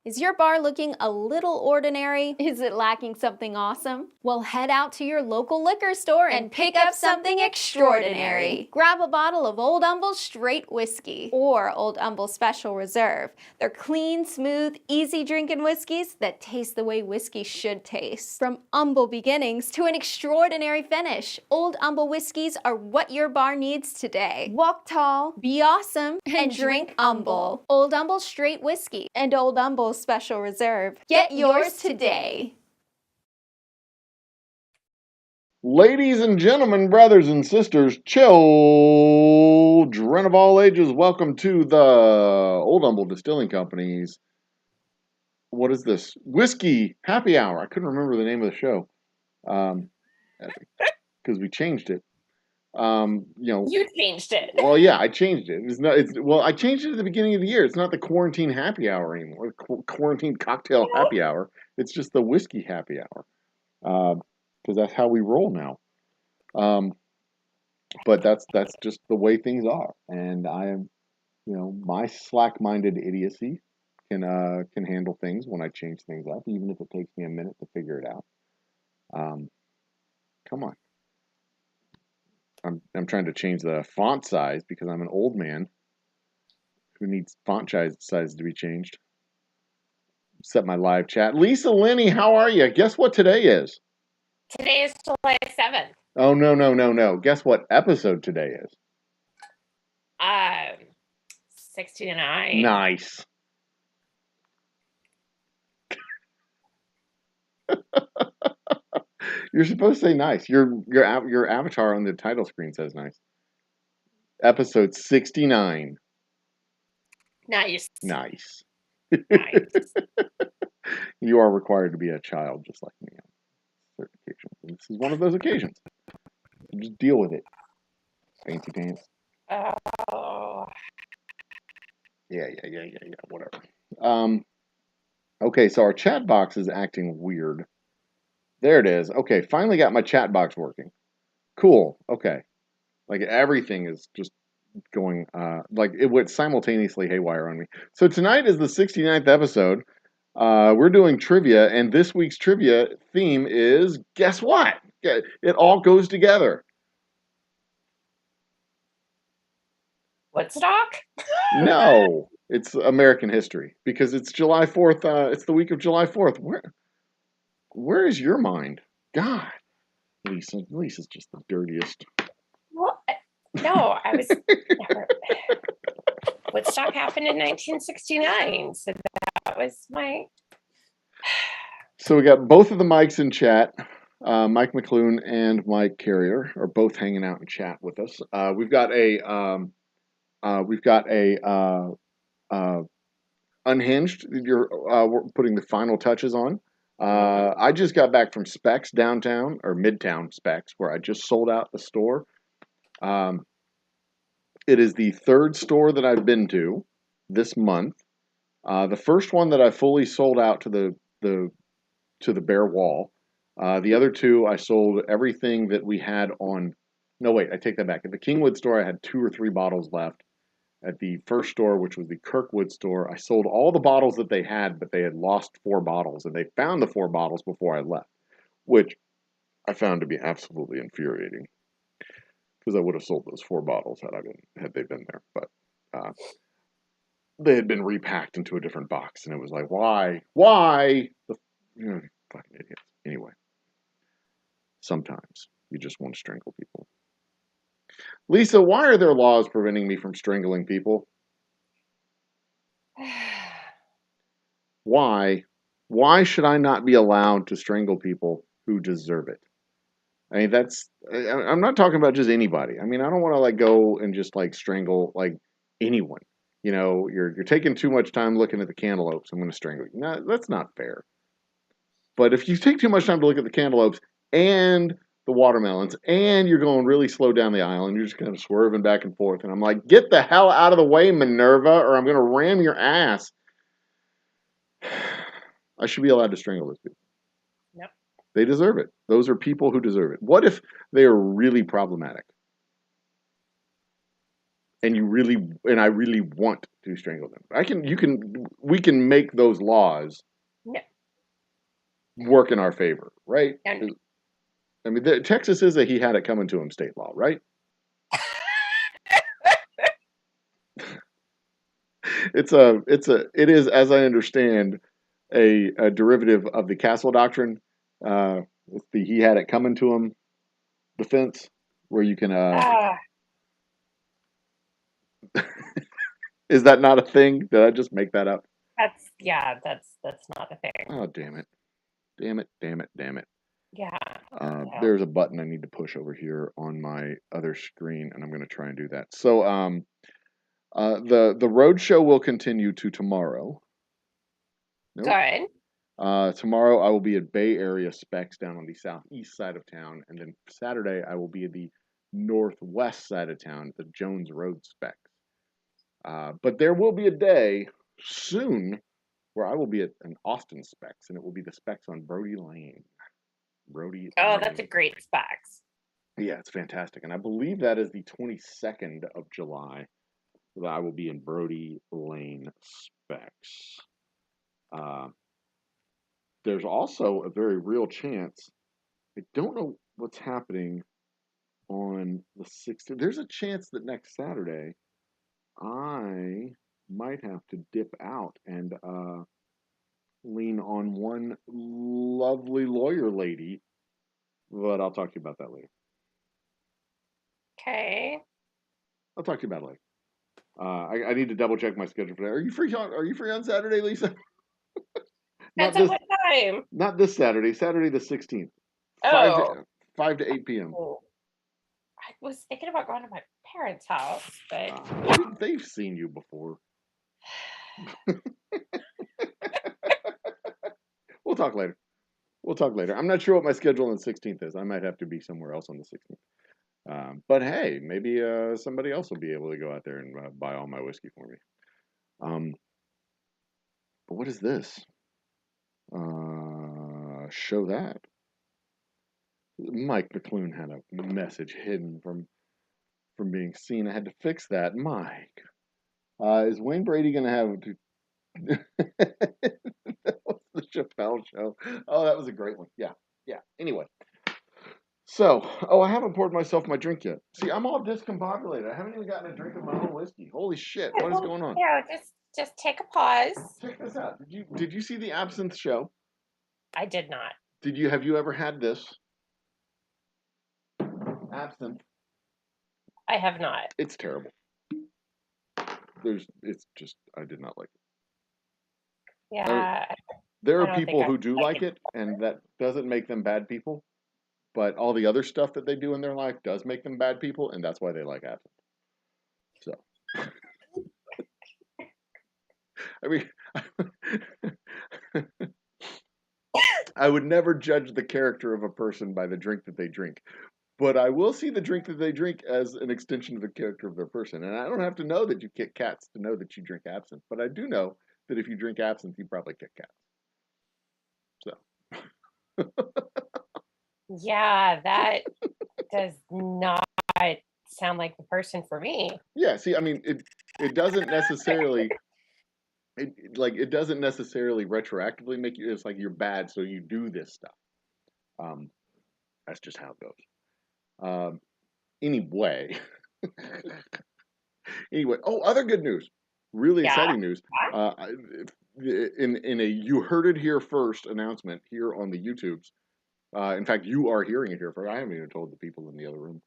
Is your bar looking a little ordinary? Is it lacking something awesome? Well, head out to your local liquor store and pick up something extraordinary. Grab a bottle of Old Humble Straight Whiskey or Old Humble Special Reserve. They're clean, smooth, easy drinking whiskeys that taste the way whiskey should taste. From humble beginnings to an extraordinary finish, Old Humble whiskeys are what your bar needs today. Walk tall, be awesome, and drink humble. Old Humble Straight Whiskey and Old Humble Special Reserve. Get yours today. Ladies and gentlemen, brothers and sisters, children of all ages, welcome to the Old Humble Distilling Company's, what is this? Whiskey Happy Hour. I couldn't remember the name of the show because we changed it. You changed it. Well, yeah, I changed it. I changed it at the beginning of the year. It's not the Quarantine Happy Hour anymore. Quarantine Cocktail Happy Hour. It's just the Whiskey Happy Hour. Because that's how we roll now. But that's just the way things are. And I am, my slack-minded idiocy can handle things when I change things up, even if it takes me a minute to figure it out. Come on. I'm trying to change the font size because I'm an old man who needs font size to be changed. Set my live chat. Lisa Lenny, how are you? Guess what today is? Today is July 7th. Oh, no. Guess what episode today is? 69. Nice. You're supposed to say nice. Your avatar on the title screen says nice. Episode 69. Nice. Nice. Nice. You are required to be a child just like me on certain occasions. And this is one of those occasions. Just deal with it. Fancy pants. Oh. Yeah, whatever. Okay, so our chat box is acting weird. There it is. Okay, finally got my chat box working. Cool. Okay. Like everything is just going, like it went simultaneously haywire on me. So tonight is the 69th episode. We're doing trivia, and this week's trivia theme is, guess what? It all goes together. Woodstock? No, it's American history because it's July 4th. It's the week of July 4th. Where is your mind? God, Lisa's just the dirtiest. Well, no, I was never. Woodstock happened in 1969, so that was my. So we got both of the mics in chat. Mike McClune and Mike Carrier are both hanging out in chat with us. We've got a Unhinged. We're putting the final touches on. I just got back from Specs downtown or Midtown Specs, where I just sold out the store. It is the third store that I've been to this month. The first one that I fully sold out to the bare wall. The other two, I sold everything that we had on. No, wait, I take that back. At the Kingwood store, I had 2 or 3 bottles left. At the first store, which was the Kirkwood store, I sold all the bottles that they had, but they had lost 4 bottles, and they found the 4 bottles before I left, which I found to be absolutely infuriating because I would have sold those 4 bottles had they been there, but they had been repacked into a different box, and it was like, why, fucking idiots. Anyway, sometimes you just want to strangle people. Lisa, why are there laws preventing me from strangling people? Why? Why should I not be allowed to strangle people who deserve it? I mean, I'm not talking about just anybody. I mean, I don't want to go and just strangle anyone. You're taking too much time looking at the cantaloupes. I'm going to strangle you. No, that's not fair. But if you take too much time to look at the cantaloupes and the watermelons, and you're going really slow down the aisle, and you're just kind of swerving back and forth, and I'm like, get the hell out of the way, Minerva, or I'm going to ram your ass. I should be allowed to strangle those people. Yep. They deserve it. Those are people who deserve it. What if they are really problematic? and I really want to strangle them. We can make those laws No, work in our favor, right? no, I mean, Texas is a he had it coming to him state law, right? It is, as I understand, a derivative of the Castle Doctrine. It's the he had it coming to him defense, where you can. ah, Is that not a thing? Did I just make that up? that's not a thing. Oh, damn it! Damn it! Damn it! Damn it! Yeah. No. There's a button I need to push over here on my other screen, and I'm going to try and do that. So, the road show will continue to tomorrow. Nope. Good. Tomorrow I will be at Bay Area Specs down on the southeast side of town, and then Saturday I will be at the northwest side of town at the Jones Road Specs. But there will be a day soon where I will be at an Austin Specs, and it will be the Specs on Brody Lane. Oh, that's a great Specs. Yeah, it's fantastic, and I believe that is the 22nd of July that I will be in Brody Lane Specs. There's also a very real chance. I don't know what's happening on the 16th. There's a chance that next Saturday I might have to dip out and lean on one lovely lawyer lady, but I'll talk to you about that later. Okay. I'll talk to you about it later. I need to double check my schedule for that. Are you free on Saturday, Lisa? That's at what time? Not this Saturday. Saturday the 16th. Oh. 5 to 8 p.m. Oh. I was thinking about going to my parents' house, but They've seen you before. We'll talk later. I'm not sure what my schedule on the 16th is. I might have to be somewhere else on the 16th. But hey, maybe somebody else will be able to go out there and buy all my whiskey for me. But what is this? Show that. Mike McClune had a message hidden from being seen. I had to fix that. Mike, is Wayne Brady going to have that was the Chappelle show? Oh, that was a great one. Yeah. Anyway, so I haven't poured myself my drink yet. See, I'm all discombobulated. I haven't even gotten a drink of my own whiskey. Holy shit! What is going on? Yeah, just take a pause. Check this out. Did you see the Absinthe show? I did not. Have you ever had this? Absinthe. I have not. It's terrible. I did not like it. Yeah. There are people who do like it, and that doesn't make them bad people. But all the other stuff that they do in their life does make them bad people, and that's why they like absinthe. So, I mean, I would never judge the character of a person by the drink that they drink. But I will see the drink that they drink as an extension of the character of their person. And I don't have to know that you kick cats to know that you drink absinthe. But I do know that if you drink absinthe, you probably kick cats. So. Yeah, that does not sound like the person for me. Yeah, see, I mean, it doesn't necessarily... It doesn't necessarily retroactively make you... It's like you're bad, so you do this stuff. That's just how it goes. Anyway. Other good news. Really exciting news. In a you heard it here first announcement here on the YouTubes. In fact, you are hearing it here first. I haven't even told the people in the other room.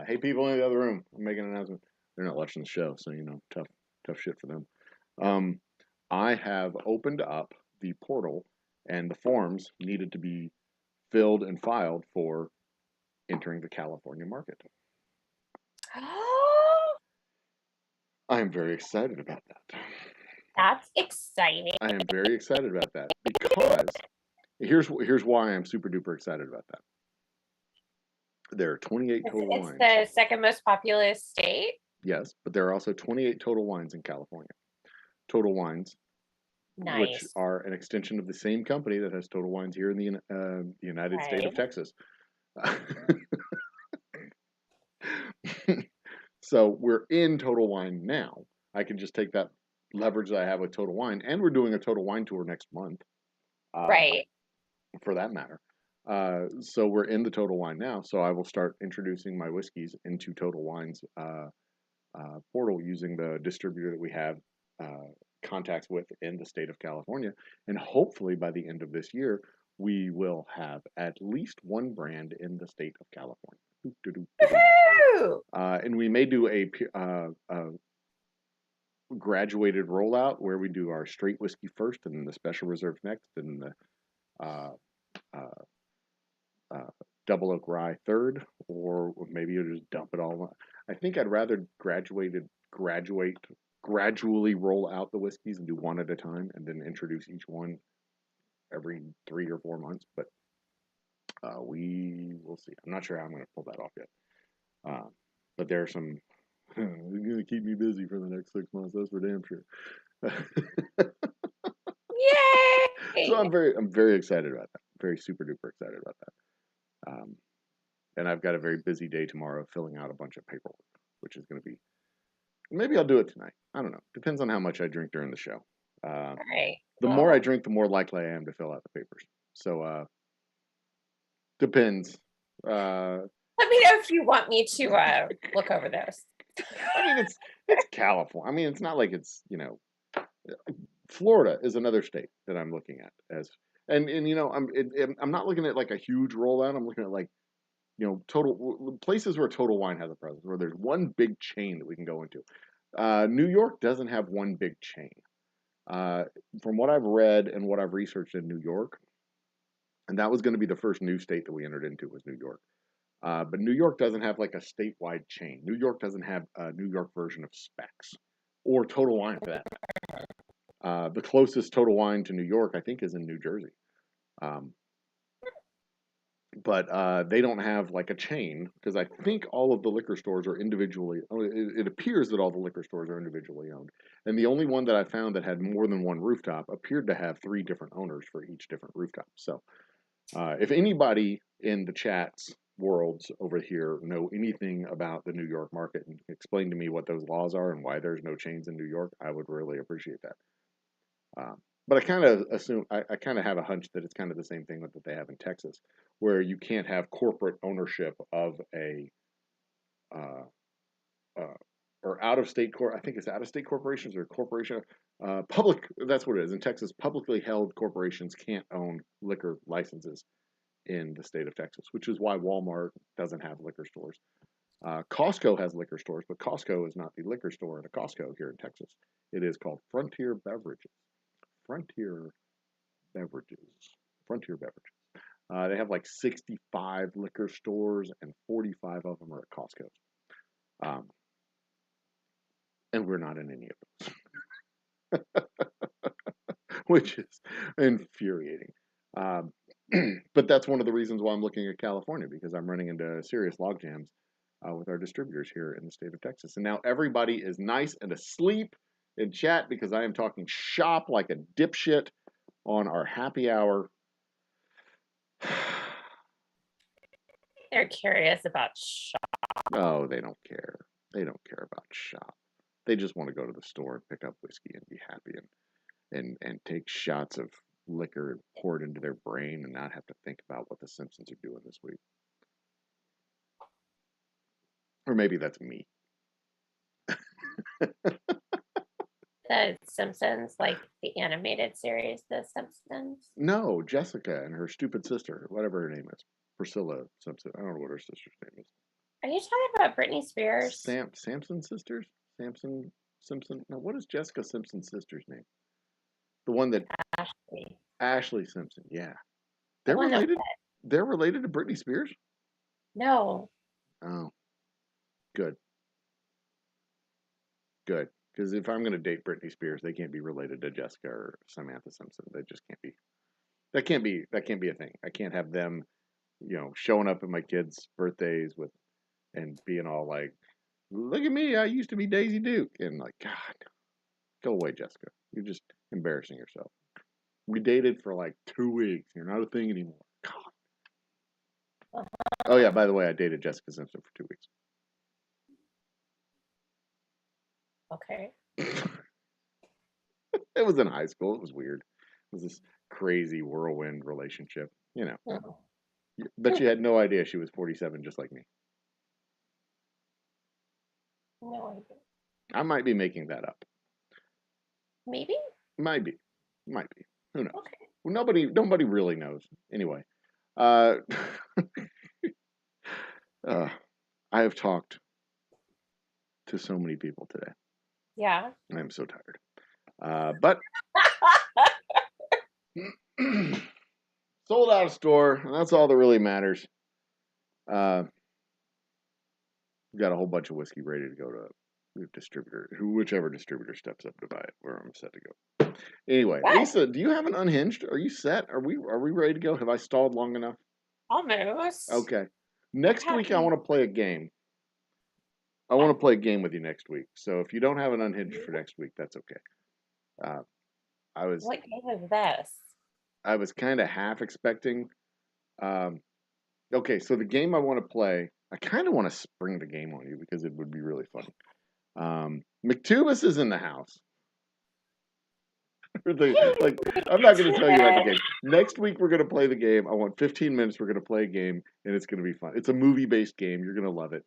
Hey, people in the other room, I'm making an announcement. They're not watching the show, so tough shit for them. I have opened up the portal, and the forms needed to be filled and filed for entering the California market. I am very excited about that. That's exciting. I am very excited about that because here's why I'm super duper excited about that. There are 28 total wines. It's the second most populous state? Yes, but there are also 28 total wines in California. Total Wines, nice. Which are an extension of the same company that has Total Wines here in the United State of Texas. So we're in Total Wine now. I can just take that leverage that I have with Total Wine, and we're doing a Total Wine tour next month. Right. For that matter. So we're in the Total Wine now. So I will start introducing my whiskeys into Total Wine's portal using the distributor that we have contacts with in the state of California. And hopefully by the end of this year, we will have at least one brand in the state of California. Woohoo! And we may do a graduated rollout where we do our straight whiskey first and then the special reserve next and the double oak rye third, or maybe you just dump it all. I think I'd rather gradually roll out the whiskeys and do one at a time and then introduce each one every 3 or 4 months. But we will see. I'm not sure how I'm going to pull that off yet. But there's some. It's going to keep me busy for the next 6 months. That's for damn sure. Yay! So I'm very excited about that. Very super duper excited about that. And I've got a very busy day tomorrow filling out a bunch of paperwork, which is going to be. Maybe I'll do it tonight. I don't know. Depends on how much I drink during the show. Right. The more I drink, the more likely I am to fill out the papers. So depends. Let me know if you want me to look over those. I mean, it's California. I mean, it's not like it's Florida is another state that I'm looking at as, and I'm not looking at like a huge rollout. I'm looking at like total places where Total Wine has a presence, where there's one big chain that we can go into. New York doesn't have one big chain. From what I've read and what I've researched in New York, and that was going to be the first new state that we entered into was New York. But New York doesn't have like a statewide chain. New York doesn't have a New York version of Specs or Total Wine for that matter. The closest Total Wine to New York, I think, is in New Jersey. But they don't have like a chain because I think all of the liquor stores are individually. It appears that all the liquor stores are individually owned, and the only one that I found that had more than one rooftop appeared to have 3 different owners for each different rooftop. So, if anybody in the chats worlds over here know anything about the New York market and explain to me what those laws are and why there's no chains in New York, I would really appreciate that. But I kind of assume, I kind of have a hunch that it's kind of the same thing that they have in Texas, where you can't have corporate ownership of a, or out-of-state I think it's out-of-state corporations or corporation, public, that's what it is. In Texas, publicly held corporations can't own liquor licenses in the state of Texas, which is why Walmart doesn't have liquor stores. Costco has liquor stores, but Costco is not the liquor store at a Costco here in Texas. It is called Frontier Beverages. Frontier Beverages. They have like 65 liquor stores, and 45 of them are at Costco. And we're not in any of those, which is infuriating. But that's one of the reasons why I'm looking at California, because I'm running into serious log jams with our distributors here in the state of Texas. And now everybody is nice and asleep in chat because I am talking shop like a dipshit on our happy hour. They're curious about shop. Oh, they don't care. They don't care about shop. They just want to go to the store and pick up whiskey and be happy and take shots of liquor and pour it into their brain and not have to think about what the Simpsons are doing this week. Or maybe that's me. The Simpsons, like the animated series, The Simpsons? No, Jessica and her stupid sister, whatever her name is. Priscilla Simpson. I don't know what her sister's name is. Are you talking about Britney Spears? Samson sisters? Samson Simpson? No, what is Jessica Simpson's sister's name? The one that Ashley Simpson, yeah. They're related? They're related to Britney Spears? No. Oh. Good. Good. Because if I'm going to date Britney Spears, they can't be related to Jessica or Samantha Simpson. They just can't be. That can't be a thing. I can't have them, showing up at my kids' birthdays and being all like, look at me, I used to be Daisy Duke. And like, God, go away, Jessica. You're just embarrassing yourself. We dated for like 2 weeks. You're not a thing anymore. God. Oh, yeah, by the way, I dated Jessica Simpson for 2 weeks. Okay. It was in high school. It was weird. It was this crazy whirlwind relationship. Oh. But you had no idea she was 47, just like me. No idea. I might be making that up. Maybe? Might be. Who knows? Okay. Well, nobody really knows. Anyway, uh, I have talked to so many people today. Yeah. I'm so tired. But sold out of store, and that's all that really matters. Got a whole bunch of whiskey ready to go to the distributor, whichever distributor steps up to buy it, where I'm set to go. Anyway, What? Lisa, do you have an unhinged? Are you set? Are we ready to go? Have I stalled long enough? Almost. Okay. Next week I happened? want to play a game. I want to play a game with you next week. So if you don't have an unhinged for next week, that's okay. I was What game is this? I was kind of half expecting. Okay, so the game I want to play, I kind of want to spring the game on you because it would be really funny. McTubus is in the house. I'm not going to tell you about the game. Next week we're going to play the game. I want 15 minutes. We're going to play a game, and it's going to be fun. It's a movie-based game. You're going to love it.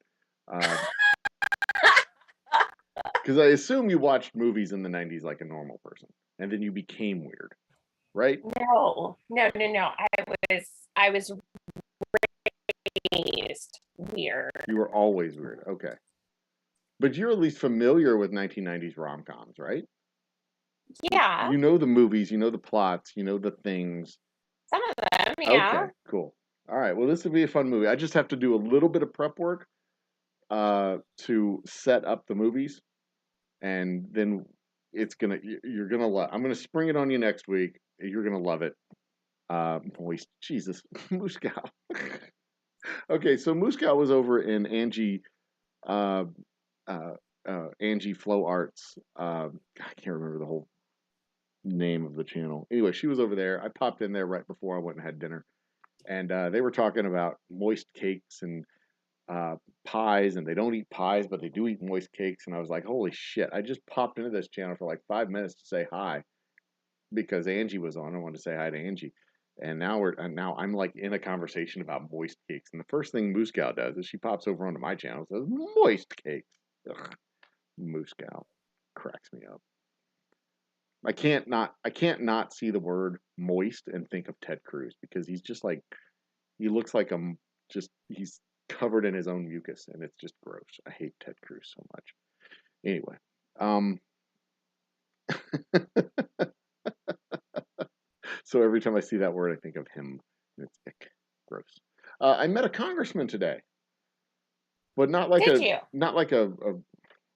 Because I assume you watched movies in the 90s like a normal person, and then you became weird, right? No. I was raised weird. You were always weird. Okay. But you're at least familiar with 1990s rom-coms, right? Yeah. You know the movies, you know the plots, you know the things. Some of them, yeah. Okay, cool. All right, well, this will be a fun movie. I just have to do a little bit of prep work to set up the movies, and then you're gonna love. I'm gonna spring it on you next week. You're gonna love it. Moist, Jesus, Muscow. Okay, so Muscow was over in Angie, uh, Angie Flow Arts. I can't remember the whole name of the channel. Anyway, she was over there. I popped in there right before I went and had dinner, and they were talking about moist cakes and pies, and they don't eat pies, but they do eat moist cakes. And I was like, holy shit! I just popped into this channel for like 5 minutes to say hi because Angie was on. I wanted to say hi to Angie. And now I'm like in a conversation about moist cakes. And the first thing Moose Cow does is she pops over onto my channel and says, moist cakes. Ugh. Moose Cow cracks me up. I can't not see the word moist and think of Ted Cruz because he's just like he looks like he's covered in his own mucus and it's just gross. I hate Ted Cruz so much. Anyway, so every time I see that word, I think of him. It's ick, gross. I met a congressman today, but not like Did you? not like a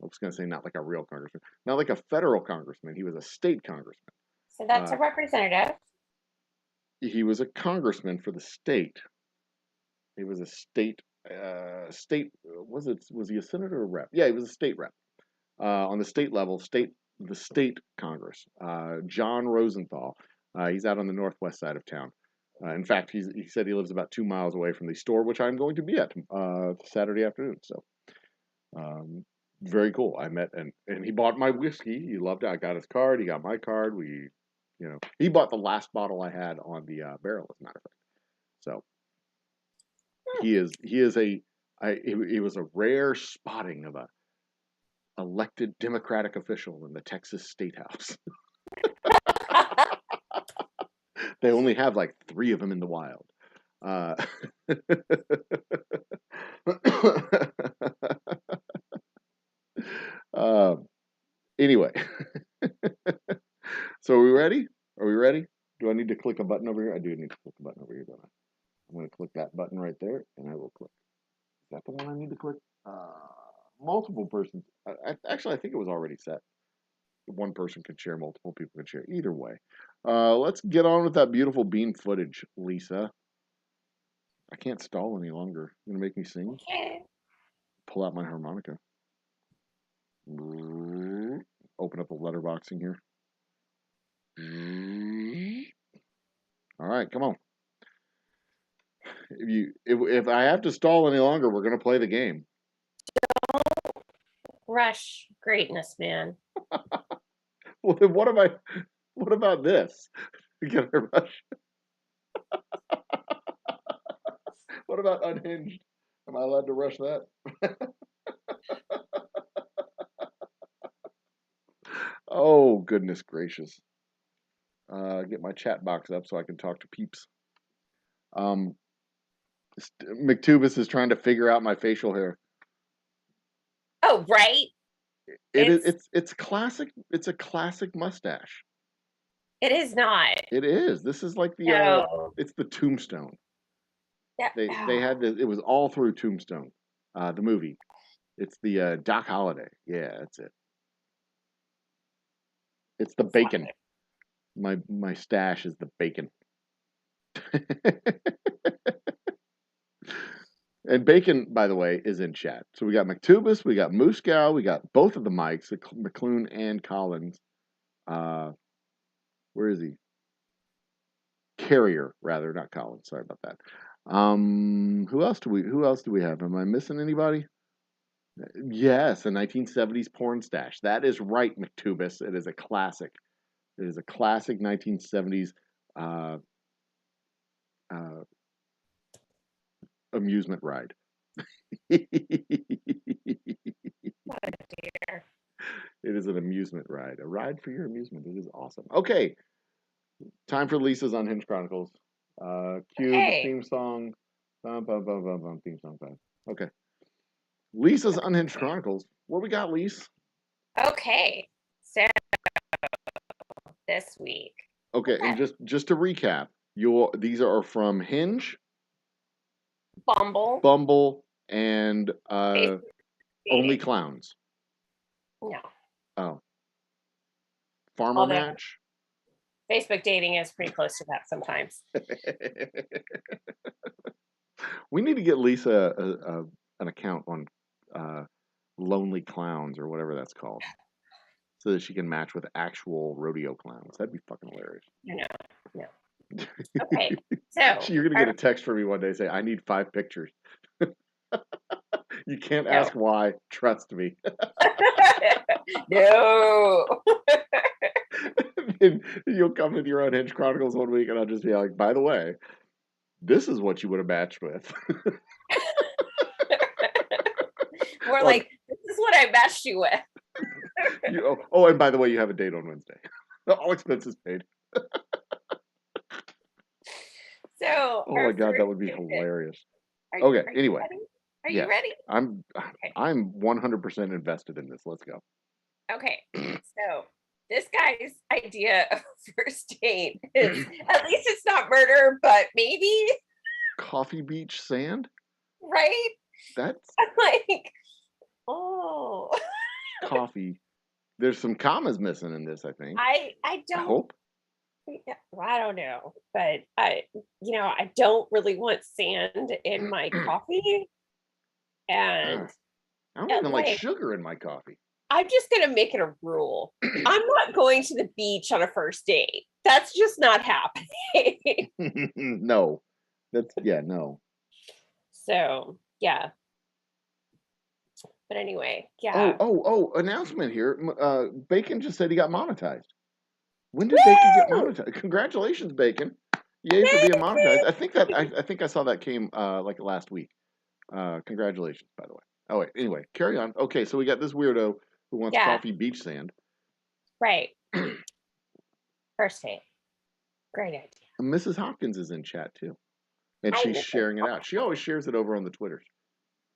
I was going to say not like a real congressman, not like a federal congressman. He was a state congressman. So that's a representative. He was a congressman for the state. He was a state was he a senator or a rep? Yeah, he was a state rep on the state level, the state Congress. John Rosenthal. He's out on the northwest side of town. In fact, he said he lives about 2 miles away from the store, which I'm going to be at Saturday afternoon. So, very cool. I met and he bought my whiskey. He loved it. I got his card. He got my card. He bought the last bottle I had on the barrel, as a matter of fact. So, it was a rare spotting of a elected Democratic official in the Texas State House. They only have like 3 of them in the wild. Anyway, so are we ready? Are we ready? Do I need to click a button over here? I do need to click a button over here, don't I? I'm going to click that button right there, and I will click. Is that the one I need to click? Multiple persons. Actually, I think it was already set. One person can share, multiple people can share. Either way. Let's get on with that beautiful bean footage, Lisa. I can't stall any longer. You're going to make me sing? Okay. Pull out my harmonica. Open up the letterboxing here. All right, come on. If I have to stall any longer, we're going to play the game. Rush greatness, man. Well, then what about this? Get a rush. What about Unhinged? Am I allowed to rush that? Oh, goodness gracious. Get my chat box up so I can talk to peeps. McTubis is trying to figure out my facial hair. Oh, right. It's classic. It's a classic mustache. It is not. It is. This is like the No. it's the Tombstone. Yeah. They had this. It was all through Tombstone, the movie. It's the Doc Holliday. Yeah, that's it. It's the bacon. My stash is the bacon. And Bacon, by the way, is in chat. So we got McTubis, we got Mooskow, we got both of the mics, McClune and Collins. Where is he? Carrier, rather, not Collins. Sorry about that. Who else do we have? Am I missing anybody? Yes, a 1970s porn stash. That is right, McTubis. It is a classic. It is a classic 1970s amusement ride. It is an amusement ride. A ride for your amusement. It is awesome. Okay. Time for Lisa's Unhinged Chronicles. Cue the theme song. Theme song 5. Okay. Lisa's Unhinged Chronicles. What we got, Lisa? Okay. So this week. Okay, and just to recap, these are from Hinge, Bumble, and Only Clowns. No. Oh. Farmer Match. Facebook dating is pretty close to that sometimes. We need to get Lisa an account on Lonely Clowns or whatever that's called, so that she can match with actual rodeo clowns. That'd be fucking hilarious. No. Okay, so you're gonna get a text from me one day say, "I need 5 pictures." You can't ask why. Trust me. No. And you'll come with your Unhinged Chronicles one week, and I'll just be like, "By the way, this is what you would have matched with." We're like, this is what I matched you with. And by the way, you have a date on Wednesday. All expenses paid. So, oh my God, that would be hilarious. Anyway. Are you ready? I'm 100% invested in this. Let's go. Okay. So, this guy's idea of first date is, at least it's not murder, but maybe Coffee Beach Sand? Right? That's like, oh. Coffee. There's some commas missing in this, I think. I hope. I don't know, but I don't really want sand in my coffee. And I don't even like sugar in my coffee. I'm just going to make it a rule. I'm not going to the beach on a first date. That's just not happening. No. No. So, yeah. But anyway, yeah. Oh, announcement here. Bacon just said he got monetized. When did Bacon get monetized? Congratulations, Bacon. Yay for being monetized. I think I saw that came like last week. Congratulations, by the way. Oh wait, anyway, carry on. Okay, so we got this weirdo who wants coffee beach sand. Right. First date. Great idea. And Mrs. Hopkins is in chat too. And she's sharing it out. She always shares it over on the Twitters.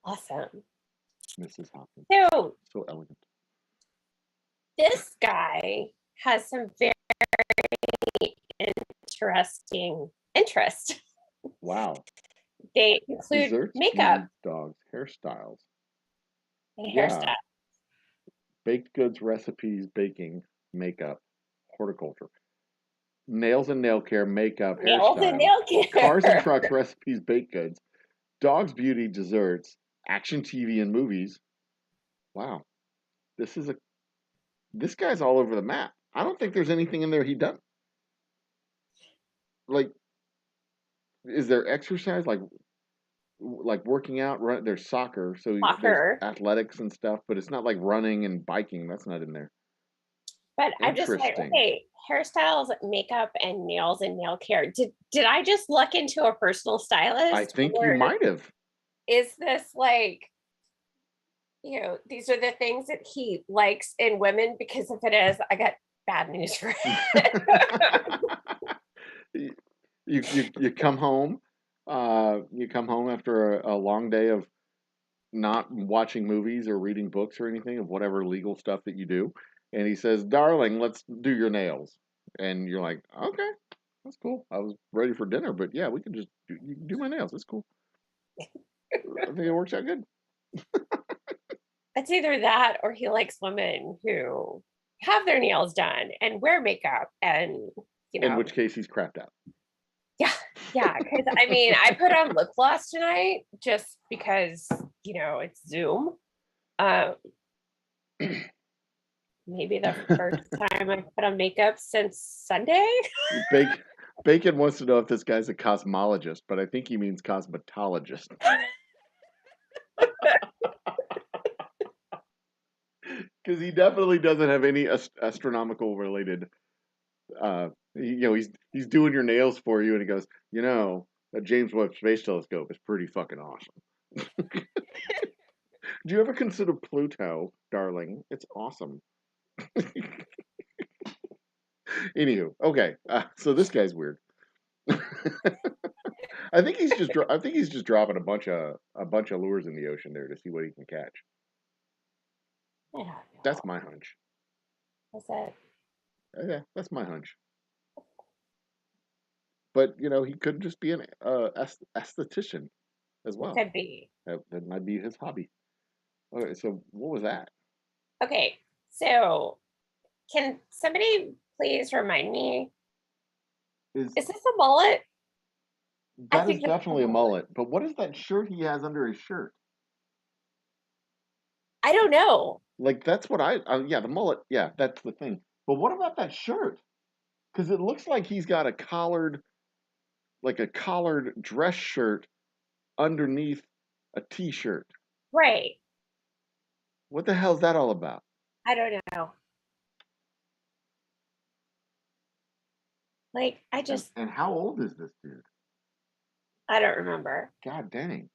Awesome. Mrs. Hopkins. So elegant. This guy has some very interesting interest. Wow. They include desserts, makeup, movies, dogs, hairstyles, and hairstyles. Baked goods, recipes, baking, makeup, horticulture, nails and nail care, makeup, hairstyles, cars and trucks, recipes, baked goods, dogs, beauty, desserts, action TV and movies. Wow. This guy's all over the map. I don't think there's anything in there he doesn't. Like, is there exercise? Like, like working out. There's soccer, so there's Soccer. athletics and stuff, but it's not like running and biking. That's not in there. But I'm just like, Interesting. okay, hairstyles, makeup, and nails and nail care. Did I just luck into a personal I stylist, think you or might have. is this like, these are the things that he likes in women? Because if it is, I got bad news for him. You come home. You come home after a long day of not watching movies or reading books or anything of whatever legal stuff that you do, and he says, "Darling, let's do your nails," and you're like, "Okay, that's cool. I was ready for dinner, but yeah, we can just you can do my nails. It's cool. I think it works out good." It's either that or he likes women who have their nails done and wear makeup and, In which case, he's crapped out. yeah, yeah. Because I mean, I put on lip gloss tonight just because, it's Zoom. Um, maybe the first time I put on makeup since Sunday. Bacon wants to know if this guy's a cosmologist, but I think he means cosmetologist. Because he definitely doesn't have any astronomical related. He's doing your nails for you, and he goes, that James Webb Space Telescope is pretty fucking awesome. Do you ever consider Pluto, darling? It's awesome. Anywho, okay, so this guy's weird. I think he's just dropping a bunch of lures in the ocean there to see what he can catch. Yeah, That's my hunch. that's it. Yeah, that's my hunch. But he could just be an esthetician as well. Could be. That might be his hobby. Okay, so what was that? Okay, so can somebody please remind me? Is this a mullet? That is definitely a mullet. But what is that shirt he has under his shirt? I don't know. Like that's what yeah, the mullet. Yeah, that's the thing. But what about that shirt? Because it looks like he's got a collared dress shirt underneath a t-shirt. Right. What the hell's that all about? I don't know. Like, And how old is this dude? I don't remember. God dang.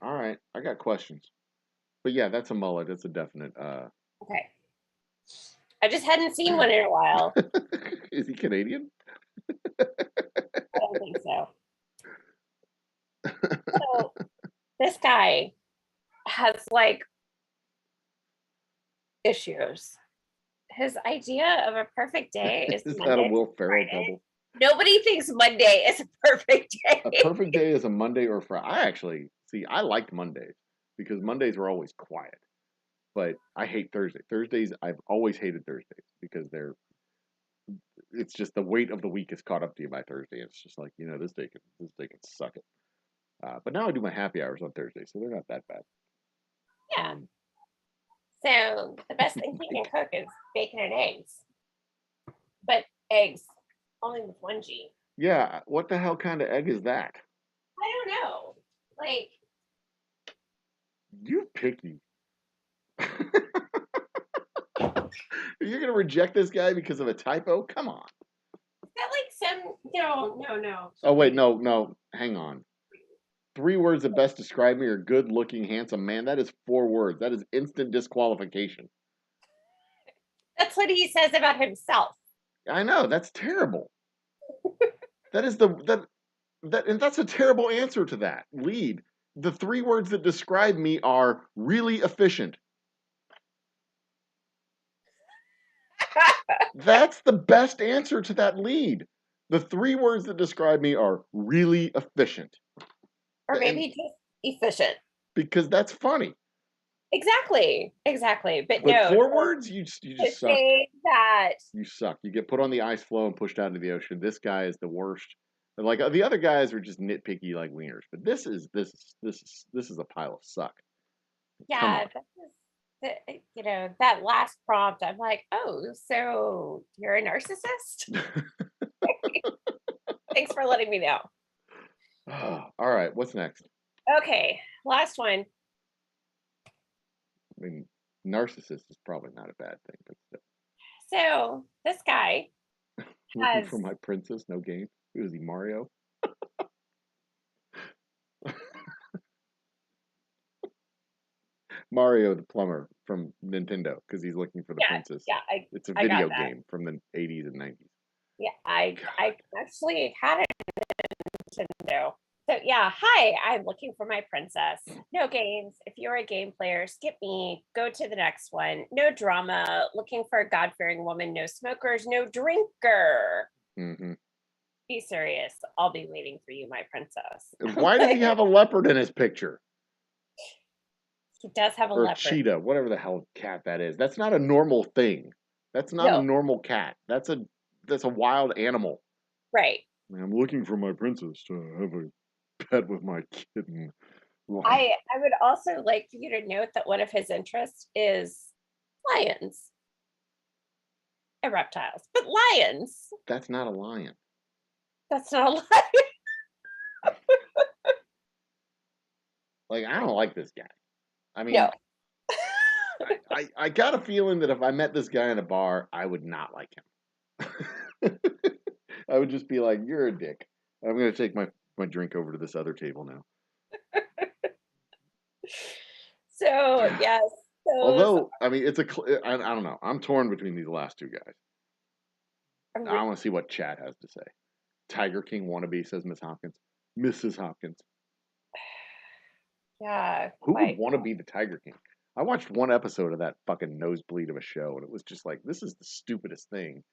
All right, I got questions. But yeah, that's a mullet. It's a definite. Okay. I just hadn't seen one in a while. Is he Canadian? I don't think so. So this guy has like issues. His idea of a perfect day is Is Monday that a Will Ferrell Friday. double? Nobody thinks Monday is a perfect day. A perfect day is a Monday or Friday. I liked Mondays because Mondays were always quiet. But I hate Thursday. Thursdays, I've always hated Thursdays because it's just the weight of the week is caught up to you by Thursday. It's just like, this day can suck it. But now I do my happy hours on Thursday, so they're not that bad. Yeah. So the best thing he can cook is bacon and eggs. But eggs only with one G. Yeah, what the hell kind of egg is that? I don't know. Like, you picky. You're gonna reject this guy because of a typo? Come on. is that like some no. Oh wait, no. Hang on. 3 words that best describe me are good looking, handsome man. That is 4 words. That is instant disqualification. That's what he says about himself. I know, that's terrible. And that's a terrible answer to that. Lead. The 3 words that describe me are really efficient. That's the best answer to that lead. The 3 words that describe me are really efficient. Or maybe just efficient. Because that's funny. Exactly. But no. 4 words, you just suck. Say that. You suck. You get put on the ice floe and pushed out into the ocean. This guy is the worst. Like the other guys are just nitpicky like wieners, but this is a pile of suck. Yeah, that last prompt, I'm like, oh, so you're a narcissist? Thanks for letting me know. All right, what's next? Okay, last one. I mean, narcissist is probably not a bad thing, but still. So this guy Looking has for my princess, no game. Who is he, Mario? Mario the plumber from Nintendo, because he's looking for the princess. yeah, It's a I got video that. game from the 80s and 90s. Yeah, I actually had a Nintendo. So yeah, hi, I'm looking for my princess. No games. If you're a game player, skip me. Go to the next one. No drama. Looking for a God-fearing woman. No smokers. No drinker. Mm-hmm. Be serious. I'll be waiting for you, my princess. Why does he have a leopard in his picture? He does have a Or leopard. cheetah, whatever the hell cat that is. That's not a normal thing. That's not a No. normal cat. That's a wild animal. Right. I'm looking for my princess to have a pet with my kitten. I would also like for you to note that one of his interests is lions and reptiles, but lions. That's not a lion. That's not a lion. Like, I don't like this guy. I mean, No. I got a feeling that if I met this guy in a bar, I would not like him. I would just be like, you're a dick. I'm going to take my drink over to this other table now. So yes. So Although, I mean, I don't know. I'm torn between these last two guys. I want to see what Chad has to say. Tiger King wannabe, says Miss Hopkins. Mrs. Hopkins. yeah. Who would want to be the Tiger King? I watched one episode of that fucking nosebleed of a show, and it was just like, this is the stupidest thing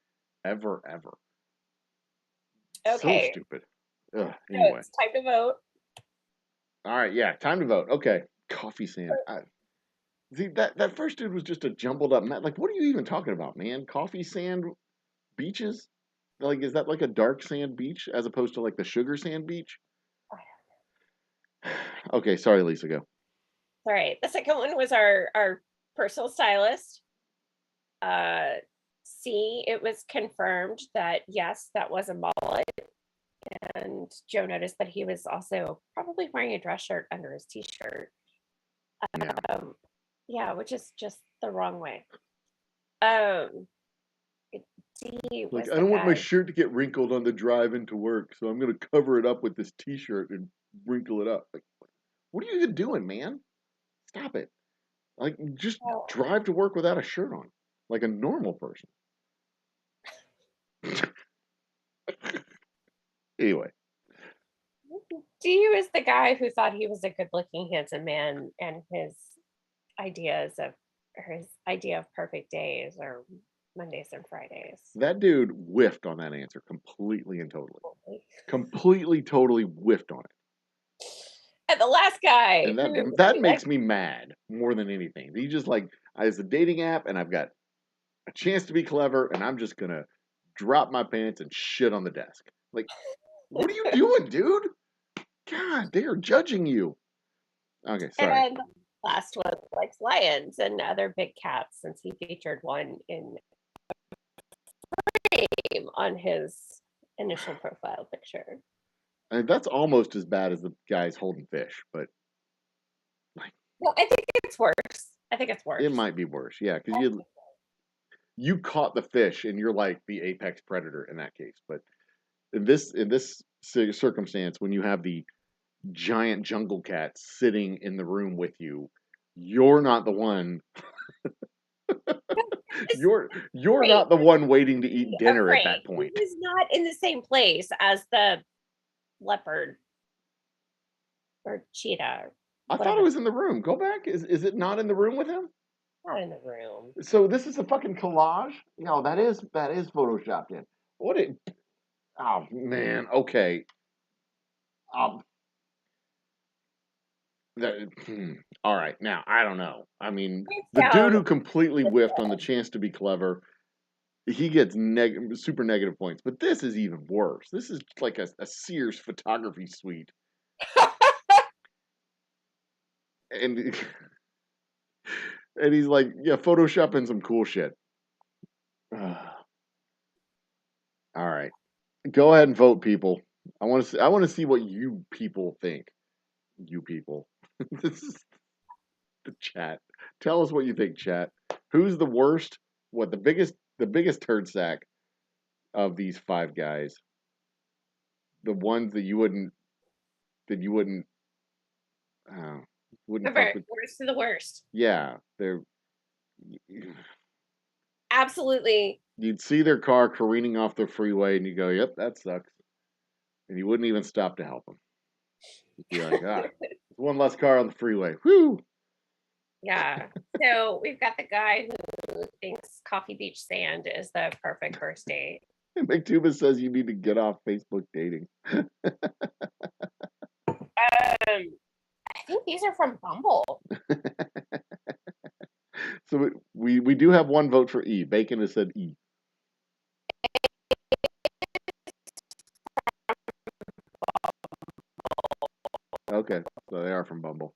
ever. Okay. So stupid. Ugh, So anyway. it's time to vote. All right, yeah, time to vote. Okay. Coffee sand. See, that first dude was just a jumbled up mess. Like, what are you even talking about, man? Coffee sand beaches? Like, is that like a dark sand beach as opposed to like the sugar sand beach? Okay, sorry, Lisa, go. All right. The second one was our personal stylist. C, it was confirmed that yes, that was a mullet. And Joe noticed that he was also probably wearing a dress shirt under his t-shirt. Yeah. Yeah, which is just the wrong way. D was Like, I the don't want my guy. shirt to get wrinkled on the drive into work, so I'm gonna cover it up with this t-shirt and wrinkle it up. Like, what are you even doing, man? Stop it. Like, just Oh, drive to work without a shirt on, like a normal person. Anyway, D was the guy who thought he was a good-looking, handsome man, and his idea of perfect days are Mondays and Fridays. that dude whiffed on that answer completely and totally. Completely, totally whiffed on it. And the last guy, And who that makes me mad more than anything. He just like, it's a dating app, and I've got a chance to be clever, and I'm just gonna drop my pants and shit on the desk. Like, what are you doing, dude? God, they are judging you. Okay, sorry. and last one likes lions and other big cats, since he featured one in frame on his initial profile picture. I mean, that's almost as bad as the guys holding fish, but Well, I think it's worse. I think it's worse. it might be worse. Yeah, because you caught the fish, and you're like the apex predator in that case. But in this circumstance, when you have the giant jungle cat sitting in the room with you, you're not the one. You're not the one waiting to eat dinner at that point. He was not in the same place as the leopard or cheetah. I thought it was in the room. Go back. Is it not in the room with him? Not in the room. So this is a fucking collage? No, that is photoshopped in. What it Oh man, okay. All right, now I don't know. I mean, the dude who completely whiffed on the chance to be clever, he gets super negative points. But this is even worse. This is like a Sears photography suite. And and he's like, yeah, photoshopping some cool shit. All right, go ahead and vote, people. I want to see what you people think. You people. This is the chat. Tell us what you think, chat. Who's the worst? What the biggest turd sack of these five guys? The ones that you wouldn't uh, The wouldn't fuck with. worst of the worst. Yeah, they're. Absolutely. You'd see their car careening off the freeway, and you go, "Yep, that sucks," and you wouldn't even stop to help them. You'd be like, "Ah, there's one less car on the freeway. Whoo!" Yeah. So we've got the guy who thinks Coffee Beach Sand is the perfect first date. McTuba says you need to get off Facebook dating. I think these are from Bumble. So we do have one vote for E. Bacon has said E. Okay, so they are from Bumble.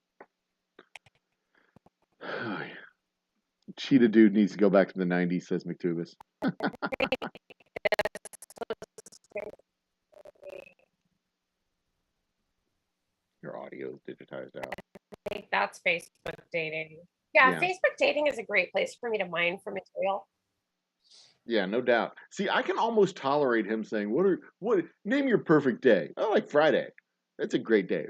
Cheetah dude needs to go back to the 90s, says McTubis. Your audio is digitized out. I think that's Facebook dating. Yeah, Yeah. Facebook dating is a great place for me to mine for material. Yeah, no doubt. See, I can almost tolerate him saying, "What? Name your perfect day." I like Friday. That's a great day.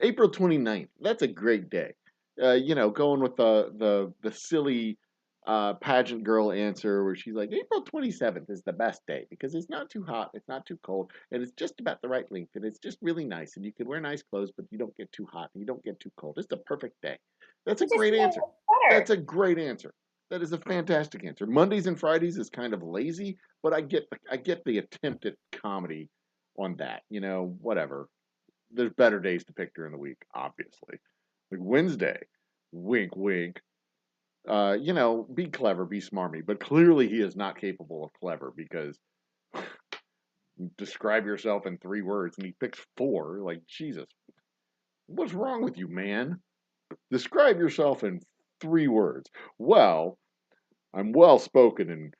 April 29th. That's a great day. Going with the silly pageant girl answer where she's like, April 27th is the best day because it's not too hot, it's not too cold, and it's just about the right length, and it's just really nice, and you can wear nice clothes, but you don't get too hot and you don't get too cold. It's the perfect day. That's a great answer. That's a great answer. That is a fantastic answer. Mondays and Fridays is kind of lazy, but I get the attempt at comedy on that. Whatever. There's better days to pick during the week, obviously. Like Wednesday, wink, wink. Be clever, be smarmy. But clearly he is not capable of clever because describe yourself in 3 words and he picks 4. Like, Jesus, what's wrong with you, man? Describe yourself in 3 words. Well, I'm well spoken and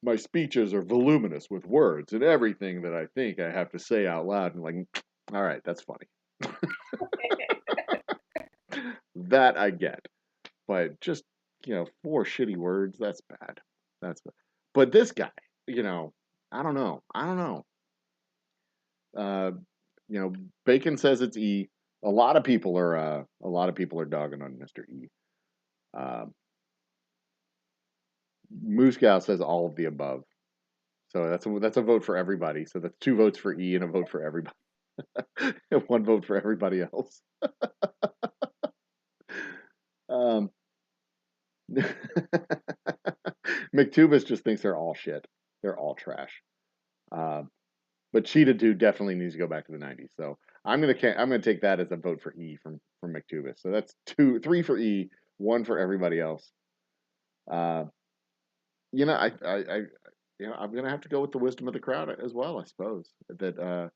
my speeches are voluminous with words and everything that I think I have to say out loud. And like, all right, that's funny. That I get. But just, 4 shitty words, that's bad. But this guy, I don't know. Bacon says it's E. A lot of people are dogging on Mr. E. Moose Gal says all of the above. So that's a vote for everybody. So that's 2 votes for E and a vote for everybody. And 1 vote for everybody else. McTubis just thinks they're all shit. They're all trash. But Cheetah Dude definitely needs to go back to the 90s. So I'm gonna take that as a vote for E from McTubis. So that's 3 for E, 1 for everybody else. I I'm gonna have to go with the wisdom of the crowd as well. I suppose that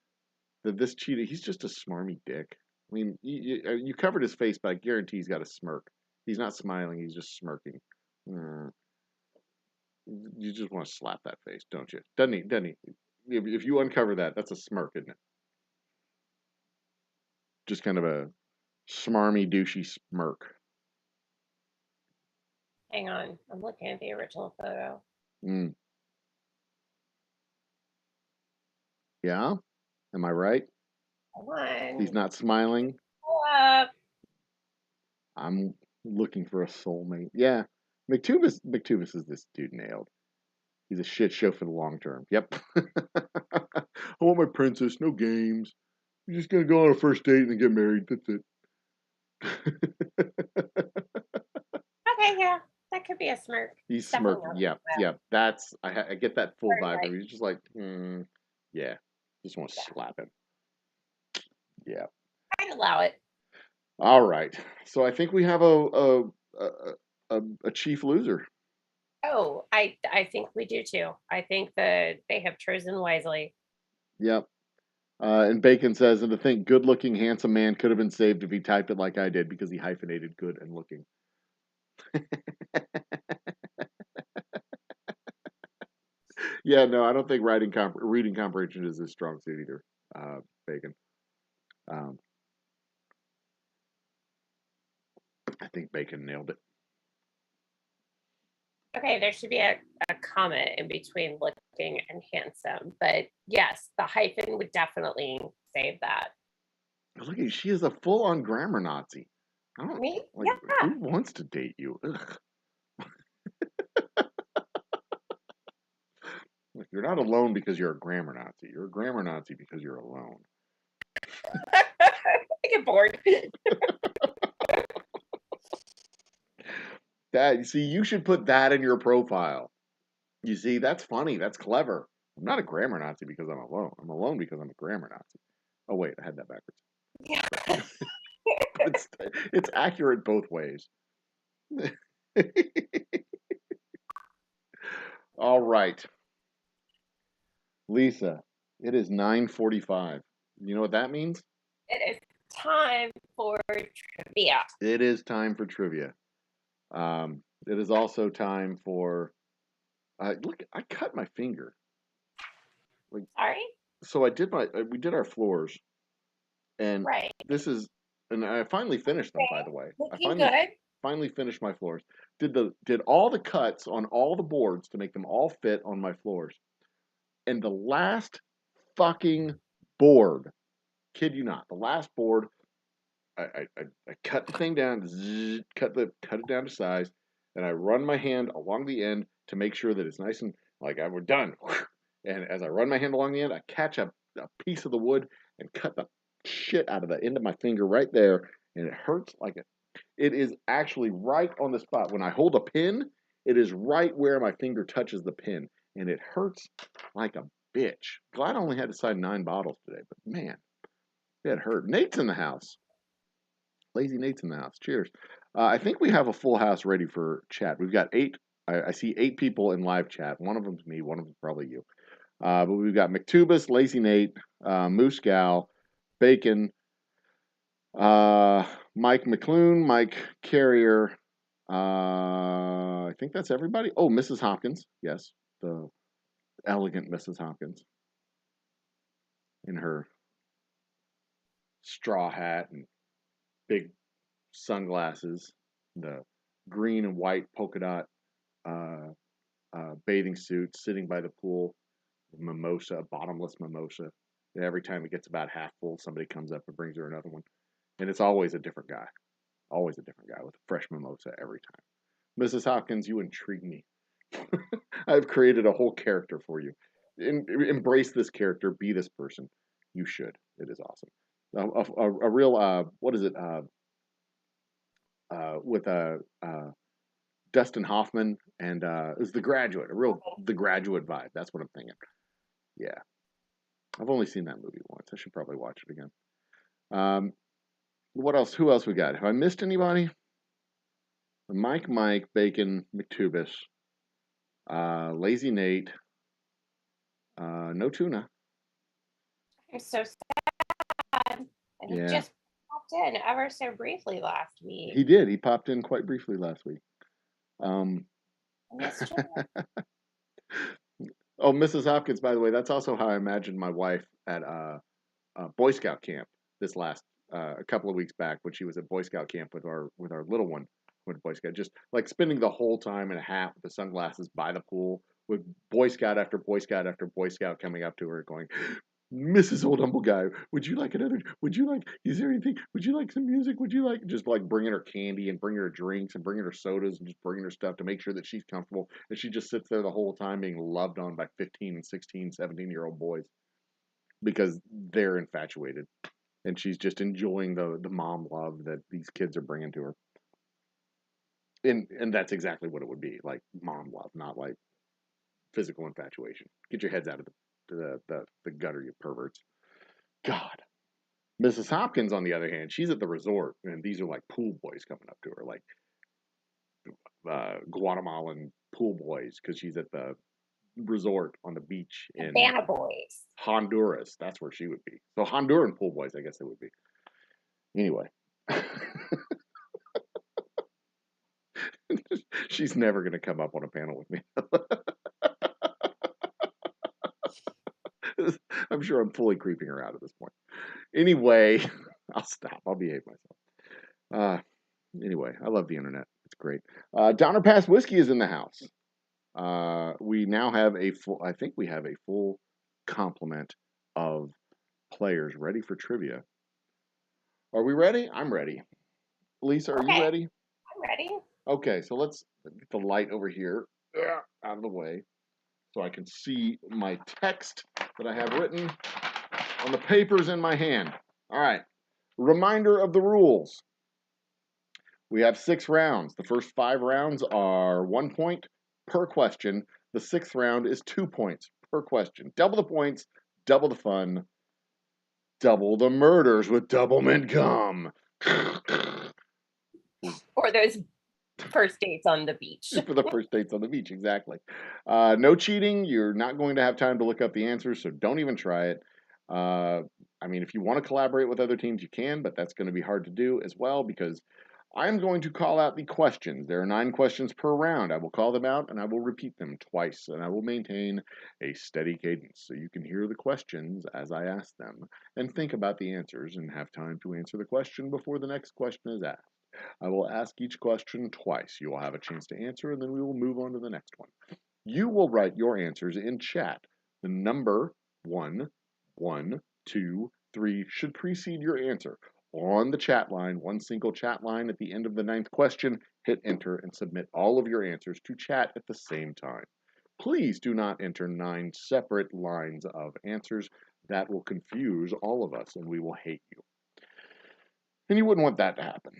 this Cheetah, he's just a smarmy dick. I mean, you covered his face, but I guarantee he's got a smirk. He's not smiling; he's just smirking. You just want to slap that face, don't you? Doesn't he? If you uncover that, that's a smirk, isn't it? Just kind of a smarmy, douchey smirk. Hang on, I'm looking at the original photo. Yeah? Am I right? Come on. He's not smiling? Pull up. I'm looking for a soulmate. Yeah. McTubis is this dude nailed. He's a shit show for the long term. Yep. I want my princess, no games. You're just gonna go on a first date and then get married. That's it. Okay, yeah, that could be a smirk. He's smirking. Yeah. That's I get that full vibe. Right. He's just like, yeah. Just want to slap him. Yeah. I'd allow it. All right. So I think we have a chief loser. Oh, I think we do too. I think that they have chosen wisely. Yep. And Bacon says, and to think good-looking, handsome man could have been saved if he typed it like I did because he hyphenated good and looking. Yeah, no, I don't think reading comprehension is his strong suit either. Bacon. Um, I think Bacon nailed it. Okay, there should be a comma in between looking and handsome, but yes, the hyphen would definitely save that. Look at you, she is a full-on grammar Nazi. I don't Me? like Yeah. who wants to date you? Ugh. Like, you're not alone because you're a grammar Nazi. You're a grammar Nazi because you're alone. I get bored. That, you see, you should put that in your profile. You see, that's funny. That's clever. I'm not a grammar Nazi because I'm alone. I'm alone because I'm a grammar Nazi. Oh wait, I had that backwards. Yeah. It's accurate both ways. All right, Lisa. It is 9:45. You know what that means? It is time for trivia. It is time for trivia. It is also time for. Look, I cut my finger. Like, Sorry? so we did our floors, and Right. this is, and I finally finished them. By Okay. the way, I Looking good. finally finished my floors. Did all the cuts on all the boards to make them all fit on my floors, and the last fucking board, kid you not, the last board, I cut the thing down, cut it down to size, and I run my hand along the end to make sure that it's nice and like we're done. And as I run my hand along the end, I catch a piece of the wood and cut the shit out of the end of my finger right there, and it hurts like it is actually right on the spot. When I hold a pin, it is right where my finger touches the pin, and it hurts like a bitch. Glad I only had to sign 9 bottles today, but man, it hurt. Nate's in the house. Lazy Nate's in the house. Cheers. I think we have a full house ready for chat. We've got 8. I see 8 people in live chat. One of them's me. One of them's probably you. But we've got McTubus, Lazy Nate, Moose Gal, Bacon, Mike McClune, Mike Carrier. I think that's everybody. Oh, Mrs. Hopkins. Yes, the elegant Mrs. Hopkins in her straw hat and big sunglasses, the green and white polka dot uh, bathing suit, sitting by the pool, mimosa, bottomless mimosa. And every time it gets about half full, somebody comes up and brings her another one. And it's always a different guy. Always a different guy with a fresh mimosa every time. Mrs. Hopkins, you intrigue me. I've created a whole character for you. Embrace this character. Be this person. You should. It is awesome. A real, what is it? With Dustin Hoffman and it was The Graduate, a real The Graduate vibe. That's what I'm thinking. Yeah, I've only seen that movie once. I should probably watch it again. What else? Who else we got? Have I missed anybody? Mike, Bacon, McTubis, Lazy Nate, no tuna. I'm so sad. And he just popped in ever so briefly last week. He did. He popped in quite briefly last week. Oh, Mrs. Hopkins, by the way, that's also how I imagined my wife at Boy Scout camp this last a couple of weeks back when she was at Boy Scout camp with our little one with Boy Scout, just like spending the whole time in a hat with the sunglasses by the pool with Boy Scout after Boy Scout after Boy Scout coming up to her going, Mrs. Old Humble Guy, is there anything, would you like some music? Would you like, just like bringing her candy and bringing her drinks and bringing her sodas and just bringing her stuff to make sure that she's comfortable. And she just sits there the whole time being loved on by 15 and 16, 17-year-old boys because they're infatuated. And she's just enjoying the mom love that these kids are bringing to her. And that's exactly what it would be, like mom love, not like physical infatuation. Get your heads out of the gutter, you perverts. God. Mrs. Hopkins, on the other hand, she's at the resort, and these are like pool boys coming up to her, like Guatemalan pool boys, because she's at the resort on the beach in Havana boys. Honduras. That's where she would be. So Honduran pool boys, I guess they would be. Anyway. She's never going to come up on a panel with me. I'm sure I'm fully creeping her out at this point. Anyway, I'll stop. I'll behave myself. Anyway, I love the internet. It's great. Donner Pass Whiskey is in the house. We now have I think we have a full complement of players ready for trivia. Are we ready? I'm ready. Lisa, are you ready? I'm ready. Okay, so let's get the light over here out of the way so I can see my text that I have written on the papers in my hand. All right. Reminder of the rules. We have 6 rounds. The first 5 rounds are 1 point per question. The 6th round is 2 points per question. Double the points, double the fun, double the murders with Doublemint Gum. Or those first dates on the beach. For the first dates on the beach, exactly. No cheating. You're not going to have time to look up the answers, so don't even try it. I mean, if you want to collaborate with other teams, you can, but that's going to be hard to do as well because I'm going to call out the questions. There are 9 questions per round. I will call them out and I will repeat them twice, and I will maintain a steady cadence so you can hear the questions as I ask them and think about the answers and have time to answer the question before the next question is asked. I will ask each question twice. You will have a chance to answer, and then we will move on to the next one. You will write your answers in chat. The number 1, 1, 2, 3 should precede your answer. On the chat line, one single chat line at the end of the 9th question, hit enter and submit all of your answers to chat at the same time. Please do not enter 9 separate lines of answers. That will confuse all of us, and we will hate you. And you wouldn't want that to happen.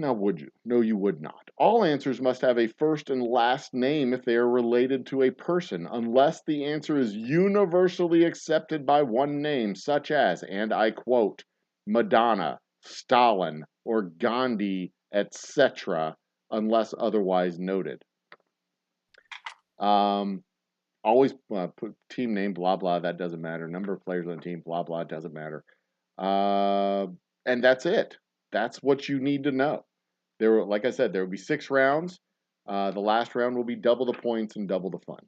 Now, would you? No, you would not. All answers must have a first and last name if they are related to a person, unless the answer is universally accepted by one name, such as, and I quote, Madonna, Stalin, or Gandhi, etc., unless otherwise noted. Always put team name, blah, blah, that doesn't matter. Number of players on the team, blah, blah, doesn't matter. And that's it. That's what you need to know. Like I said, there will be 6 rounds. The last round will be double the points and double the fun.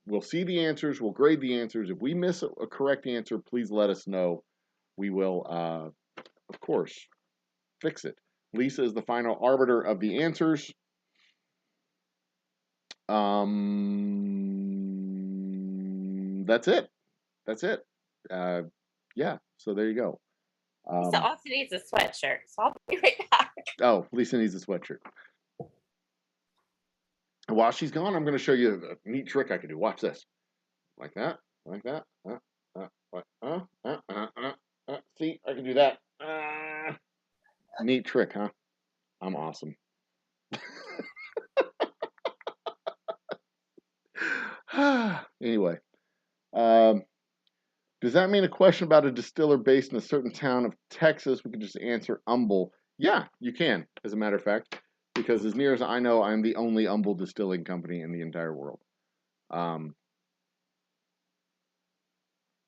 We'll see the answers. We'll grade the answers. If we miss a correct answer, please let us know. We will, of course, fix it. Lisa is the final arbiter of the answers. That's it. That's it. Yeah. So there you go. Lisa also needs a sweatshirt, so I'll be right back. Oh, Lisa needs a sweatshirt. While she's gone, I'm going to show you a neat trick I can do. Watch this. Like that. Like that. See, I can do that. Neat trick, huh? I'm awesome. Anyway. Does that mean a question about a distiller based in a certain town of Texas, we can just answer Humble? Yeah, you can, as a matter of fact, because as near as I know, I'm the only Humble Distilling Company in the entire world.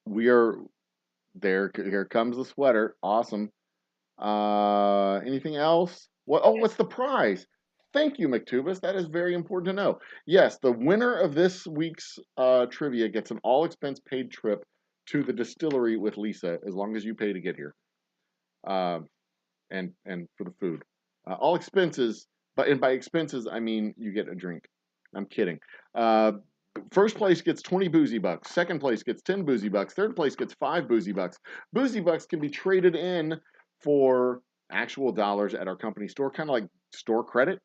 We are there. Here comes the sweater. Awesome. Anything else? What's the prize? Thank you, McTubus. That is very important to know. Yes, the winner of this week's trivia gets an all-expense paid trip to the distillery with Lisa, as long as you pay to get here, and for the food. All expenses, and by expenses I mean you get a drink. I'm kidding. First place gets 20 boozy bucks. Second place gets 10 boozy bucks. Third place gets 5 boozy bucks. Boozy bucks can be traded in for actual dollars at our company store, kind of like store credit.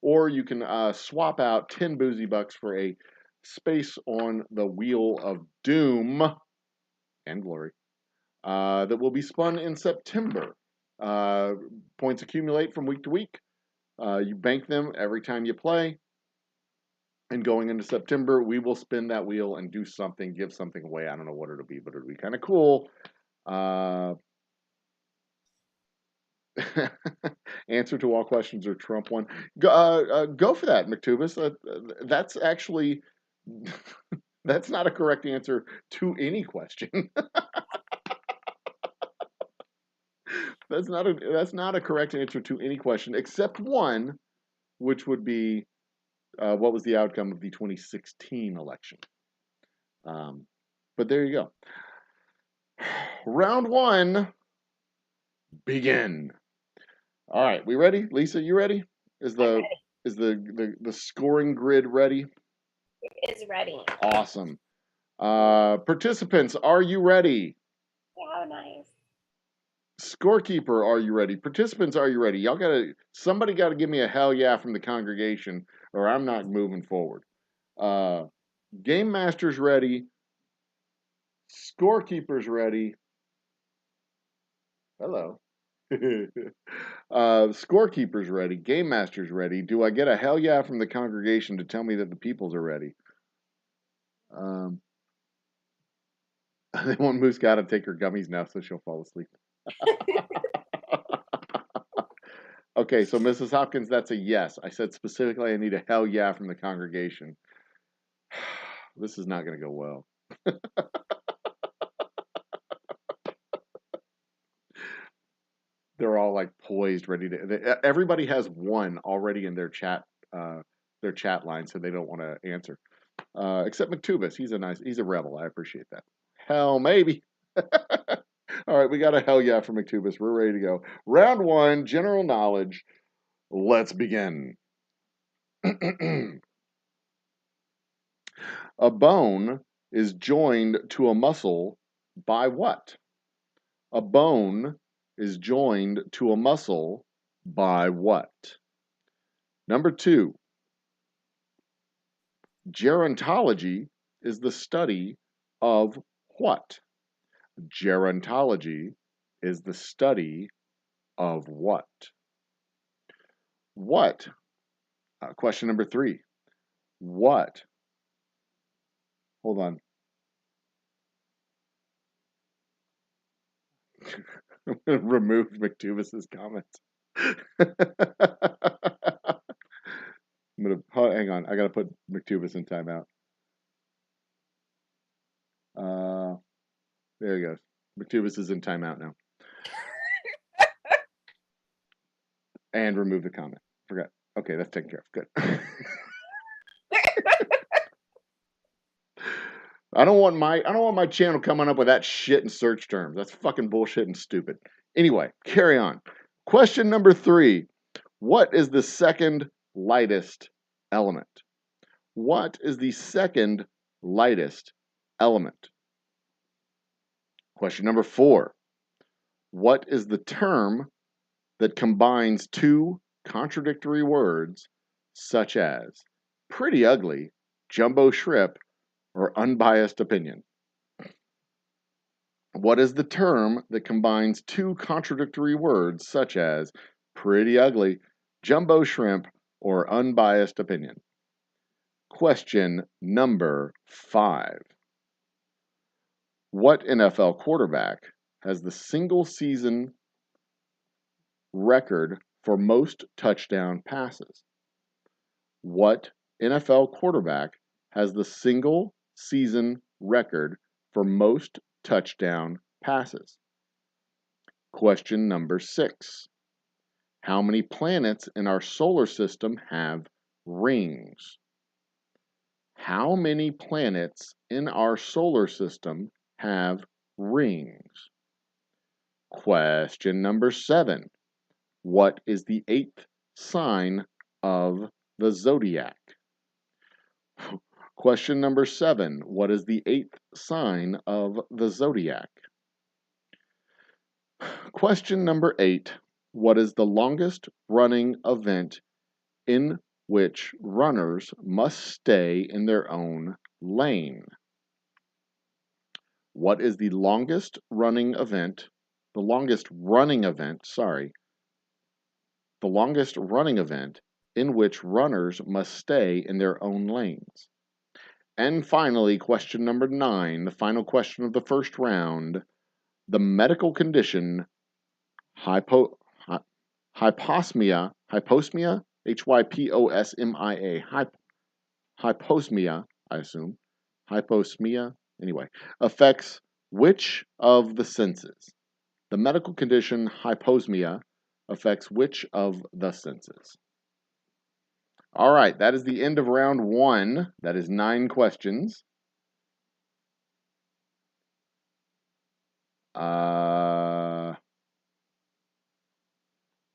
Or you can swap out 10 boozy bucks for a space on the Wheel of Doom and Glory that will be spun in September. Points accumulate from week to week. You bank them every time you play. And going into September, we will spin that wheel and do something, give something away. I don't know what it'll be, but it'll be kind of cool. Answer to all questions or Trump one. Go for that, McTubus. That's actually that's not a correct answer to any question. That's not a correct answer to any question except one, which would be what was the outcome of the 2016 election. But there you go. Round one, begin. All right, we ready? Lisa, you ready? Is the scoring grid ready? It is ready. Awesome. Participants, are you ready? How nice. Scorekeeper, are you ready? Participants, are you ready? Somebody gotta give me a hell yeah from the congregation, or I'm not moving forward. Game Master's ready. Scorekeeper's ready. Hello. Scorekeeper's ready. Game Master's ready. Do I get a hell yeah from the congregation to tell me that the peoples are ready? They want Moose Gotta take her gummies now so she'll fall asleep. Okay, so Mrs. Hopkins, that's a yes. I said specifically I need a hell yeah from the congregation. This is not going to go well. They're all like poised, ready to. Everybody has one already in their chat line, so they don't want to answer. Except McTubis, he's a rebel. I appreciate that. Hell, maybe. All right, we got a hell yeah from McTubis. We're ready to go. Round one, general knowledge. Let's begin. A bone is joined to a muscle by what? A bone is joined to a muscle by what? Number two, gerontology is the study of what? Gerontology is the study of what? What? Question number three. What? Hold on. I'm going to remove McTubis's comments. Hang on. I got to put McTubis in timeout. There he goes. McTubis is in timeout now. And remove the comment. Forgot. Okay, that's taken care of. Good. I don't want my channel coming up with that shit in search terms. That's fucking bullshit and stupid. Anyway, carry on. Question number 3. What is the second lightest element? What is the second lightest element? Question number 4. What is the term that combines two contradictory words such as pretty ugly, jumbo shrimp, or unbiased opinion? What is the term that combines two contradictory words such as pretty ugly, jumbo shrimp, or unbiased opinion? Question number 5. What NFL quarterback has the single season record for most touchdown passes? What NFL quarterback has the single season record for most touchdown passes? Question number 6. How many planets in our solar system have rings? How many planets in our solar system have rings? Question number 7. What is the 8th sign of the zodiac? Question number 7. What is the 8th sign of the zodiac? Question number 8. What is the longest running event in which runners must stay in their own lane? What is the longest running event in which runners must stay in their own lanes? And finally, question number 9, the final question of the first round, the medical condition hyposmia, hyposmia, hyposmia, I assume, hyposmia, anyway, affects which of the senses? The medical condition hyposmia affects which of the senses? All right, that is the end of round 1. That is 9 questions. I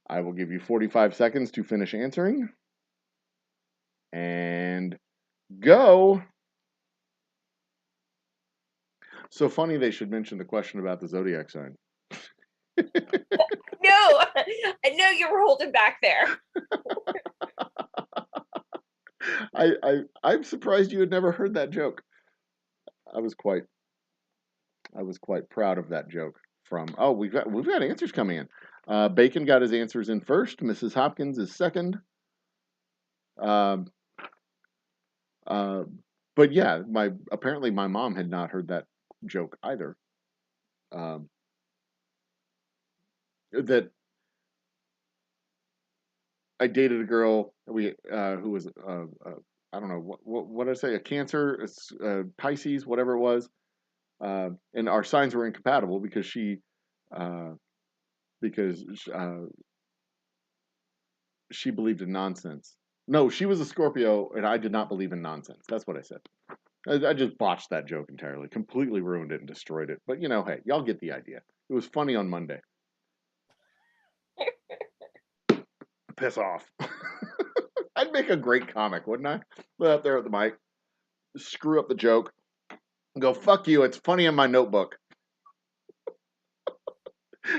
will give you 45 seconds to finish answering. And go. So funny they should mention the question about the zodiac sign. No, I know you were holding back there. I'm surprised you had never heard that joke. I was quite proud of that joke. We've got answers coming in. Bacon got his answers in first. Mrs. Hopkins is second. But yeah, apparently my mom had not heard that joke either. That I dated a girl who was I don't know what did I say, a Cancer, Pisces, whatever it was, and our signs were incompatible because she believed in nonsense. No, she was a Scorpio, and I did not believe in nonsense. That's what I said. I just botched that joke entirely, completely ruined it and destroyed it. But hey, y'all get the idea. It was funny on Monday. Piss off. I'd make a great comic, wouldn't I? Put up there at the mic, screw up the joke, and go, fuck you, it's funny in my notebook.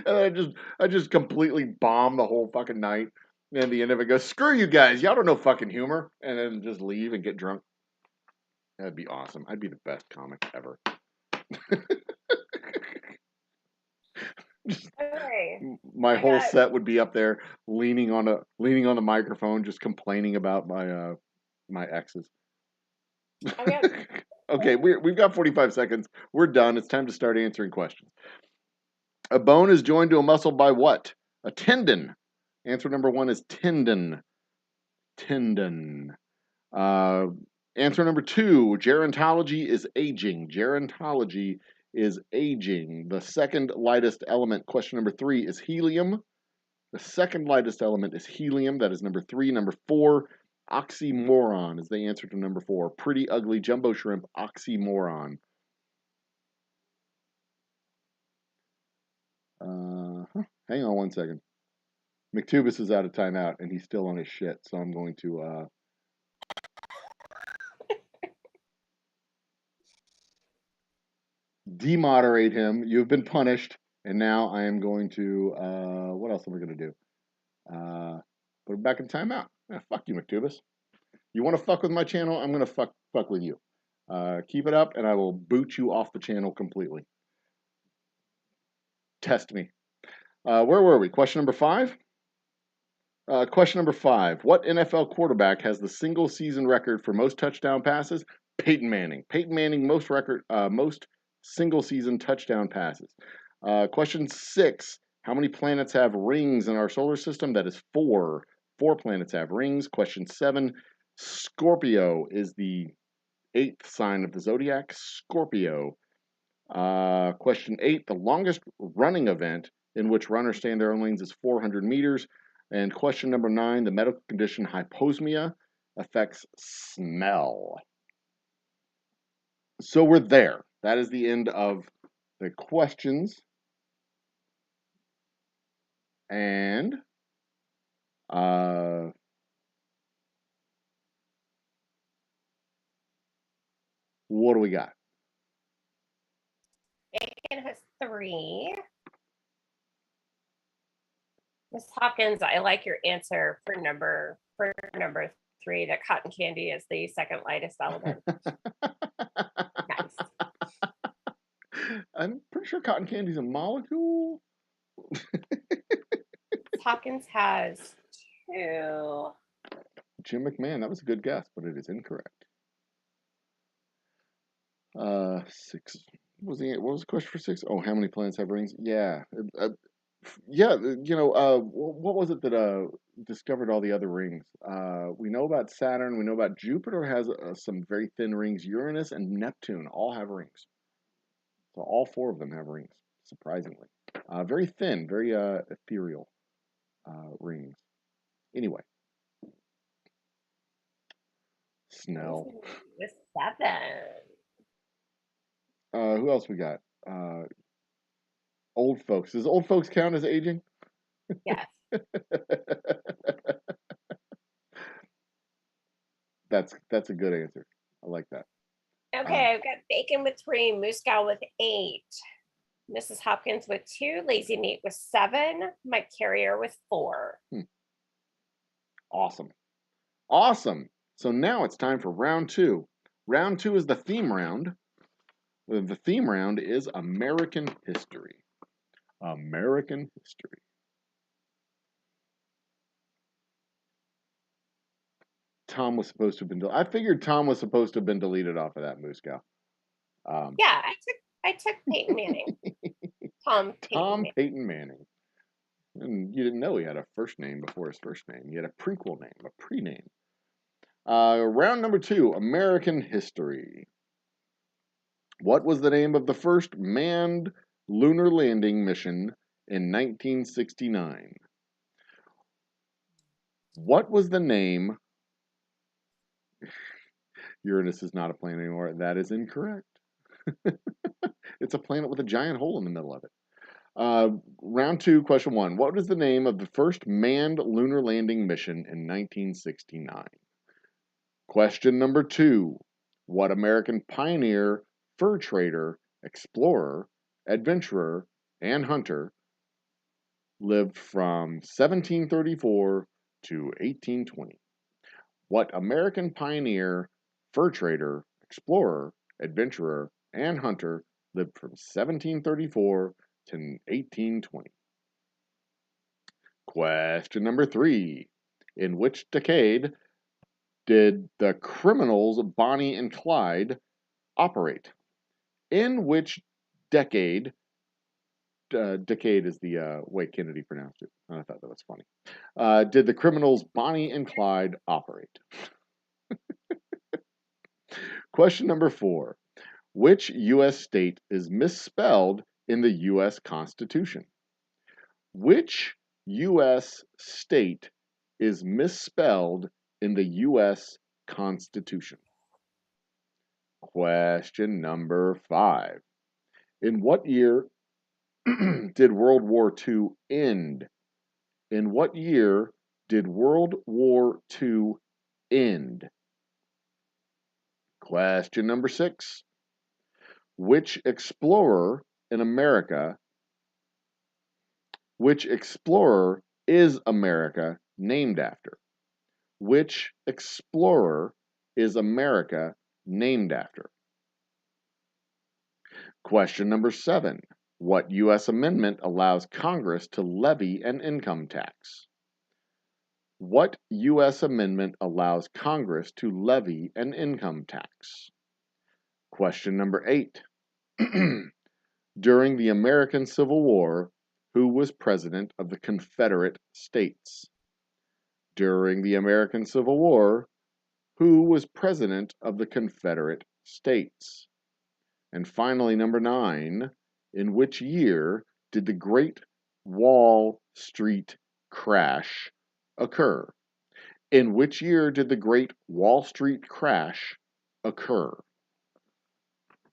And I just completely bomb the whole fucking night. And at the end of it, go, screw you guys, y'all don't know fucking humor. And then just leave and get drunk. That'd be awesome. I'd be the best comic ever. Okay. My whole set would be up there leaning on the microphone, just complaining about my exes. Okay, we've got 45 seconds. We're done. It's time to start answering questions. A bone is joined to a muscle by what? A tendon. Answer number 1 is tendon. Tendon. Answer number 2, gerontology is aging. Gerontology is aging. The second lightest element, question number 3, is helium. The second lightest element is helium. That is number 3. Number 4, oxymoron is the answer to number 4. Pretty ugly jumbo shrimp, oxymoron. Hang on one second. McTubis is out of timeout, and he's still on his shit, so I'm going to... demoderate him. You've been punished, and now I am going to... what else am I going to do? Put him back in timeout. Fuck you, McTubis. You want to fuck with my channel? I'm going to fuck with you. Keep it up, and I will boot you off the channel completely. Test me. Where were we? Question number 5? Question number 5. What NFL quarterback has the single season record for most touchdown passes? Peyton Manning. Peyton Manning, most single season touchdown passes. Question 6. How many planets have rings in our solar system? That is 4. 4 planets have rings. Question 7. Scorpio is the 8th sign of the zodiac. Scorpio. Question 8. The longest running event in which runners stay in their own lanes is 400 meters. And question number 9. The medical condition hyposmia affects smell. So we're there. That is the end of the questions. And what do we got? Bacon has 3. Miss Hawkins, I like your answer for number 3, that cotton candy is the second lightest element. Nice. I'm pretty sure cotton candy is a molecule. Hawkins has 2. Jim McMahon, that was a good guess, but it is incorrect. 6. What was the question for 6? Oh, how many planets have rings? Yeah. Yeah, what was it that discovered all the other rings? We know about Saturn. We know about Jupiter has some very thin rings. Uranus and Neptune all have rings. So all 4 of them have rings, surprisingly. Very thin, very ethereal rings. Anyway. Snell. 7. Who else we got? Old folks. Does old folks count as aging? Yes. That's a good answer. I like that. Okay, I've got bacon with 3, moose gal with 8, Mrs. Hopkins with 2, lazy meat with 7, Mike Carrier with 4. Awesome. Awesome. So now it's time for round 2. Round 2 is the theme round. The theme round is American history. American history. Tom was supposed to have been. I figured Tom was supposed to have been deleted off of that Moose Cow. Yeah, I took Peyton Manning. Tom Tom Manning. Peyton Manning. And you didn't know he had a first name before his first name. He had a prequel name, a pre-name. Round number 2, American history. What was the name of the first manned lunar landing mission in 1969? What was the name? Uranus is not a planet anymore. That is incorrect. It's a planet with a giant hole in the middle of it. Round 2, question 1. What was the name of the first manned lunar landing mission in 1969? Question number 2. What American pioneer, fur trader, explorer, adventurer, and hunter lived from 1734 to 1820? What American pioneer, fur trader, explorer, adventurer, and hunter lived from 1734 to 1820? Question number 3. In which decade did the criminals Bonnie and Clyde operate? In which decade? Decade is the way Kennedy pronounced it. I thought that was funny. Did the criminals Bonnie and Clyde operate? Question number 4. Which U.S. state is misspelled in the U.S. Constitution? Which U.S. state is misspelled in the U.S. Constitution? Question number 5. In what year did World War II end? In what year did World War II end? Question number 6. Which explorer in America, which explorer is America named after? Which explorer is America named after? Question number 7. What U.S. amendment allows Congress to levy an income tax? What U.S. amendment allows Congress to levy an income tax? Question number 8. During the American Civil War, who was president of the Confederate States? During the American Civil War, who was president of the Confederate States? And finally, number 9, in which year did the Great Wall Street crash occur? In which year did the Great Wall Street crash occur?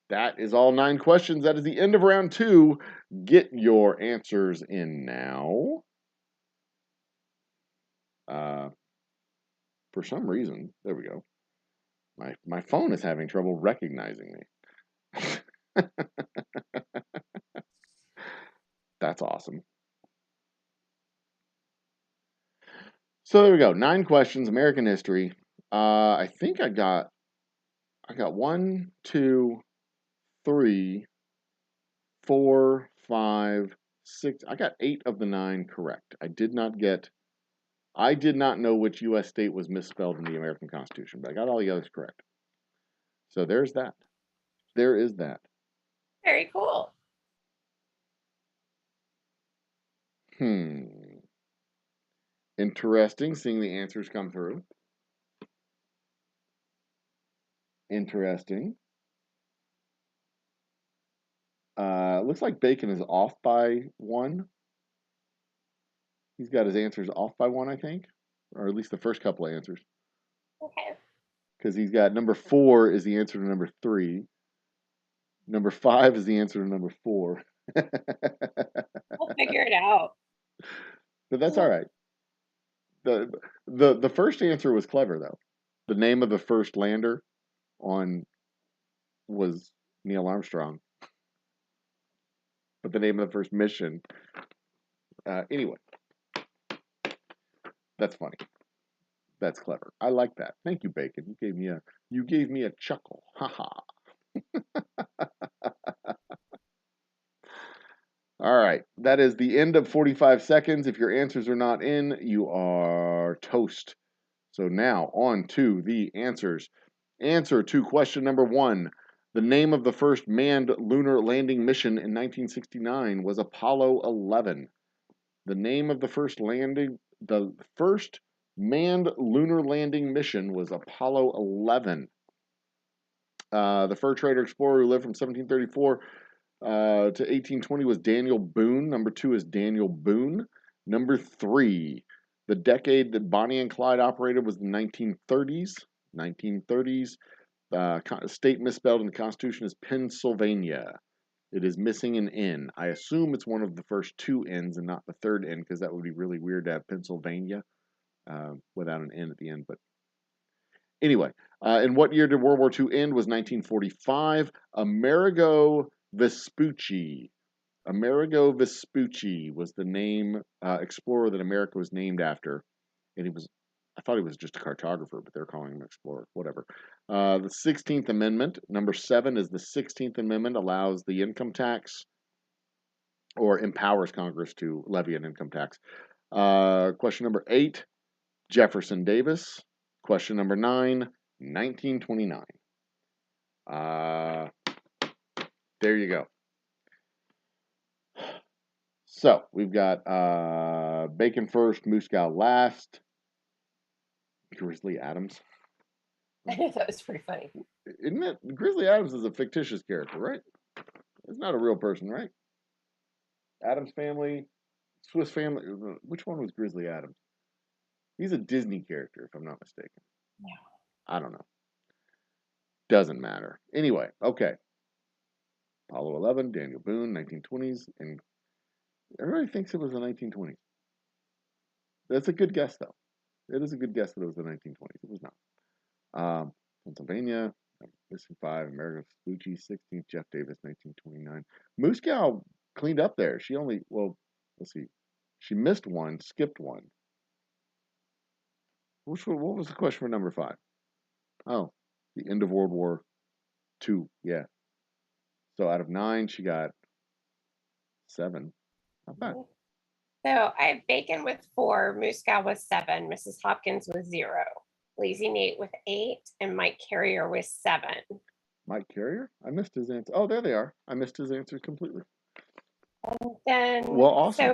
That is all 9 questions. That is the end of round 2. Get your answers in now. For some reason, there we go. My phone is having trouble recognizing me. That's awesome. So there we go. 9 questions, American history. I think I got 1, 2, 3, 4, 5, 6. I got 8 of the 9 correct. I did not know which U.S. state was misspelled in the American Constitution, but I got all the others correct. So there's that. There is that. Very cool. Interesting seeing the answers come through. Interesting. Looks like Bacon is off by 1. He's got his answers off by 1, I think. Or at least the first couple of answers. Okay. Because he's got number 4 is the answer to number 3. Number 5 is the answer to number 4. We'll figure it out. But that's all right. The first answer was clever though. The name of the first lander on was Neil Armstrong, but the name of the first mission. Anyway, that's funny. That's clever. I like that. Thank you, Bacon. You gave me a chuckle. Haha. All right. That is the end of 45 seconds. If your answers are not in, you are toast. So now on to the answers. Answer to question number 1. The name of the first manned lunar landing mission in 1969 was Apollo 11. The name of the first manned lunar landing mission was Apollo 11. The fur trader explorer who lived from 1734 to 1820 was Daniel Boone. Number 2 is Daniel Boone. Number 3, the decade that Bonnie and Clyde operated was the 1930s. 1930s. State misspelled in the Constitution is Pennsylvania. It is missing an N. I assume it's one of the first 2 N's and not the third N, because that would be really weird to have Pennsylvania without an N at the end. But anyway, in what year did World War II end? Was 1945. Amerigo Vespucci. Amerigo Vespucci was the name explorer that America was named after, and I thought he was just a cartographer, but they're calling him an explorer. Whatever. The 16th Amendment, number 7, is the 16th Amendment, allows the income tax or empowers Congress to levy an income tax. Question number 8, Jefferson Davis. Question number 9, 1929. There you go. So we've got Bacon first, Muscow last. Grizzly Adams. That was pretty funny. Isn't it? Grizzly Adams is a fictitious character, right? It's not a real person, right? Adams Family, Swiss Family. Which one was Grizzly Adams? He's a Disney character, if I'm not mistaken. Yeah. I don't know. Doesn't matter. Anyway, okay. Apollo 11, Daniel Boone, 1920s, and everybody thinks it was the 1920s. That's a good guess, though. It is a good guess that it was the 1920s. It was not. Pennsylvania, missing 5, Amerigo Vespucci, 16th, Jeff Davis, 1929. Moose Cow cleaned up there. She only, well, let's see. She missed 1, skipped 1. What was the question for number 5? Oh, the end of World War II. Yeah. So out of 9, she got 7. Not bad. So I have Bacon with 4, Muscow with 7, Mrs. Hopkins with 0, Lazy Nate with 8, and Mike Carrier with 7. Mike Carrier? I missed his answer. Oh, there they are. I missed his answers completely. And then, well, awesome. So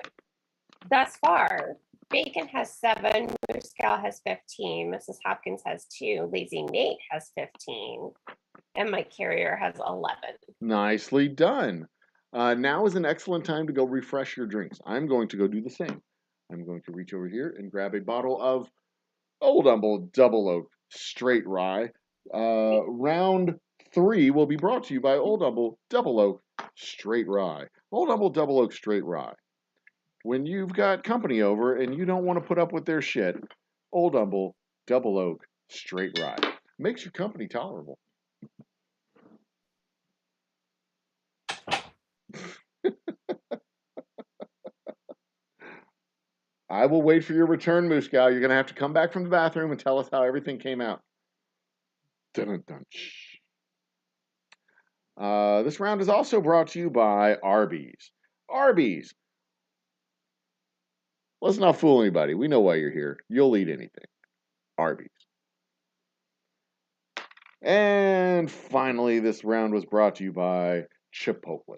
thus far, Bacon has 7, Muscow has 15, Mrs. Hopkins has 2, Lazy Nate has 15, and Mike Carrier has 11. Nicely done. Now is an excellent time to go refresh your drinks. I'm going to go do the same. I'm going to reach over here and grab a bottle of Old Humble Double Oak Straight Rye. Round 3 will be brought to you by Old Humble Double Oak Straight Rye. Old Humble Double Oak Straight Rye. When you've got company over and you don't want to put up with their shit, Old Humble Double Oak Straight Rye makes your company tolerable. I will wait for your return, Muscow. You're going to have to come back from the bathroom and tell us how everything came out. Dun-dun-dun. This round is also brought to you by Arby's. Arby's. Let's not fool anybody. We know why you're here. You'll eat anything. Arby's. And finally, this round was brought to you by Chipotle.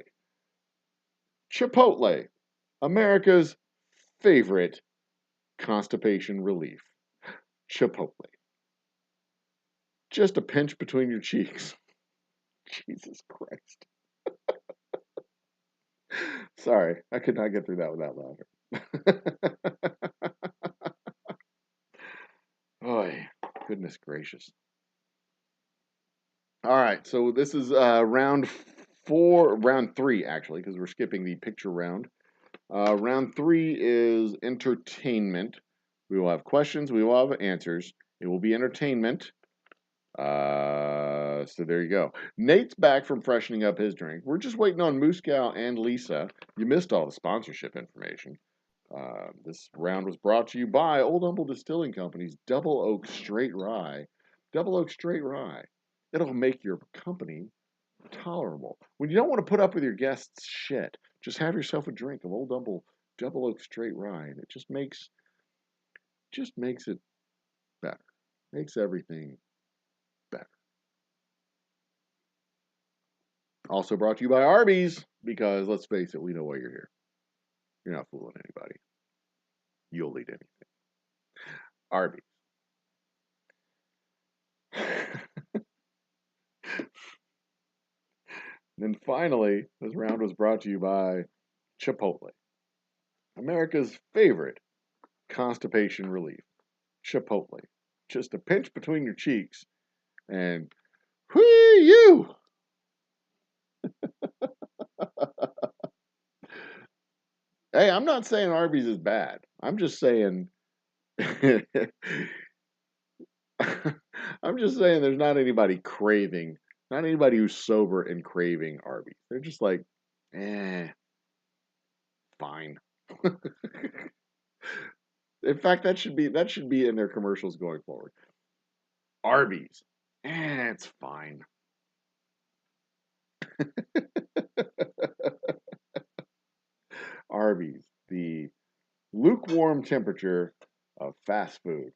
Chipotle, America's favorite constipation relief. Chipotle. Just a pinch between your cheeks. Jesus Christ. Sorry, I could not get through that without laughing. Oh, goodness gracious. All right, so this is round for round 3, actually, because we're skipping the picture round. Round 3 is entertainment. We will have questions. We will have answers. It will be entertainment. So there you go. Nate's back from freshening up his drink. We're just waiting on Muscow and Lisa. You missed all the sponsorship information. This round was brought to you by Old Humble Distilling Company's Double Oak Straight Rye. Double Oak Straight Rye. It'll make your company tolerable. When you don't want to put up with your guests' shit, just have yourself a drink of Old Humble Double Oak Straight Rye, and it just makes it better. Makes everything better. Also brought to you by Arby's, because let's face it, we know why you're here. You're not fooling anybody. You'll eat anything. Arby's. And then finally, this round was brought to you by Chipotle, America's favorite constipation relief. Chipotle. Just a pinch between your cheeks, and whee you! Hey, I'm not saying Arby's is bad. I'm just saying I'm just saying there's not anybody who's sober and craving Arby's. They're just like, fine. In fact, that should be in their commercials going forward. Arby's, it's fine. Arby's, the lukewarm temperature of fast food.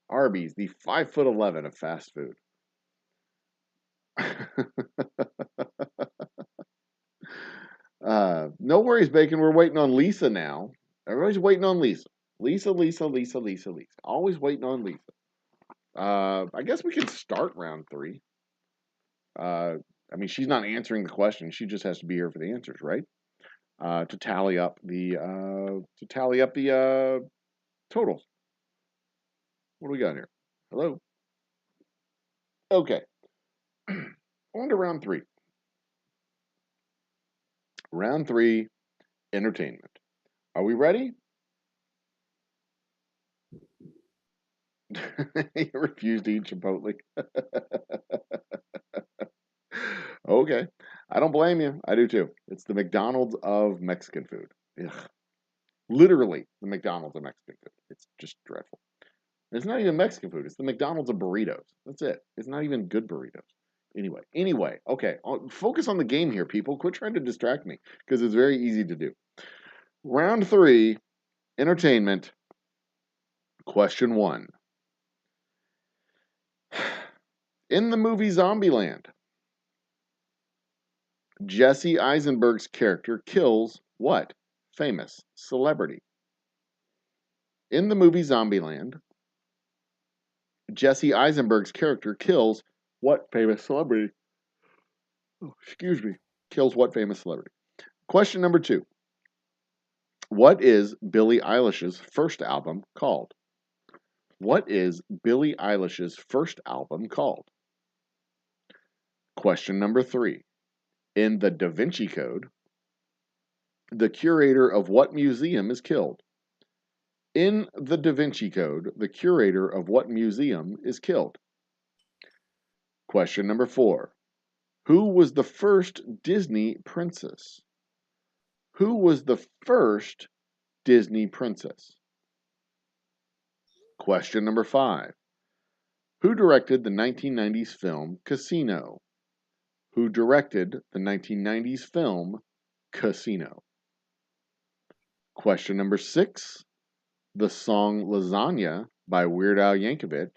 Arby's, the 5'11" of fast food. No worries, Bacon. We're waiting on Lisa now. Everybody's waiting on Lisa. Lisa. Always waiting on Lisa. I guess we can start round 3. I mean, she's not answering the question. She just has to be here for the answers, right? To tally up the totals. What do we got here? Hello. Okay. On to round 3. Round 3, entertainment. Are we ready? You refuse to eat Chipotle. Okay. I don't blame you. I do too. It's the McDonald's of Mexican food. Ugh. Literally, the McDonald's of Mexican food. It's just dreadful. It's not even Mexican food. It's the McDonald's of burritos. That's it. It's not even good burritos. Anyway, okay. Focus on the game here, people. Quit trying to distract me, because it's very easy to do. Round 3, entertainment. Question 1. In the movie Zombieland, Jesse Eisenberg's character kills what famous celebrity? In the movie Zombieland, Jesse Eisenberg's character kills what famous celebrity? Kills what famous celebrity? Question number 2. What is Billie Eilish's first album called? What is Billie Eilish's first album called? Question number 3. In the Da Vinci Code, the curator of what museum is killed? In the Da Vinci Code, the curator of what museum is killed? Question number 4. Who was the first Disney princess? Who was the first Disney princess? Question number 5. Who directed the 1990s film Casino? Who directed the 1990s film Casino? Question number 6. The song Lasagna by Weird Al Yankovic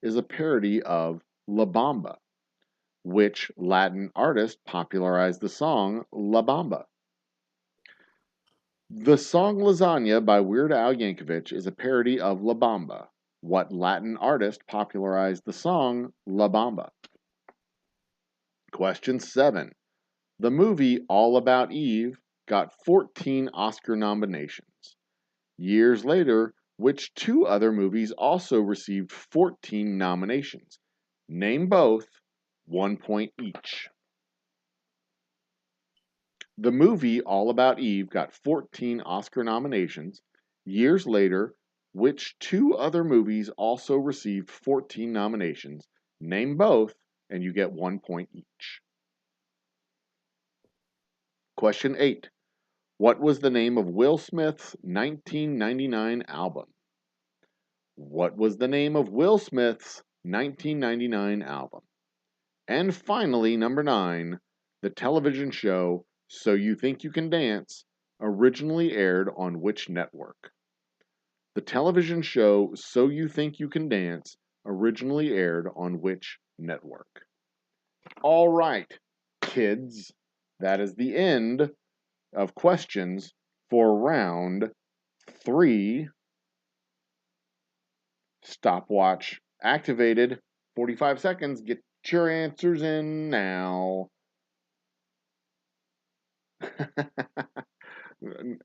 is a parody of La Bamba. Which Latin artist popularized the song La Bamba? The song Lasagna by Weird Al Yankovic is a parody of La Bamba. What Latin artist popularized the song La Bamba? Question 7. The movie All About Eve got 14 Oscar nominations. Years later, which 2 other movies also received 14 nominations? Name both, 1 point each. The movie All About Eve got 14 Oscar nominations. Years later, which two other movies also received 14 nominations? Name both, and you get 1 point each. Question 8. What was the name of Will Smith's 1999 album? What was the name of Will Smith's 1999 album? And finally, number 9, the television show So You Think You Can Dance originally aired on which network? The television show So You Think You Can Dance originally aired on which network? All right, kids, that is the end of questions for round 3. Stopwatch activated. 45 seconds. Get your answers in now.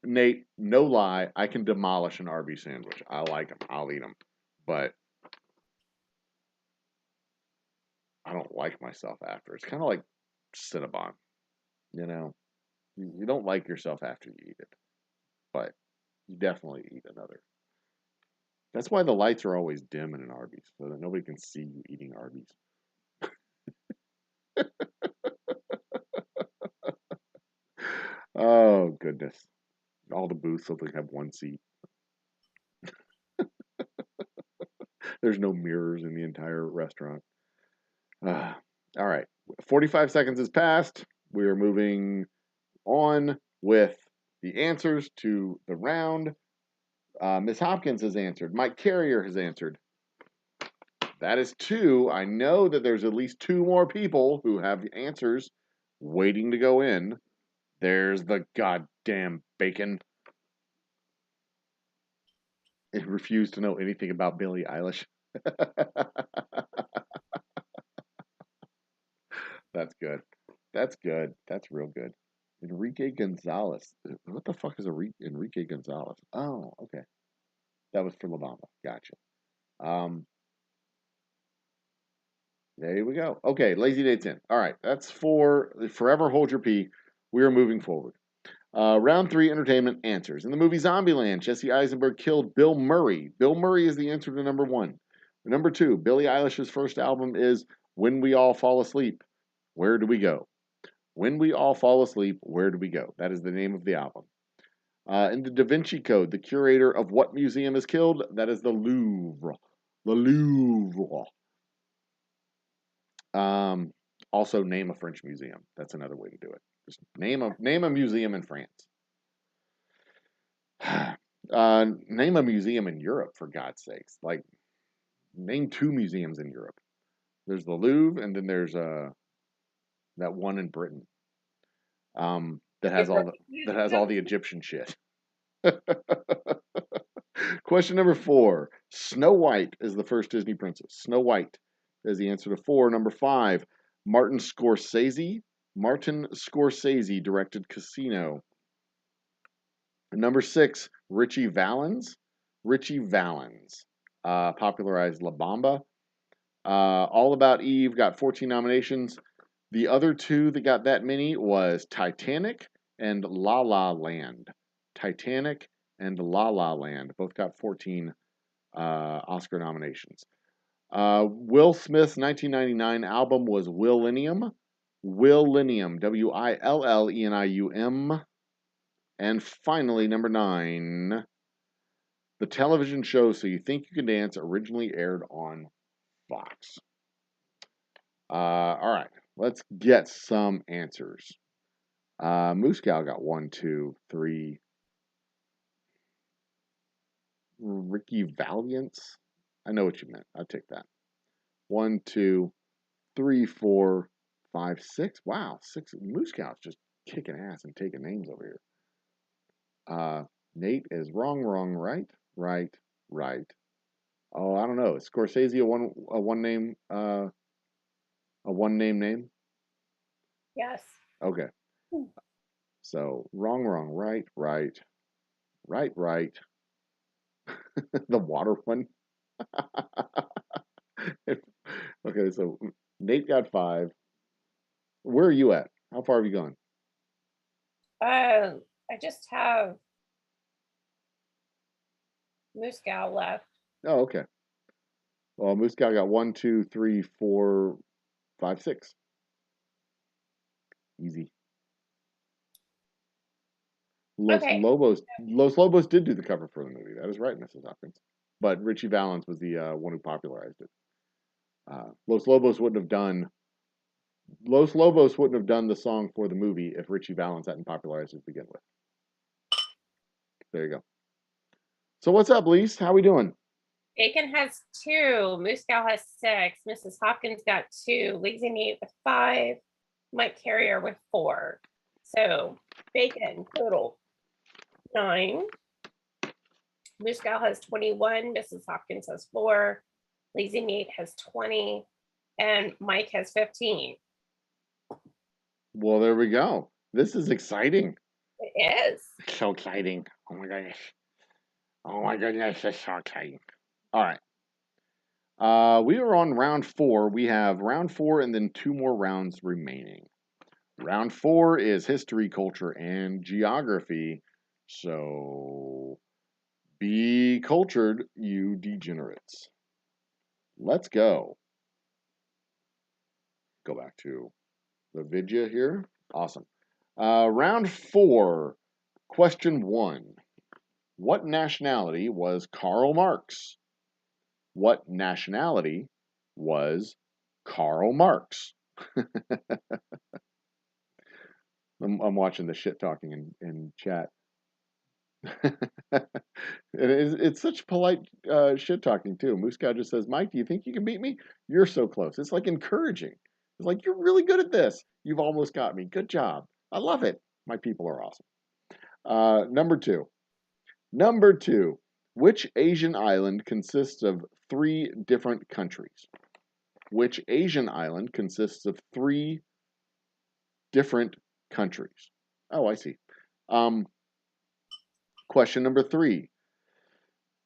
Nate, no lie, I can demolish an Arby's sandwich. I like them. I'll eat them. But I don't like myself after. It's kind of like Cinnabon. You know, you don't like yourself after you eat it. But you definitely eat another. That's why the lights are always dim in an Arby's, so that nobody can see you eating Arby's. Oh, goodness. All the booths only have one seat. There's no mirrors in the entire restaurant. All right. 45 seconds has passed. We are moving on with the answers to the round. Miss Hopkins has answered. Mike Carrier has answered. That is 2. I know that there's at least 2 more people who have answers waiting to go in. There's the goddamn bacon. It refused to know anything about Billie Eilish. That's good. That's good. That's real good. Enrique Gonzalez. What the fuck is Enrique Gonzalez? Oh, okay. That was for La Bamba. Gotcha. There we go. Okay, Lazy Date's in. All right, that's for Forever Hold Your Pee. We are moving forward. Round 3, entertainment answers. In the movie Zombieland, Jesse Eisenberg killed Bill Murray. Bill Murray is the answer to number 1. Number 2, Billie Eilish's first album is When We All Fall Asleep. Where do we go? When We All Fall Asleep, Where Do We Go? That is the name of the album. In the Da Vinci Code, the curator of what museum is killed? That is the Louvre. The Louvre. Also, name a French museum. That's another way to do it. Just name a museum in France. Name a museum in Europe, for God's sakes. Like, name 2 museums in Europe. There's the Louvre, and then there's that one in Britain. That has all the Egyptian shit. Question number 4. Snow White is the first Disney princess. Snow White is the answer to 4. Number 5. Martin Scorsese directed Casino. Number 6. Richie Valens popularized La Bamba. All About Eve got 14 nominations. The other 2 that got that many was Titanic and La La Land. Titanic and La La Land both got 14 Oscar nominations. Will Smith's 1999 album was Willennium. Willennium, Willenium. And finally, number 9, the television show So You Think You Can Dance originally aired on Fox. All right, let's get some answers. Moose Cow got 1, 2, 3. Ricky Valiance? I know what you meant. I'll take that. 1, 2, 3, 4, 5, 6. Wow, 6. Moose Cow's just kicking ass and taking names over here. Nate is wrong, right. Oh, I don't know. Is Scorsese a one name name? Yes. Okay. So wrong, right. The water one. Okay, so Nate got 5. Where are you at? How far have you gone? I just have Moose Gal left. Oh, okay. Well, Moose Cow got 1, 2, 3, 4, 5, 6. Easy. Okay. Los Lobos did do the cover for the movie. That is right, Mrs. Hopkins. But Richie Valens was the one who popularized it. Los Lobos wouldn't have done the song for the movie if Richie Valens hadn't popularized it to begin with. There you go. So what's up, Lise? How we doing? Bacon has 2. Moose Gal has 6. Mrs. Hopkins got 2. Lazy Nate with 5. Mike Carrier with 4. So Bacon total 9. Moose Gal has 21. Mrs. Hopkins has 4. Lazy Nate has 20. And Mike has 15. Well, there we go. This is exciting. It is. So exciting. Oh my goodness. Oh my goodness, it's so exciting. All right. We are on round 4. We have round 4 and then 2 more rounds remaining. Round 4 is history, culture, and geography. So be cultured, you degenerates. Let's go. Go back to the vidya here. Awesome. Round 4, question 1. What nationality was Karl Marx? What nationality was Karl Marx? I'm watching the shit talking in chat. It's such polite shit talking too. Moose Cow just says, Mike, do you think you can beat me? You're so close. It's like encouraging. It's like, you're really good at this. You've almost got me. Good job. I love it. My people are awesome. Number 2. Number 2. Which Asian island consists of 3 different countries? Which Asian island consists of 3 different countries? Oh, I see. Question number 3.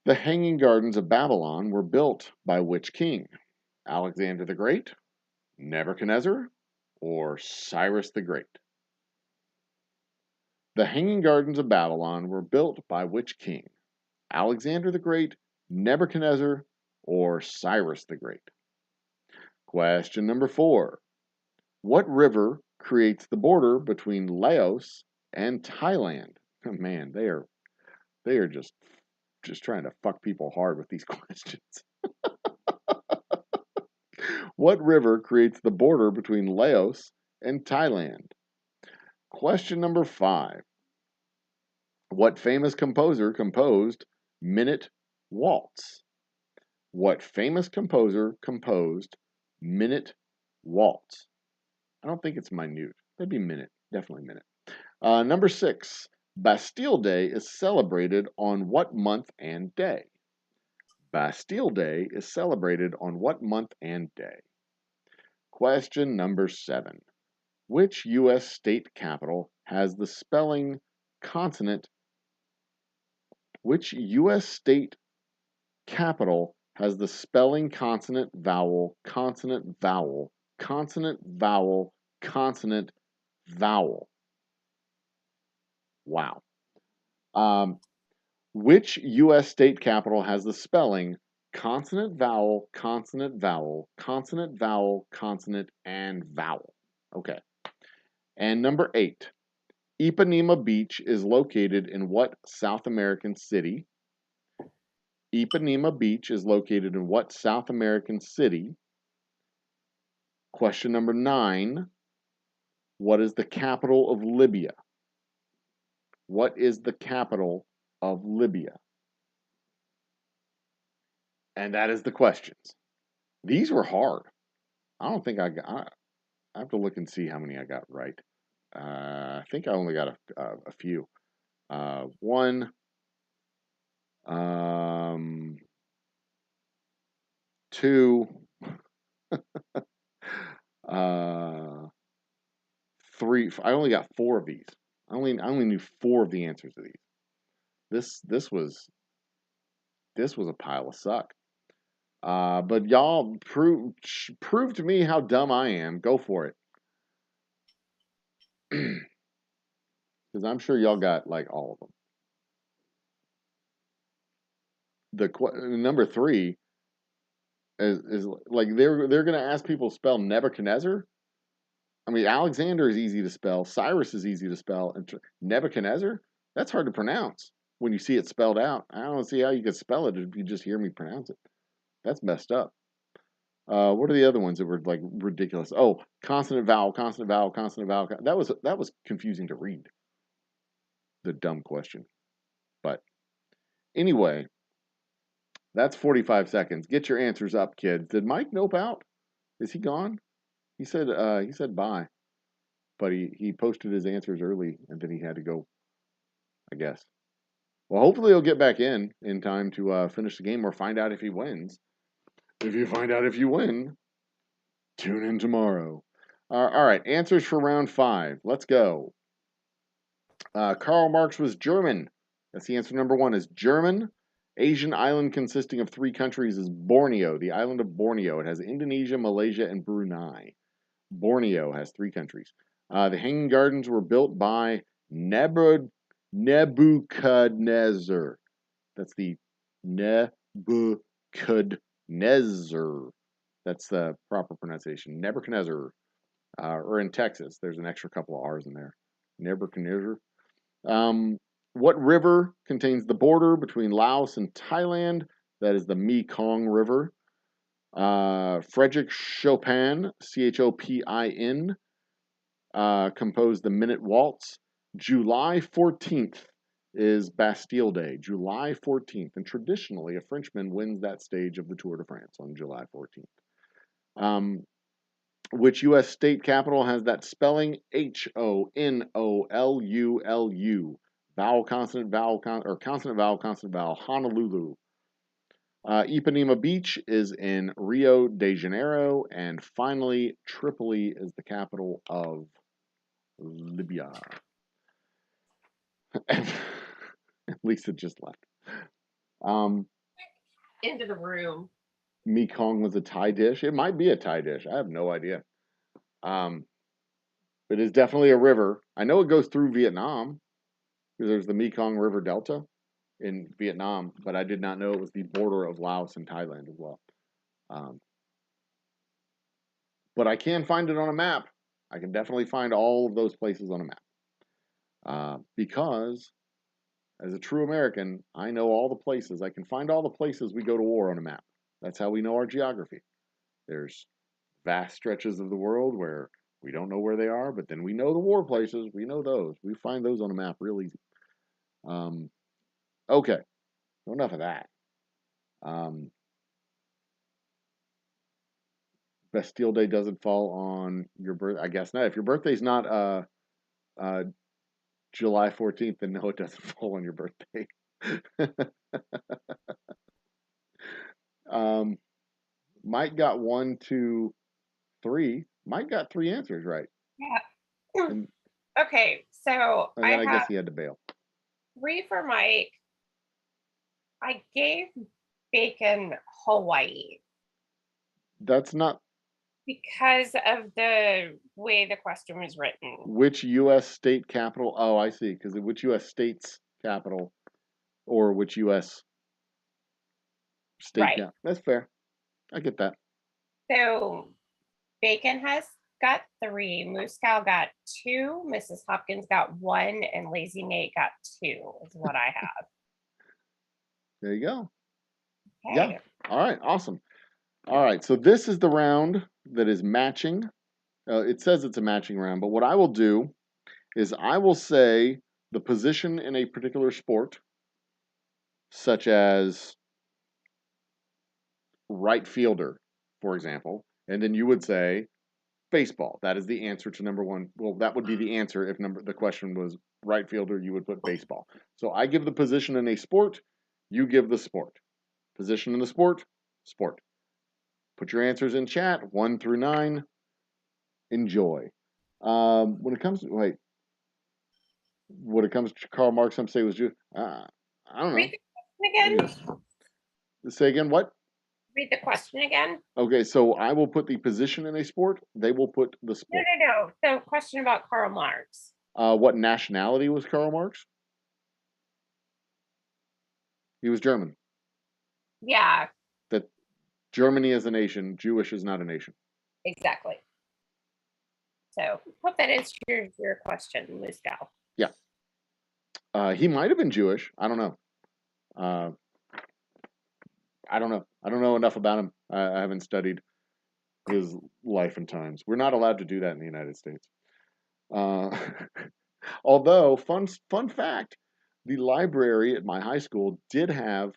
The Hanging Gardens of Babylon were built by which king? Alexander the Great, Nebuchadnezzar, or Cyrus the Great? The Hanging Gardens of Babylon were built by which king? Alexander the Great, Nebuchadnezzar, or Cyrus the Great? Question number 4. What river creates the border between Laos and Thailand? Oh, man, they are just trying to fuck people hard with these questions. What river creates the border between Laos and Thailand? Question number 5. What famous composer composed Minute Waltz? What famous composer composed Minute Waltz? I don't think it's minute. That'd be minute. Definitely minute. Number 6. Bastille Day is celebrated on what month and day? Bastille Day is celebrated on what month and day? Question number 7. Which U.S. state capital has the spelling consonant? Which U.S. state capital has the spelling consonant, vowel, consonant, vowel, consonant, vowel, consonant, vowel? Wow. Which U.S. state capital has the spelling consonant, vowel, consonant, vowel, consonant, vowel, consonant, and vowel? Okay. And number 8. Ipanema Beach is located in what South American city? Ipanema Beach is located in what South American city? Question number 9. What is the capital of Libya? What is the capital of Libya? And that is the questions. These were hard. I don't think I have to look and see how many I got right. I think I only got a few. 1, 2, 3. I only got 4 of these. I only knew 4 of the answers to these. This was a pile of suck. But y'all prove to me how dumb I am. Go for it. Because I'm sure y'all got like all of them. Number 3 is like they're going to ask people to spell Nebuchadnezzar. I mean, Alexander is easy to spell. Cyrus is easy to spell. And Nebuchadnezzar, that's hard to pronounce when you see it spelled out. I don't see how you could spell it if you just hear me pronounce it. That's messed up. What are the other ones that were like ridiculous? Oh, consonant vowel, consonant vowel, consonant vowel. That was confusing to read. The dumb question. But anyway, that's 45 seconds. Get your answers up, kids. Did Mike nope out? Is he gone? He said bye. But he posted his answers early and then he had to go, I guess. Well, hopefully he'll get back in time to finish the game or find out if he wins. If you find out if you win, tune in tomorrow. All right, answers for round 5. Let's go. Karl Marx was German. That's the answer. Number 1 is German. Asian island consisting of 3 countries is Borneo, the island of Borneo. It has Indonesia, Malaysia, and Brunei. Borneo has 3 countries. The Hanging Gardens were built by Nebuchadnezzar. That's the Nebuchadnezzar. That's the proper pronunciation. Nebuchadnezzar. Or in Texas, there's an extra couple of R's in there. Nebuchadnezzar. What river contains the border between Laos and Thailand? That is the Mekong River. Frederick Chopin, Chopin, composed the Minute Waltz. July 14th is Bastille Day, July 14th. And traditionally, a Frenchman wins that stage of the Tour de France on July 14th. Which U.S. state capital has that spelling? Honolulu. Vowel, consonant, vowel, or consonant, vowel, consonant, vowel. Honolulu. Ipanema Beach is in Rio de Janeiro. And finally, Tripoli is the capital of Libya. Lisa just left. Into the room. Mekong was a Thai dish. It might be a Thai dish. I have no idea. It is definitely a river. I know it goes through Vietnam because there's the Mekong River Delta in Vietnam, but I did not know it was the border of Laos and Thailand as well. But I can find it on a map. I can definitely find all of those places on a map. Because as a true American, I know all the places. I can find all the places we go to war on a map. That's how we know our geography. There's vast stretches of the world where we don't know where they are, but then we know the war places. We know those. We find those on a map real easy. Okay, so enough of that. Bastille Day doesn't fall on your birthday. I guess not. If your birthday's not July 14th, then no, it doesn't fall on your birthday. Mike got 1, 2, 3. Mike got 3 answers right. Yeah. And, okay, so and then I guess he had to bail. 3 for Mike. I gave Bacon Hawaii. That's not because of the way the question was written. Which U.S. state capital? Oh, I see. Because which U.S. state's capital, or which U.S. state capital? That's fair. I get that. So, Bacon has got 3. Moose Cow got 2. Mrs. Hopkins got 1, and Lazy Nate got 2. Is what I have. There you go. Okay. Yeah. All right. Awesome. All right. So this is the round that is matching. It says it's a matching round, but what I will do is I will say the position in a particular sport, such as right fielder, for example, and then you would say baseball. That is the answer to number 1. Well, that would be the answer if the question was right fielder, you would put baseball. So I give the position in a sport, you give the sport. Position in the sport, sport. Put your answers in chat, 1 through 9. Enjoy. When it comes to Karl Marx, some say was just I don't know. Read the question again. Say again, what? Read the question again. Okay, so I will put the position in a sport. They will put the sport. No. The question about Karl Marx. What nationality was Karl Marx? He was German. Yeah, That Germany is a nation, Jewish is not a nation. exactly. So hope that answers your question, Muscal. Yeah. He might have been Jewish. I don't know. I don't know. I don't know enough about him. I haven't studied his life and times. We're not allowed to do that in the United States. Although, fun fact, the library at my high school did have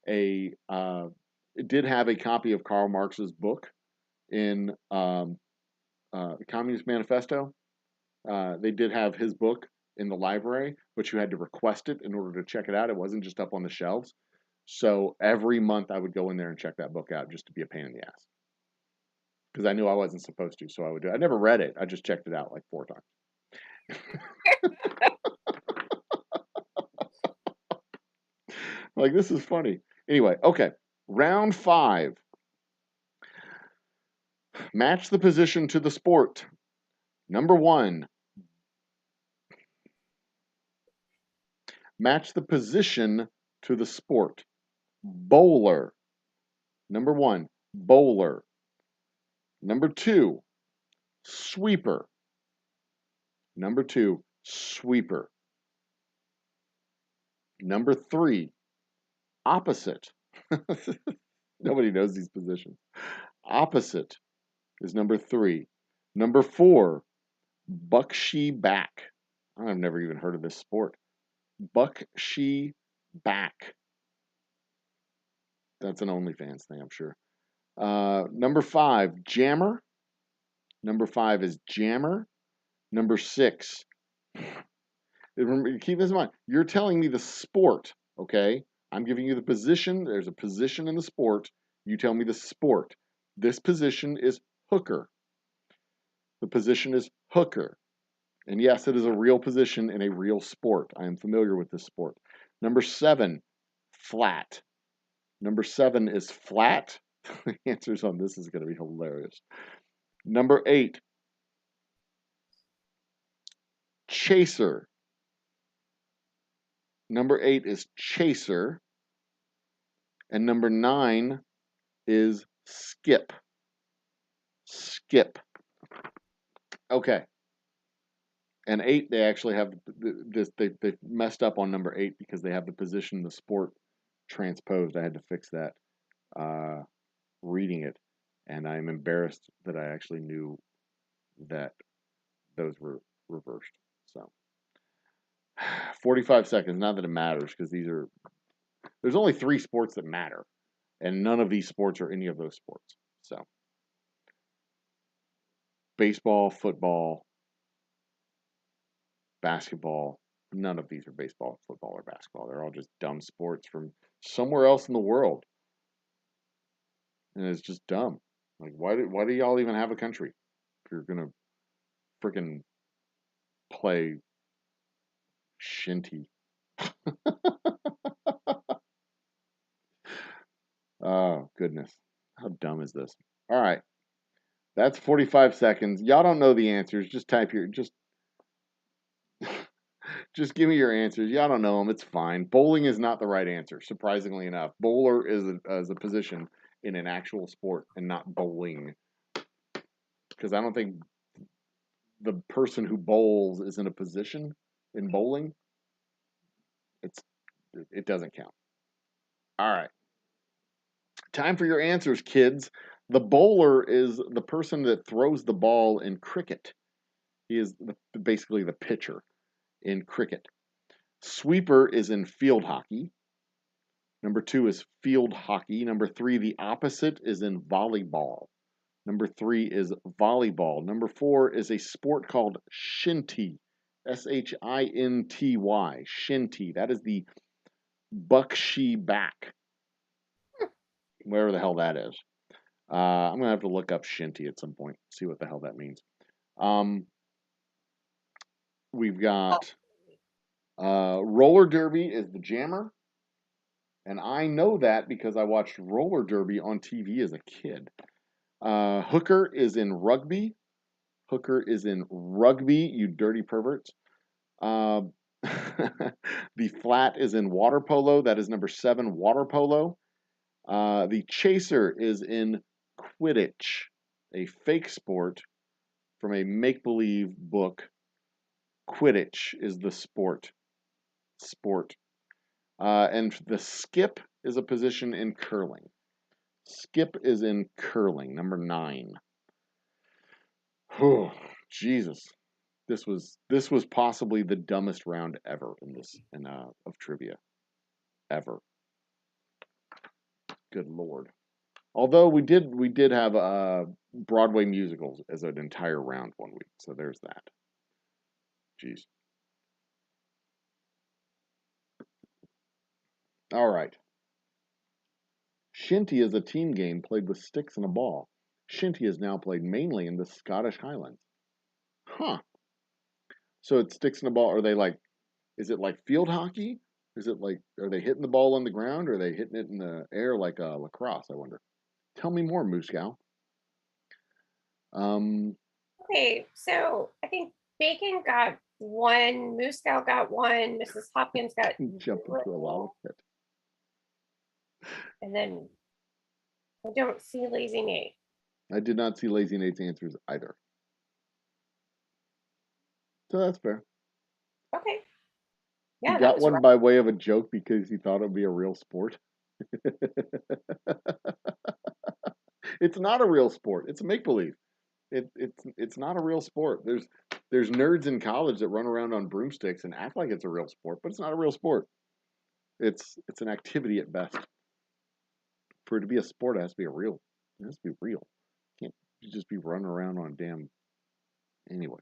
a copy of Karl Marx's book in the Communist Manifesto. They did have his book in the library, but you had to request it in order to check it out. It wasn't just up on the shelves. So every month I would go in there and check that book out just to be a pain in the ass. Because I knew I wasn't supposed to, so I would do it. I never read it. I just checked it out like 4 times. Like, this is funny. Anyway, okay. Round 5. Match the position to the sport. Number 1. Match the position to the sport. Bowler. Number 1, bowler. Number 2, sweeper. Number 2, sweeper. Number 3, opposite. Nobody knows these positions. Opposite is number 3. Number 4, buckshee back. I've never even heard of this sport. Buckshee back. That's an OnlyFans thing, I'm sure. Number 5, jammer. Number 5 is jammer. Number 6. Remember, keep this in mind. You're telling me the sport, okay? I'm giving you the position. There's a position in the sport. You tell me the sport. This position is hooker. The position is hooker. And yes, it is a real position in a real sport. I am familiar with this sport. Number 7, flat. Number 7 is flat. The answers on this is going to be hilarious. Number 8, chaser. Number 8 is chaser. And number 9 is skip. Skip. Okay. And 8, they actually have this. They messed up on number 8 because they have the position, the sport transposed. I had to fix that reading it, and I'm embarrassed that I actually knew that those were reversed. So 45 seconds. Not that it matters because there's only 3 sports that matter, and none of these sports are any of those sports. So baseball, football, basketball. None of these are baseball, football, or basketball. They're all just dumb sports from somewhere else in the world. And it's just dumb. Like, why do y'all even have a country if you're gonna freaking play shinty? Oh, goodness. How dumb is this? All right. That's 45 seconds. Y'all don't know the answers. Just type your just give me your answers. Y'all don't know them. It's fine. Bowling is not the right answer, surprisingly enough. Bowler is a position in an actual sport and not bowling. Because I don't think the person who bowls is in a position in bowling. It doesn't count. All right. Time for your answers, kids. The bowler is the person that throws the ball in cricket. He is basically the pitcher in cricket. Sweeper is in field hockey. Number 2 is field hockey. Number 3, the opposite is in volleyball. Number 3 is volleyball. Number 4 is a sport called shinty. Shinty. Shinty. That is the buckshee back. Wherever the hell that is. I'm going to have to look up shinty at some point, see what the hell that means. We've got roller derby is the jammer. And I know that because I watched roller derby on TV as a kid. Hooker is in rugby. Hooker is in rugby, you dirty perverts. Um, the flat is in water polo. That is number 7, water polo. The chaser is in Quidditch, a fake sport from a make-believe book. Quidditch is the sport. And the skip is a position in curling. Skip is in curling, number 9. Oh, Jesus. This was possibly the dumbest round ever of trivia. Ever. Good Lord. Although we did have Broadway musicals as an entire round one week, so there's that. Jeez. All right. Shinty is a team game played with sticks and a ball. Shinty is now played mainly in the Scottish Highlands. Huh. So it's sticks and a ball. Is it like field hockey? Is it like, are they hitting the ball on the ground or are they hitting it in the air like lacrosse, I wonder? Tell me more, Moose Gal. Okay, so I think Bacon got 1, Moose Gal got 1, Mrs. Hopkins got Jump into a lava pit. and then I don't see Lazy Nate. I did not see Lazy Nate's answers either. So that's fair. Okay. Yeah, he got one by way of a joke because he thought it would be a real sport. It's not a real sport. It's a make-believe. It's not a real sport. There's nerds in college that run around on broomsticks and act like it's a real sport, but it's not a real sport. It's an activity at best. For it to be a sport, it has to be real. It has to be real. You can't just be running around on damn. Anyway,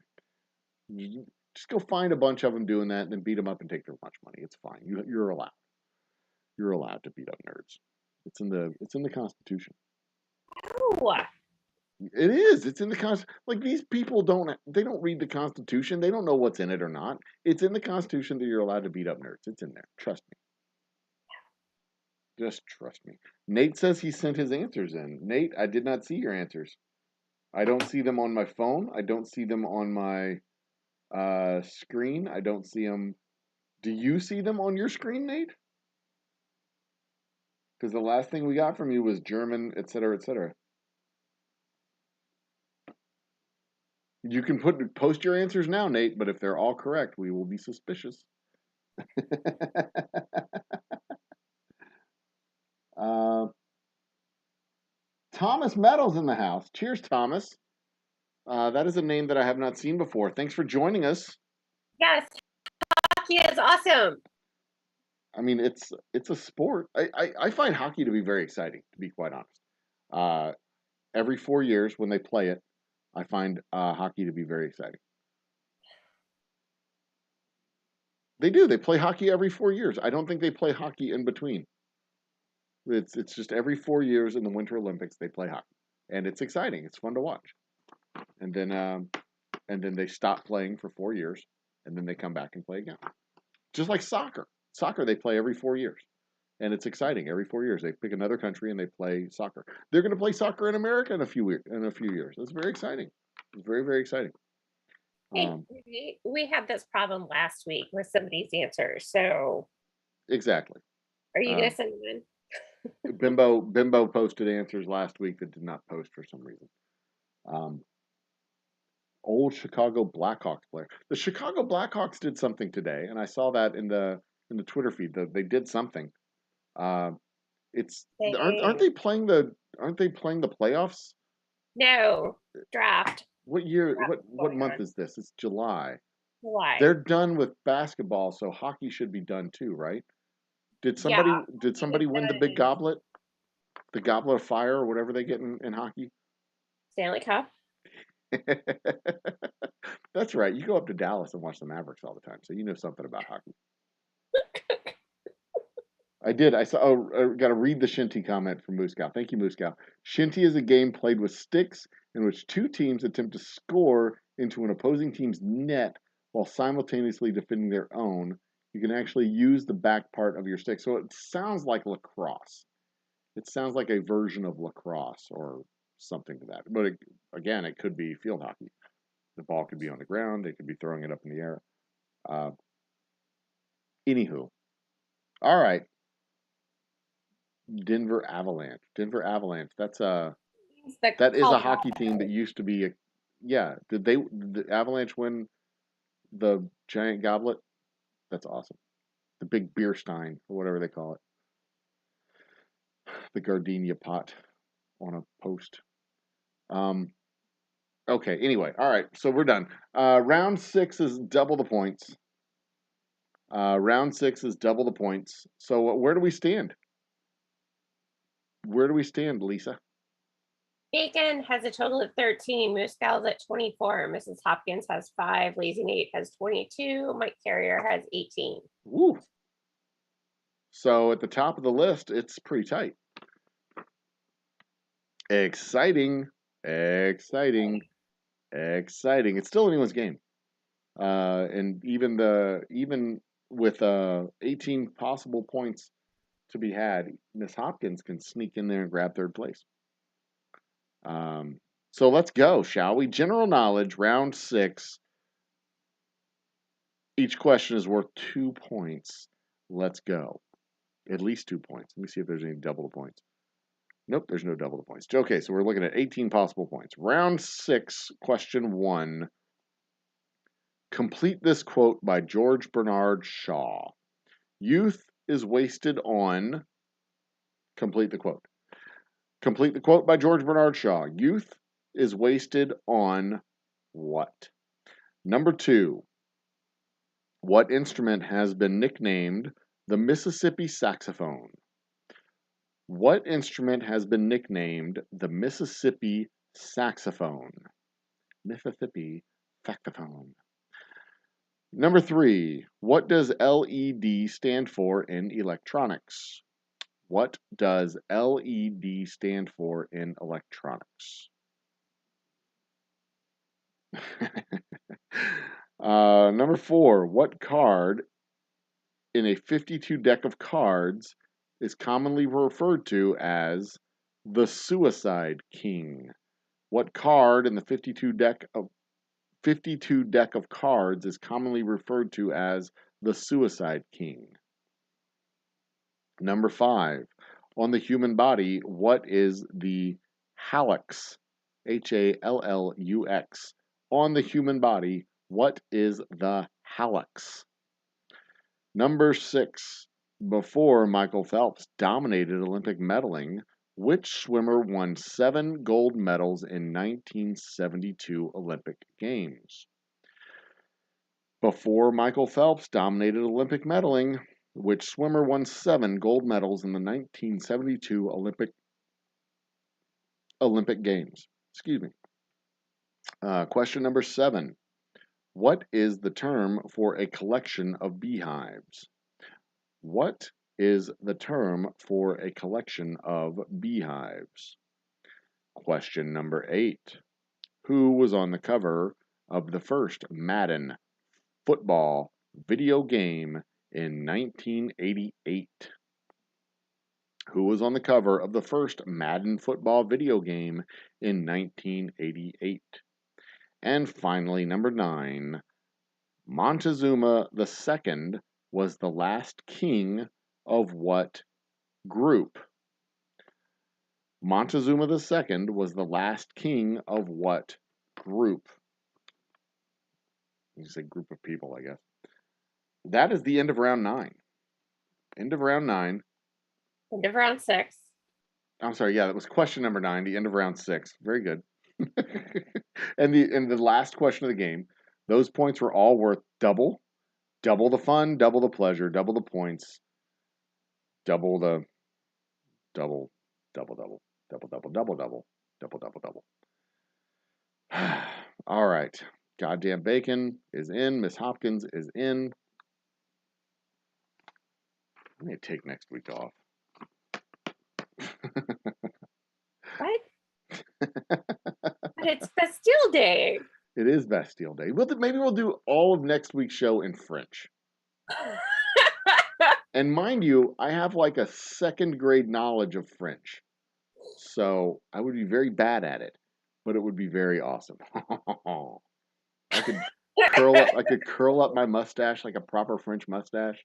you just go find a bunch of them doing that, and then beat them up and take their lunch money. It's fine. You're allowed. You're allowed to beat up nerds. It's in the Constitution. Oh. It is. It's in the Constitution. Like, these people don't read the Constitution. They don't know what's in it or not. It's in the Constitution that you're allowed to beat up nerds. It's in there. Trust me. Just trust me. Nate says he sent his answers in. Nate, I did not see your answers. I don't see them on my phone. I don't see them on my screen. I don't see them. Do you see them on your screen, Nate? Because the last thing we got from you was German, etc., etc. You can post your answers now, Nate, but if they're all correct, we will be suspicious. Thomas Meadows in the house. Cheers, Thomas. That is a name that I have not seen before. Thanks for joining us. Yes, hockey is awesome. I mean, it's a sport. I find hockey to be very exciting, to be quite honest. Every 4 years when they play it, I find hockey to be very exciting. They do. They play hockey every 4 years. I don't think they play hockey in between. It's just every 4 years in the Winter Olympics they play hockey, and it's exciting. It's fun to watch. And then they stop playing for 4 years, and then they come back and play again. Just like soccer. Soccer they play every 4 years, and it's exciting. Every 4 years they pick another country and they play soccer. They're going to play soccer in America in a few years. It's very exciting. It's very, very exciting. Hey, we had this problem last week with somebody's answers. So exactly. Are you going to send them in? Bimbo posted answers last week that did not post for some reason. Old Chicago Blackhawks player. The Chicago Blackhawks did something today, and I saw that in the Twitter feed. They did something. Aren't they playing the playoffs? No, draft. What year? What month is this? It's July. July. They're done with basketball, so hockey should be done too, right? Did somebody win the big goblet? The goblet of fire or whatever they get in hockey? Stanley Cup. That's right. You go up to Dallas and watch the Mavericks all the time, so you know something about hockey. I did. I saw. Oh, I got to read the Shinty comment from Moose Cow. Thank you, Moose Cow. Shinty is a game played with sticks in which two teams attempt to score into an opposing team's net while simultaneously defending their own. You can actually use the back part of your stick. So it sounds like lacrosse. It sounds like a version of lacrosse or something to that. But again, it could be field hockey. The ball could be on the ground. They could be throwing it up in the air. Anywho, all right. Denver Avalanche. Denver Avalanche. That is a hockey team that used to be a. Yeah. Did the Avalanche win the giant goblet? That's awesome. The big beer stein or whatever they call it. The gardenia pot on a post. Okay. Anyway. All right. So we're done. Round 6 is double the points. Round 6 is double the points. So where do we stand? Where do we stand, Lisa? Bacon has a total of 13. Moose Gal's at 24. Mrs. Hopkins has 5. Lazy Nate has 22. Mike Carrier has 18. Woo. So at the top of the list, it's pretty tight. Exciting. Exciting. Exciting. It's still anyone's game. And even with 18 possible points to be had, Miss Hopkins can sneak in there and grab third place. So let's go, shall we? General knowledge, round 6. Each question is worth 2 points. Let's go. At least 2 points. Let me see if there's any double the points. Nope, there's no double the points. Okay, so we're looking at 18 possible points. Round 6, question 1. Complete this quote by George Bernard Shaw. Youth is wasted on. Complete the quote. Complete the quote by George Bernard Shaw. Youth is wasted on what? Number 2. What instrument has been nicknamed the Mississippi saxophone? What instrument has been nicknamed the Mississippi saxophone? Mississippi saxophone. Number 3. What does LED stand for in electronics? What does LED stand for in electronics? Number 4. What card in a 52 deck of cards is commonly referred to as the Suicide King? What card in the 52 deck of cards is commonly referred to as the Suicide King? Number 5. On the human body, what is the hallux? Hallux. On the human body, what is the hallux? Number 6. Before Michael Phelps dominated Olympic medalling, which swimmer won 7 gold medals in 1972 Olympic Games? Before Michael Phelps dominated Olympic medalling, which swimmer won 7 gold medals in the 1972 Olympic Games? Excuse me. Question number 7. What is the term for a collection of beehives? What is the term for a collection of beehives? Question number 8. Who was on the cover of the first Madden football video game in 1988? Who was on the cover of the first Madden football video game in 1988? And finally, number 9. Montezuma II was the last king of what group? Montezuma II was the last king of what group? You say group of people, I guess. That is the end of round 9. End of round 9. End of round 6. I'm sorry, yeah, that was question number 9, the end of round 6. Very good. and the last question of the game, those points were all worth double the fun, double the pleasure, double the points, double. All right. Goddamn bacon is in. Miss Hopkins is in. I need to take next week off. What? But it's Bastille Day. It is Bastille Day. Maybe we'll do all of next week's show in French. And mind you, I have like a 2nd grade knowledge of French. So I would be very bad at it, but it would be very awesome. I could curl up my mustache like a proper French mustache,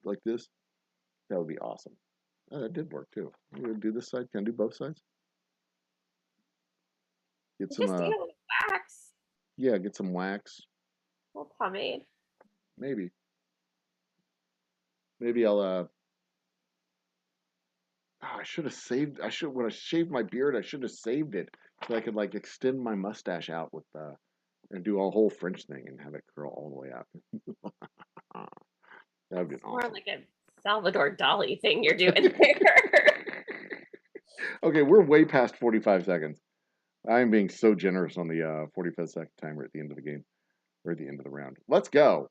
like this. That would be awesome. Oh, that did work too. I'm gonna do this side. Can I do both sides? Get some Just do a little wax, yeah, get some wax. a little pomade. Maybe. Maybe I'll I should have saved. I should when I shaved my beard. I should have saved it so I could like extend my mustache out with and do a whole French thing and have it curl all the way out. That would be It's more awesome. like a Salvador Dali thing you're doing there. Okay, we're way past 45 seconds. I'm being so generous on the 45-second timer at the end of the game or at the end of the round. Let's go.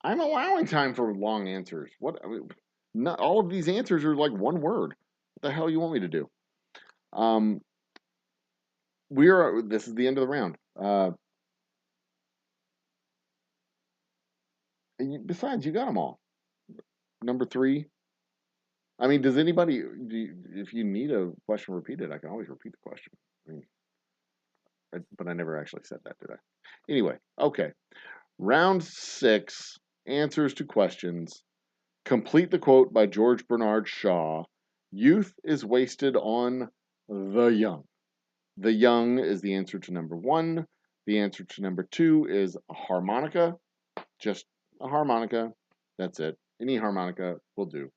I'm allowing time for long answers. What? I mean, not all of these answers are like one word. What the hell you want me to do? This is the end of the round. Besides, you got them all. Number 3. I mean, does anybody? If you need a question repeated, I can always repeat the question. I mean, but I never actually said that, did I? Anyway, okay. Round 6. Answers to questions. Complete the quote by George Bernard Shaw. Youth is wasted on the young. The young is the answer to number 1. The answer to number 2 is a harmonica. Just a harmonica. That's it. Any harmonica will do.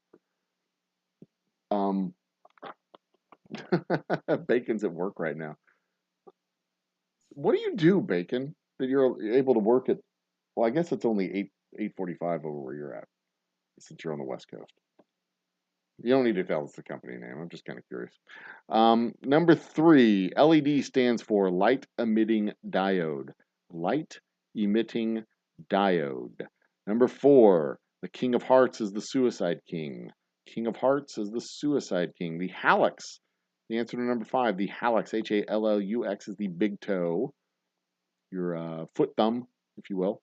Bacon's at work right now. What do you do, Bacon, that you're able to work at? Well, I guess it's only 8:45 over where you're at, since you're on the West Coast. You don't need to tell us the company name. I'm just kind of curious. Number 3, LED stands for light emitting diode. Light emitting diode. Number 4, the King of Hearts is the Suicide King. King of Hearts is the Suicide King. The hallux. The answer to number 5, the hallux, Hallux, is the big toe. Your foot thumb, if you will.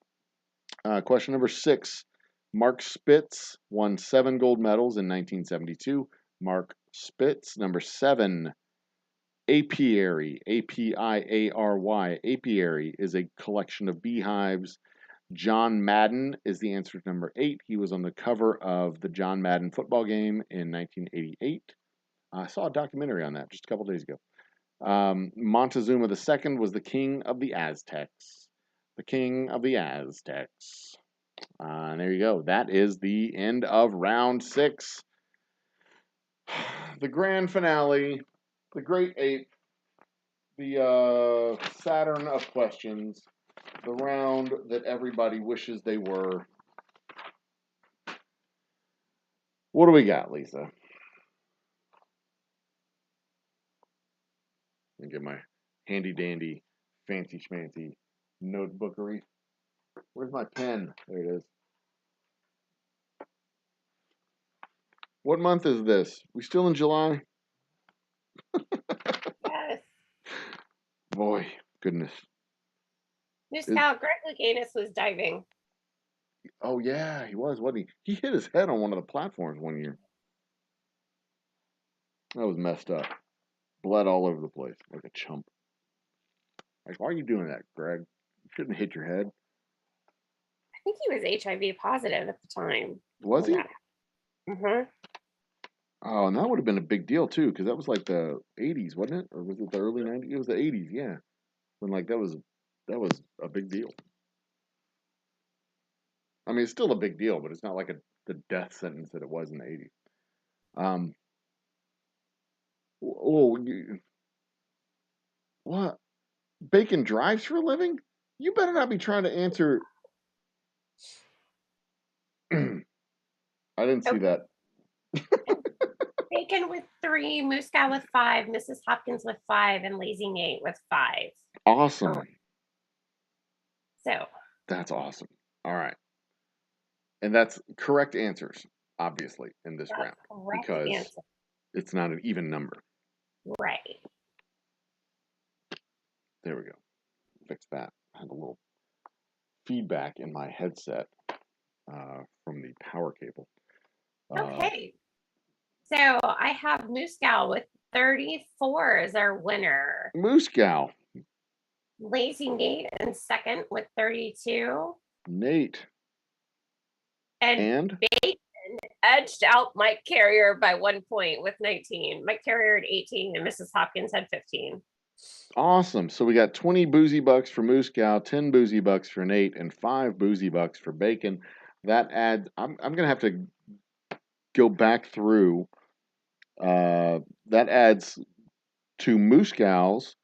Question number 6. Mark Spitz won 7 gold medals in 1972. Mark Spitz. Number 7. Apiary, Apiary. Apiary is a collection of beehives. John Madden is the answer to number 8. He was on the cover of the John Madden football game in 1988. I saw a documentary on that just a couple days ago. Montezuma II was the king of the Aztecs. The king of the Aztecs. And there you go. That is the end of round 6. The grand finale, the great ape, the Saturn of questions, the round that everybody wishes they were. What do we got, Lisa? Let me get my handy dandy, fancy schmancy notebookery. Where's my pen? There it is. What month is this? We still in July? Yes. Boy, goodness. New scout Greg Louganis was diving. Oh yeah, he was, wasn't he? He hit his head on one of the platforms one year. That was messed up. Blood all over the place, like a chump. Like, why are you doing that, Greg? You shouldn't hit your head. I think he was HIV positive at the time. Was he? Mm-hmm. Oh, and that would have been a big deal too, because that was like the 80s, wasn't it? Or was it the early 90s? It was the 80s, yeah. When like that was a big deal. I mean, it's still a big deal, but it's not like the death sentence that it was in the 80s. What? Bacon drives for a living? You better not be trying to answer. I didn't see that. Bacon with 3, Muscow with 5, Mrs. Hopkins with 5, and Lazy Nate with 5. Awesome. So that's awesome. All right. And that's correct answers, obviously, in this round. Because it's not an even number. Right. There we go. Fix that. I had a little feedback in my headset from the power cable. Okay. So I have Muscow with 34 as our winner. Muscow. Lazy Nate in second with 32. Nate. And Bacon edged out Mike Carrier by 1 point with 19. Mike Carrier had 18 and Mrs. Hopkins had 15. Awesome. So we got 20 boozy bucks for Moose Cow, 10 boozy bucks for Nate, and 5 boozy bucks for Bacon. That adds, I'm going to have to go back through. That adds to Moose Cow's.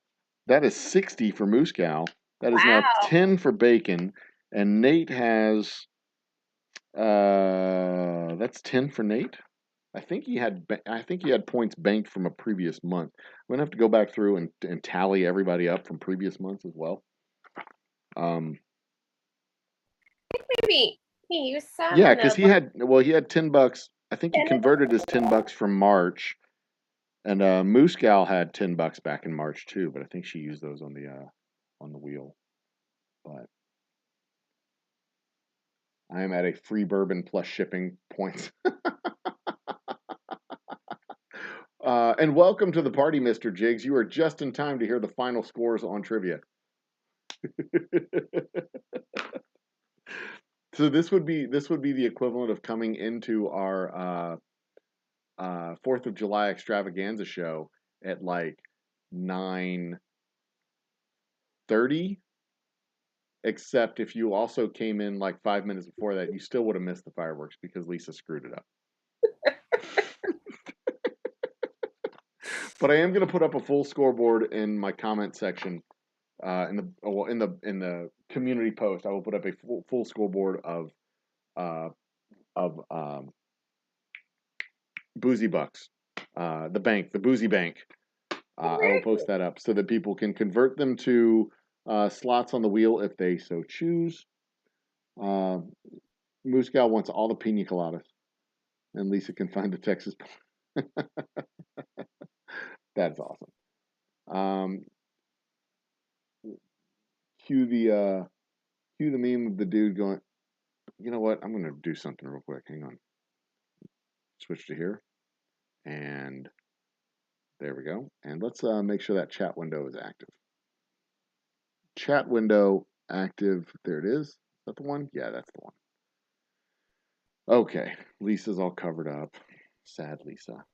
That is 60 for Moose Cow. That is now 10 for Bacon. And Nate has, that's 10 for Nate. I think he had points banked from a previous month. I'm gonna have to go back through and tally everybody up from previous months as well. I think maybe he used some. Yeah, because he had $10. I think he converted his $10 from March, and Moose Gal had $10 back in March too. But I think she used those on the wheel. But I am at a free bourbon plus shipping points. And welcome to the party, Mr. Jiggs. You are just in time to hear the final scores on trivia. So this would be the equivalent of coming into our 4th of July extravaganza show at like 9:30. Except if you also came in like 5 minutes before that, you still would have missed the fireworks because Lisa screwed it up. But I am going to put up a full scoreboard in my comment section. In the community post, I will put up a full scoreboard of boozy bucks, the boozy bank. I will post that up so that people can convert them to slots on the wheel if they so choose. Moose Gal wants all the pina coladas, and Lisa can find the Texas. That's awesome. Cue the meme of the dude going, you know what? I'm going to do something real quick. Hang on. Switch to here. And there we go. And let's make sure that chat window is active. Chat window active. There it is. Is that the one? Yeah, that's the one. Okay. Lisa's all covered up. Sad Lisa.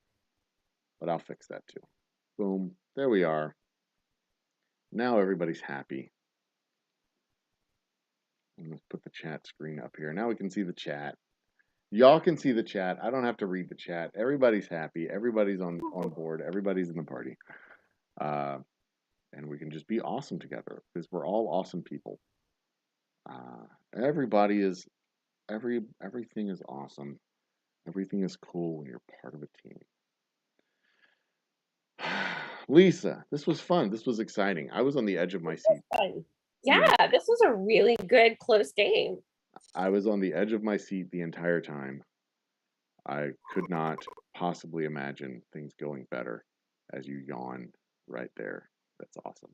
But I'll fix that too. Boom. There we are. Now everybody's happy. Let's put the chat screen up here. Now we can see the chat. Y'all can see the chat. I don't have to read the chat. Everybody's happy. Everybody's on board. Everybody's in the party. And we can just be awesome together because we're all awesome people. Everything is awesome. Everything is cool when you're part of a team. Lisa, this was fun. This was exciting. I was on the edge of my seat. Yeah, this was a really good close game. I was on the edge of my seat the entire time. I could not possibly imagine things going better as you yawn right there. That's awesome.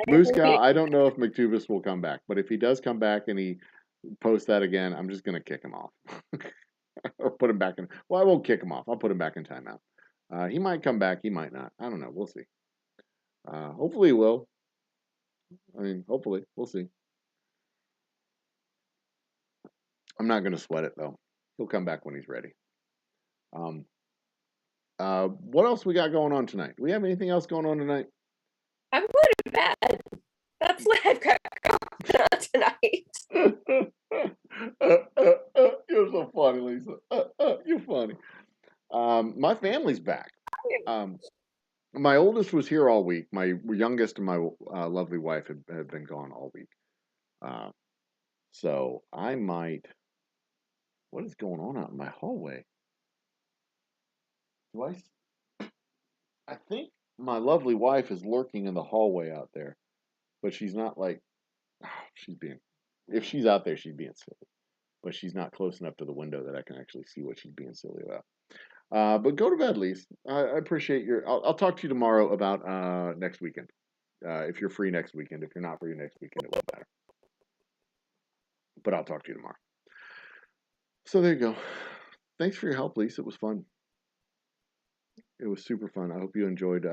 Moose Cow, I don't know if McTubis will come back, but if he does come back and he posts that again, I'm just going to kick him off. Or put him back in. Well, I won't kick him off. I'll put him back in timeout. He might come back. He might not. I don't know. We'll see. Hopefully he will. I mean, hopefully. We'll see. I'm not going to sweat it, though. He'll come back when he's ready. What else we got going on tonight? Do we have anything else going on tonight? I'm going to bed. That's what I've got going on tonight. You're so funny, Lisa. You're funny. My family's back. My oldest was here all week. My youngest and my lovely wife had been gone all week. So I might. What is going on out in my hallway? I think my lovely wife is lurking in the hallway out there, but she's not like. If she's out there, she's being silly. But she's not close enough to the window that I can actually see what she's being silly about. But go to bed, Lise. I appreciate your. I'll talk to you tomorrow about next weekend. If you're free next weekend. If you're not free next weekend, it won't matter. But I'll talk to you tomorrow. So there you go. Thanks for your help, Lise. It was fun. It was super fun. I hope you enjoyed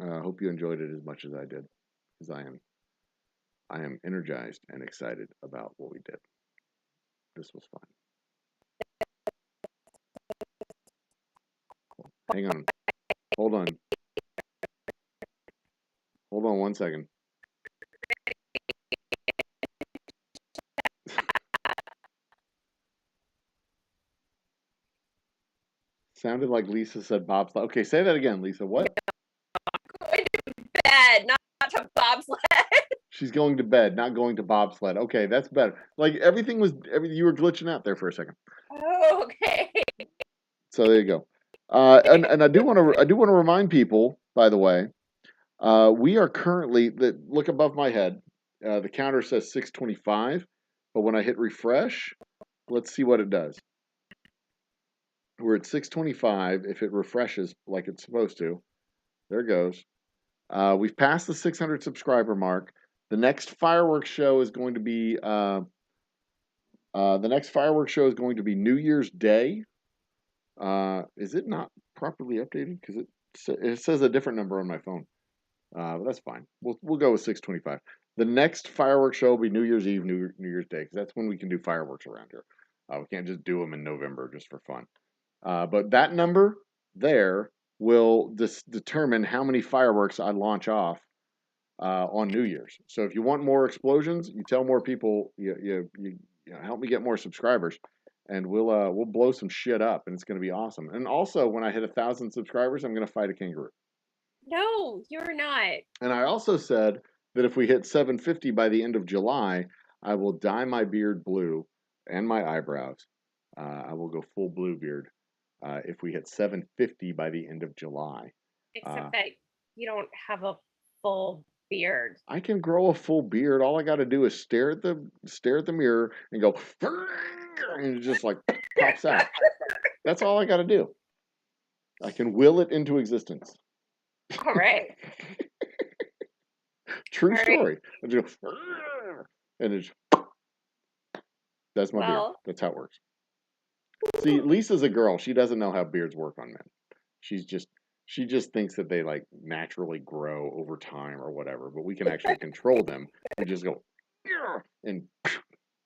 I hope you enjoyed it as much as I did, because I am energized and excited about what we did. This was fun. Hang on. Hold on. Hold on 1 second. Sounded like Lisa said bobsled. Okay, say that again, Lisa. What? Going to bed, not to bobsled. She's going to bed, not going to bobsled. Okay, that's better. Like you were glitching out there for a second. Oh, okay. So there you go. And I do want to remind people, by the way, we are currently look above my head. The counter says 625, but when I hit refresh, let's see what it does. We're at 625. If it refreshes like it's supposed to, there it goes. We've passed the 600 subscriber mark. The next fireworks show is going to be New Year's Day. Is it not properly updated? Because it says a different number on my phone. But that's fine. We'll go with 625. The next fireworks show will be New Year's Eve, New Year's Day, because that's when we can do fireworks around here. We can't just do them in November just for fun. But that number there will determine how many fireworks I launch off on New Year's. So if you want more explosions, you tell more people. You help me get more subscribers, and we'll blow some shit up, and it's going to be awesome. And also, when I hit 1,000 subscribers, I'm going to fight a kangaroo. No, you're not. And I also said that if we hit 750 by the end of July, I will dye my beard blue and my eyebrows. I will go full blue beard if we hit 750 by the end of July. Except that you don't have a full beard. I can grow a full beard. All I got to do is stare at the mirror and go, and it just like pops out. That's all I got to do. I can will it into existence. All right. True story. And just go, and it's that's my beard. That's how it works. See, Lisa's a girl. She doesn't know how beards work on men. She just thinks that they like naturally grow over time or whatever. But we can actually control them and just go and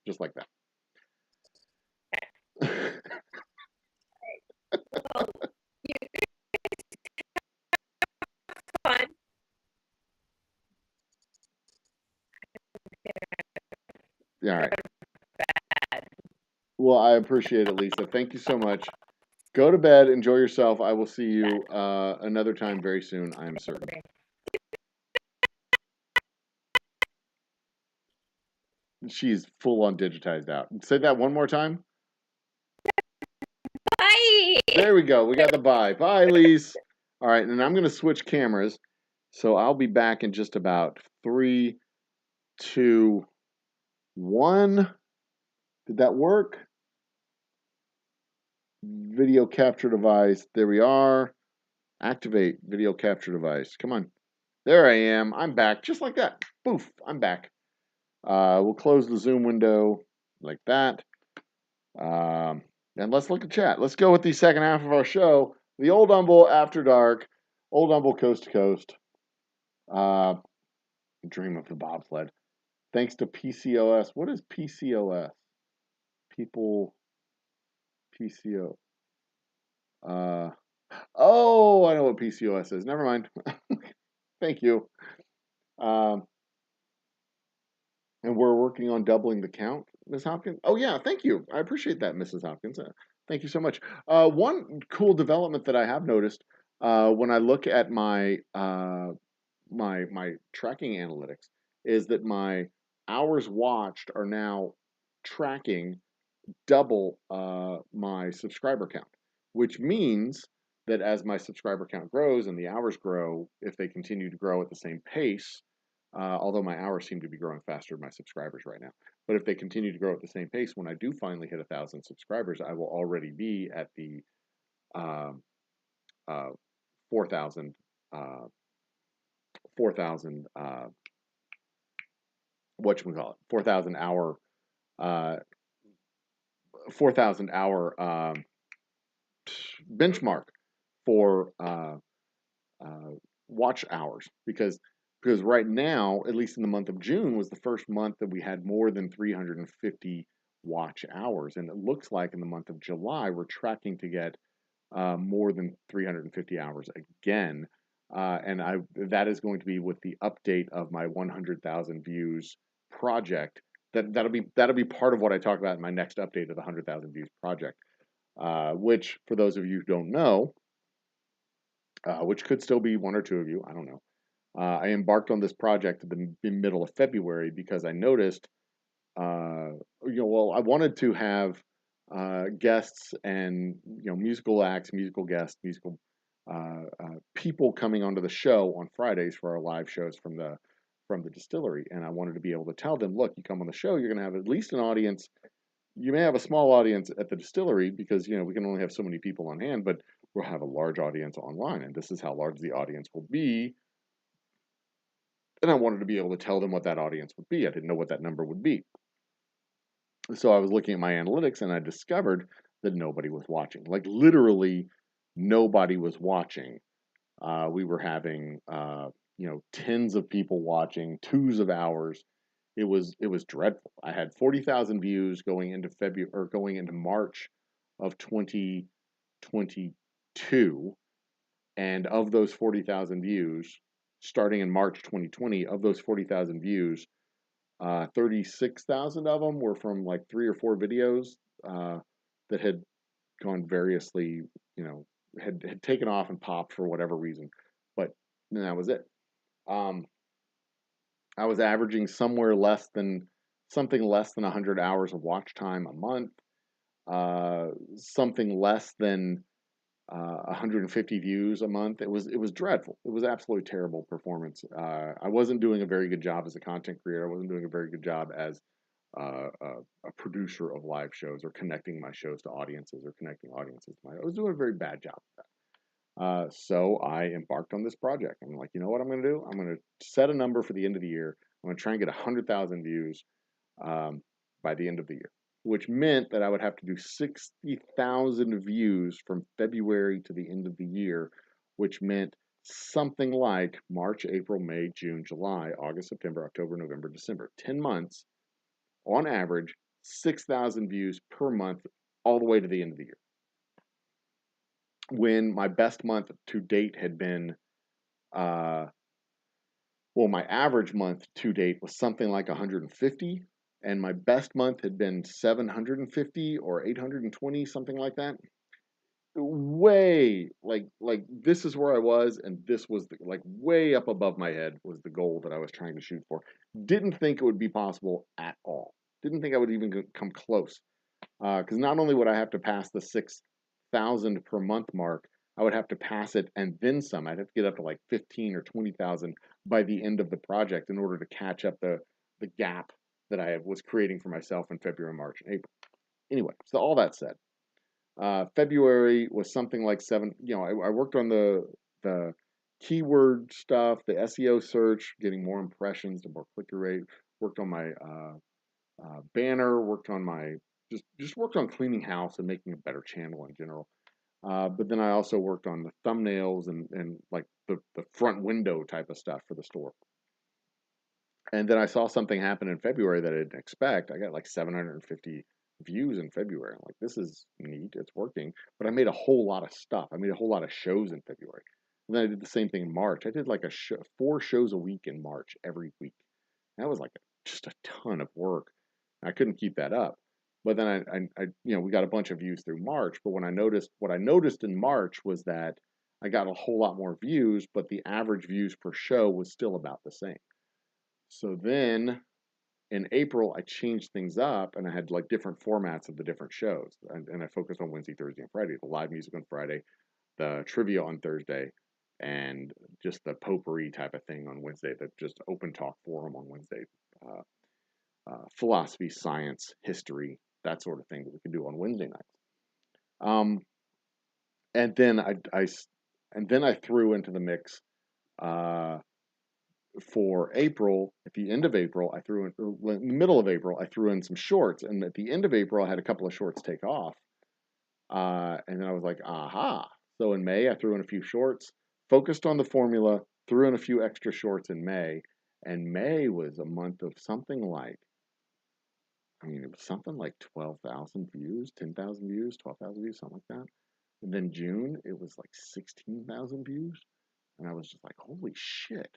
just like that. Well, fun. Yeah, all right. Well, I appreciate it, Lisa. Thank you so much. Go to bed. Enjoy yourself. I will see you another time very soon, I am certain. She's full on digitized out. Say that one more time. Bye. There we go. We got the bye. Bye, Lise. All right, and I'm going to switch cameras. So I'll be back in just about 3, 2, 1. Did that work? Video capture device. There we are. Activate video capture device. Come on. There I am. I'm back. Just like that. Poof. I'm back. We'll close the Zoom window like that. And let's look at chat. Let's go with the second half of our show. The Old Humble After Dark. Old Humble Coast to Coast. Dream of the bobsled. Thanks to PCOS. What is PCOS? People. PCO. Oh, I know what PCOS is. Never mind. Thank you. And we're working on doubling the count, Ms. Hopkins. Oh, yeah. Thank you. I appreciate that, Mrs. Hopkins. Thank you so much. One cool development that I have noticed when I look at my my tracking analytics is that my hours watched are now tracking double my subscriber count, which means that as my subscriber count grows and the hours grow, if they continue to grow at the same pace, although my hours seem to be growing faster than my subscribers right now, but if they continue to grow at the same pace, when I do finally hit 1,000 subscribers, I will already be at the 4,000 4,000 hour 4,000 hour benchmark for watch hours, because right now, at least in the month of June, was the first month that we had more than 350 watch hours, and it looks like in the month of July we're tracking to get more than 350 hours again, and that is going to be with the update of my 100,000 views project. That'll be part of what I talk about in my next update of the 100,000 views project, which, for those of you who don't know, which could still be one or two of you, I don't know. I embarked on this project in the middle of February because I noticed, well, I wanted to have guests and musical acts, musical guests, musical people coming onto the show on Fridays for our live shows from the distillery, and I wanted to be able to tell them, look, you come on the show, you're going to have at least an audience. You may have a small audience at the distillery because we can only have so many people on hand, but we'll have a large audience online, and this is how large the audience will be. And I wanted to be able to tell them what that audience would be. I didn't know what that number would be. So I was looking at my analytics, and I discovered that nobody was watching. Like, literally nobody was watching. We were having tens of people watching, 2s of hours. It was dreadful. I had 40,000 views going into March of 2022, and of those 40,000 views, starting in March 2020, of those 40,000 views, 36,000 of them were from like 3 or 4 videos that had gone variously, had taken off and popped for whatever reason. But that was it. I was averaging something less than 100 hours of watch time a month, something less than 150 views a month. It was dreadful. It was absolutely terrible performance. I wasn't doing a very good job as a content creator. I wasn't doing a very good job as a producer of live shows, or connecting my shows to audiences, or connecting audiences to I was doing a very bad job of that. So I embarked on this project. I'm like, you know what I'm going to do? I'm going to set a number for the end of the year. I'm going to try and get 100,000 views by the end of the year, which meant that I would have to do 60,000 views from February to the end of the year, which meant something like March, April, May, June, July, August, September, October, November, December. 10 months, on average, 6,000 views per month, all the way to the end of the year. When my best month to date had been, my average month to date was something like 150. And my best month had been 750 or 820, something like that. Way like this is where I was, and this was way up above my head was the goal that I was trying to shoot for. Didn't think it would be possible at all. Didn't think I would even come close. Because not only would I have to pass the 6,000 per month mark, I would have to pass it and then some. I'd have to get up to like 15 or 20,000 by the end of the project in order to catch up the gap that I was creating for myself in February, March, and April. Anyway, so all that said, February was something like 7. I worked on the keyword stuff, the SEO search, getting more impressions, the more click-through rate. Worked on my banner. Worked on my just worked on cleaning house and making a better channel in general. But then I also worked on the thumbnails and like the front window type of stuff for the store. And then I saw something happen in February that I didn't expect. I got like 750 views in February. I'm like, this is neat. It's working. But I made a whole lot of stuff. I made a whole lot of shows in February. And then I did the same thing in March. I did like 4 shows a week in March every week. That was like just a ton of work. I couldn't keep that up. But then I we got a bunch of views through March. But what I noticed in March was that I got a whole lot more views, but the average views per show was still about the same. So then in April, I changed things up, and I had like different formats of the different shows. And I focused on Wednesday, Thursday, and Friday, the live music on Friday, the trivia on Thursday, and just the potpourri type of thing on Wednesday, the just open talk forum on Wednesday, philosophy, science, history, that sort of thing that we can do on Wednesday nights. And then I threw into the mix, for April, at the end of April, in the middle of April, I threw in some shorts. And at the end of April, I had a couple of shorts take off. And then I was like, aha. So in May, I threw in a few shorts, focused on the formula, threw in a few extra shorts in May, and May was a month of something like, I mean, it was something like 12,000 views, 10,000 views, 12,000 views, something like that. And then June, it was like 16,000 views. And I was just like, holy shit.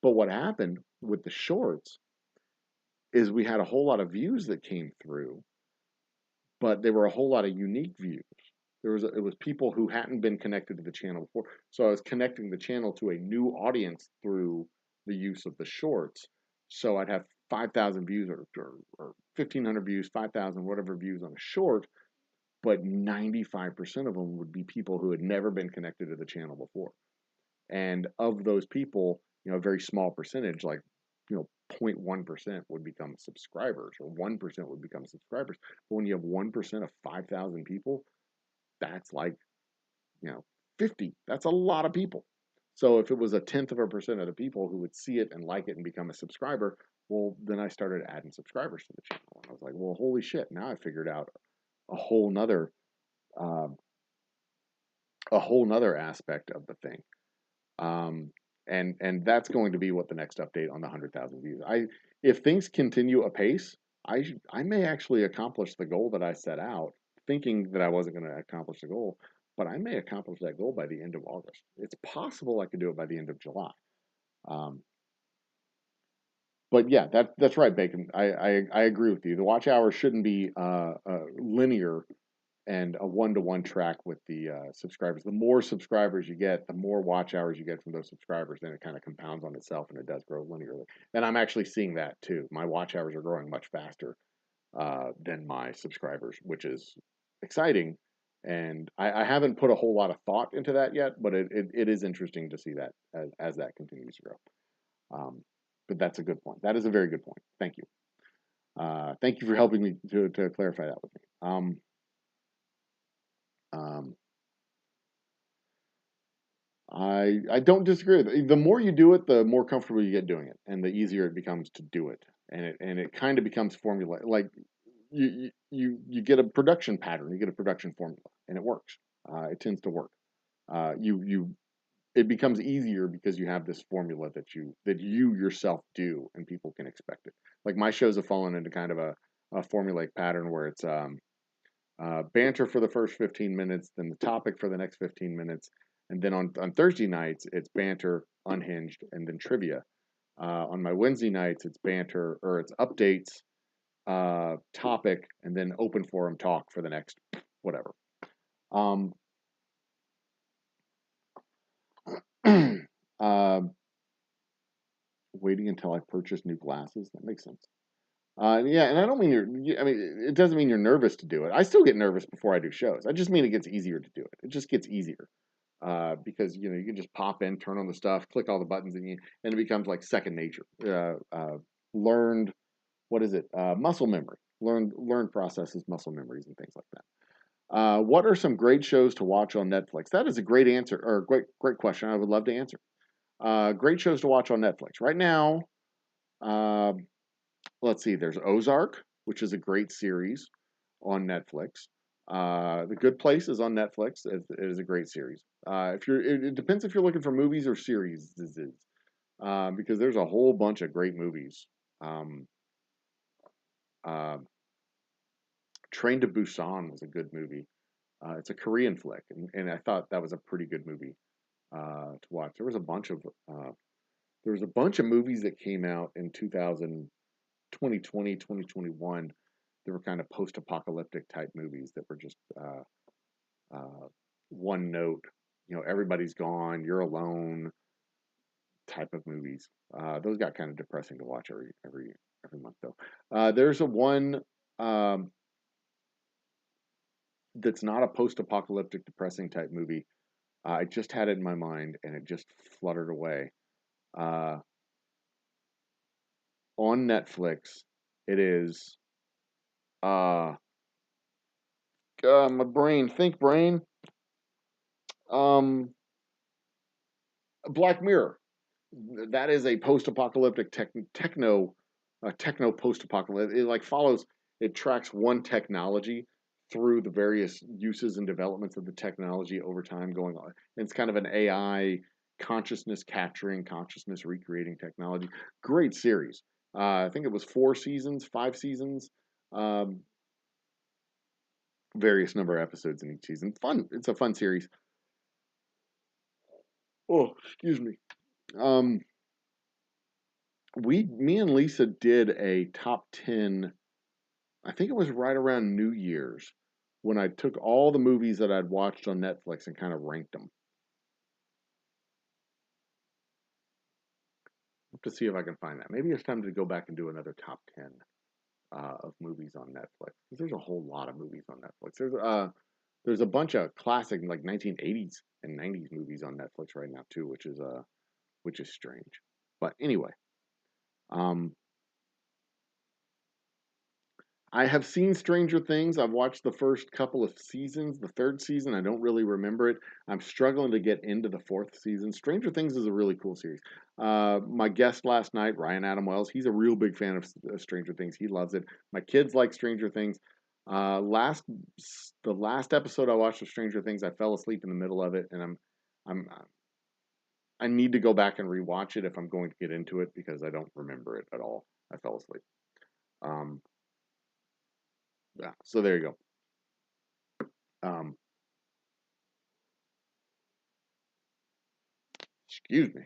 But what happened with the shorts is we had a whole lot of views that came through, but there were a whole lot of unique views. It was people who hadn't been connected to the channel before. So I was connecting the channel to a new audience through the use of the shorts. So I'd have 5,000 views or 1,500 views, 5,000, whatever views on a short, but 95% of them would be people who had never been connected to the channel before. And of those people, a very small percentage, like, 0.1% would become subscribers, or 1% would become subscribers. But when you have 1% of 5,000 people, that's like, 50. That's a lot of people. So if it was 1/10% of the people who would see it and like it and become a subscriber, well, then I started adding subscribers to the channel. And I was like, well, holy shit, now I figured out a whole nother aspect of the thing. And that's going to be what the next update on the 100,000 views. If things continue apace, I may actually accomplish the goal that I set out, thinking that I wasn't going to accomplish the goal, but I may accomplish that goal by the end of August. It's possible I could do it by the end of July. But yeah, that's right, Bacon. I agree with you. The watch hours shouldn't be linear and a one-to-one track with the subscribers. The more subscribers you get, the more watch hours you get from those subscribers, then it kind of compounds on itself and it does grow linearly. And I'm actually seeing that too. My watch hours are growing much faster than my subscribers, which is exciting. And I haven't put a whole lot of thought into that yet, but it is interesting to see that as that continues to grow. But that's a good point. That is a very good point. Thank you. Thank you for helping me to clarify that with me. I don't disagree with it. The more you do it, the more comfortable you get doing it, and the easier it becomes to do it. And it kind of becomes formula. Like you get a production pattern, you get a production formula, and it works. It tends to work. It becomes easier because you have this formula that you yourself do, and people can expect it. Like my shows have fallen into kind of a formulaic pattern where it's banter for the first 15 minutes, then the topic for the next 15 minutes, and then on Thursday nights, it's banter, unhinged, and then trivia. On my Wednesday nights, it's banter, or it's updates, topic, and then open forum talk for the next whatever. Waiting until I purchase new glasses. That makes sense. Yeah, and I don't mean it doesn't mean you're nervous to do it. I still get nervous before I do shows. I just mean it gets easier to do it. It just gets easier. Because you can just pop in, turn on the stuff, click all the buttons, and it becomes like second nature. Learned, what is it? Muscle memory. Learned processes, muscle memories, and things like that. What are some great shows to watch on Netflix? That is a great answer, or great question. I would love to answer. Great shows to watch on Netflix right now. Let's see. There's Ozark, which is a great series on Netflix. The Good Place is on Netflix. It is a great series. It depends if you're looking for movies or series, because there's a whole bunch of great movies. Train to Busan was a good movie. It's a Korean flick, and I thought that was a pretty good movie to watch. There was a bunch of movies that came out in 2020, 2021. They were kind of post-apocalyptic type movies that were just one note, everybody's gone, you're alone type of movies. Those got kind of depressing to watch every month though. There's a one that's not a post-apocalyptic depressing type movie. I just had it in my mind and it just fluttered away. On Netflix, it is my brain, think brain. Black Mirror. That is a post-apocalyptic techno post-apocalyptic. It follows. It tracks one technology through the various uses and developments of the technology over time going on. And it's kind of an AI consciousness capturing, consciousness recreating technology. Great series. I think it was 4 seasons, 5 seasons, various number of episodes in each season. Fun. It's a fun series. Oh, excuse me. Me and Lisa did a top 10. I think it was right around New Year's when I took all the movies that I'd watched on Netflix and kind of ranked them. I have to see if I can find that. Maybe it's time to go back and do another top 10 of movies on Netflix, because there's a whole lot of movies on Netflix. There's a bunch of classic like 1980s and 90s movies on Netflix right now too, which is strange. But anyway, I have seen Stranger Things. I've watched the first couple of seasons. The third season, I don't really remember it. I'm struggling to get into the fourth season. Stranger Things is a really cool series. My guest last night, Ryan Adam Wells, he's a real big fan of Stranger Things. He loves it. My kids like Stranger Things. The last episode I watched of Stranger Things, I fell asleep in the middle of it, and I need to go back and rewatch it if I'm going to get into it, because I don't remember it at all. I fell asleep. Yeah, so there you go. Excuse me.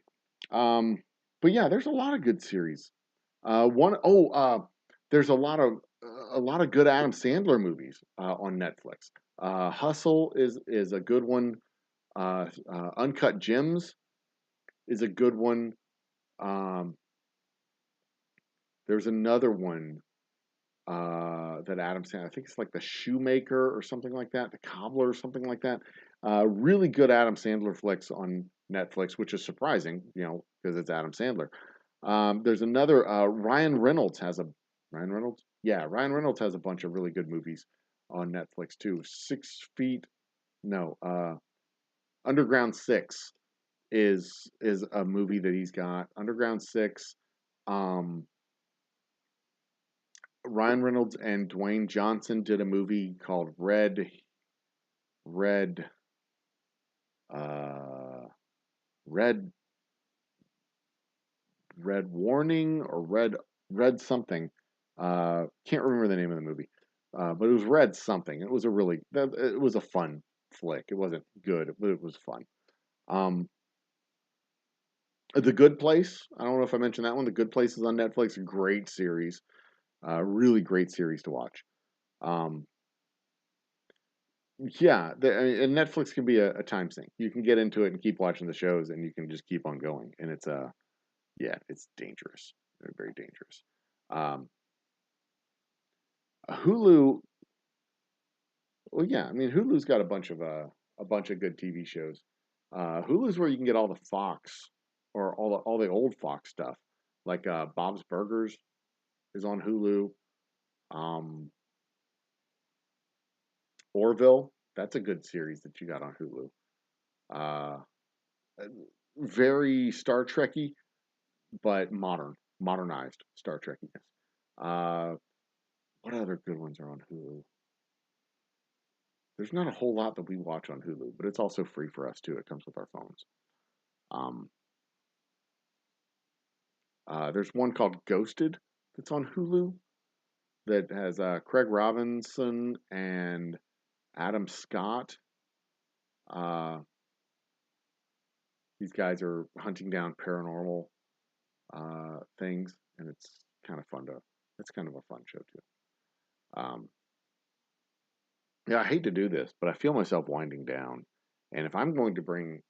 But yeah, there's a lot of good series. There's a lot of good Adam Sandler movies on Netflix. Hustle is a good one. Uncut Gems is a good one. There's another one that Adam Sandler, I think it's like The Shoemaker or something like that, The Cobbler or something like that. Really good Adam Sandler flicks on Netflix, which is surprising, because it's Adam Sandler. There's another, Ryan Reynolds has a bunch of really good movies on Netflix too. Underground 6 is a movie that he's got. Underground 6. Ryan Reynolds and Dwayne Johnson did a movie called Red Warning or Red something. Can't remember the name of the movie. But it was Red something. It was a fun flick. It wasn't good, but it was fun. The Good Place. I don't know if I mentioned that one. The Good Place is on Netflix. Great series. Really great series to watch. Yeah, and Netflix can be a time sink. You can get into it and keep watching the shows, and you can just keep on going. And it's dangerous, very, very dangerous. Hulu. Well, yeah, I mean Hulu's got a bunch of good TV shows. Hulu's where you can get all the Fox or all the old Fox stuff, like Bob's Burgers is on Hulu. Orville, that's a good series that you got on Hulu. Very Star Trekky, but modernized Star Trekkiness. What other good ones are on Hulu? There's not a whole lot that we watch on Hulu, but it's also free for us too. It comes with our phones. There's one called Ghosted that's on Hulu that has Craig Robinson and Adam Scott. These guys are hunting down paranormal things, and it's kind of a fun show too. Yeah, I hate to do this, but I feel myself winding down. And if I'm going to bring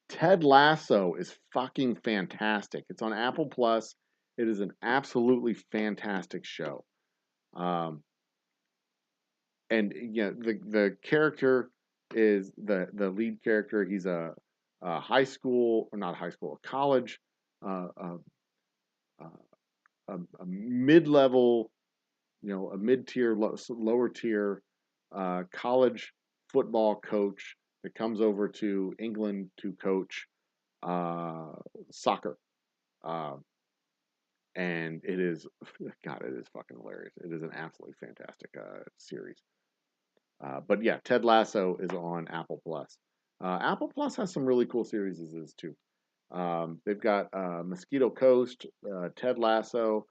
Ted Lasso is fucking fantastic. It's on Apple Plus. It is an absolutely fantastic show. And the character is the lead character. He's a high school, or not high school, a college, a mid-level, a mid-tier, lower tier college football coach that comes over to England to coach soccer. And it is fucking hilarious. It is an absolutely fantastic series. But yeah, Ted Lasso is on Apple Plus. Apple Plus has some really cool series too. They've got Mosquito Coast, Ted Lasso,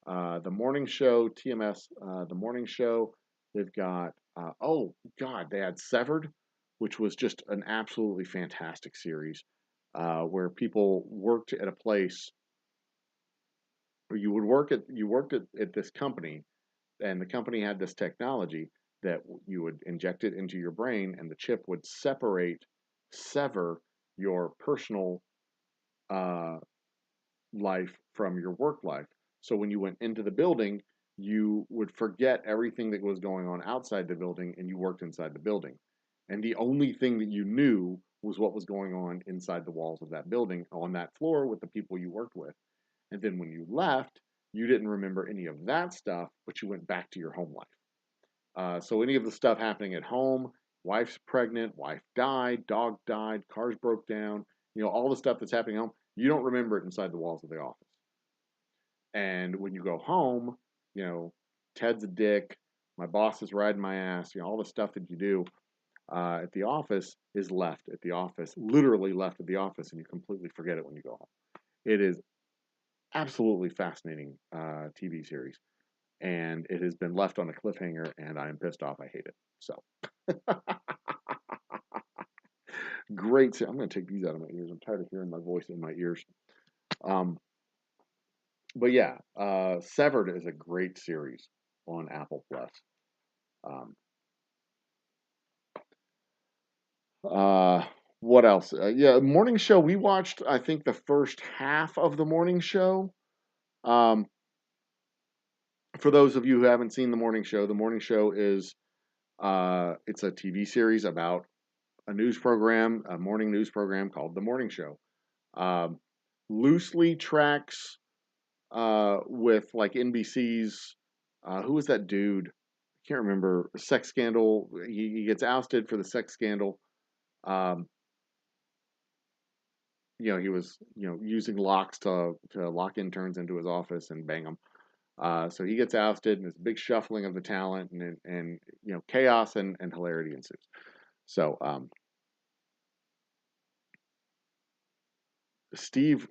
The Morning Show, TMS, The Morning Show. They've got, oh God, they had Severed, which was just an absolutely fantastic series where people worked at a place where you worked at this company, and the company had this technology that you would inject it into your brain, and the chip would sever your personal uh, life from your work life. So when you went into the building, you would forget everything that was going on outside the building, and you worked inside the building. And the only thing that you knew was what was going on inside the walls of that building on that floor with the people you worked with. And then when you left, you didn't remember any of that stuff, but you went back to your home life. So any of the stuff happening at home, wife's pregnant, wife died, dog died, cars broke down, all the stuff that's happening at home, you don't remember it inside the walls of the office. And when you go home, Ted's a dick, my boss is riding my ass, all the stuff that you do at the office is left at the office, literally left at the office, and you completely forget it when you go home. It is absolutely fascinating TV series. And it has been left on a cliffhanger, and I am pissed off. I hate it. So, great. I'm going to take these out of my ears. I'm tired of hearing my voice in my ears. But yeah, Severed is a great series on Apple Plus. What else? Yeah, Morning Show. We watched, I think, the first half of the Morning Show. For those of you who haven't seen the Morning Show is it's a TV series about a news program, a morning news program called The Morning Show. Loosely tracks with like NBC's, who was that dude? I can't remember. Sex scandal. He gets ousted for the sex scandal. He was, using locks to lock interns into his office and bang them. So he gets ousted, and there's a big shuffling of the talent, and chaos and hilarity ensues. So, Steve,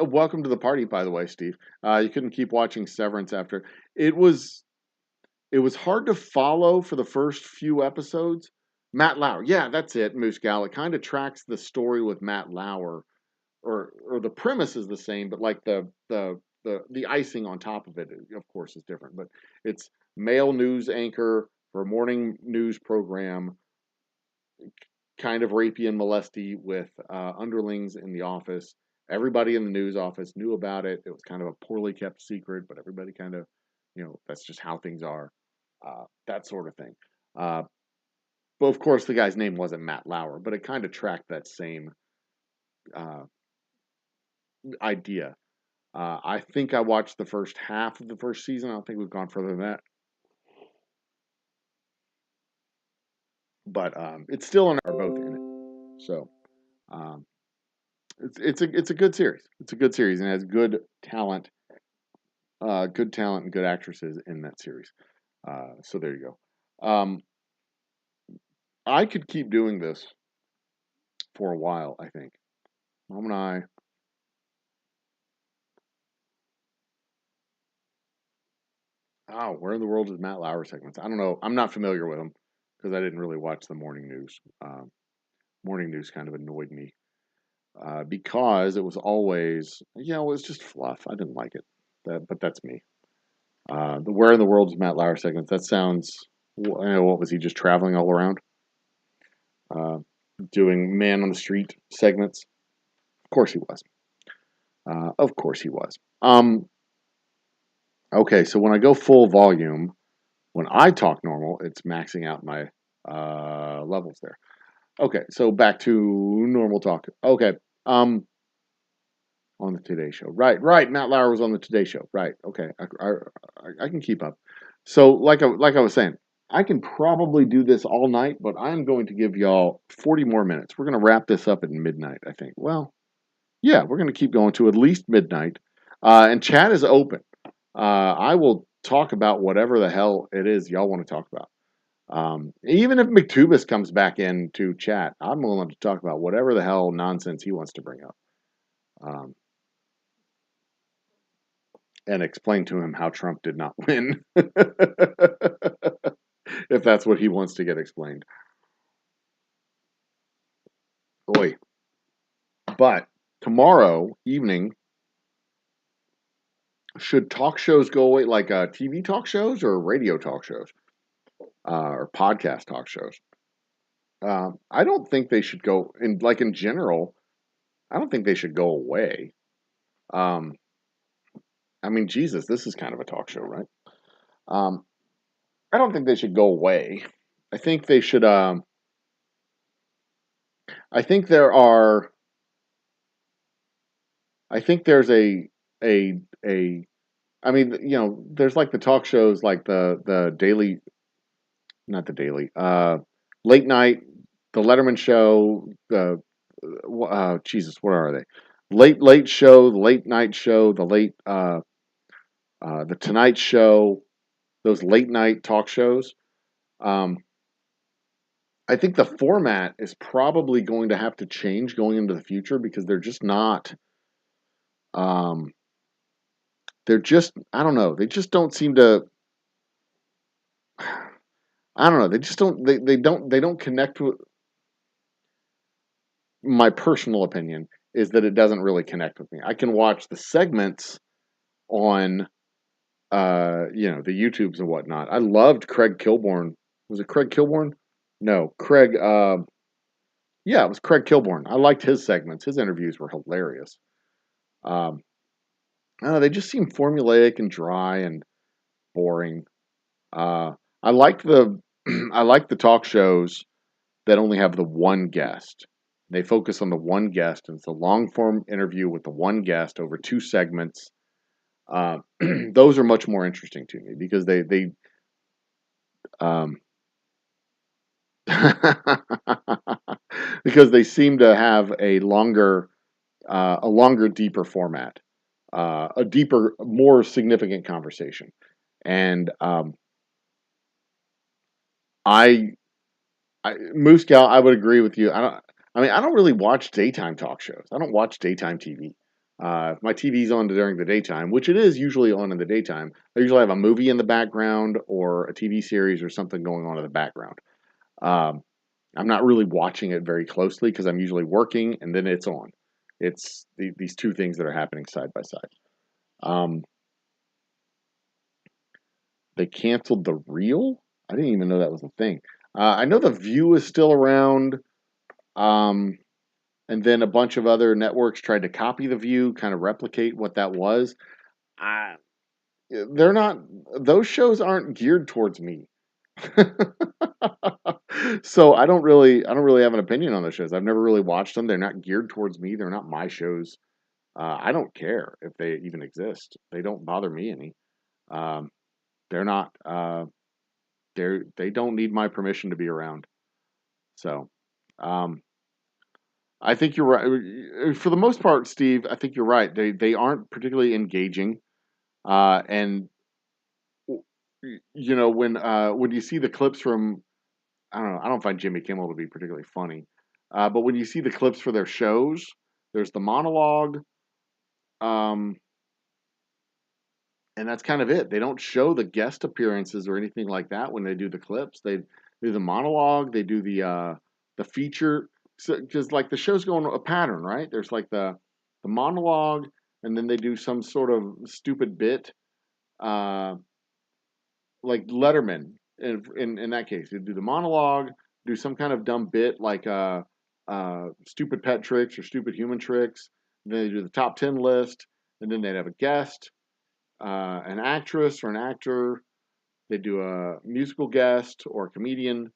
welcome to the party, by the way, Steve. You couldn't keep watching Severance after. It was hard to follow for the first few episodes. Matt Lauer, yeah, that's it, Moose Gal. It kind of tracks the story with Matt Lauer, or the premise is the same, but like the icing on top of it, of course, is different. But it's male news anchor for a morning news program, kind of rapey and molesty with underlings in the office. Everybody in the news office knew about it. It was kind of a poorly kept secret, but everybody kind of, that's just how things are, that sort of thing. But of course, the guy's name wasn't Matt Lauer, but it kind of tracked that same idea. I think I watched the first half of the first season. I don't think we've gone further than that. But it's still on, are both in it. So it's a good series. It's a good series, and it has good talent and good actresses in that series. So there you go. I could keep doing this for a while, I think. Mom and I. Oh, where in the world is Matt Lauer segments? I don't know. I'm not familiar with them because I didn't really watch the morning news. Morning news kind of annoyed me because it was always, it was just fluff. I didn't like it. But that's me. The where in the world is Matt Lauer segments? That sounds. What was he just traveling all around? Doing man on the street segments. Of course he was. Of course he was. Okay, so when I go full volume, when I talk normal, it's maxing out my levels there. Okay, so back to normal talk. Okay, on the Today Show. Right. Matt Lauer was on the Today Show. Right. Okay, I can keep up. So like I was saying, I can probably do this all night, but I'm going to give y'all 40 more minutes. We're going to wrap this up at midnight, I think. Well, yeah, we're going to keep going to at least midnight. And chat is open. I will talk about whatever the hell it is y'all want to talk about. Even if McTubis comes back in to chat, I'm willing to talk about whatever the hell nonsense he wants to bring up. And explain to him how Trump did not win. If that's what he wants to get explained. Boy. But tomorrow evening, should talk shows go away, like TV talk shows or radio talk shows? Or podcast talk shows? I don't think they should go, in general, I don't think they should go away. I mean, Jesus, this is kind of a talk show, right? I don't think they should go away. I think they should, I think there are, I think there's a, I mean, there's like the talk shows, like the daily, not the daily, late night, the Letterman show, Jesus, what are they? Late show, the late night show, the Tonight Show, those late night talk shows. I think the format is probably going to have to change going into the future because they're just not. They're just, I don't know. They just don't seem to. I don't know. They just don't. They don't connect with. My personal opinion is that it doesn't really connect with me. I can watch the segments on, the YouTubes and whatnot. I loved Craig Kilborn. Was it Craig Kilborn? No, Craig. Yeah, it was Craig Kilborn. I liked his segments. His interviews were hilarious. I don't know, they just seem formulaic and dry and boring. I like the I like the talk shows that only have the one guest. They focus on the one guest, and it's a long form interview with the one guest over two segments. Those are much more interesting to me because they um, because they seem to have a longer, deeper format, a deeper, more significant conversation, and I Moose Gal, I would agree with you. I don't really watch daytime talk shows. I don't watch daytime TV. If my TV's on during the daytime, which it is usually on in the daytime, I usually have a movie in the background or a TV series or something going on in the background. Um, I'm not really watching it very closely because I'm usually working and then it's on. It's these two things that are happening side by side. Um, they canceled The Real. I didn't even know that was a thing. I know The View is still around. Um, and then a bunch of other networks tried to copy The View, kind of replicate what that was. I, they're not; those shows aren't geared towards me. So I don't really have an opinion on those shows. I've never really watched them. They're not geared towards me. They're not my shows. I don't care if they even exist. They don't bother me any. Um, they're not. They don't need my permission to be around. So, um, I think you're right. For the most part, Steve, I think you're right. They aren't particularly engaging. And when you see the clips from, I don't know, I don't find Jimmy Kimmel to be particularly funny. But when you see the clips for their shows, there's the monologue, um, and that's kind of it. They don't show the guest appearances or anything like that when they do the clips. They do the monologue. They do the feature. Because like the show's going a pattern, right? There's like the monologue, and then they do some sort of stupid bit, uh, like Letterman. In that case, they do the monologue, do some kind of dumb bit like stupid pet tricks or stupid human tricks. Then they do the top 10 list, and then they'd have a guest, an actress or an actor. They do a musical guest or a comedian,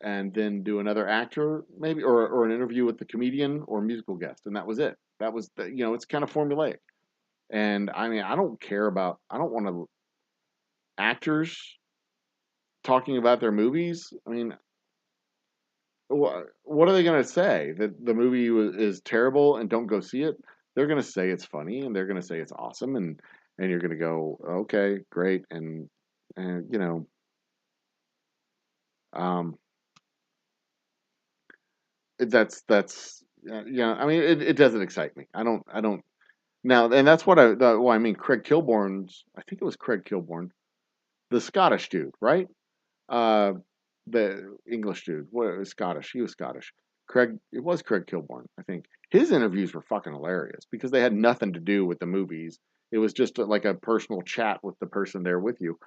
and then do another actor, maybe, or an interview with the comedian or musical guest, and that was it. That was it's kind of formulaic. And I mean, I don't want to actors talking about their movies. I mean, what are they going to say? That the movie is terrible and don't go see it? They're going to say it's funny and they're going to say it's awesome, and you're going to go, okay, great, and Um, that's yeah. I mean, it doesn't excite me. I don't now, and that's what well, I mean. Craig Kilborn's. I think it was Craig Kilborn, the Scottish dude, right? Uh, the English dude. What was Scottish? He was Scottish. Craig. It was Craig Kilborn. I think his interviews were fucking hilarious because they had nothing to do with the movies. It was just like a personal chat with the person there with you.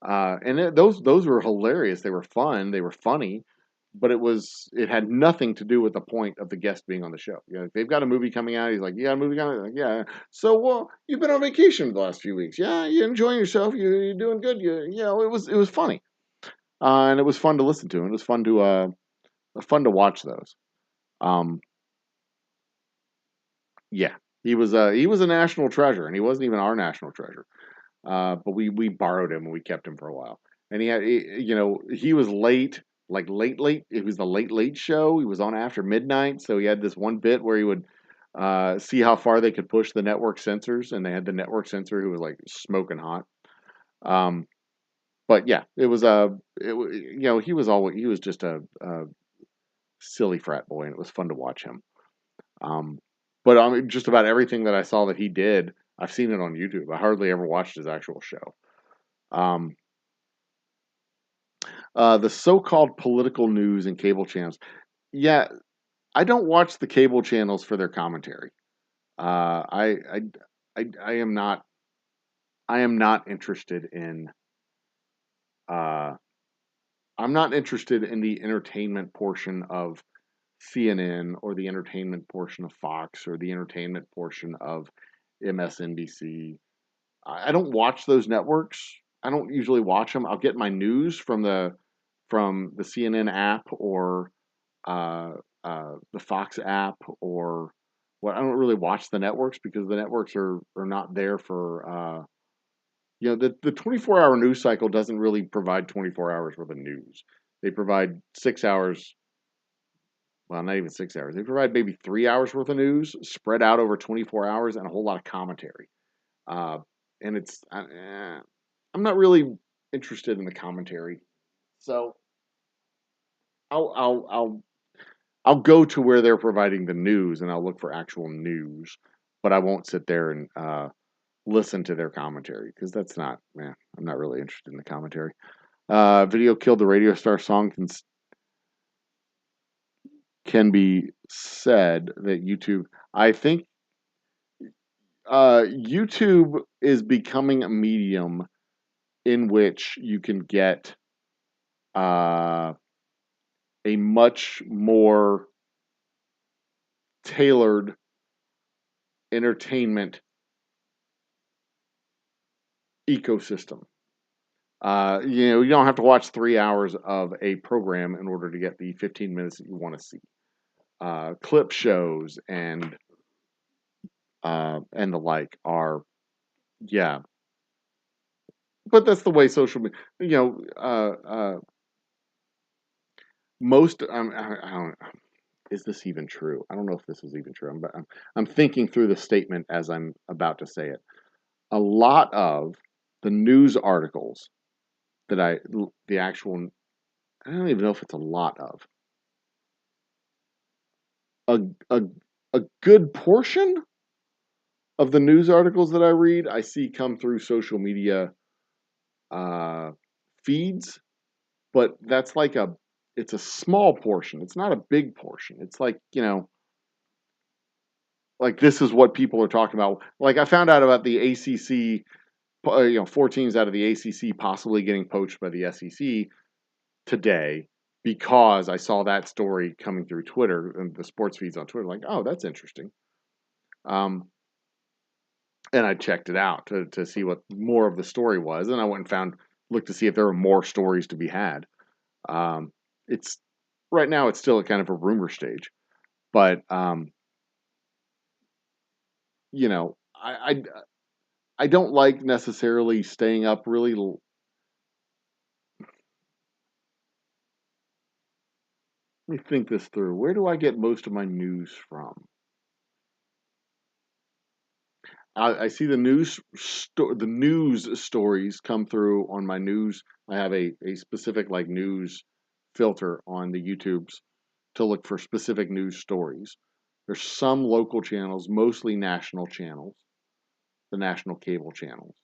And those were hilarious. They were fun. They were funny, but it had nothing to do with the point of the guest being on the show. You know, they've got a movie coming out. He's like, yeah, a movie coming out. Like, yeah. So, well, you've been on vacation the last few weeks. Yeah, you enjoying yourself. You're doing good. You know, it was funny, and it was fun to listen to, and it was fun to watch those. Um, yeah, he was a national treasure, and he wasn't even our national treasure. But we borrowed him and we kept him for a while. And you know, he was late, like late. It was the late show. He was on after midnight, so he had this one bit where he would see how far they could push the network censors, and they had the network censor who was like smoking hot. Um, but yeah, you know, he was just a silly frat boy, and it was fun to watch him. Um, but I mean, just about everything that I saw that he did, I've seen it on YouTube. I hardly ever watched his actual show. Um, the so-called political news and cable channels. Yeah, I don't watch the cable channels for their commentary. Uh, I, I, I am not. I am not interested in. Uh, I'm not interested in the entertainment portion of CNN or the entertainment portion of Fox or the entertainment portion of MSNBC. I don't watch those networks. I don't usually watch them. I'll get my news from the CNN app or uh, the Fox app or what. I don't really watch the networks because the networks are not there for you know, the 24-hour news cycle doesn't really provide 24 hours worth of news. They provide 6 hours. Well, not even 6 hours. They provide maybe 3 hours worth of news spread out over 24 hours and a whole lot of commentary. Uh, and I'm not really interested in the commentary, so I'll I'll I'll I'll go to where they're providing the news and I'll look for actual news, but I won't sit there and listen to their commentary because that's not, man, I'm not really interested in the commentary. Video killed the radio star song can be said that YouTube, I think YouTube is becoming a medium in which you can get uh, a much more tailored entertainment ecosystem. You know, you don't have to watch 3 hours of a program in order to get the 15 minutes that you want to see. Clip shows and the like are, yeah, but that's the way social media. You know, most I don't. Is this even true? I don't know if this is even true. I'm thinking through the statement as I'm about to say it. A lot of the news articles that the actual, I don't even know if it's a lot of, a, a, a good portion of the news articles that I read, I see come through social media uh, feeds, but it's a small portion. It's not a big portion. It's like, you know, like this is what people are talking about. Like I found out about the ACC, you know, 4 teams out of the ACC possibly getting poached by the SEC today because I saw that story coming through Twitter and the sports feeds on Twitter. Like, oh, that's interesting. Um, and I checked it out to see what more of the story was, and I went and looked to see if there were more stories to be had. It's right now it's still at kind of a rumor stage, but you know, I don't like necessarily staying up really. Let me think this through. Where do I get most of my news from? I see the news stories come through on my news. I have a specific like news filter on the YouTubes to look for specific news stories. There's some local channels, mostly national channels, the national cable channels.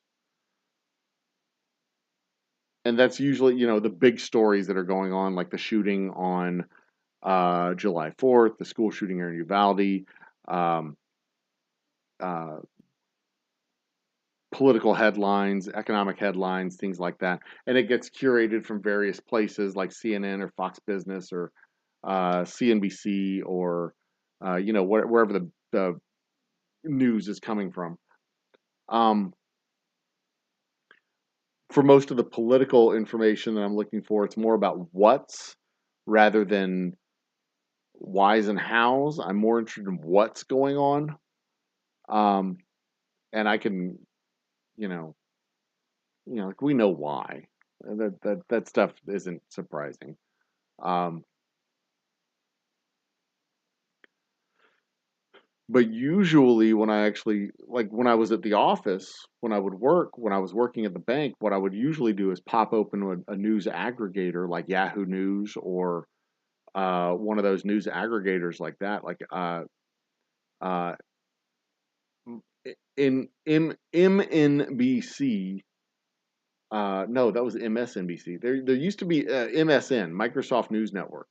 And that's usually, the big stories that are going on, like the shooting on July 4th, the school shooting here in Uvalde, um, uh, political headlines, economic headlines, things like that. And it gets curated from various places like CNN or Fox Business or CNBC or, wherever the news is coming from. For most of the political information that I'm looking for, it's more about what's rather than whys and hows. I'm more interested in what's going on. And I can, like we know why. That stuff isn't surprising. But usually when I actually, like when I was at the office, when I was working at the bank, what I would usually do is pop open a news aggregator like Yahoo News or one of those news aggregators like that, like uh, in MNBC. No, that was MSNBC. There used to be MSN, Microsoft News Network,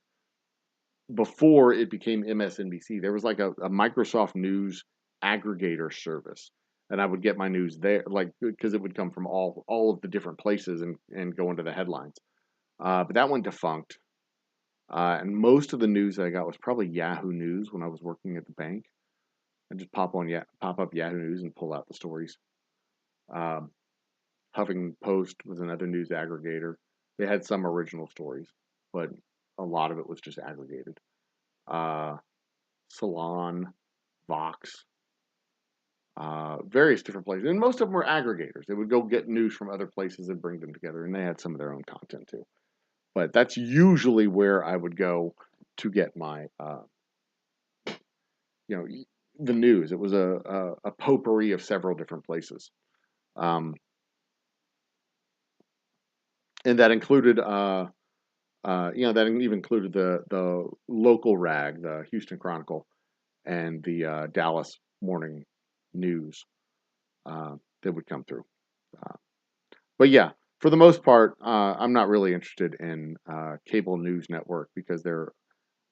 before it became MSNBC. There was like a Microsoft News aggregator service, and I would get my news there, like because it would come from all of the different places and go into the headlines. But that went defunct. And most of the news that I got was probably Yahoo News when I was working at the bank. I just pop up Yahoo News and pull out the stories. Huffington Post was another news aggregator. They had some original stories, but a lot of it was just aggregated. Salon, Vox, various different places, and most of them were aggregators. They would go get news from other places and bring them together, and they had some of their own content too. But that's usually where I would go to get my, the news. It was a potpourri of several different places, and that included, that even included the local rag, the Houston Chronicle, and the Dallas Morning News that would come through. But yeah, for the most part, I'm not really interested in cable news network because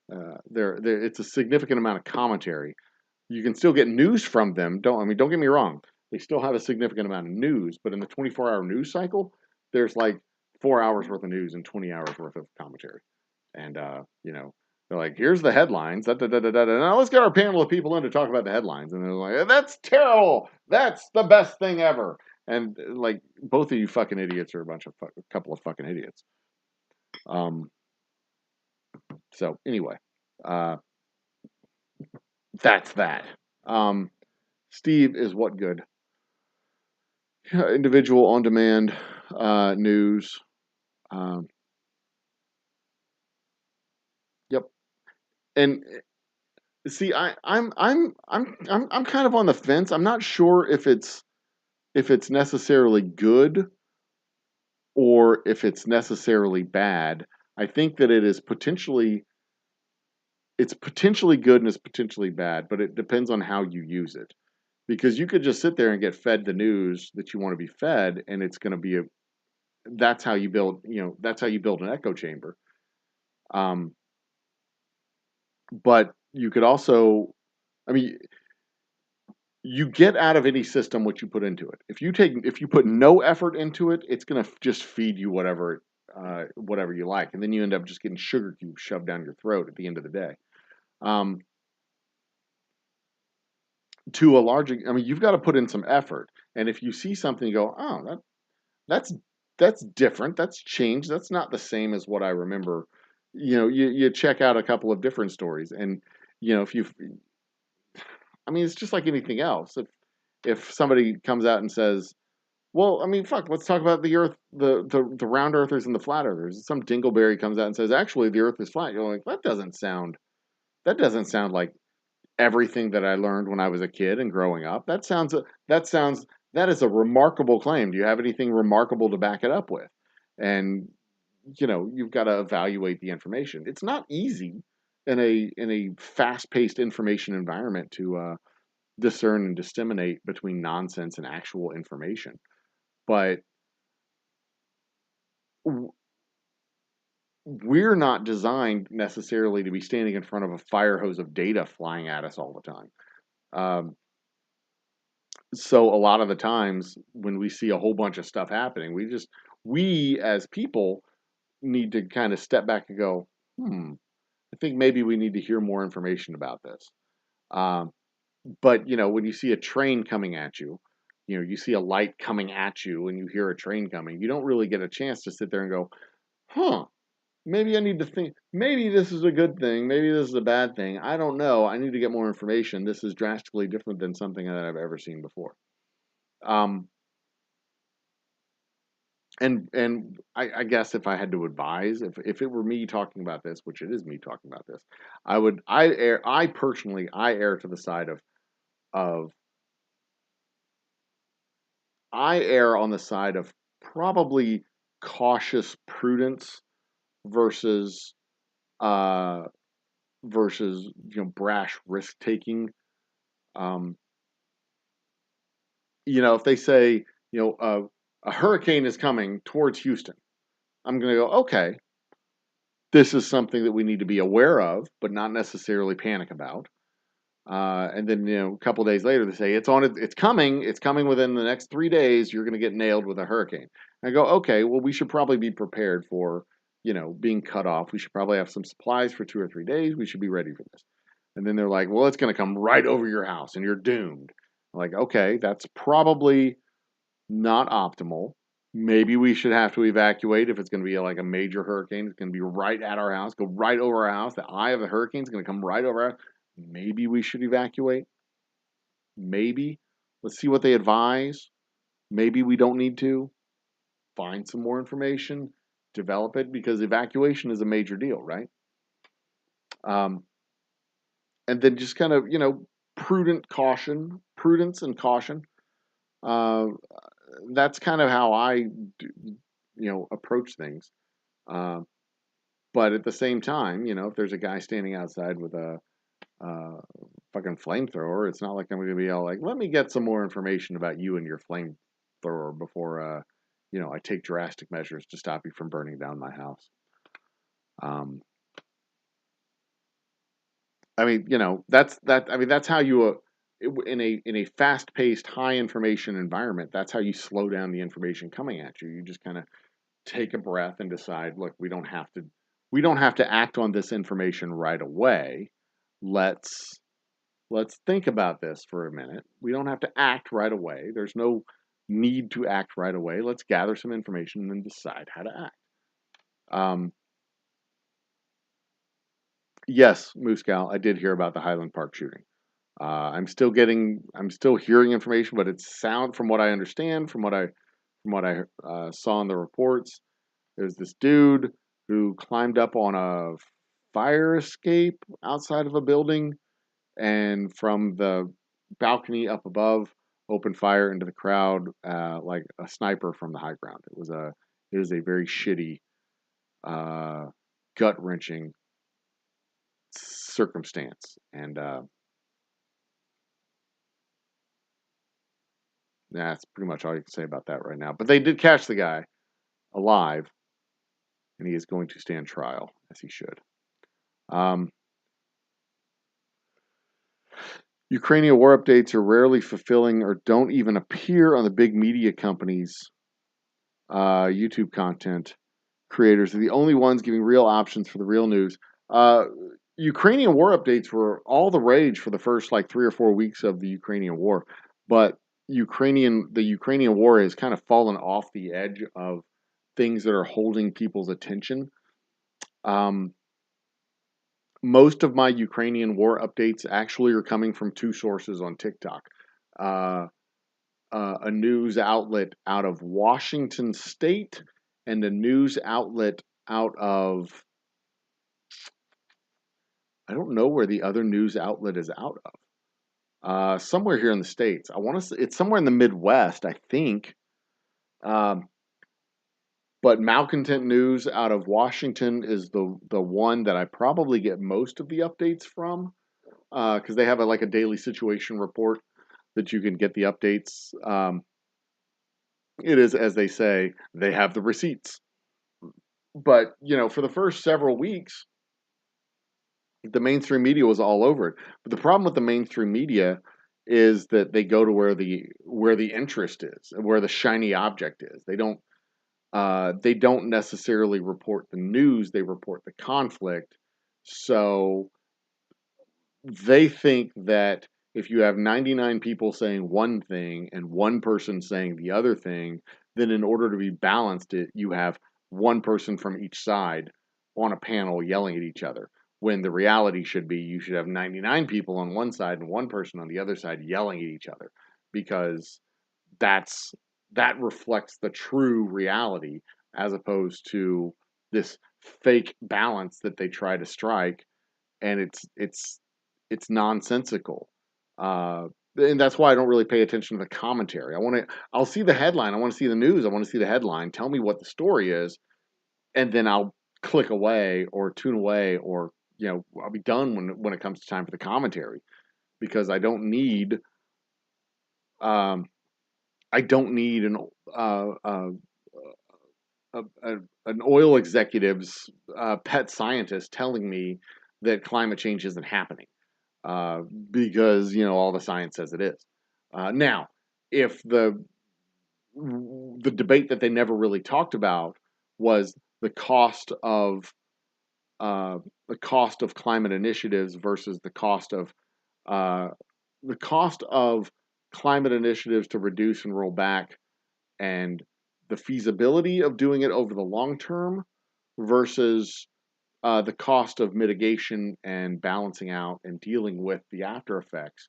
it's a significant amount of commentary. You can still get news from them. Don't get me wrong. They still have a significant amount of news, but in the 24-hour news cycle, there's like 4 hours worth of news and 20 hours worth of commentary. And they're like, here's the headlines. Da, da, da, da, da, da. Now let's get our panel of people in to talk about the headlines. And they're like, that's terrible. That's the best thing ever. And like, both of you fucking idiots are a couple of fucking idiots. So anyway, that's that. Steve is what good? Individual on demand news. Yep. And see, I'm kind of on the fence. I'm not sure if it's necessarily good or if it's necessarily bad. I think that it's potentially good and it's potentially bad, but it depends on how you use it. Because you could just sit there and get fed the news that you want to be fed, and it's going to be that's how you build an echo chamber. But you could also, you get out of any system what you put into it. If you put no effort into it, it's going to just feed you whatever you like, and then you end up just getting sugar cubes shoved down your throat at the end of the day. To a large, you've got to put in some effort, and if you see something, you go, oh, that's different, that's changed, that's not the same as what I remember. You check out a couple of different stories, and if you, it's just like anything else. If somebody comes out and says, well, fuck, let's talk about the Earth, the round earthers and the flat earthers. Some dingleberry comes out and says, actually, the Earth is flat. You're like, that doesn't sound like everything that I learned when I was a kid and growing up. That is a remarkable claim. Do you have anything remarkable to back it up with? And you've got to evaluate the information. It's not easy in a fast-paced information environment to discern and disseminate between nonsense and actual information. But we're not designed necessarily to be standing in front of a fire hose of data flying at us all the time. So a lot of the times when we see a whole bunch of stuff happening, we as people need to kind of step back and go, I think maybe we need to hear more information about this. But when you see a train coming at you, you see a light coming at you and you hear a train coming, you don't really get a chance to sit there and go, maybe I need to think, maybe this is a good thing, maybe this is a bad thing. I don't know. I need to get more information. This is drastically different than something that I've ever seen before. And I guess if I had to advise, if it were me talking about this, which it is me talking about this, I personally err to the side of I err on the side of probably cautious prudence versus brash risk taking. If they say a hurricane is coming towards Houston, I'm going to go, okay, this is something that we need to be aware of, but not necessarily panic about. And then a couple days later they say it's coming within the next 3 days. You're going to get nailed with a hurricane. And I go, okay, well, we should probably be prepared for being cut off. We should probably have some supplies for 2 or 3 days. We should be ready for this. And then they're like, well, it's going to come right over your house and you're doomed. I'm like, okay, that's probably not optimal. Maybe we should have to evacuate if it's going to be like a major hurricane. It's going to be right at our house, go right over our house. The eye of the hurricane is going to come right over our house. Maybe we should evacuate. Maybe. Let's see what they advise. Maybe we don't need to. Find some more information. Develop it, because evacuation is a major deal, right? And then just kind of, prudence and caution. That's kind of how I, approach things. But at the same time, if there's a guy standing outside with a fucking flamethrower, it's not like I'm going to be all like, let me get some more information about you and your flamethrower before, I take drastic measures to stop you from burning down my house. That's how you, in a fast-paced, high-information environment, that's how you slow down the information coming at you. You just kind of take a breath and decide, look, we don't have to act on this information right away. Let's think about this for a minute. We don't have to act right away. There's no need to act right away. Let's gather some information and then decide how to act. Yes, Moose Gal, I did hear about the Highland Park shooting. I'm still hearing information, but it's from what I understand, from what I saw in the reports. There's this dude who climbed up on a fire escape outside of a building, and from the balcony up above, opened fire into the crowd like a sniper from the high ground. It was a very shitty, gut wrenching circumstance, and that's pretty much all you can say about that right now. But they did catch the guy alive, and he is going to stand trial, as he should. Ukrainian war updates are rarely fulfilling or don't even appear on the big media companies' YouTube content creators. Are the only ones giving real options for the real news. Ukrainian war updates were all the rage for the first 3 or 4 weeks of the Ukrainian war, but the Ukrainian war has kind of fallen off the edge of things that are holding people's attention. Most of my Ukrainian war updates actually are coming from 2 sources on TikTok. A news outlet out of Washington State and a news outlet out of, I don't know where the other news outlet is out of. Somewhere here in the States. I want to say it's somewhere in the Midwest, I think. But Malcontent News out of Washington is the one that I probably get most of the updates from, because they have like a daily situation report that you can get the updates. It is, as they say, they have the receipts. But for the first several weeks, the mainstream media was all over it. But the problem with the mainstream media is that they go to where the interest is, where the shiny object is. They don't necessarily report the news, they report the conflict. So they think that if you have 99 people saying one thing and one person saying the other thing, then in order to be balanced, you have one person from each side on a panel yelling at each other. When the reality should be you should have 99 people on one side and one person on the other side yelling at each other, because that reflects the true reality, as opposed to this fake balance that they try to strike, and it's nonsensical. And that's why I don't really pay attention to the commentary. I'll see the headline. I want to see the news. I want to see the headline. Tell me what the story is, and then I'll click away or tune away, or I'll be done when it comes to time for the commentary, because I don't need an an oil executive's pet scientist telling me that climate change isn't happening, because all the science says it is. Now, if the debate that they never really talked about was the cost of climate initiatives versus the cost of climate initiatives to reduce and roll back, and the feasibility of doing it over the long term versus the cost of mitigation and balancing out and dealing with the after effects.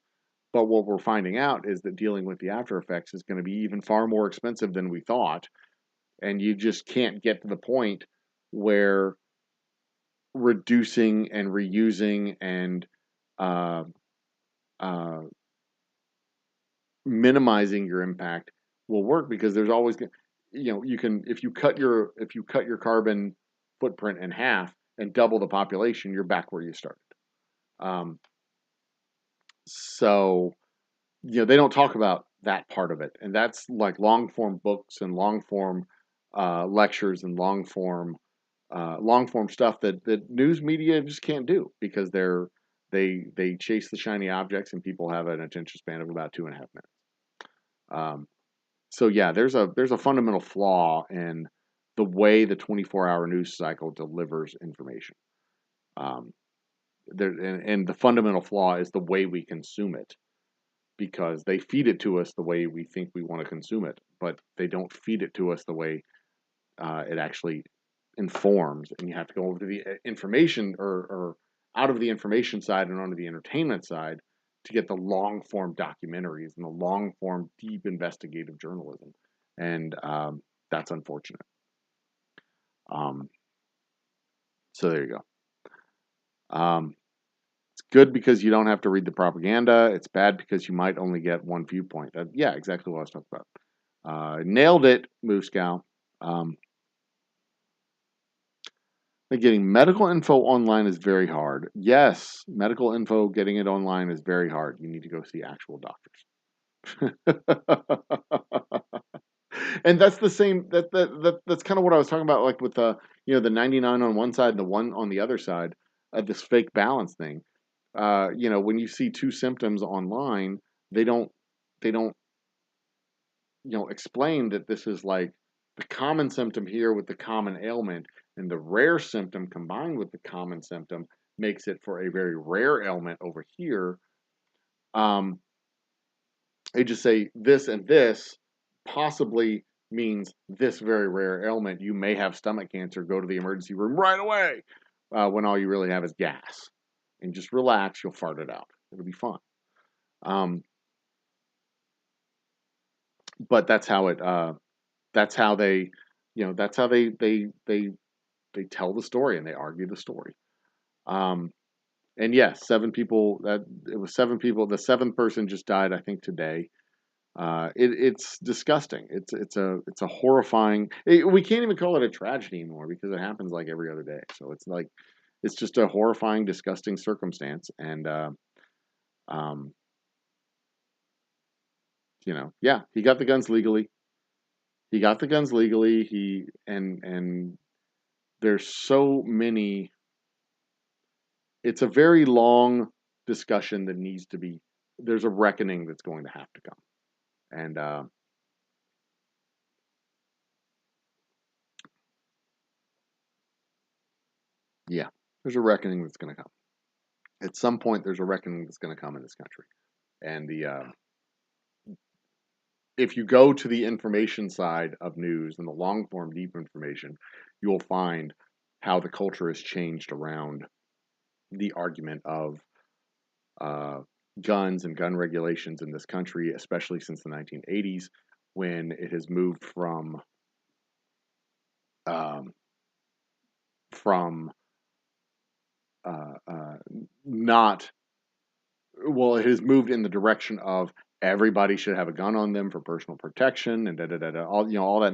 But what we're finding out is that dealing with the after effects is going to be even far more expensive than we thought. And you just can't get to the point where reducing and reusing and uh, uh, minimizing your impact will work, because there's always you can, if you cut your carbon footprint in half and double the population, you're back where you started. So they don't talk about that part of it, and that's like long form books and long form lectures and long form stuff that news media just can't do, because they chase the shiny objects, and people have an attention span of about 2.5 minutes. So yeah, there's a fundamental flaw in the way the 24-hour news cycle delivers information. And the fundamental flaw is the way we consume it, because they feed it to us the way we think we want to consume it, but they don't feed it to us the way it actually informs. And you have to go over to the information, or out of the information side and onto the entertainment side, to get the long form documentaries and the long form deep investigative journalism. And that's unfortunate. So there you go. It's good because you don't have to read the propaganda. It's bad because you might only get one viewpoint. Yeah, exactly what I was talking about. Nailed it, Moose Cow. Getting medical info online is very hard. Yes, medical info, getting it online is very hard. You need to go see actual doctors. And that's the same. That's kind of what I was talking about, like with the 99 on one side and the one on the other side, this fake balance thing. When you see two symptoms online, they don't explain that this is like the common symptom here with the common ailment, and the rare symptom combined with the common symptom makes it for a very rare ailment over here. They just say this and this possibly means this very rare ailment. You may have stomach cancer. Go to the emergency room right away, when all you really have is gas. And just relax. You'll fart it out. It'll be fun. But that's how it. That's how they. That's how they tell the story, and they argue the story. And yes, 7 people. It was 7 people. The 7th person just died, I think, today. It's disgusting. It's a horrifying. We can't even call it a tragedy anymore because it happens like every other day. So it's like it's just a horrifying, disgusting circumstance. And um, yeah, he got the guns legally. He got the guns legally. And there's so many. It's a very long discussion that needs to be. There's a reckoning that's going to have to come. And yeah, there's a reckoning that's going to come. At some point, there's a reckoning that's going to come in this country. And if you go to the information side of news and the long form, deep information, you'll find how the culture has changed around the argument of guns and gun regulations in this country, especially since the 1980s, when it has moved um, from not well, it has moved in the direction of everybody should have a gun on them for personal protection and da da da da. All that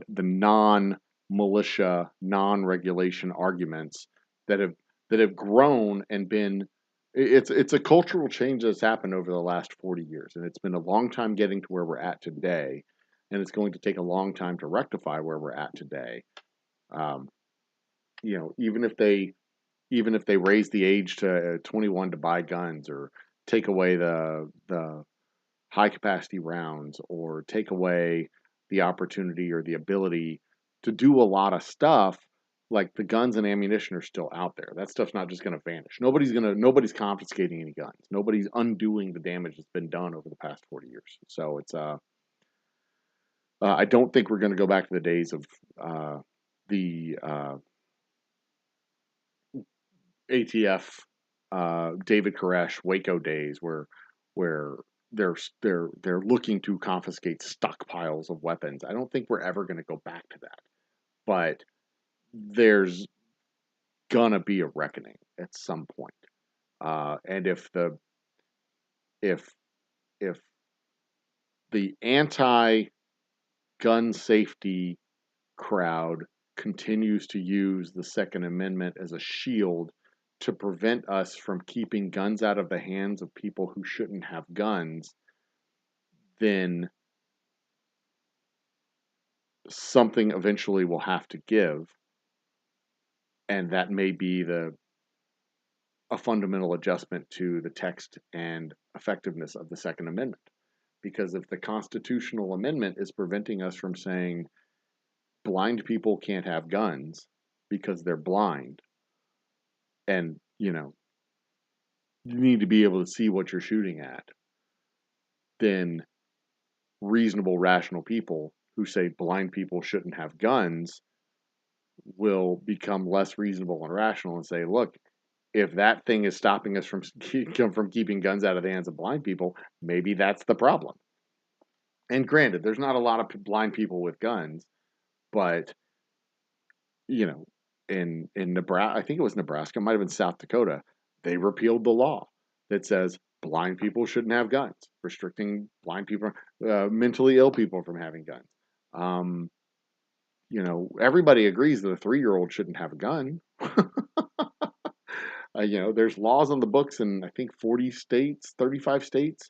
the non militia, non regulation arguments that have grown and been. It's a cultural change that's happened over the last 40 years, and it's been a long time getting to where we're at today, and it's going to take a long time to rectify where we're at today. Um, even if they raise the age to 21 to buy guns or take away the high capacity rounds or take away the opportunity or the ability to do a lot of stuff, like the guns and ammunition are still out there. That stuff's not just going to vanish. Nobody's confiscating any guns. Nobody's undoing the damage that's been done over the past 40 years. So it's I don't think we're going to go back to the days of the ATF, David Koresh, Waco days, where they're looking to confiscate stockpiles of weapons. I don't think we're ever going to go back to that, but there's gonna be a reckoning at some point. And if if the anti-gun safety crowd continues to use the Second Amendment as a shield to prevent us from keeping guns out of the hands of people who shouldn't have guns, then something eventually will have to give. And that may be a fundamental adjustment to the text and effectiveness of the Second Amendment. Because if the constitutional amendment is preventing us from saying blind people can't have guns because they're blind, and you need to be able to see what you're shooting at, then reasonable, rational people who say blind people shouldn't have guns will become less reasonable and rational and say, look, if that thing is stopping us from keeping guns out of the hands of blind people, maybe that's the problem. And granted, there's not a lot of blind people with guns, but in Nebraska, I think it was Nebraska, it might have been South Dakota, they repealed the law that says blind people shouldn't have guns, restricting blind people, mentally ill people from having guns. Everybody agrees that a 3-year-old shouldn't have a gun. There's laws on the books in I think 40 states, 35 states,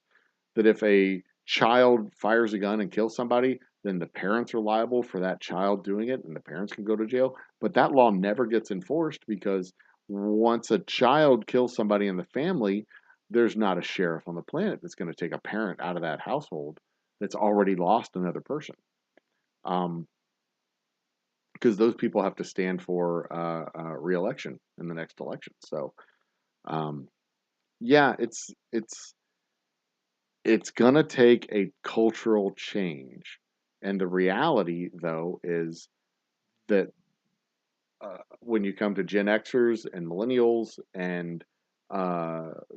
that if a child fires a gun and kills somebody, then the parents are liable for that child doing it, and the parents can go to jail. But that law never gets enforced because once a child kills somebody in the family, there's not a sheriff on the planet that's going to take a parent out of that household that's already lost another person. Because those people have to stand for re-election in the next election. So, yeah, it's gonna take a cultural change, and the reality, though, is that when you come to Gen Xers and Millennials and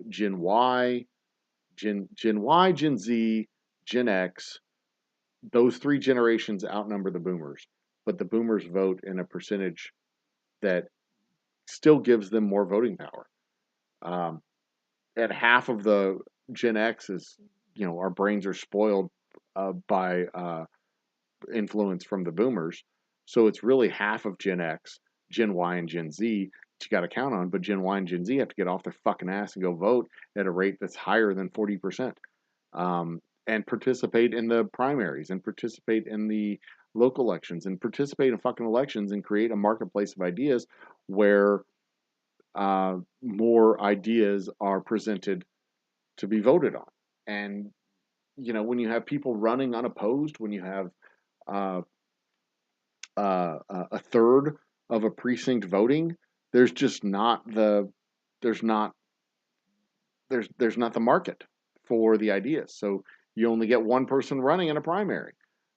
Gen Y, Gen Z, Gen X, those 3 generations outnumber the Boomers, but the Boomers vote in a percentage that still gives them more voting power. And half of the Gen X is, our brains are spoiled by influence from the boomers. So it's really half of Gen X, Gen Y, and Gen Z that you got to count on. But Gen Y and Gen Z have to get off their fucking ass and go vote at a rate that's higher than 40%. And participate in the primaries and participate in the local elections and participate in fucking elections and create a marketplace of ideas where more ideas are presented to be voted on. And, when you have people running unopposed, when you have a third of a precinct voting, there's just not the there's not the market for the ideas. So you only get one person running in a primary,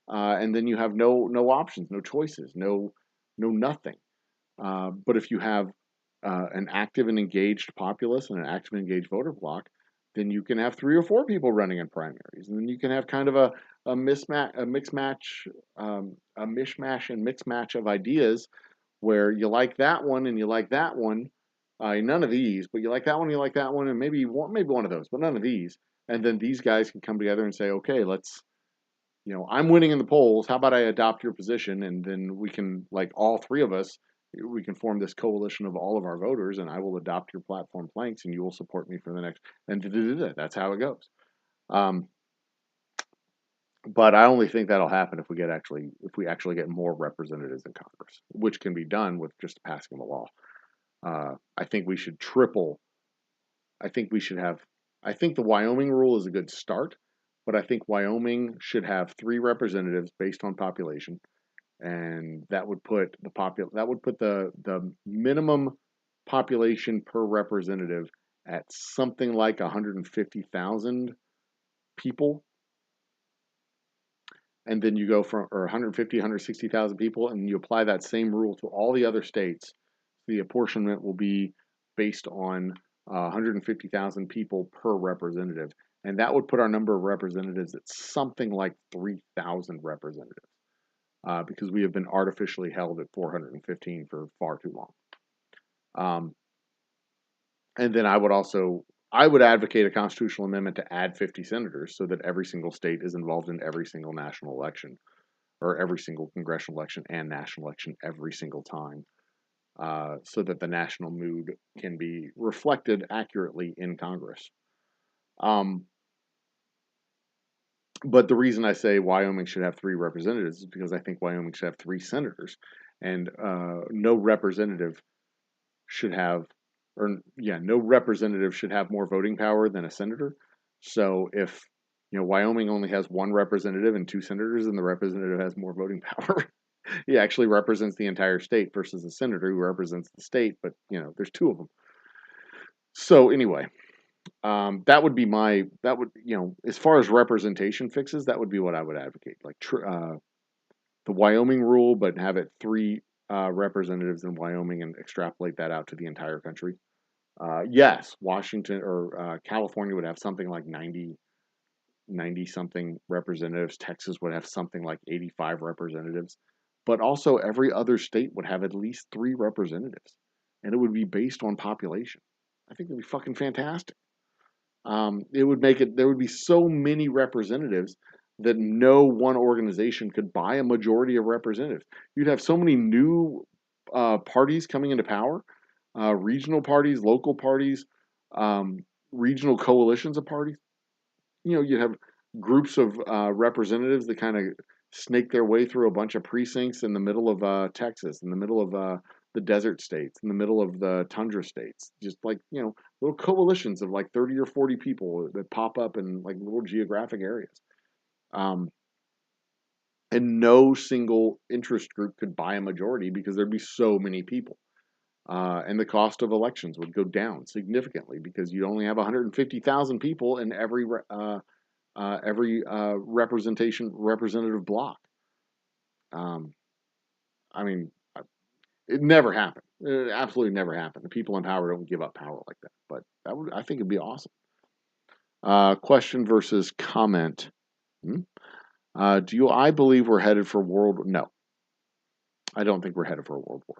and then you have no options, no choices, no nothing. But if you have an active and engaged populace and an active and engaged voter bloc, then you can have 3 or 4 people running in primaries, and then you can have kind of a mismatch, a mixmatch, a mishmash and mix match of ideas, where you like that one and you like that one, none of these, but you like that one, you like that one, and maybe one of those, but none of these, and then these guys can come together and say, okay, let's, I'm winning in the polls. How about I adopt your position, and then we can, like, all 3 of us, we can form this coalition of all of our voters, and I will adopt your platform planks, and you will support me for the next, and that's how it goes. But I only think that'll happen if we actually get more representatives in Congress, which can be done with just passing of a law. I think we should triple. I think the Wyoming rule is a good start, but I think Wyoming should have 3 representatives based on population, and that would put the minimum population per representative at something like 150,000 people. And then you go from, or 150, 160,000 people, and you apply that same rule to all the other states. The apportionment will be based on 150,000 people per representative. And that would put our number of representatives at something like 3,000 representatives, because we have been artificially held at 415 for far too long. And then I would advocate a constitutional amendment to add 50 senators so that every single state is involved in every single national election, or every single congressional election and national election every single time, so that the national mood can be reflected accurately in Congress. But the reason I say Wyoming should have 3 representatives is because I think Wyoming should have 3 senators, and no representative should have more voting power than a senator. So if Wyoming only has 1 representative and 2 senators, and the representative has more voting power, he actually represents the entire state versus a senator who represents the state, but there's 2 of them. So anyway, that would be as far as representation fixes, that would be what I would advocate, like the Wyoming rule, but have it 3 representatives in Wyoming and extrapolate that out to the entire country. Yes, Washington or California would have something like 90 something representatives. Texas would have something like 85 representatives. But also every other state would have at least 3 representatives. And it would be based on population. I think it'd be fucking fantastic. There would be so many representatives that no one organization could buy a majority of representatives. You'd have so many new parties coming into power, regional parties, local parties, regional coalitions of parties. You'd have groups of representatives that kind of snake their way through a bunch of precincts in the middle of Texas, in the middle of the desert states, in the middle of the tundra states, just like, little coalitions of like 30 or 40 people that pop up in like little geographic areas. And no single interest group could buy a majority because there'd be so many people. And the cost of elections would go down significantly because you'd only have 150,000 people in every representative block. I mean, it never happened. It absolutely never happened. The people in power don't give up power like that. But I think it'd be awesome. Question versus comment. I believe we're headed for world? No, I don't think we're headed for a world war.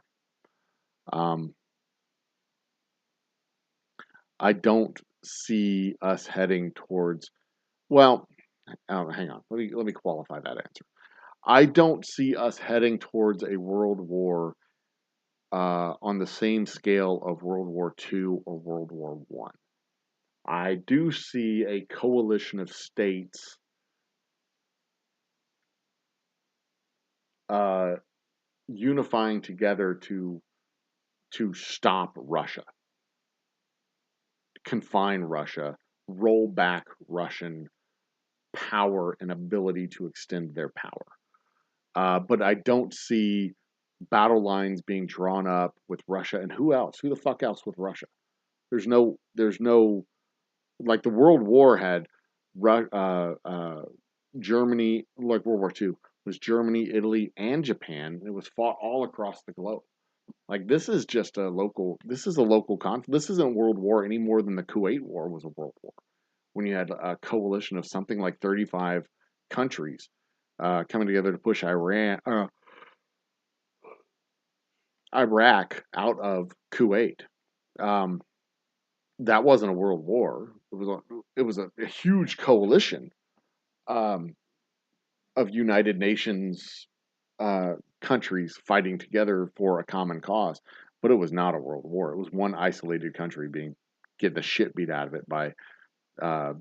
I don't see us heading towards. Well, hang on. Let me qualify that answer. I don't see us heading towards a world war on the same scale of World War II or World War One. I do see a coalition of states unifying together to stop Russia, confine Russia, roll back Russian power and ability to extend their power. But I don't see battle lines being drawn up with Russia and who else? Who the fuck else with Russia? There's no like the World War had Germany, like World War II was Germany, Italy, and Japan. It was fought all across the globe. Like this is just a local. This is a local conflict. This isn't World War any more than the Kuwait War was a world war. When you had a coalition of something like 35 countries coming together to push Iraq out of Kuwait. That wasn't a world war. It was a huge coalition of United Nations countries fighting together for a common cause, but it was not a world war. It was one isolated country getting the shit beat out of it by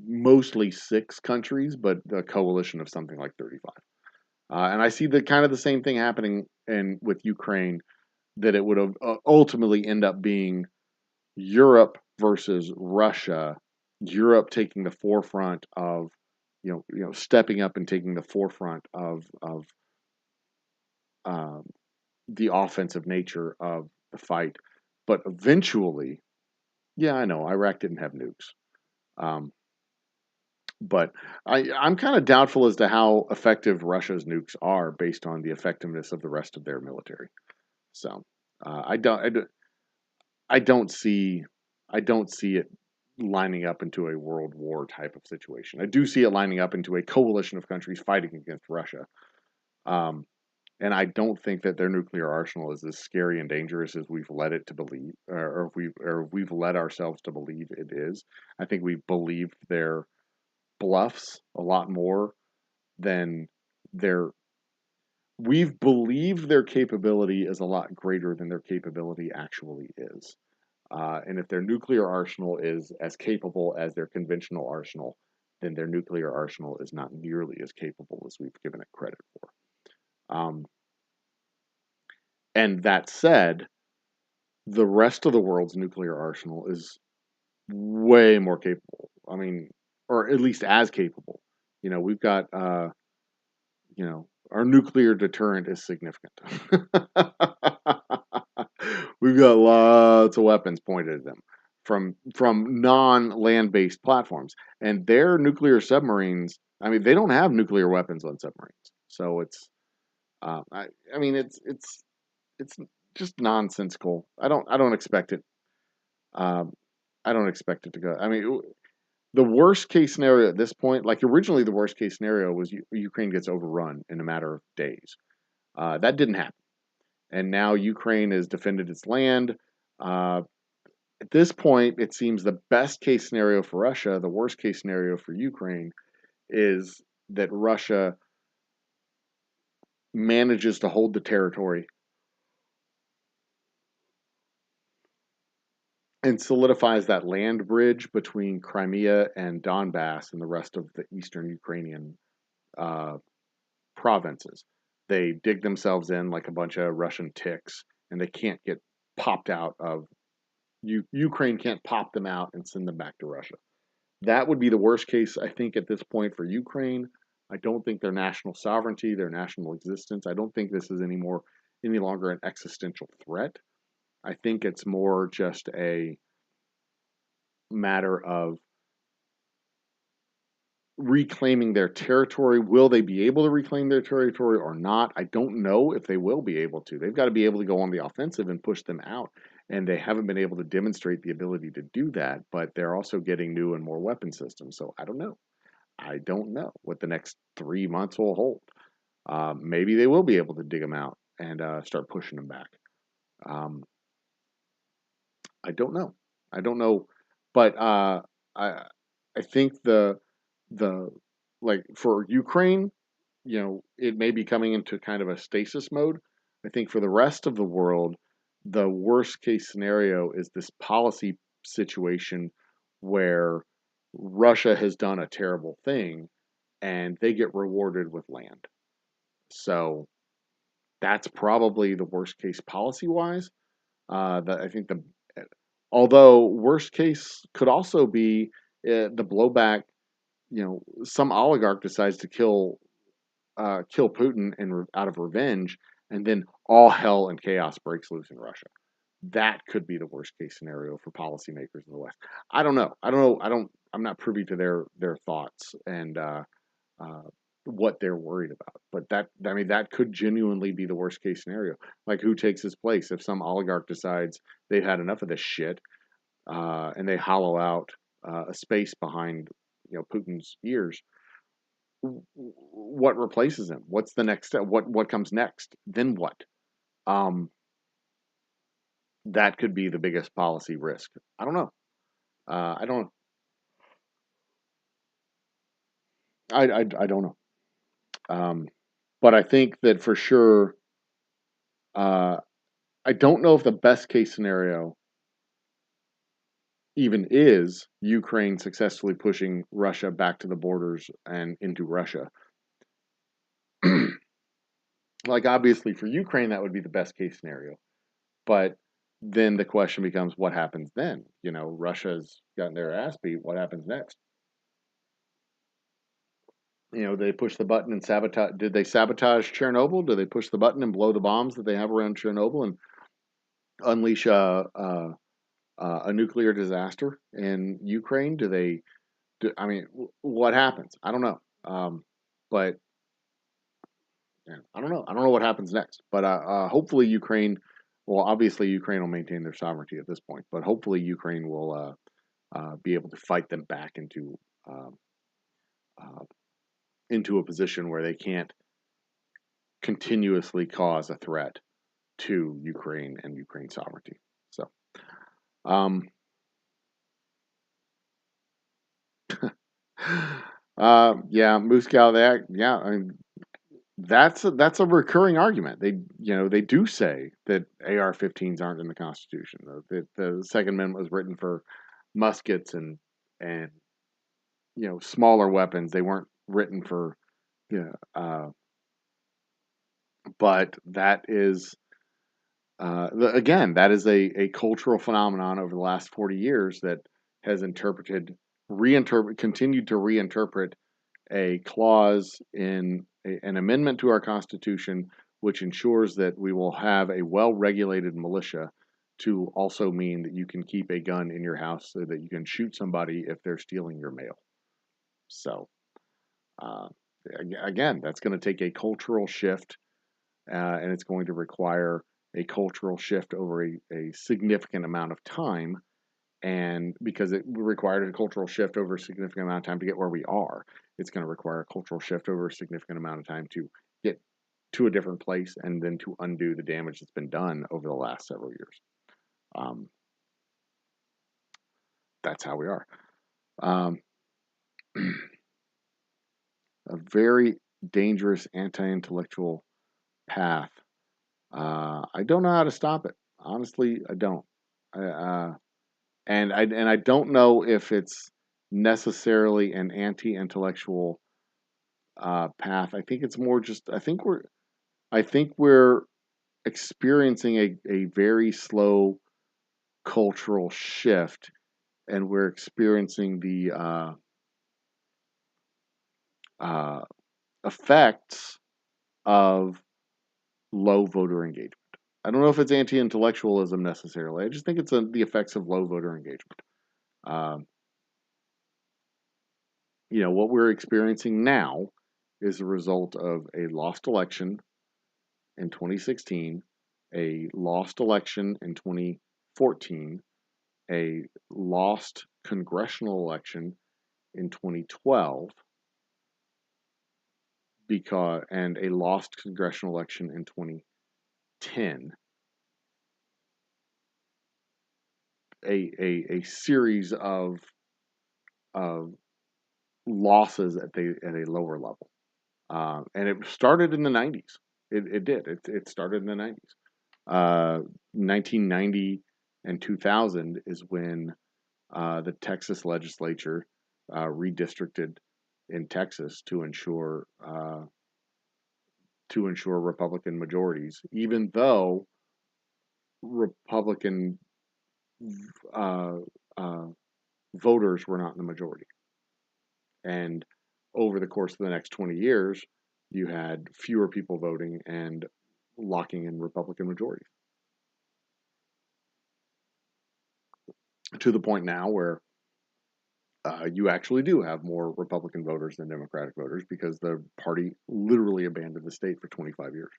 mostly 6 countries, but a coalition of something like 35. And I see the kind of the same thing happening with Ukraine, that it would have ultimately end up being Europe versus Russia. Europe taking the forefront of, stepping up and taking the forefront of the offensive nature of the fight. But eventually, yeah, I know Iraq didn't have nukes. But I'm kind of doubtful as to how effective Russia's nukes are based on the effectiveness of the rest of their military. So I don't see it lining up into a world war type of situation. I do see it lining up into a coalition of countries fighting against Russia. And I don't think that their nuclear arsenal is as scary and dangerous as we've led it to believe, or we've led ourselves to believe it is. I think we believed their bluffs a lot more than we've believed their capability is a lot greater than their capability actually is. And if their nuclear arsenal is as capable as their conventional arsenal, then their nuclear arsenal is not nearly as capable as we've given it credit for. And that said, the rest of the world's nuclear arsenal is way more capable. I mean, or at least as capable. We've got, our nuclear deterrent is significant. We've got lots of weapons pointed at them from non-land-based platforms, and their nuclear submarines. I mean, they don't have nuclear weapons on submarines, so it's. It's just nonsensical. I don't expect it. I don't expect it to go. I mean, the worst case scenario at this point, like originally, the worst case scenario was Ukraine gets overrun in a matter of days. That didn't happen, and now Ukraine has defended its land. At this point, it seems the best case scenario for Russia, the worst case scenario for Ukraine, is that Russia manages to hold the territory and solidifies that land bridge between Crimea and Donbass and the rest of the eastern Ukrainian provinces. They dig themselves in like a bunch of Russian ticks, and they can't get popped out of Ukraine can't pop them out and send them back to Russia. That would be the worst case, I think, at this point for Ukraine. I don't think their national sovereignty, their national existence, I don't think this is any longer an existential threat. I think it's more just a matter of reclaiming their territory. Will they be able to reclaim their territory or not? I don't know if they will be able to. They've got to be able to go on the offensive and push them out. And they haven't been able to demonstrate the ability to do that, but they're also getting new and more weapon systems. So I don't know. I don't know what the next 3 months will hold. Maybe they will be able to dig them out and start pushing them back. I don't know. But I think the like for Ukraine, it may be coming into kind of a stasis mode. I think for the rest of the world, the worst case scenario is this policy situation where Russia has done a terrible thing and they get rewarded with land. So that's probably the worst case policy wise. I think although worst case could also be the blowback. Some oligarch decides to kill Putin out of revenge, and then all hell and chaos breaks loose in Russia. That could be the worst case scenario for policymakers in the West. I don't know. I'm not privy to their thoughts and what they're worried about. But that could genuinely be the worst case scenario. Like, who takes his place if some oligarch decides they've had enough of this shit, and they hollow out a space behind Putin's ears? What replaces him? What's the next step? What comes next? Then what? That could be the biggest policy risk. I don't know. I don't. I don't know. But I think that for sure. I don't know if the best case scenario even is Ukraine successfully pushing Russia back to the borders and into Russia. Like, obviously for Ukraine, that would be the best case scenario. But then the question becomes, what happens then? Russia's gotten their ass beat. What happens next? They push the button and sabotage. Did they sabotage Chernobyl? Do they push the button and blow the bombs that they have around Chernobyl and unleash a nuclear disaster in Ukraine? What happens? I don't know. But yeah, I don't know. I don't know what happens next. But hopefully Ukraine. Well, obviously Ukraine will maintain their sovereignty at this point. But hopefully Ukraine will be able to fight them back into a position where they can't continuously cause a threat to Ukraine and Ukraine sovereignty. So, yeah, Moscow. That's a recurring argument. They do say that AR-15s aren't in the Constitution. That the Second Amendment was written for muskets and smaller weapons. They weren't written for but that is again, that is a cultural phenomenon over the last 40 years that has continued to reinterpret a clause in an amendment to our Constitution, which ensures that we will have a well-regulated militia, to also mean that you can keep a gun in your house so that you can shoot somebody if they're stealing your mail. So, again, that's going to take a cultural shift, and it's going to require a cultural shift over a significant amount of time. And because it required a cultural shift over a significant amount of time to get where we are, it's going to require a cultural shift over a significant amount of time to get to a different place and then to undo the damage that's been done over the last several years. That's how we are. A very dangerous anti-intellectual path. I don't know how to stop it. Honestly, I don't. And I don't know if it's necessarily an anti-intellectual path. I think it's more just. I think we're experiencing a very slow cultural shift, and we're experiencing the effects of low voter engagement. I don't know if it's anti-intellectualism necessarily. I just think it's the effects of low voter engagement. What we're experiencing now is a result of a lost election in 2016, a lost election in 2014, a lost congressional election in 2012, and a lost congressional election in 2010. A series of losses at a lower level. And it started in the 90s. It did. It started in the 90s. 1990 and 2000 is when the Texas legislature redistricted in Texas to ensure Republican majorities, even though Republican uh, uh, voters were not in the majority. And over the course of the next 20 years, you had fewer people voting and locking in Republican majorities. To the point now where you actually do have more Republican voters than Democratic voters because the party literally abandoned the state for 25 years.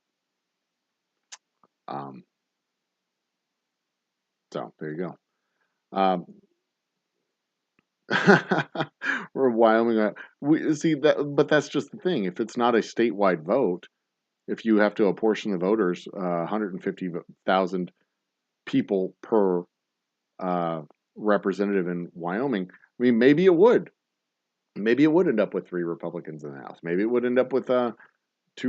So there you go. Or Wyoming. We see that, but that's just the thing. If it's not a statewide vote, if you have to apportion the voters, 150,000 people per representative in Wyoming, I mean, maybe it would. Maybe it would end up with 3 Republicans in the House. Maybe it would end up with 2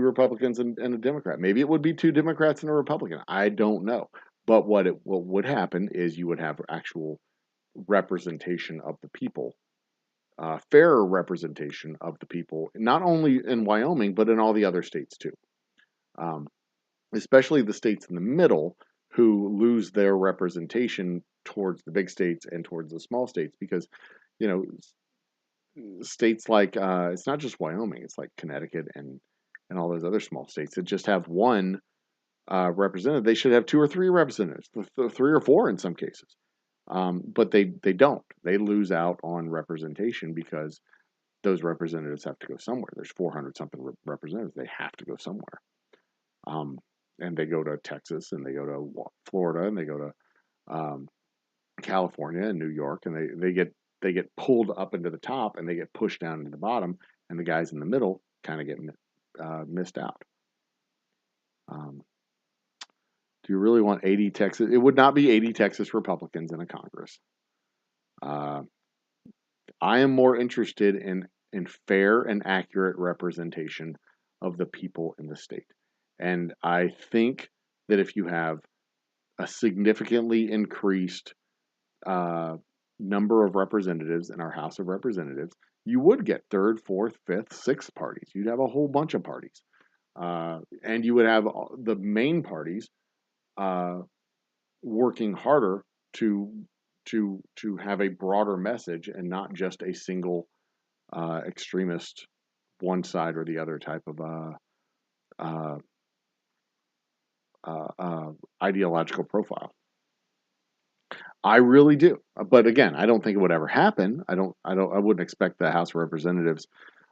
Republicans and a Democrat. Maybe it would be 2 Democrats and a Republican. I don't know. But what would happen is you would have actual representation of the people, fairer representation of the people, not only in Wyoming, but in all the other states too. Especially the states in the middle who lose their representation towards the big states and towards the small states because, you know, states like it's not just Wyoming, it's like Connecticut and all those other small states that just have one representative. They should have 2 or 3 representatives, 3 or 4 in some cases. But they don't. They lose out on representation because those representatives have to go somewhere. There's 400 something representatives. They have to go somewhere. And they go to Texas and they go to Florida and they go to California and New York, and they get pulled up into the top and they get pushed down into the bottom, and the guys in the middle kind of get missed out. Do you really want 80 Texas? It would not be 80 Texas Republicans in a Congress. I am more interested in fair and accurate representation of the people in the state. And I think that if you have a significantly increased number of representatives in our House of Representatives, you would get 3rd, 4th, 5th, 6th parties. You'd have a whole bunch of parties. And you would have the main parties working harder to have a broader message and not just a single extremist, one side or the other type of ideological profile. I really do, but again, I don't think it would ever happen. I wouldn't expect the House of Representatives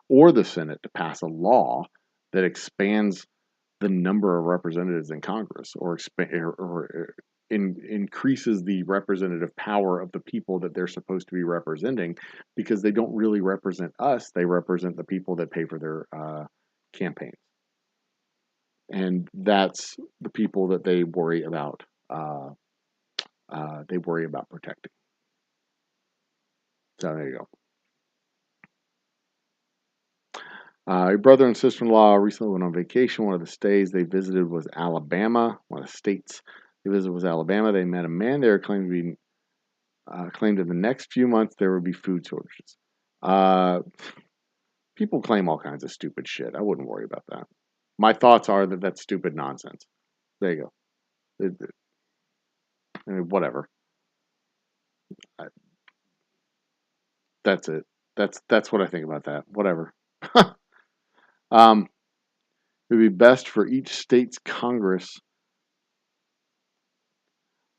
or the Senate to pass a law that expands the number of representatives in Congress or increases the representative power of the people that they're supposed to be representing, because they don't really represent us. They represent the people that pay for their campaigns. And that's the people that they worry about. They worry about protecting. So there you go. Your brother and sister-in-law recently went on vacation. One of the states they visited was Alabama. One of the states they visited was Alabama. They met a man there claimed in the next few months there would be food shortages. People claim all kinds of stupid shit. I wouldn't worry about that. My thoughts are that that's stupid nonsense. There you go. I mean, whatever. That's it. That's what I think about that. Whatever. It would be best for each state's Congress.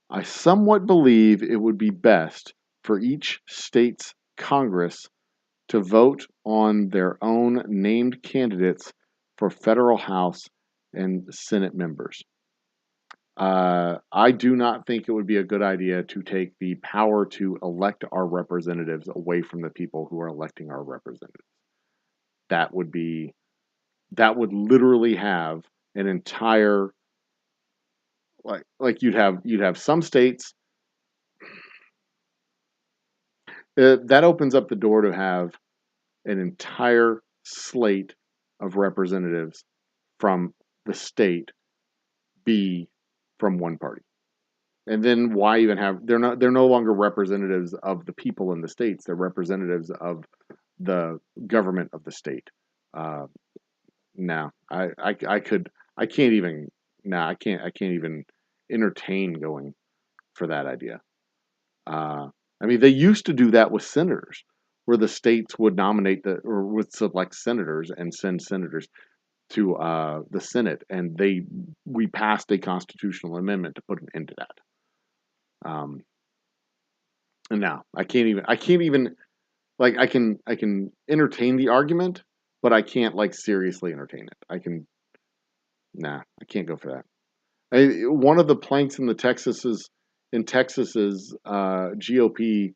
I somewhat believe it would be best for each state's Congress to vote on their own named candidates for federal House and Senate members. I do not think it would be a good idea to take the power to elect our representatives away from the people who are electing our representatives. That would literally have an entire, like you'd have some states. that opens up the door to have an entire slate of representatives from the state be from one party. And then why even have they're no longer representatives of the people in the states, they're representatives of the government of the state. Uh, no, I can't even I can't even entertain going for that idea. I mean, they used to do that with senators, where the states would nominate or would select senators and send senators to the Senate, and we passed a constitutional amendment to put an end to that. And now I can't even like I can entertain the argument, but I can't like seriously entertain it. I can't go for that. One of the planks in Texas's GOP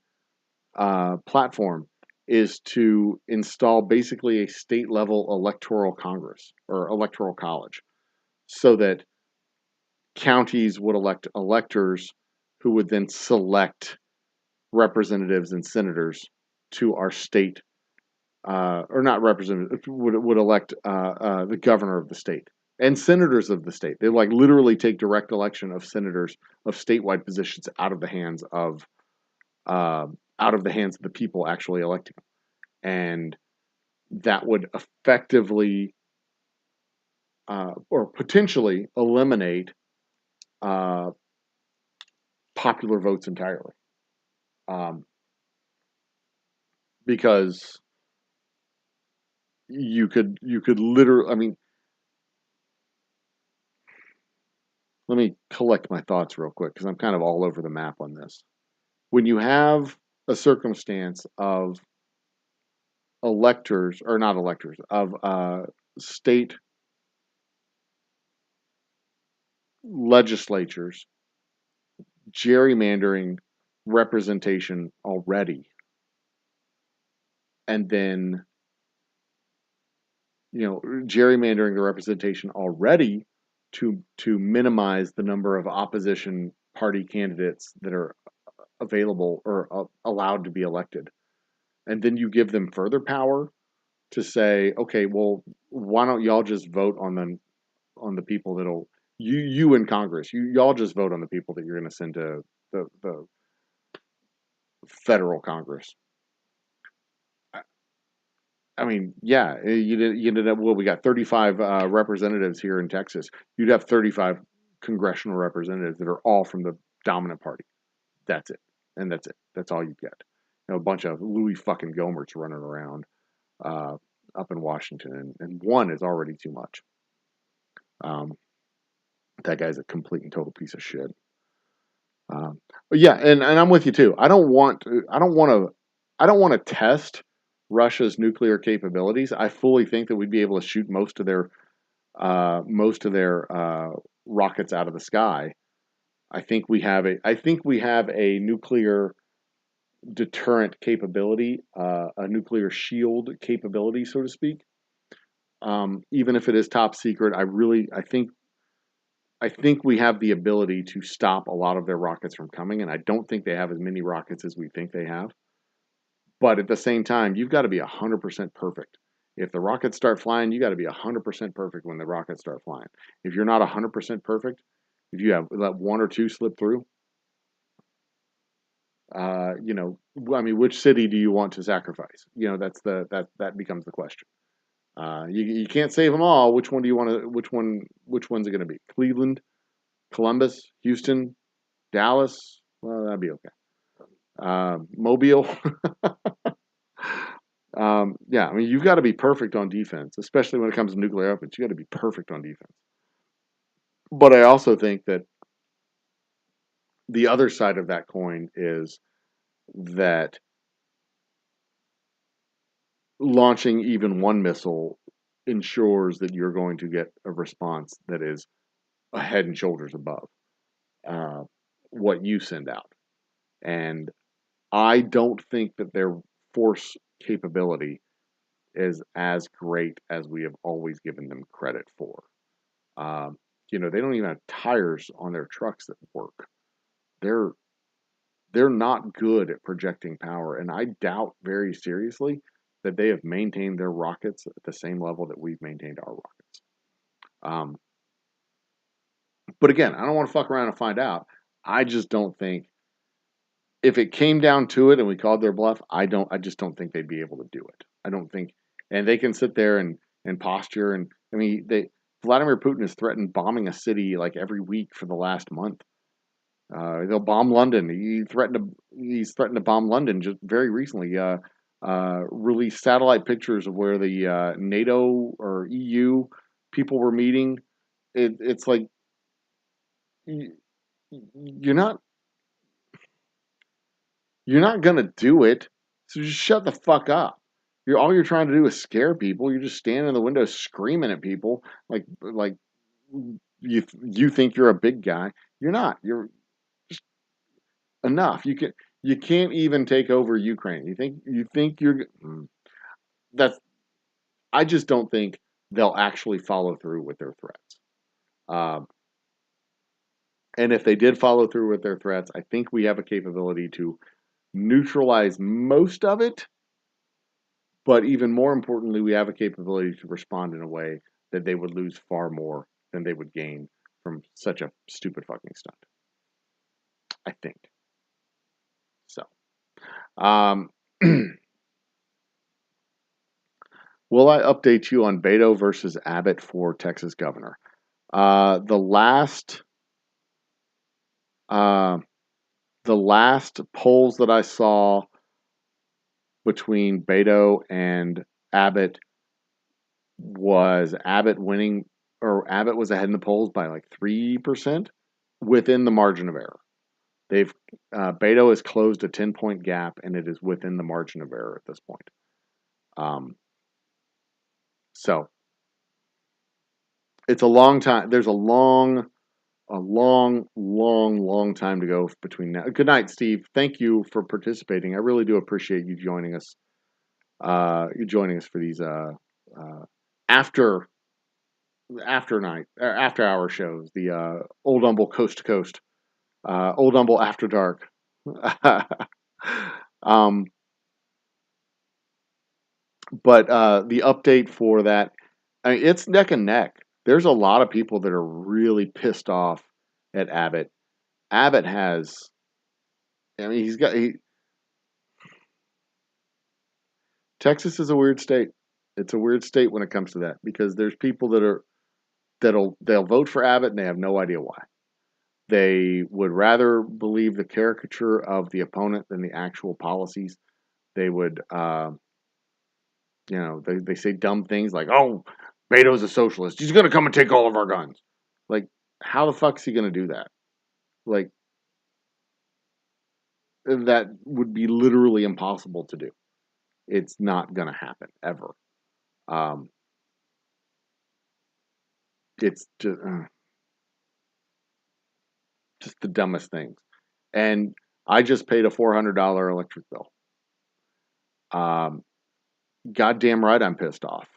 platform is to install basically a state level electoral congress or electoral college, so that counties would elect electors who would then select representatives and senators to our state, or not representatives, would elect the governor of the state and senators of the state. They like literally take direct election of senators of statewide positions out of the hands of the people actually electing them, and that would effectively or potentially eliminate uh, popular votes entirely, um, because you could literally. I mean, let me collect my thoughts real quick because I'm kind of all over the map on this. When you have a circumstance of electors or not electors of state legislatures gerrymandering representation already, and then gerrymandering the representation already to minimize the number of opposition party candidates that are available or allowed to be elected, and then you give them further power to say, okay, well, why don't y'all just vote on the people that'll you in Congress, y'all just vote on the people that you're going to send to the federal Congress. I mean, yeah, you ended up. Well, we got 35 representatives here in Texas. You'd have 35 congressional representatives that are all from the dominant party. That's it, and that's it. That's all you get. A bunch of Louis fucking Gohmerts running around uh, up in Washington, and one is already too much. Um, that guy's a complete and total piece of shit. But yeah, and I'm with you too. I don't want to test Russia's nuclear capabilities. I fully think that we'd be able to shoot most of their rockets out of the sky. I think we have a nuclear deterrent capability, a nuclear shield capability, so to speak. Even if it is top secret, I think we have the ability to stop a lot of their rockets from coming, and I don't think they have as many rockets as we think they have. But at the same time, you've got to be 100% perfect. If the rockets start flying, you got to be 100% perfect when the rockets start flying. If you're not 100% perfect, if you have let one or two slip through, I mean, which city do you want to sacrifice? That becomes the question. You can't save them all. Which one do you want to? Which one's it going to be? Cleveland, Columbus, Houston, Dallas? Well, that'd be okay. Mobile. Yeah, I mean, you've got to be perfect on defense, especially when it comes to nuclear weapons. You got to be perfect on defense. But I also think that the other side of that coin is that launching even one missile ensures that you're going to get a response that is a head and shoulders above uh, what you send out. And I don't think that their force capability is as great as we have always given them credit for. They don't even have tires on their trucks that work. They're they're not good at projecting power, and I doubt very seriously that they have maintained their rockets at the same level that we've maintained our rockets. But again, I don't want to fuck around and find out. I just don't think if it came down to it and we called their bluff, I just don't think they'd be able to do it. I don't think, and they can sit there and posture, and I mean, Vladimir Putin has threatened bombing a city like every week for the last month. They'll bomb London. He's threatened to bomb London just very recently. Released satellite pictures of where the NATO or EU people were meeting. It's like you're not gonna do it, so just shut the fuck up. All you're trying to do is scare people. You're just standing in the window screaming at people like you think you're a big guy. You're not. You're just enough. You can't even take over Ukraine. You think you're that's. I just don't think they'll actually follow through with their threats. And if they did follow through with their threats, I think we have a capability to neutralize most of it. But even more importantly, we have a capability to respond in a way that they would lose far more than they would gain from such a stupid fucking stunt. I think. So. Will I update you on Beto versus Abbott for Texas governor? The last polls that I saw between Beto and Abbott was Abbott winning, or Abbott was ahead in the polls by like 3% within the margin of error. Beto has closed a 10-point gap, and it is within the margin of error at this point. So it's a long time. There's a long time to go between now. Good night, Steve. Thank you for participating. I really do appreciate you joining us. You joining us for these after hour shows. The Old Humble Coast to Coast, Old Humble After Dark. But the update for that, I mean, it's neck and neck. There's a lot of people that are really pissed off at Abbott. Abbott has, I mean, Texas is a weird state. It's a weird state when it comes to that because there's people they'll vote for Abbott and they have no idea why. They would rather believe the caricature of the opponent than the actual policies. They would, they say dumb things like, "Oh, Beto's a socialist. He's going to come and take all of our guns." Like, how the fuck is he going to do that? Like, that would be literally impossible to do. It's not going to happen ever. It's just the dumbest things. And I just paid a $400 electric bill. Goddamn right I'm pissed off.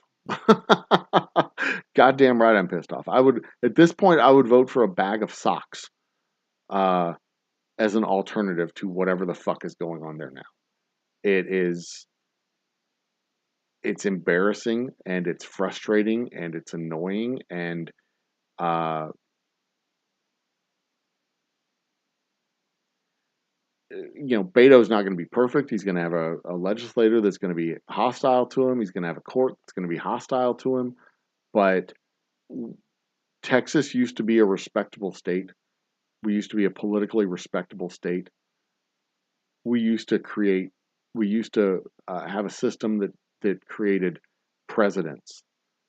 Goddamn right I'm pissed off. At this point, I would vote for a bag of socks as an alternative to whatever the fuck is going on there now. It's embarrassing, and it's frustrating, and it's annoying, and Beto's not going to be perfect. He's going to have a legislator that's going to be hostile to him. He's going to have a court that's going to be hostile to him. But Texas used to be a respectable state. We used to be a politically respectable state. We used to have a system that created presidents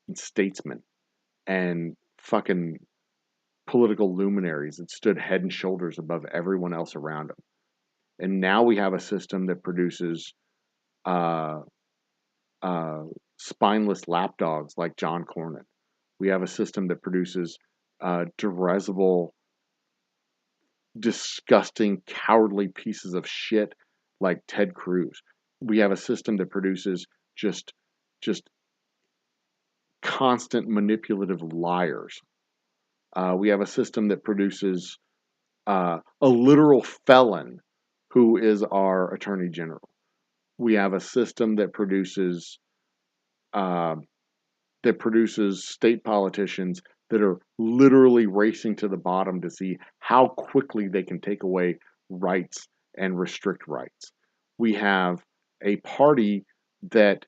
and statesmen and fucking political luminaries that stood head and shoulders above everyone else around them. And now we have a system that produces spineless lapdogs like John Cornyn. We have a system that produces derisible, disgusting, cowardly pieces of shit like Ted Cruz. We have a system that produces just constant manipulative liars. We have a system that produces a literal felon who is our Attorney General. We have a system that produces state politicians that are literally racing to the bottom to see how quickly they can take away rights and restrict rights. We have a party that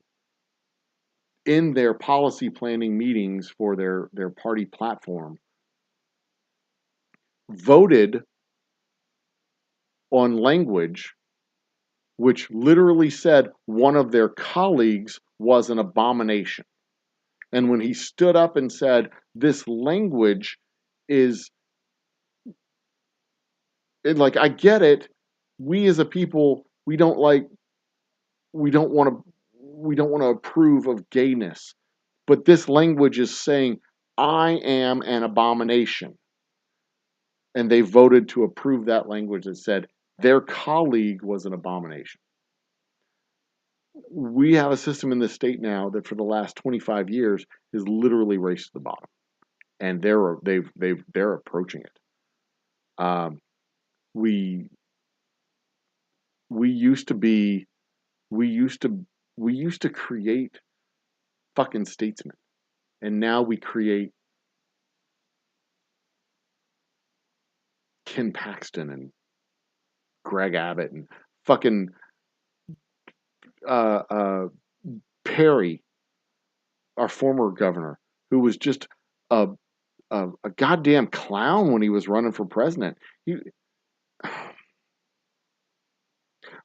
in their policy planning meetings for their party platform voted on language which literally said one of their colleagues was an abomination. And when he stood up and said, this language is, like, I get it. We as a people, we don't want to approve of gayness. But this language is saying, I am an abomination. And they voted to approve that language that said their colleague was an abomination. We have a system in this state now that for the last 25 years has literally raced to the bottom. And they're approaching it. We used to create fucking statesmen, and now we create Ken Paxton and Greg Abbott and fucking Perry, our former governor, who was just a goddamn clown when he was running for president.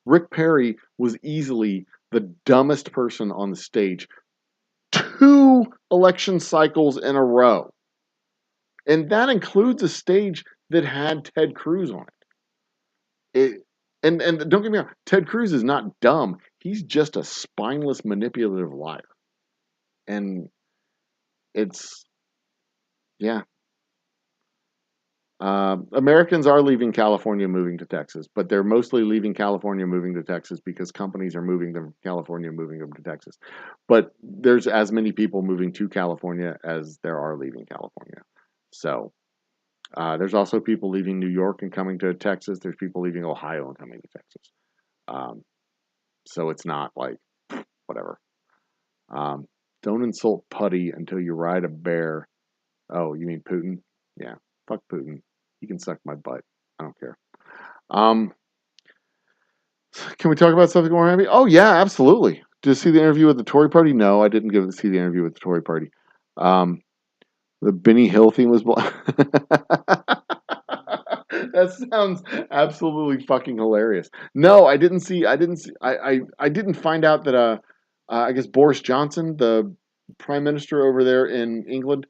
Rick Perry was easily the dumbest person on the stage 2 election cycles in a row. And that includes a stage that had Ted Cruz on it. And don't get me wrong, Ted Cruz is not dumb. He's just a spineless, manipulative liar. And it's, yeah. Americans are leaving California, moving to Texas, but they're mostly leaving California, moving to Texas because companies are moving them from California, moving them to Texas. But there's as many people moving to California as there are leaving California. So there's also people leaving New York and coming to Texas. There's people leaving Ohio and coming to Texas. So it's not like, whatever. Don't insult Putty until you ride a bear. Oh, you mean Putin? Yeah, fuck Putin. He can suck my butt. I don't care. Can we talk about something more heavy? Oh, yeah, absolutely. Did you see the interview with the Tory party? No, I didn't see the interview with the Tory party. The Benny Hill theme was... That sounds absolutely fucking hilarious. No, I didn't find out that, I guess Boris Johnson, the prime minister over there in England,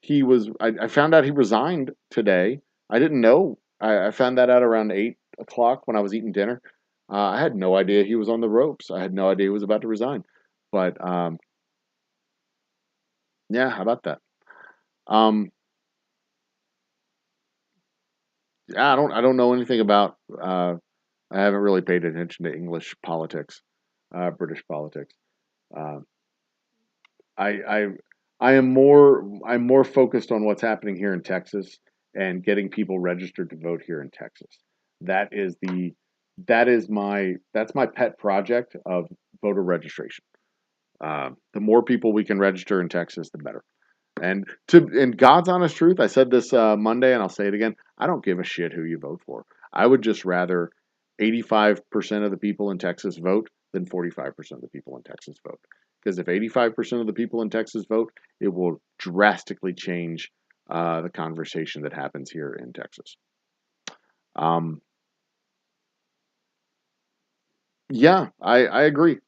I found out he resigned today. I didn't know. I found that out around 8 o'clock when I was eating dinner. I had no idea he was on the ropes. I had no idea he was about to resign. But, yeah, how about that? Yeah, I don't know anything about, I haven't really paid attention to English politics, British politics. I'm more focused on what's happening here in Texas and getting people registered to vote here in Texas. That's my pet project of voter registration. The more people we can register in Texas, the better. And in God's honest truth, I said this Monday, and I'll say it again. I don't give a shit who you vote for. I would just rather 85% of the people in Texas vote than 45% of the people in Texas vote. Because if 85% of the people in Texas vote, it will drastically change the conversation that happens here in Texas. Yeah, I agree.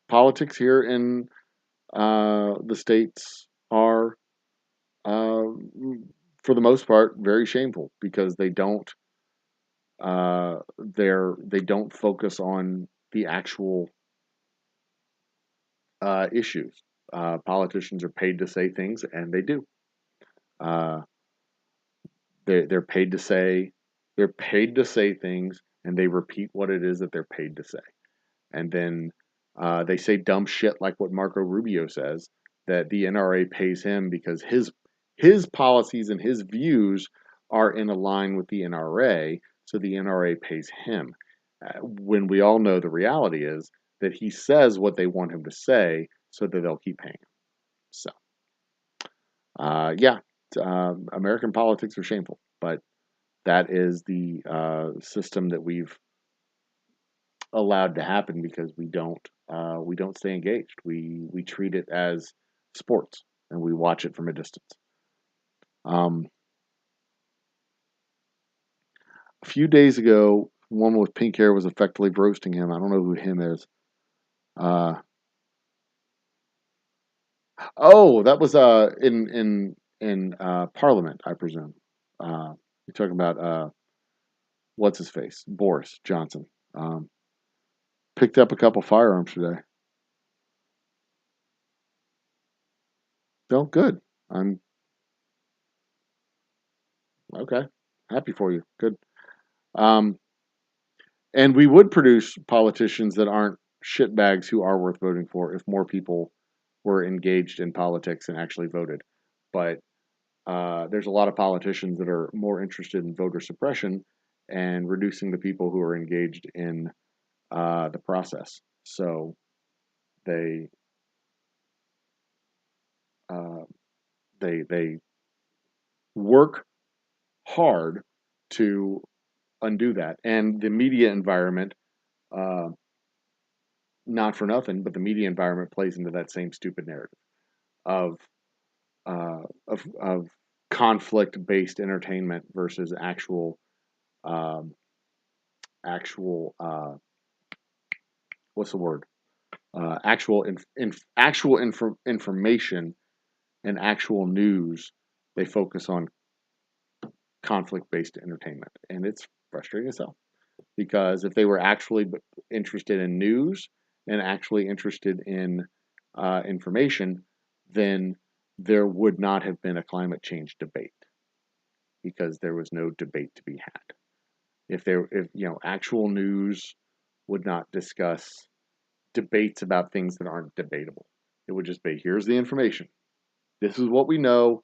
Politics here in the states are, for the most part, very shameful because they don't focus on the actual issues. Politicians are paid to say things, and they do. They're paid to say things, and they repeat what it is that they're paid to say, and then they say dumb shit like what Marco Rubio says, that the NRA pays him because his policies and his views are in line with the NRA, so the NRA pays him. when we all know the reality is that he says what they want him to say so that they'll keep paying him. So, yeah, American politics are shameful, but that is the system that we've allowed to happen because we don't stay engaged. We treat it as sports and we watch it from a distance. A few days ago, a woman with pink hair was effectively roasting him. I don't know who him is. Oh, that was in Parliament, I presume. You're talking about what's his face, Boris Johnson. Picked up a couple firearms today. Oh, good. I'm okay. Happy for you. Good. And we would produce politicians that aren't shitbags who are worth voting for if more people were engaged in politics and actually voted. But there's a lot of politicians that are more interested in voter suppression and reducing the people who are engaged in the process. So they they work hard to undo that. And the media environment, not for nothing, but the media environment plays into that same stupid narrative of of conflict-based entertainment versus um, actual what's the word? Information and actual news. They focus on conflict-based entertainment, and it's frustrating as hell. Because if they were actually interested in news and actually interested in information, then there would not have been a climate change debate because there was no debate to be had. If actual news would not discuss debates about things that aren't debatable, it would just be, here's the information. This is what we know.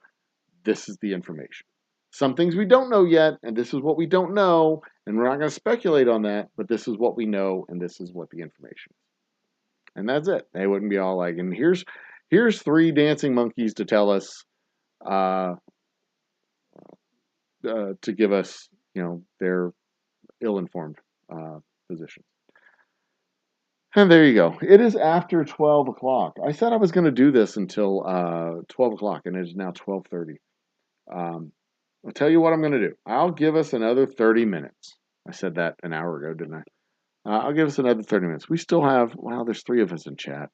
This is the information. Some things we don't know yet, and this is what we don't know, and we're not going to speculate on that, but this is what we know, and this is what the information is. And that's it. They wouldn't be all like, and here's 3 dancing monkeys to tell us, to give us, their ill-informed position. And there you go. It is after 12 o'clock. I said I was going to do this until 12 o'clock, and it is now 12:30. I'll tell you what I'm going to do. I'll give us another 30 minutes. I said that an hour ago, didn't I? I'll give us another 30 minutes. We still have, there's 3 of us in chat.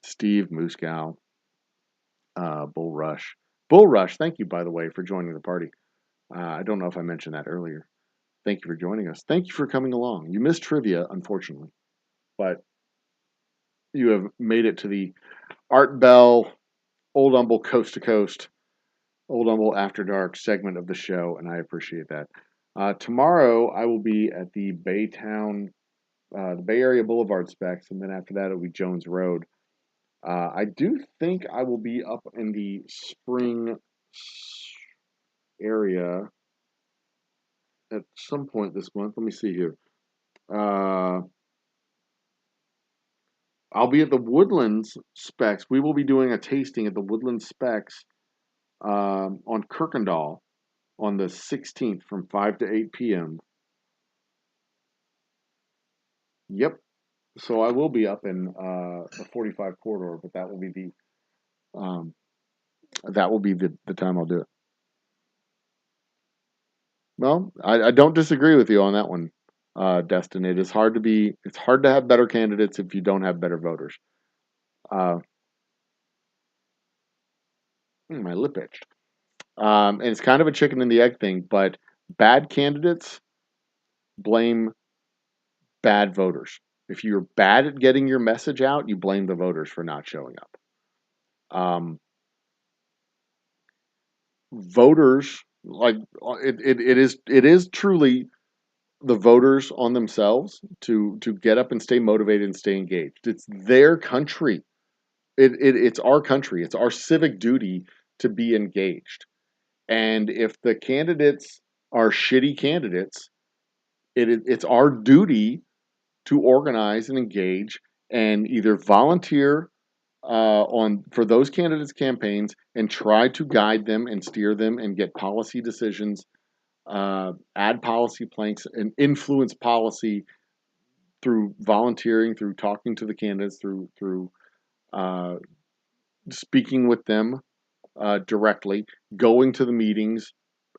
Steve, Moosegow, Bull Rush. Bull Rush, thank you, by the way, for joining the party. I don't know if I mentioned that earlier. Thank you for joining us. Thank you for coming along. You missed trivia, unfortunately. But you have made it to the Art Bell, Old Humble Coast to Coast, Old Humble After Dark segment of the show, and I appreciate that. Tomorrow, I will be at the the Bay Area Boulevard Specs, and then after that, it'll be Jones Road. I do think I will be up in the Spring area at some point this month. Let me see here. I'll be at the Woodlands Specs. We will be doing a tasting at the Woodlands Specs on Kirkendall on the 16th from 5 to 8 p.m. Yep. So I will be up in the 45 corridor, but that will be the time I'll do it. Well, I don't disagree with you on that one, Destin. It's hard to have better candidates if you don't have better voters. My lip itched. And it's kind of a chicken and the egg thing, but bad candidates blame bad voters. If you're bad at getting your message out, you blame the voters for not showing up. Voters, like it is truly the voters on themselves to get up and stay motivated and stay engaged. It's their country. It's our country. It's our civic duty to be engaged. And if the candidates are shitty candidates, it's our duty to organize and engage and either volunteer for those candidates' campaigns and try to guide them and steer them and get policy decisions, add policy planks, and influence policy through volunteering, through talking to the candidates, through speaking with them directly, going to the meetings,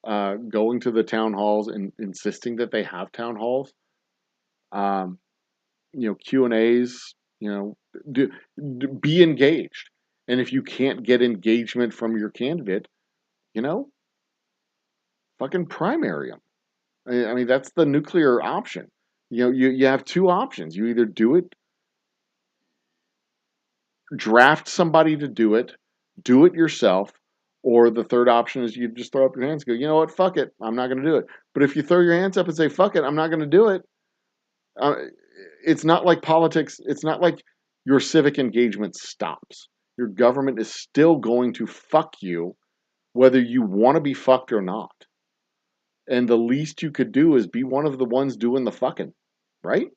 going to the town halls, and insisting that they have town halls. Q&As. Be engaged. And if you can't get engagement from your candidate, fucking primary them. I mean, that's the nuclear option. You have two options. You either do it, draft somebody to do it yourself, or the third option is you just throw up your hands and go, you know what, fuck it, I'm not going to do it. But if you throw your hands up and say, fuck it, I'm not going to do it, it's not like politics. It's not like your civic engagement stops. Your government is still going to fuck you, whether you want to be fucked or not. And the least you could do is be one of the ones doing the fucking, right?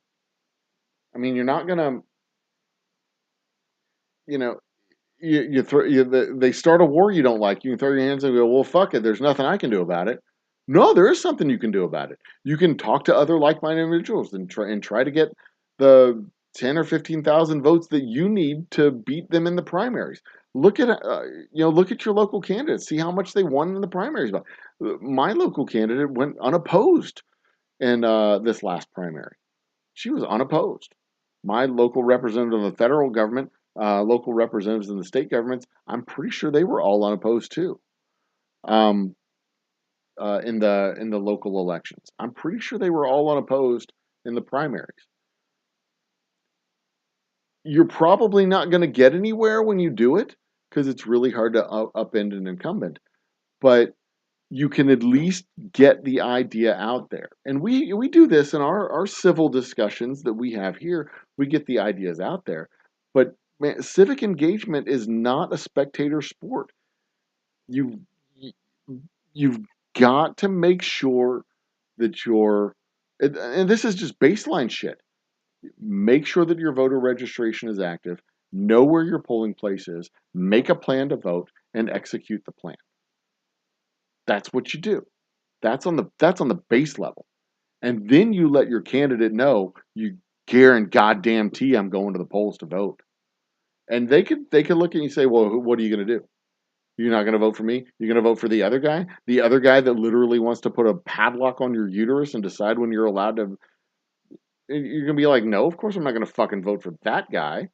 I mean, you're not gonna, they start a war you don't like. You can throw your hands and go, well, fuck it. There's nothing I can do about it. No, there is something you can do about it. You can talk to other like-minded individuals and try to get the 10 or 15,000 votes that you need to beat them in the primaries. Look at your local candidates. See how much they won in the primaries. My local candidate went unopposed in this last primary. She was unopposed. My local representative of the federal government, local representatives in the state governments, I'm pretty sure they were all unopposed too. In the local elections, I'm pretty sure they were all unopposed in the primaries. You're probably not going to get anywhere when you do it because it's really hard to upend an incumbent, but you can at least get the idea out there. And we do this in our civil discussions that we have here. We get the ideas out there. But man, civic engagement is not a spectator sport. You've got to make sure that and this is just baseline shit. Make sure that your voter registration is active, know where your polling place is, make a plan to vote, and execute the plan. That's what you do. That's on the base level. And then you let your candidate know you guarantee I'm going to the polls to vote. And they could look at you and say, well, what are you going to do? You're not going to vote for me? You're going to vote for the other guy? The other guy that literally wants to put a padlock on your uterus and decide when you're allowed to. You're going to be like, no, of course I'm not going to fucking vote for that guy.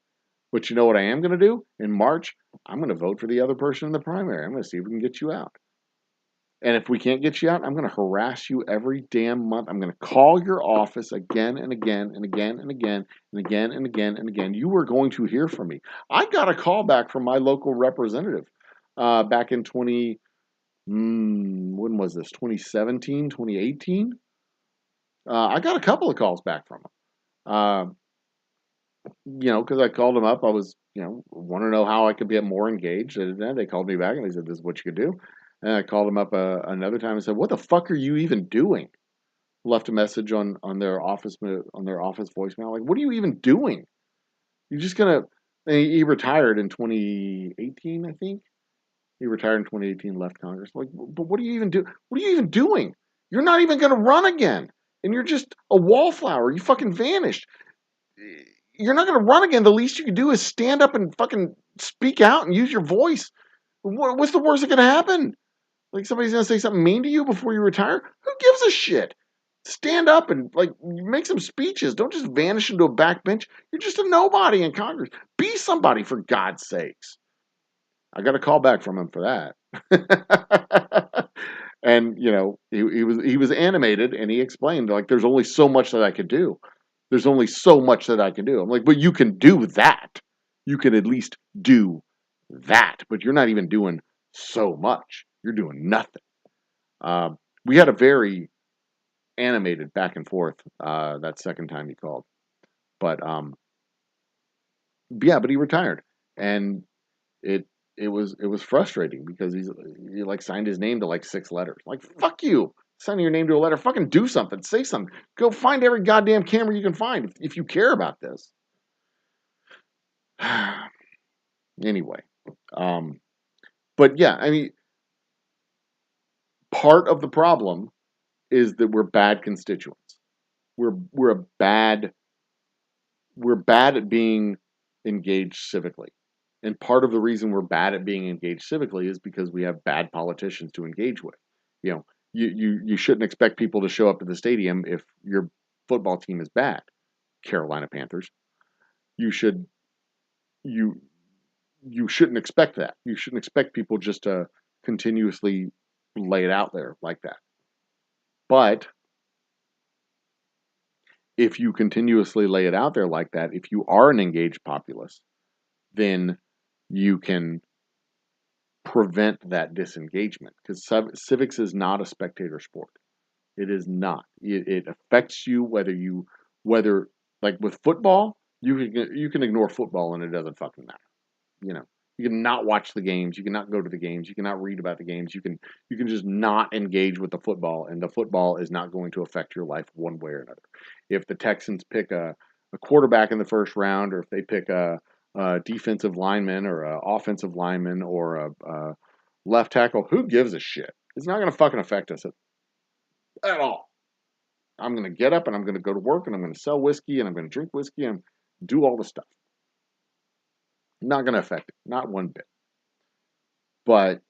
But you know what I am going to do? In March, I'm going to vote for the other person in the primary. I'm going to see if we can get you out. And if we can't get you out, I'm going to harass you every damn month. I'm going to call your office again and again and again and again and again and again and again. You are going to hear from me. I got a call back from my local representative back in when was this? 2017, 2018? I got a couple of calls back from him. Because I called him up. I was, want to know how I could get more engaged. And they called me back and they said, this is what you could do. And I called him up another time and said, what the fuck are you even doing? Left a message on their office voicemail. Like, what are you even doing? You're just going to, he retired in 2018, I think. He retired in 2018, left Congress. Like, but what are you even doing? What are you even doing? You're not even going to run again. And you're just a wallflower. You fucking vanished. You're not going to run again. The least you can do is stand up and fucking speak out and use your voice. What's the worst that can happen? Like somebody's going to say something mean to you before you retire? Who gives a shit? Stand up and make some speeches. Don't just vanish into a backbench. You're just a nobody in Congress. Be somebody, for God's sakes. I got a call back from him for that. And he was animated and he explained, like, there's only so much that I could do. There's only so much that I can do. I'm like, but you can do that. You can at least do that. But you're not even doing so much. You're doing nothing. We had a very animated back and forth that second time he called. But but he retired. And it was frustrating because he signed his name to 6 letters. Like, fuck you. signing your name to a letter. Fucking do something. Say something. Go find every goddamn camera you can find if you care about this. Anyway. But yeah, I mean, part of the problem is that we're bad constituents. We're bad at being engaged civically. And part of the reason we're bad at being engaged civically is because we have bad politicians to engage with. You know, you shouldn't expect people to show up to the stadium if your football team is bad. Carolina Panthers. You shouldn't expect that. You shouldn't expect people just to continuously lay it out there like that. But if you continuously lay it out there like that, if you are an engaged populace, then you can prevent that disengagement, because civics is not a spectator sport. It is not. It affects you whether like with football, you can ignore football and it doesn't fucking matter. You know, you can not watch the games, you cannot go to the games, you cannot read about the games, you can just not engage with the football, and the football is not going to affect your life one way or another. If the Texans pick a quarterback in the first round, or if they pick a defensive lineman or an offensive lineman or a left tackle, who gives a shit? It's not going to fucking affect us at all. I'm going to get up and I'm going to go to work and I'm going to sell whiskey and I'm going to drink whiskey and do all the stuff. Not going to affect it. Not one bit. But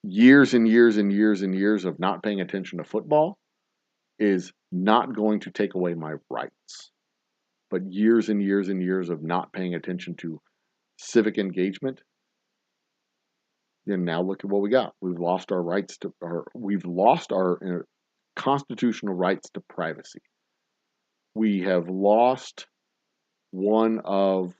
years and years and years and years of not paying attention to football is not going to take away my rights. But years and years and years of not paying attention to civic engagement, and now look at what we got. We've lost our rights to, we've lost our constitutional rights to privacy. We have lost one of,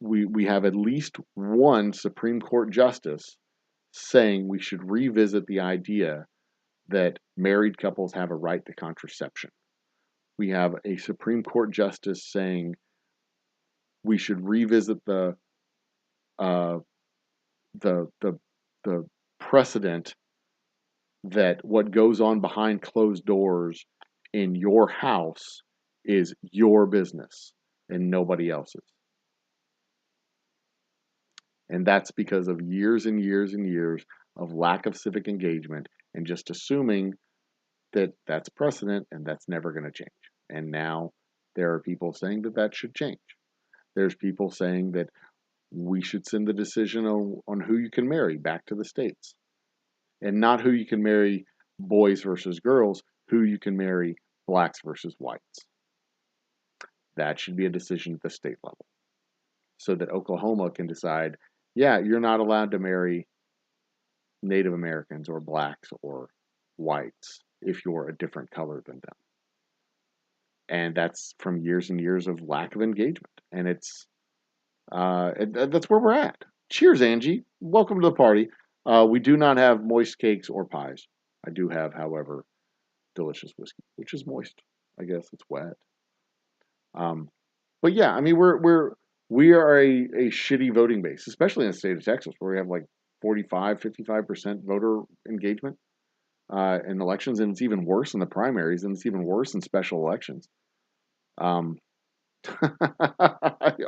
we have at least one Supreme Court justice saying we should revisit the idea that married couples have a right to contraception. We have a Supreme Court justice saying we should revisit the precedent that what goes on behind closed doors in your house is your business and nobody else's. And that's because of years and years and years of lack of civic engagement and just assuming that that's precedent and that's never going to change. And now there are people saying that that should change. There's people saying that we should send the decision on who you can marry back to the states. And not who you can marry boys versus girls, who you can marry blacks versus whites. That should be a decision at the state level. So that Oklahoma can decide, yeah, you're not allowed to marry Native Americans or blacks or whites if you're a different color than them. And that's from years and years of lack of engagement. And it's that's where we're at. Cheers, Angie. Welcome to the party. We do not have moist cakes or pies. I do have, however, delicious whiskey, which is moist. I guess it's wet. But yeah, I mean, we are a shitty voting base, especially in the state of Texas, where we have like 55% voter engagement in elections, and it's even worse in the primaries, and it's even worse in special elections.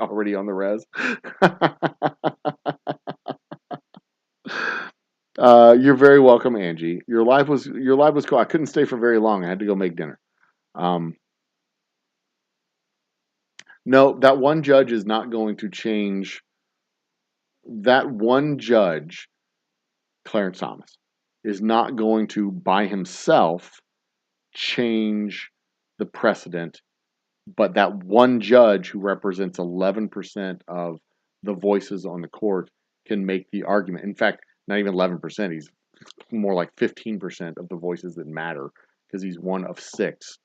Already on the res. You're very welcome, Angie. Your live was cool. I couldn't stay for very long. I had to go make dinner. No, that one judge is not going to change. That one judge, Clarence Thomas, is not going to by himself change the precedent. But that one judge who represents 11% of the voices on the court can make the argument. In fact, not even 11%. He's more like 15% of the voices that matter because he's one of 6.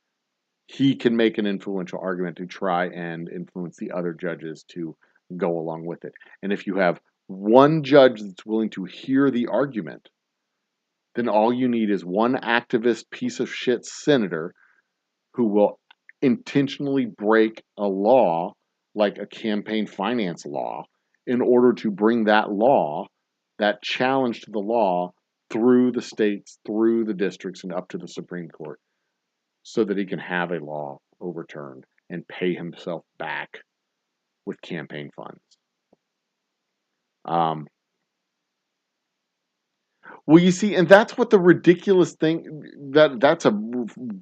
He can make an influential argument to try and influence the other judges to go along with it. And if you have one judge that's willing to hear the argument, then all you need is one activist piece of shit senator who will intentionally break a law like a campaign finance law in order to bring that law that challenge to the law through the states, through the districts, and up to the Supreme Court so that he can have a law overturned and pay himself back with campaign funds. Well, you see, and that's what the ridiculous thing, that's a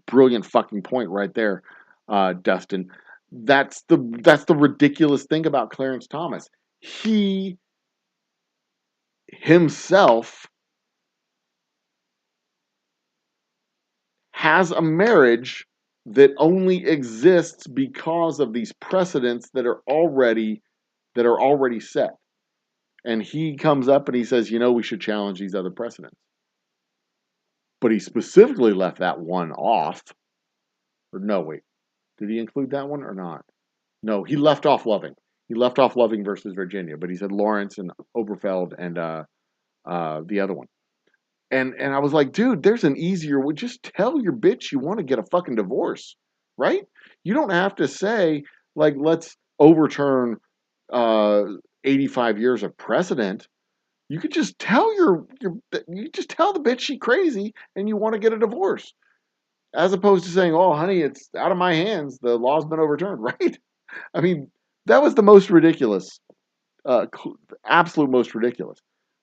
brilliant fucking point right there, Dustin. That's the ridiculous thing about Clarence Thomas. He himself has a marriage that only exists because of these precedents that are already set. And he comes up and he says, we should challenge these other precedents. But he specifically left that one off. Or no, wait. Did he include that one or not? No, he left off Loving. He left off Loving versus Virginia, but he said Lawrence and Oberfeld and the other one. And I was like, dude, there's an easier way. Just tell your bitch you want to get a fucking divorce, right? You don't have to say, like, let's overturn 85 years of precedent. You could just tell you just tell the bitch she's crazy and you want to get a divorce. As opposed to saying, oh, honey, it's out of my hands. The law's been overturned, right? I mean, that was the most ridiculous, absolute most ridiculous.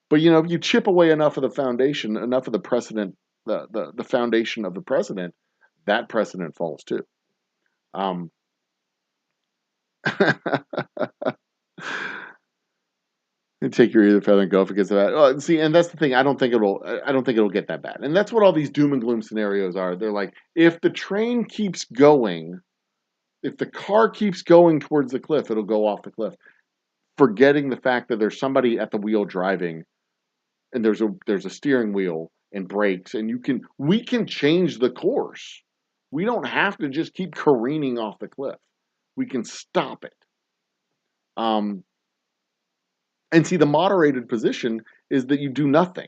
But, if you chip away enough of the foundation, enough of the precedent, the foundation of the precedent, that precedent falls too. Take your either feather and go because of that. Oh, see, and that's the thing. I don't think it'll get that bad. And that's what all these doom and gloom scenarios are. They're like, if the train keeps going, if the car keeps going towards the cliff, it'll go off the cliff. Forgetting the fact that there's somebody at the wheel driving, and there's a steering wheel and brakes, and we can change the course. We don't have to just keep careening off the cliff. We can stop it. And see, the moderated position is that you do nothing.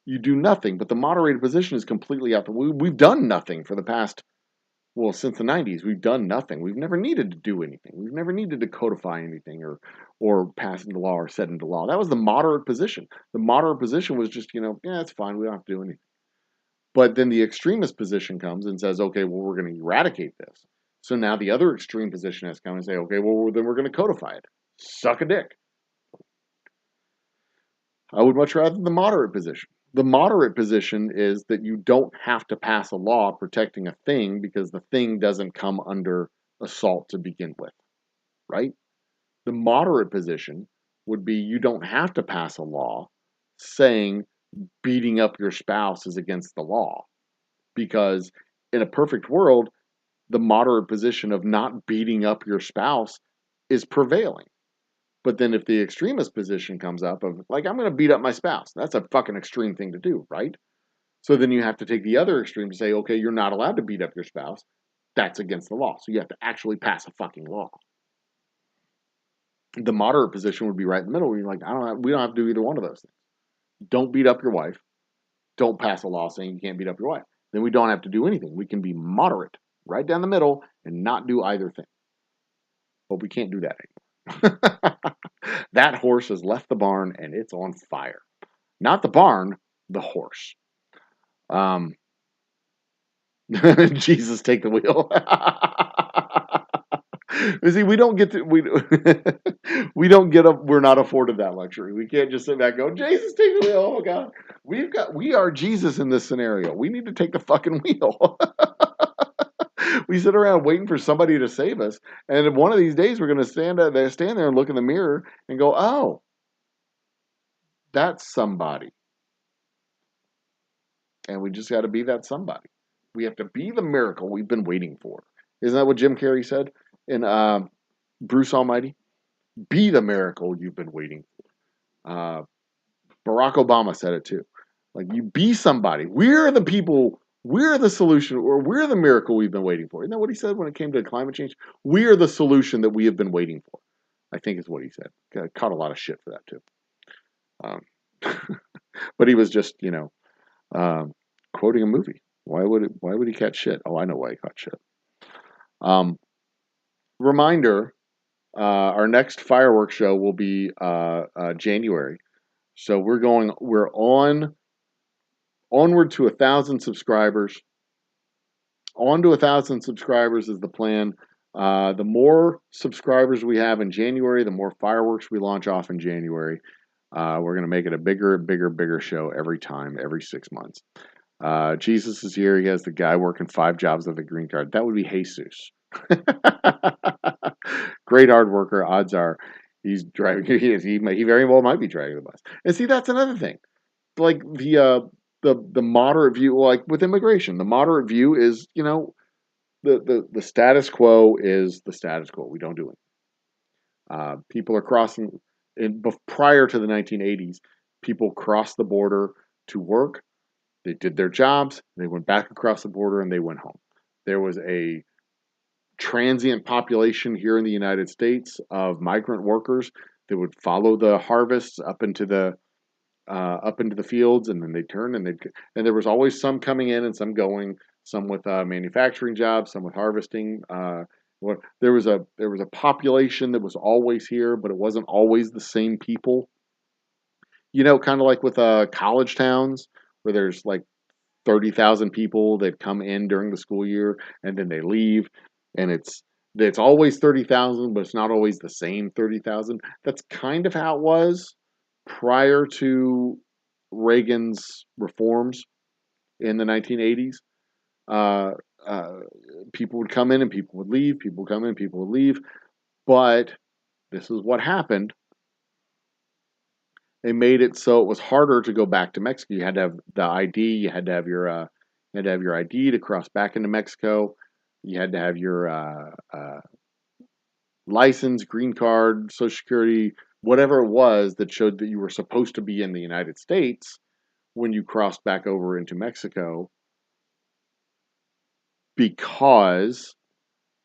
You do nothing, but the moderated position is completely out. We've done nothing for the past, since the 90s. We've done nothing. We've never needed to do anything. We've never needed to codify anything or pass into law or set into law. That was the moderate position. The moderate position was just, it's fine. We don't have to do anything. But then the extremist position comes and says, okay, well, we're going to eradicate this. So now the other extreme position has come and say, okay, well, then we're going to codify it. Suck a dick. I would much rather the moderate position. The moderate position is that you don't have to pass a law protecting a thing because the thing doesn't come under assault to begin with, right? The moderate position would be you don't have to pass a law saying beating up your spouse is against the law because in a perfect world, the moderate position of not beating up your spouse is prevailing. But then if the extremist position comes up of, like, I'm going to beat up my spouse, that's a fucking extreme thing to do, right? So then you have to take the other extreme to say, okay, you're not allowed to beat up your spouse. That's against the law. So you have to actually pass a fucking law. The moderate position would be right in the middle where you're like, we don't have to do either one of those things. Don't beat up your wife. Don't pass a law saying you can't beat up your wife. Then we don't have to do anything. We can be moderate right down the middle and not do either thing. But we can't do that anymore. That horse has left the barn and it's on fire. Not the barn, the horse. Jesus, take the wheel. See, we don't get to we don't get up. We're not afforded that luxury. We can't just sit back and go, Jesus, take the wheel. Oh God, we are Jesus in this scenario. We need to take the fucking wheel. We sit around waiting for somebody to save us, and one of these days we're going to stand there and look in the mirror and go, oh, that's somebody. And we just got to be that somebody. We have to be the miracle we've been waiting for. Isn't that what Jim Carrey said in Bruce Almighty? Be the miracle you've been waiting for. Barack Obama said it too. Like, you be somebody. We're the people. We're the solution, or we're the miracle we've been waiting for. Isn't that what he said when it came to climate change? We are the solution that we have been waiting for. I think is what he said. Caught a lot of shit for that too. But he was just, quoting a movie. Why would he catch shit? Oh, I know why he caught shit. Reminder, our next fireworks show will be January. So we're onward to 1,000 subscribers. On to 1,000 subscribers is the plan. The more subscribers we have in January, the more fireworks we launch off in January. We're going to make it a bigger, bigger, bigger show every time, every 6 months. Jesus is here. He has the guy working 5 jobs with a green card. That would be Jesus. Great hard worker. Odds are he's driving. He very well might be driving the bus. And see, that's another thing. Like the moderate view, like with immigration, the moderate view is, the status quo is the status quo. We don't do it. People are crossing. Prior to the 1980s, people crossed the border to work. They did their jobs. They went back across the border and they went home. There was a transient population here in the United States of migrant workers that would follow the harvests up into the fields, and then they turn and there was always some coming in and some going, some with manufacturing jobs, some with harvesting. There was a population that was always here, but it wasn't always the same people. Kind of like with college towns where there's like 30,000 people that come in during the school year and then they leave, and it's always 30,000, but it's not always the same 30,000. That's kind of how it was prior to Reagan's reforms in the 1980s. Uh, People would come in and people would leave. People would come in, people would leave. But this is what happened. They made it so it was harder to go back to Mexico. You had to have the ID. You had to have your ID to cross back into Mexico. You had to have your license, green card, Social Security, whatever it was that showed that you were supposed to be in the United States when you crossed back over into Mexico, because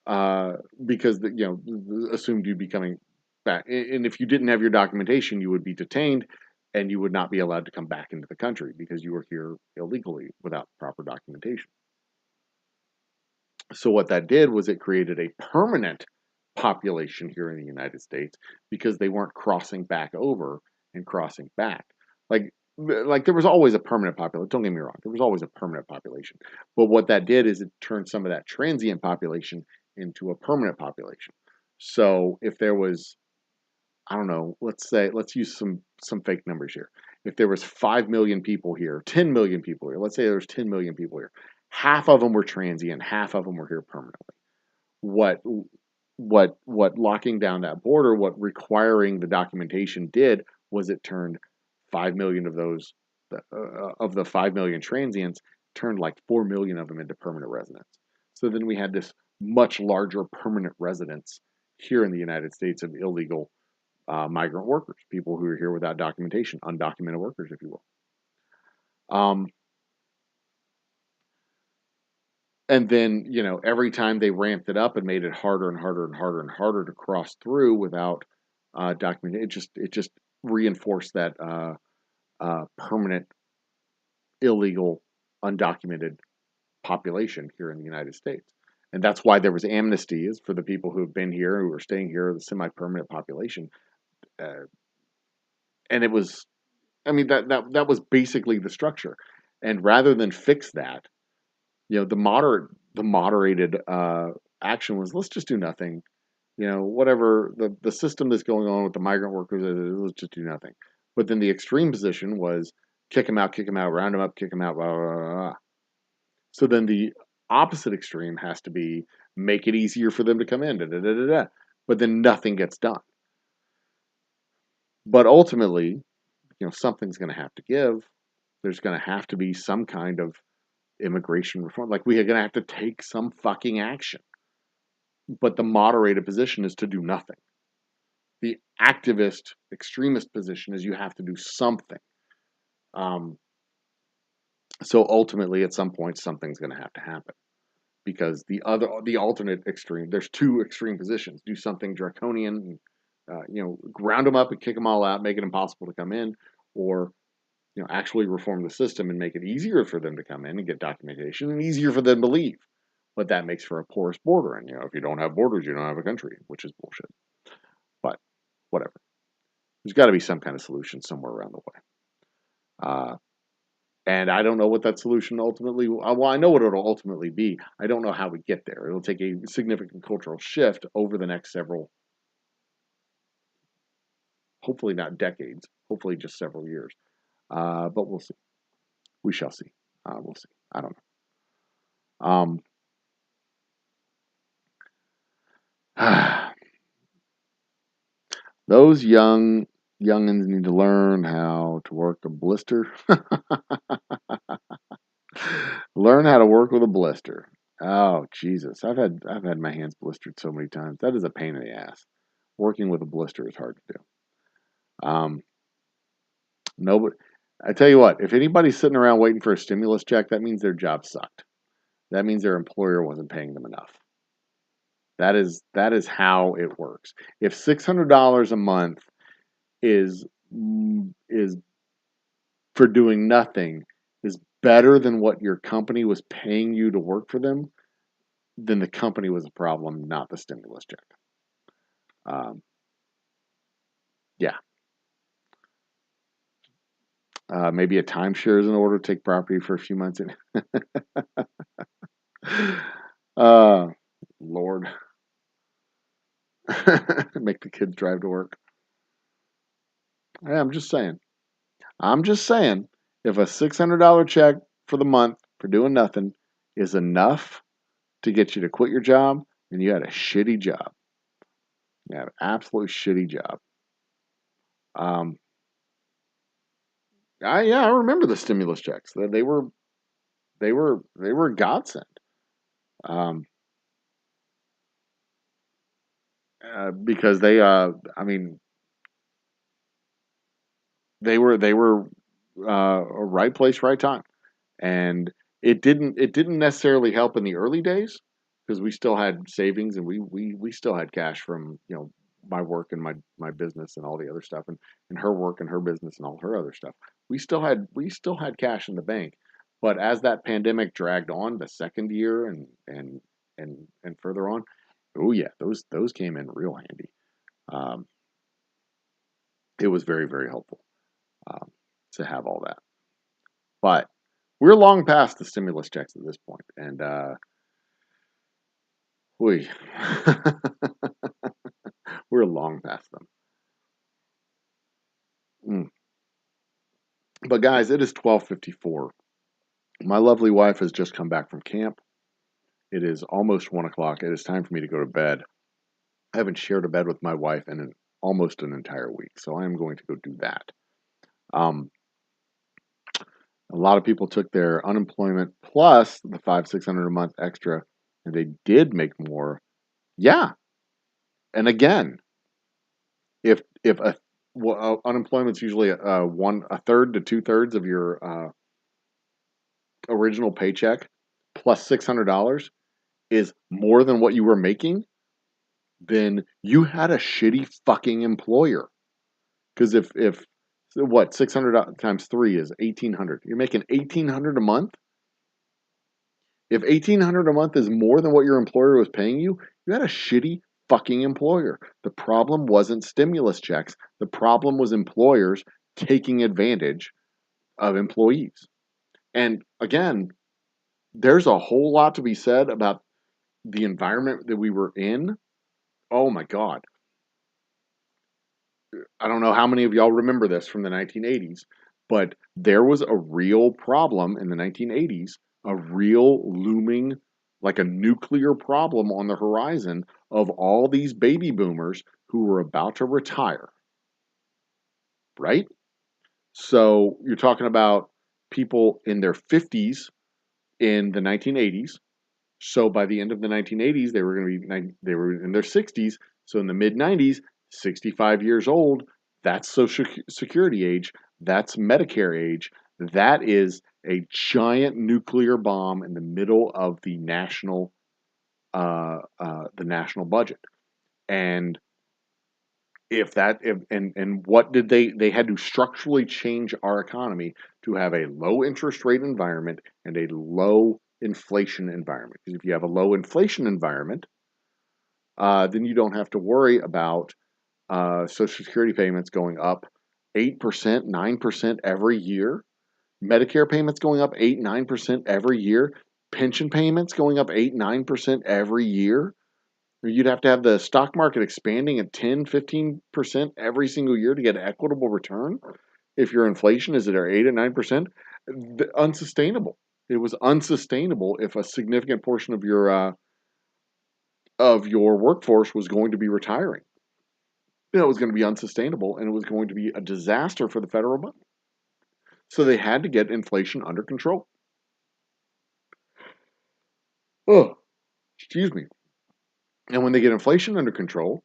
assumed you'd be coming back, and if you didn't have your documentation, you would be detained, and you would not be allowed to come back into the country because you were here illegally without proper documentation. So what that did was it created a permanent population here in the United States because they weren't crossing back over and crossing back. Like there was always a permanent population. Don't get me wrong. There was always a permanent population. But what that did is it turned some of that transient population into a permanent population. So if there was, I don't know, let's use some fake numbers here. If there was 5 million people here, 10 million people here, let's say there's 10 million people here. Half of them were transient, half of them were here permanently. What locking down that border, what requiring the documentation did was it turned 5 million of those, of the 5 million transients, turned like 4 million of them into permanent residents. So then we had this much larger permanent residents here in the United States of illegal migrant workers, people who are here without documentation, undocumented workers, if you will. And then, every time they ramped it up and made it harder and harder and harder and harder to cross through without documentation, it just reinforced that permanent, illegal, undocumented population here in the United States. And that's why there was amnesties for the people who have been here, who are staying here, the semi-permanent population. And it was, that was basically the structure. And rather than fix that, the moderated action was, let's just do nothing. Whatever the system that's going on with the migrant workers, let's just do nothing. But then the extreme position was kick them out, round them up, kick them out, blah, blah, blah, blah. So then the opposite extreme has to be make it easier for them to come in, da, da, da, da, da. But then nothing gets done. But ultimately, something's going to have to give. There's going to have to be some kind of immigration reform. Like, we are going to have to take some fucking action. But the moderated position is to do nothing. The activist, extremist position is you have to do something. So ultimately, at some point, something's going to have to happen. Because the alternate extreme, there's two extreme positions. Do something draconian, ground them up and kick them all out, make it impossible to come in, or actually reform the system and make it easier for them to come in and get documentation and easier for them to leave. But that makes for a porous border. And, if you don't have borders, you don't have a country, which is bullshit. But whatever. There's got to be some kind of solution somewhere around the way. And I don't know what that solution ultimately, well, I know what it'll ultimately be. I don't know how we get there. It'll take a significant cultural shift over the next several, hopefully not decades, hopefully just several years. But we'll see. We shall see. We'll see. I don't know. Those youngins need to learn how to work a blister. Learn how to work with a blister. Oh Jesus, I've had my hands blistered so many times. That is a pain in the ass. Working with a blister is hard to do. Nobody. I tell you what, if anybody's sitting around waiting for a stimulus check, that means their job sucked. That means their employer wasn't paying them enough. That is how it works. If $600 a month is for doing nothing is better than what your company was paying you to work for them, then the company was a problem, not the stimulus check. Yeah. Maybe a timeshare is in order to take property for a few months. Lord. Make the kids drive to work. Yeah, I'm just saying. If a $600 check for the month for doing nothing is enough to get you to quit your job, then you had a shitty job. You had an absolute shitty job. I remember the stimulus checks. They were a godsend. Because they were a right place, right time, and it didn't necessarily help in the early days because we still had savings and we still had cash from my work and my business and all the other stuff and her work and her business and all her other stuff. We still had cash in the bank, but as that pandemic dragged on the second year and further on, oh yeah, those came in real handy. It was very, very helpful to have all that. But we're long past the stimulus checks at this point, and we're long past them. But guys, it is 12:54. My lovely wife has just come back from camp. It is almost 1 o'clock. It is time for me to go to bed. I haven't shared a bed with my wife in almost an entire week, so I am going to go do that. A lot of people took their unemployment plus the $500-600 a month extra, and they did make more. Yeah, and again, if unemployment's usually a third to 2/3 of your original paycheck, plus $600 is more than what you were making, then you had a shitty fucking employer. Because if what 600 times 3 is 1,800, you're making 1,800 a month. If 1,800 a month is more than what your employer was paying you, you had a shitty fucking employer. The problem wasn't stimulus checks. The problem was employers taking advantage of employees. And again, there's a whole lot to be said about the environment that we were in. Oh my God. I don't know how many of y'all remember this from the 1980s, but there was a real problem in the 1980s, a real looming, like a nuclear problem on the horizon of all these baby boomers who were about to retire. Right? So you're talking about people in their 50s in the 1980s. So by the end of the 1980s, they were in their 60s. So in the mid 90s, 65 years old, that's Social Security age, that's Medicare age. That is a giant nuclear bomb in the middle of the national budget. And what did they had to structurally change our economy to have a low interest rate environment and a low inflation environment. Because if you have a low inflation environment, then you don't have to worry about Social Security payments going up 8%, 9% every year. Medicare payments going up 8, 9% every year. Pension payments going up 8, 9% every year. You'd have to have the stock market expanding at 10, 15% every single year to get an equitable return. If your inflation is at 8 or 9%, unsustainable. It was unsustainable if a significant portion of your workforce was going to be retiring. It was going to be unsustainable, and it was going to be a disaster for the federal budget. So they had to get inflation under control. Oh, excuse me. And when they get inflation under control,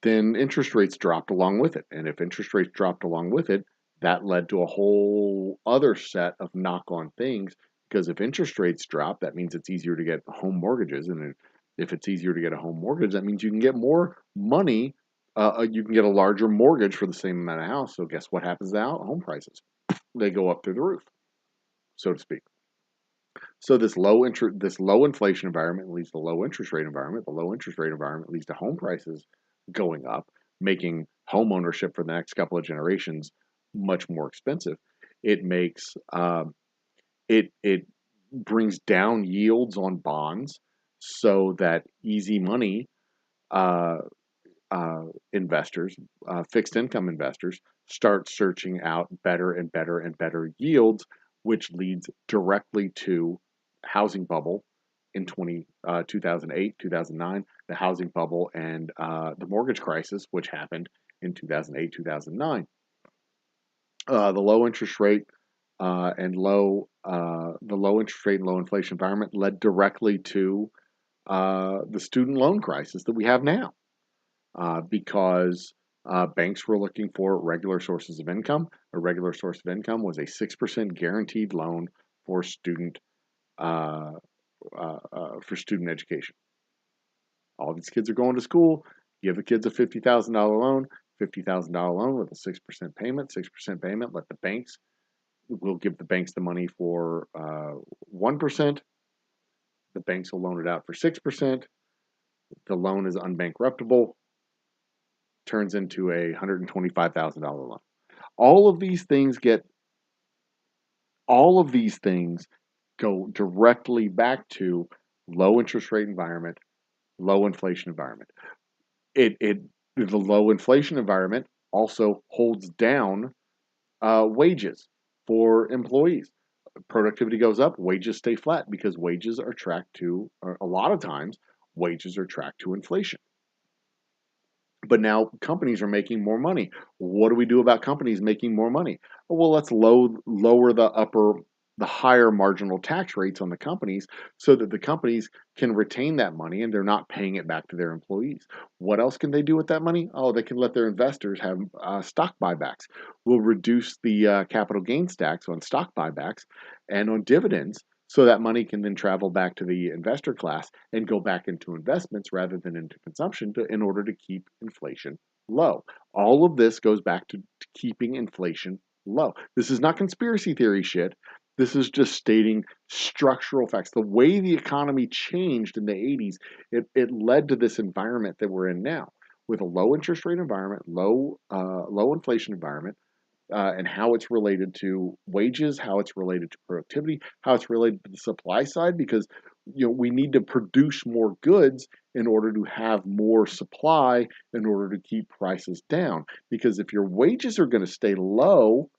then interest rates dropped along with it. And if interest rates dropped along with it, that led to a whole other set of knock-on things. Because if interest rates drop, that means it's easier to get home mortgages. And if it's easier to get a home mortgage, that means you can get more money. You can get a larger mortgage for the same amount of house. So guess what happens now? Home prices. They go up through the roof, so to speak. So this low inflation environment leads to low interest rate environment. The low interest rate environment leads to home prices going up, making home ownership for the next couple of generations much more expensive. It makes it brings down yields on bonds, so that easy money uh, investors, fixed income investors, start searching out better and better and better yields, which leads directly to housing bubble in 2008, 2009, the housing bubble, and the mortgage crisis, which happened in 2008, 2009. The low interest rate the low interest rate and low inflation environment led directly to the student loan crisis that we have now, because banks were looking for regular sources of income. A regular source of income was a 6% guaranteed loan for student education. All these kids are going to school. Give the kids a $50,000 loan. $50,000 loan with a 6% payment. 6% payment. We'll give the banks the money for 1%. The banks will loan it out for 6%. The loan is unbankruptable. Turns into a $125,000 loan. All of these things go directly back to low interest rate environment, low inflation environment. The low inflation environment also holds down wages for employees. Productivity goes up, wages stay flat, because wages are tracked to, a lot of times, wages are tracked to inflation. But now companies are making more money. What do we do about companies making more money? Well, let's lower the higher marginal tax rates on the companies, so that the companies can retain that money and they're not paying it back to their employees. What else can they do with that money? Oh, they can let their investors have stock buybacks. We'll reduce the capital gains tax on stock buybacks and on dividends, so that money can then travel back to the investor class and go back into investments rather than into consumption, in order to keep inflation low. All of this goes back to keeping inflation low. This is not conspiracy theory shit. This is just stating structural facts. The way the economy changed in the 80s, it led to this environment that we're in now, with a low interest rate environment, low inflation environment, and how it's related to wages, how it's related to productivity, how it's related to the supply side, because we need to produce more goods in order to have more supply, in order to keep prices down. Because if your wages are going to stay low,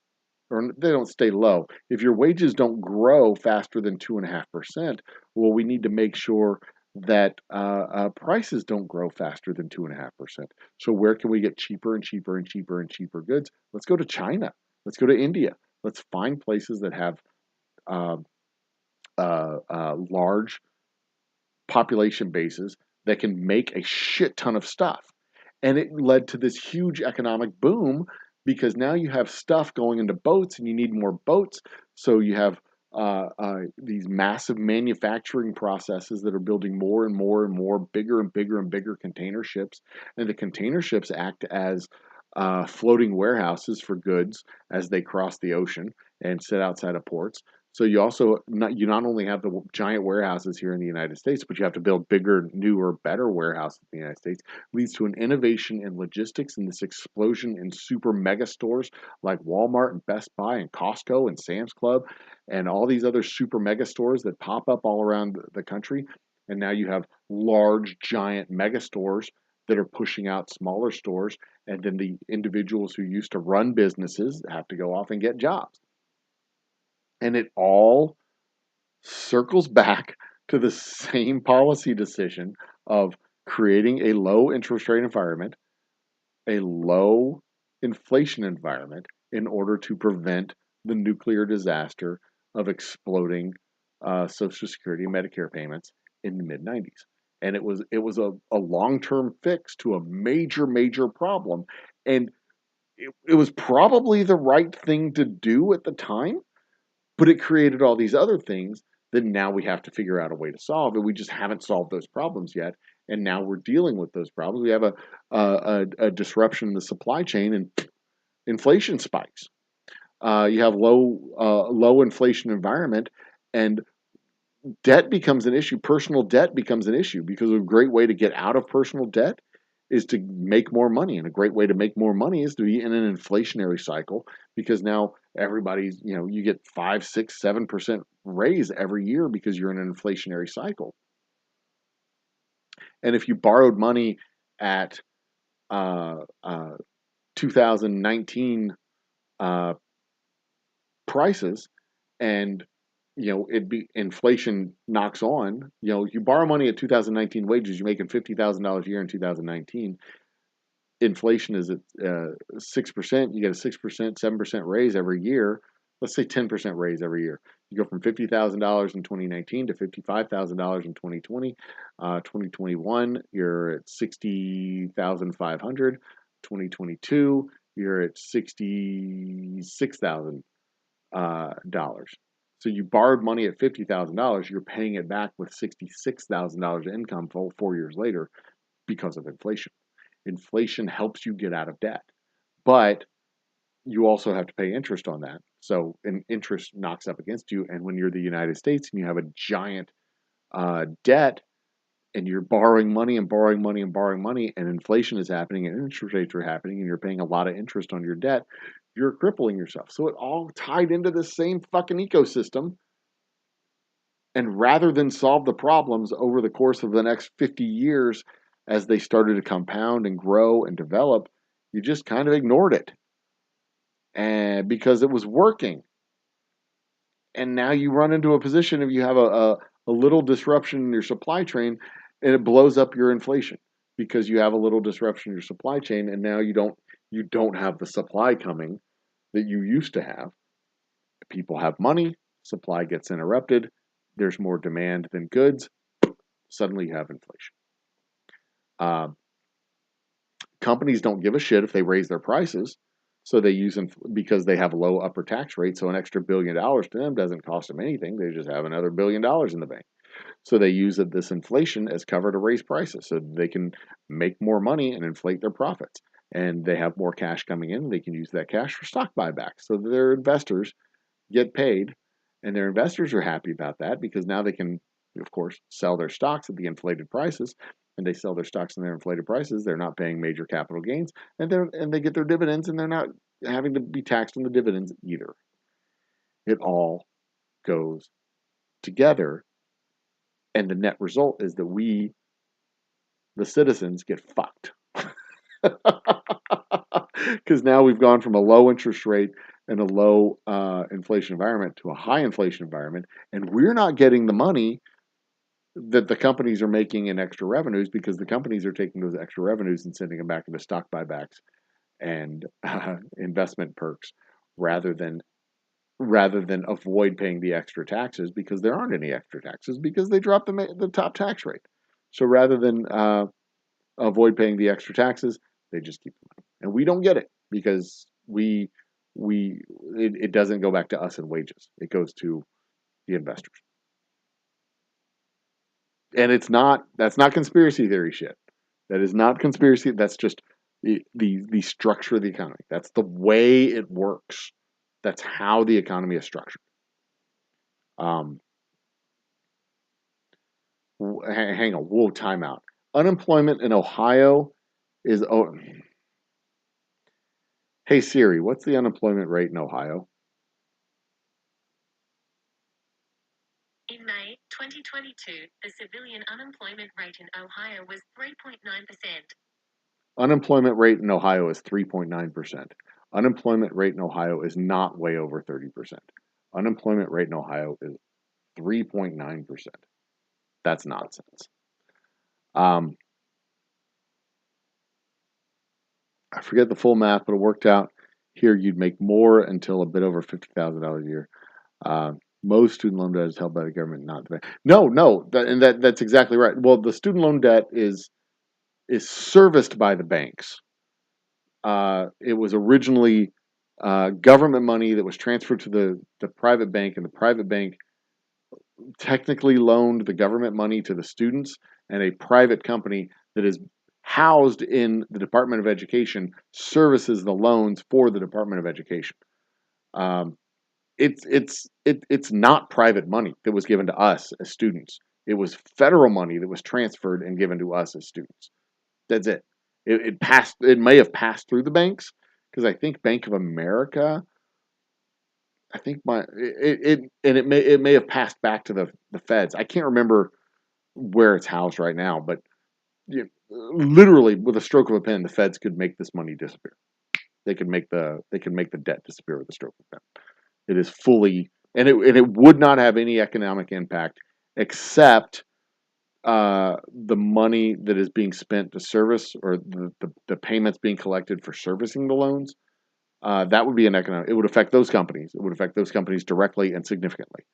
or they don't stay low, if your wages don't grow faster than 2.5%, well, we need to make sure that prices don't grow faster than 2.5%. So where can we get cheaper and cheaper and cheaper and cheaper goods? Let's go to China. Let's go to India. Let's find places that have large population bases that can make a shit ton of stuff. And it led to this huge economic boom, because now you have stuff going into boats and you need more boats. So you have these massive manufacturing processes that are building more and more and more, bigger and bigger and bigger container ships. And the container ships act as floating warehouses for goods as they cross the ocean and sit outside of ports. So you not only have the giant warehouses here in the United States, but you have to build bigger, newer, better warehouses in the United States. Leads to an innovation in logistics and this explosion in super mega stores like Walmart and Best Buy and Costco and Sam's Club and all these other super mega stores that pop up all around the country. And now you have large, giant mega stores that are pushing out smaller stores. And then the individuals who used to run businesses have to go off and get jobs. And it all circles back to the same policy decision of creating a low interest rate environment, a low inflation environment in order to prevent the nuclear disaster of exploding Social Security and Medicare payments in the mid 90s. And it was a long-term fix to a major problem. And it was probably the right thing to do at the time, but it created all these other things that now we have to figure out a way to solve, and we just haven't solved those problems yet. And now we're dealing with those problems. We have a disruption in the supply chain, and inflation spikes. You have low inflation environment, and debt becomes an issue. Personal debt becomes an issue because a great way to get out of personal debt is to make more money. And a great way to make more money is to be in an inflationary cycle, because now everybody's, you get 5, 6, 7% raise every year because you're in an inflationary cycle. And if you borrowed money at 2019 prices, and inflation knocks on, you borrow money at 2019 wages, you're making $50,000 a year in 2019. Inflation is at 6%. You get a 6%, 7% raise every year. Let's say 10% raise every year. You go from $50,000 in 2019 to $55,000 in 2020. 2021, you're at $60,500. 2022, you're at $66,000. So you borrowed money at $50,000. You're paying it back with $66,000 income 4 years later because of inflation. Inflation helps you get out of debt, but you also have to pay interest on that. So an interest knocks up against you. And when you're the United States and you have a giant debt, and you're borrowing money and borrowing money and borrowing money, and inflation is happening and interest rates are happening, and you're paying a lot of interest on your debt, you're crippling yourself. So it all tied into the same fucking ecosystem. And rather than solve the problems over the course of the next 50 years as they started to compound and grow and develop, you just kind of ignored it. And because it was working. And now you run into a position if you have a little disruption in your supply chain, and it blows up your inflation because you have a little disruption in your supply chain, and now you don't have the supply coming that you used to have. People have money, supply gets interrupted, there's more demand than goods, suddenly you have inflation. Companies don't give a shit if they raise their prices, so they use them because they have a low upper tax rate, so an extra $1 billion to them doesn't cost them anything. They just have another $1 billion in the bank. So they use this inflation as cover to raise prices so they can make more money and inflate their profits. And they have more cash coming in. They can use that cash for stock buybacks. So their investors get paid, and their investors are happy about that because now they can, of course, sell their stocks at the inflated prices. And they sell their stocks and their inflated prices. They're not paying major capital gains, and they get their dividends, and they're not having to be taxed on the dividends either. It all goes together, and the net result is that we, the citizens, get fucked. Because now we've gone from a low interest rate and a low inflation environment to a high inflation environment, and we're not getting the money that the companies are making in extra revenues because the companies are taking those extra revenues and sending them back into stock buybacks and investment perks rather than avoid paying the extra taxes, because there aren't any extra taxes because they dropped the top tax rate. So rather than avoid paying the extra taxes, they just keep the money. And we don't get it because it doesn't go back to us in wages. It goes to the investors. And that's not conspiracy theory shit. That is not conspiracy. That's just the structure of the economy. That's the way it works. That's how the economy is structured. Um, hang on, whoa, timeout. Unemployment in Ohio is, oh, hey Siri, what's the unemployment rate in Ohio? In May 2022, the civilian unemployment rate in Ohio was 3.9%. Unemployment rate in Ohio is 3.9%. Unemployment rate in Ohio is not way over 30%. Unemployment rate in Ohio is 3.9%. That's nonsense. I forget the full math, but it worked out. Here, you'd make more until a bit over $50,000 a year. Most student loan debt is held by the government, not the bank. No, that's exactly right. Well, the student loan debt is serviced by the banks. It was originally government money that was transferred to the private bank, and the private bank technically loaned the government money to the students, and a private company that is housed in the Department of Education services the loans for the Department of Education. It's not private money that was given to us as students. It was federal money that was transferred and given to us as students. That's it. It passed. It may have passed through the banks because I think Bank of America. I think it may have passed back to the feds. I can't remember where it's housed right now, but literally with a stroke of a pen, the feds could make this money disappear. They could make the debt disappear with a stroke of a pen. It is fully, and it would not have any economic impact except the money that is being spent to service, or the payments being collected for servicing the loans. That would be an economic. It would affect those companies. It would affect those companies directly and significantly.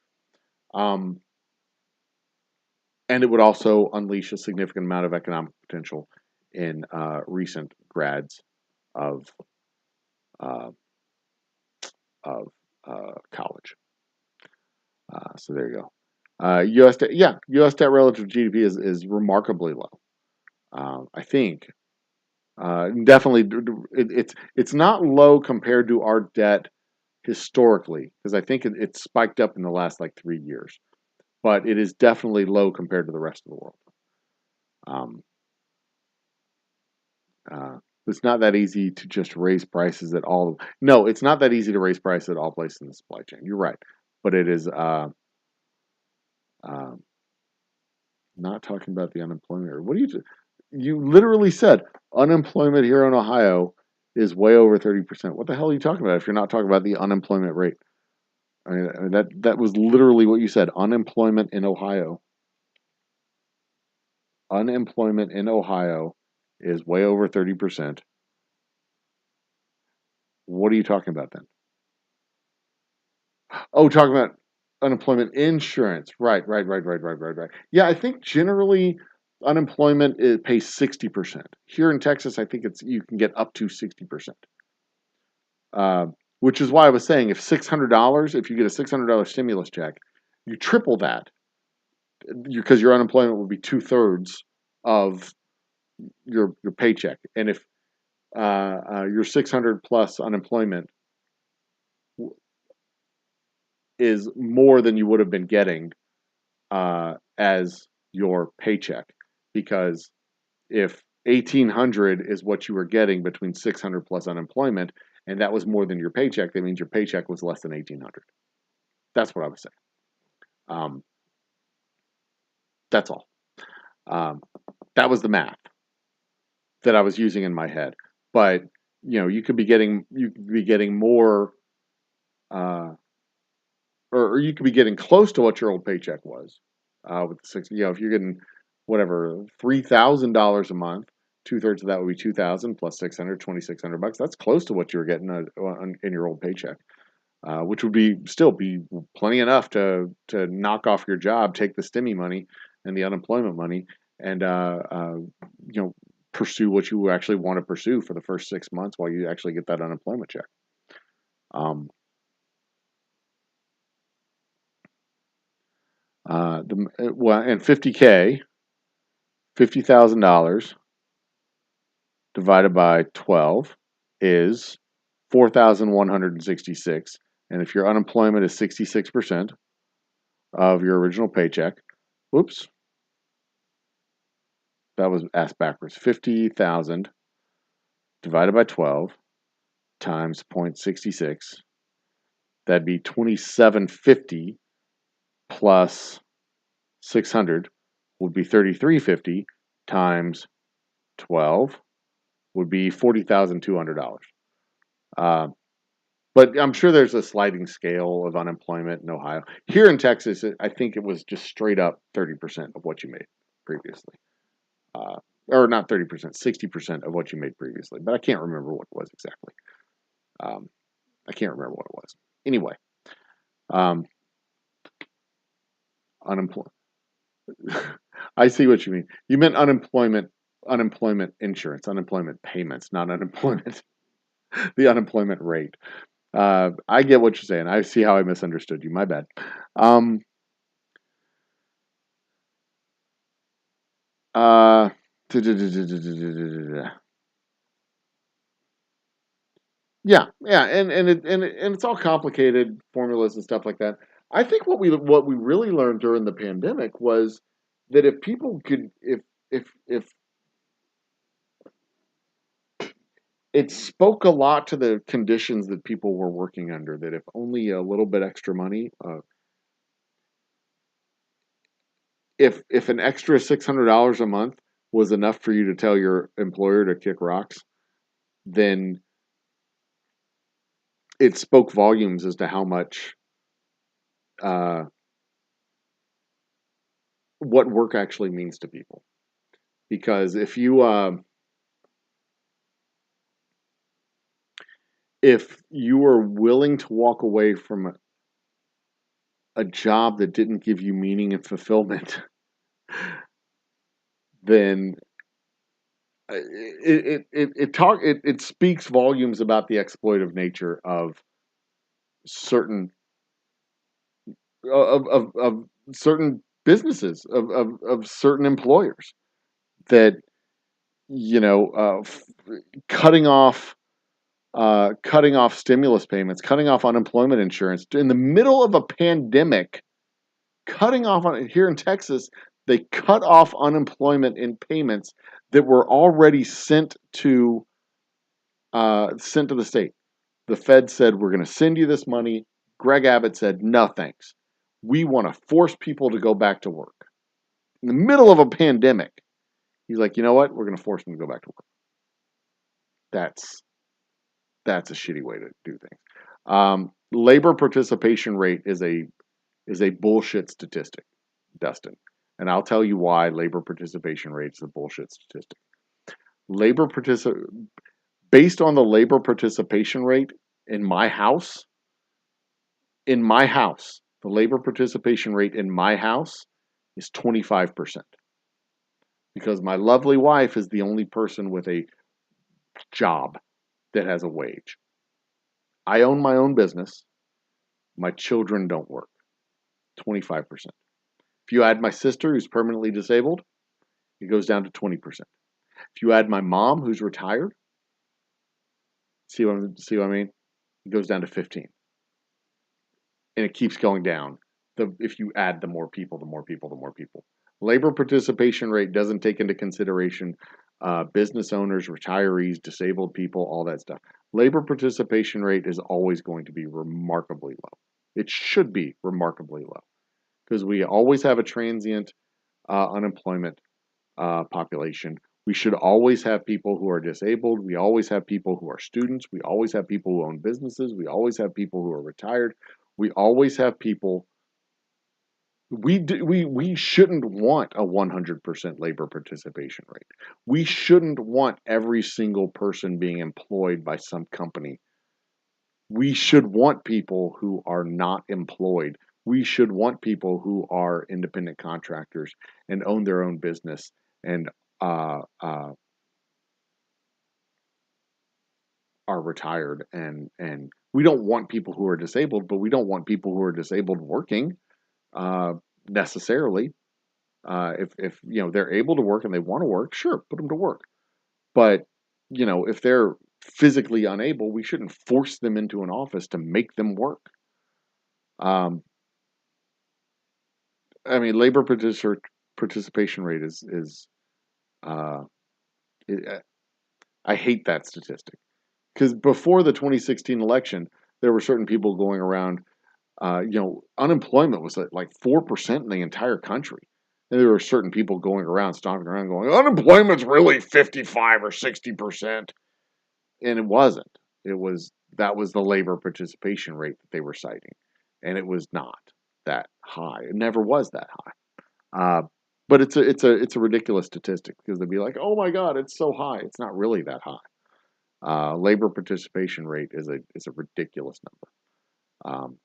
And it would also unleash a significant amount of economic potential in recent grads of college. So there you go. U.S. debt, U.S. debt relative to GDP is remarkably low. I think definitely it's not low compared to our debt historically, because I think it spiked up in the last like 3 years, but it is definitely low compared to the rest of the world. It's not that easy to just raise prices at all. No, it's not that easy to raise prices at all places in the supply chain. You're right, but it is not talking about the unemployment rate. What do you literally said unemployment here in Ohio is way over 30%. What the hell are you talking about if you're not talking about the unemployment rate? I mean that was literally what you said. Unemployment in Ohio. Unemployment in Ohio is way over 30%. What are you talking about then? Oh, talking about unemployment insurance. Right. Yeah, I think generally unemployment pays 60%. Here in Texas, I think you can get up to 60%. Which is why I was saying if you get a $600 stimulus check, you triple that because your unemployment would be 2/3 of your paycheck. And if your 600 plus unemployment is more than you would have been getting as your paycheck, because if 1,800 is what you were getting between 600 plus unemployment, and that was more than your paycheck, that means your paycheck was less than 1,800. That's what I was saying. That's all. That was the math that I was using in my head. But you could be getting more, or you could be getting close to what your old paycheck was with the six. If you're getting whatever $3,000 a month, 2/3 of that would be 2,000 plus 600, $2,600. That's close to what you were getting in your old paycheck, which would still be plenty enough to knock off your job, take the stimmy money and the unemployment money, and pursue what you actually want to pursue for the first 6 months while you actually get that unemployment check. And $50,000 divided by 12 is 4,166. And if your unemployment is 66%, of your original paycheck. Whoops. That was asked backwards. 50,000 divided by 12 times 0.66. That'd be 2750 plus 600 would be 3350 times 12 would be $40,200. But I'm sure there's a sliding scale of unemployment in Ohio. Here in Texas, I think it was just straight up 30% of what you made previously. Or not 30%, 60% of what you made previously. But I can't remember what it was exactly. I can't remember what it was. Anyway, unemployment. I see what you mean. You meant unemployment insurance, unemployment payments, not unemployment, the unemployment rate. I get what you're saying. I see how I misunderstood you. My bad. Yeah, and it's all complicated formulas and stuff like that. I think what we really learned during the pandemic was that if people could, if it spoke a lot to the conditions that people were working under, that if only a little bit extra money, if an extra $600 a month was enough for you to tell your employer to kick rocks, then it spoke volumes as to how much what work actually means to people. Because if you are willing to walk away from a job that didn't give you meaning and fulfillment, then it speaks volumes about the exploitive nature of certain of certain businesses, of certain employers, that cutting off stimulus payments, cutting off unemployment insurance in the middle of a pandemic, here in Texas, they cut off unemployment in payments that were already sent to the state. The Fed said, we're going to send you this money. Greg Abbott said, no thanks. We want to force people to go back to work. In the middle of a pandemic, he's like, you know what? We're going to force them to go back to work. That's a shitty way to do things. Labor participation rate is a bullshit statistic, Dustin. And I'll tell you why labor participation rate is a bullshit statistic. Based on the labor participation rate in my house, the labor participation rate in my house is 25%. Because my lovely wife is the only person with a job that has a wage. I own my own business. My children don't work. 25%. If you add my sister, who's permanently disabled, it goes down to 20%. If you add my mom, who's retired, see what I mean? It goes down to 15. And it keeps going down. If you add the more people. Labor participation rate doesn't take into consideration business owners, retirees, disabled people, all that stuff. Labor participation rate is always going to be remarkably low. It should be remarkably low, because we always have a transient unemployment population. We should always have people who are disabled. We always have people who are students. We always have people who own businesses. We always have people who are retired. We always have people. We shouldn't want a 100% labor participation rate. We shouldn't want every single person being employed by some company. We should want people who are not employed. We should want people who are independent contractors and own their own business and are retired. And we don't want people who are disabled, but we don't want people who are disabled working necessarily. If they're able to work and they want to work, sure, put them to work. But if they're physically unable, we shouldn't force them into an office to make them work. I mean, labor participation rate is uh, I hate that statistic because before the 2016 election, there were certain people going around. Unemployment was at like 4% in the entire country. And there were certain people going around, stalking around, going, unemployment's really 55 or 60%. And it wasn't. That was the labor participation rate that they were citing. And it was not that high. It never was that high. But it's a ridiculous statistic because they'd be like, oh my God, it's so high. It's not really that high. Labor participation rate is a ridiculous number.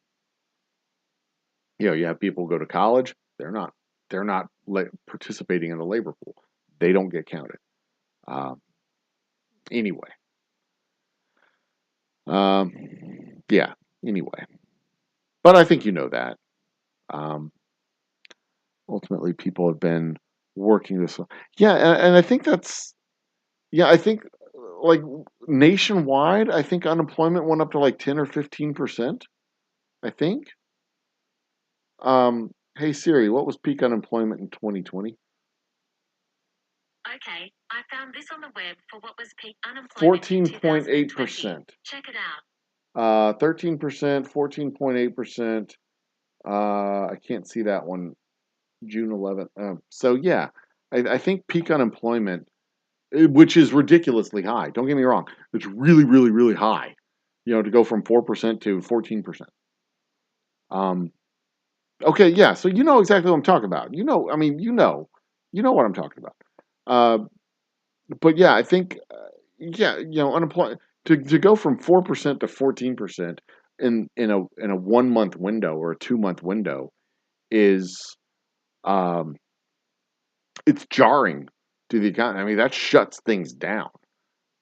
You have people go to college. They're not participating in the labor pool. They don't get counted. Anyway. Yeah. Anyway. But I think you know that. Ultimately, people have been working this. Yeah, and I think that's. Yeah, I think like nationwide, I think unemployment went up to like 10 or 15%. I think. Hey Siri, what was peak unemployment in 2020? Okay, I found this on the web for what was peak unemployment in 14.8%. Check it out. 13%, 14.8%. I can't see that one. June 11th. So yeah, I think peak unemployment, which is ridiculously high. Don't get me wrong. It's really, really, really high. To go from 4% to 14%. Okay, yeah. So you know exactly what I'm talking about. I mean, you know what I'm talking about. But yeah, I think, yeah, unemployment to go from 4% to 14% in a 1 month window or a 2 month window is, um, it's jarring to the economy. I mean, that shuts things down.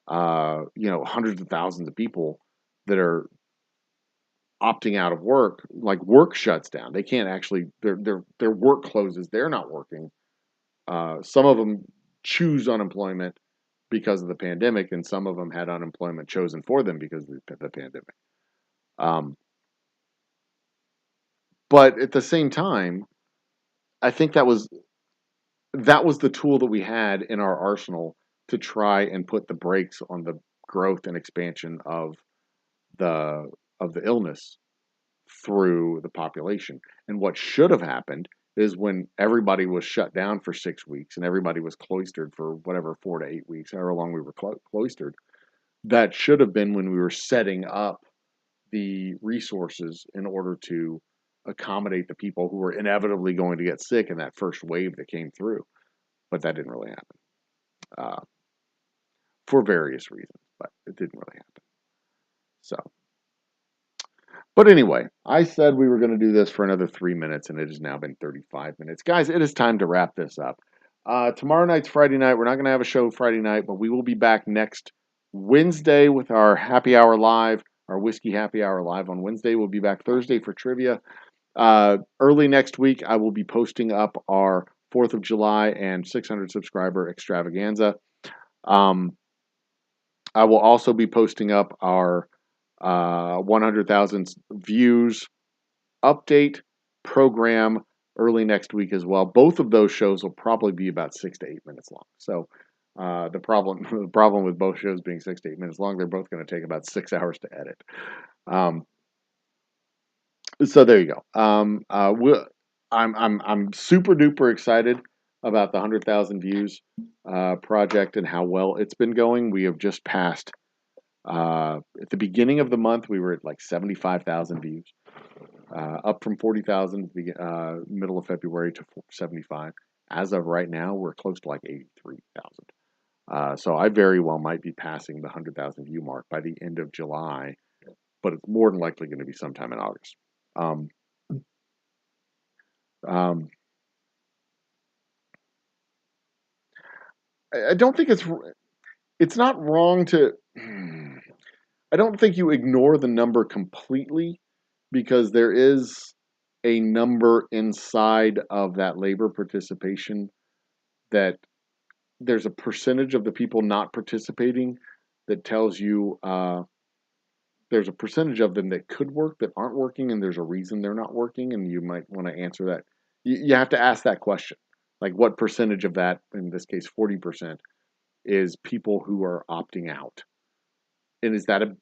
Hundreds of thousands of people that are opting out of work, like work shuts down. They can't actually their work closes. They're not working. Some of them choose unemployment because of the pandemic, and some of them had unemployment chosen for them because of the pandemic. But at the same time, I think that was the tool that we had in our arsenal to try and put the brakes on the growth and expansion the of the illness through the population. And what should have happened is when everybody was shut down for 6 weeks and everybody was cloistered for whatever 4 to 8 weeks, however long we were cloistered, that should have been when we were setting up the resources in order to accommodate the people who were inevitably going to get sick in that first wave that came through. But that didn't really happen for various reasons, but it didn't really happen. So, but anyway, I said we were going to do this for another 3 minutes, and it has now been 35 minutes. Guys, it is time to wrap this up. Tomorrow night's Friday night. We're not going to have a show Friday night, but we will be back next Wednesday with our happy hour live, our whiskey happy hour live on Wednesday. We'll be back Thursday for trivia. Early next week, I will be posting up our 4th of July and 600 subscriber extravaganza. I will also be posting up our 100,000 views update program early next week as well. Both of those shows will probably be about 6 to 8 minutes long. So the problem with both shows being 6 to 8 minutes long, they're both going to take about 6 hours to edit. So there you go. I'm super duper excited about the 100,000 views project and how well it's been going. We have just passed. At the beginning of the month, we were at like 75,000 views, up from 40,000 middle of February to 75. As of right now, we're close to like 83,000. So I very well might be passing the 100,000 view mark by the end of July, but it's more than likely going to be sometime in August. I don't think it's not wrong to. I don't think you ignore the number completely because there is a number inside of that labor participation that there's a percentage of the people not participating that tells you there's a percentage of them that could work that aren't working, and there's a reason they're not working, and you might want to answer that. You have to ask that question. Like, what percentage of that, in this case, 40%, is people who are opting out? And is that a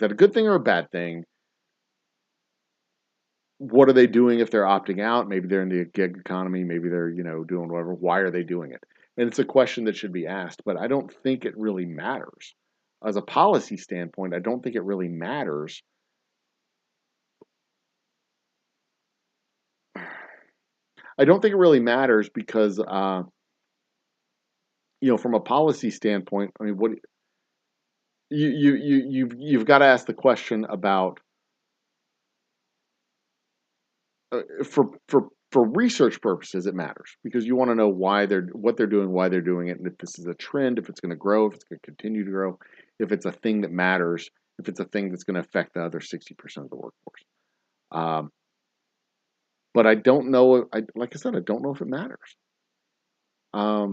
good thing or a bad thing? What are they doing if they're opting out? Maybe they're in the gig economy. Maybe they're, doing whatever. Why are they doing it? And it's a question that should be asked, but I don't think it really matters. As a policy standpoint, I don't think it really matters. I don't think it really matters because, from a policy standpoint, I mean, what you've got to ask the question about for research purposes, it matters because you want to know what they're doing, why they're doing it, and if this is a trend, if it's going to grow, if it's going to continue to grow, if it's a thing that matters, if it's a thing that's going to affect the other 60% of the workforce. But I don't know. Like I said, I don't know if it matters. I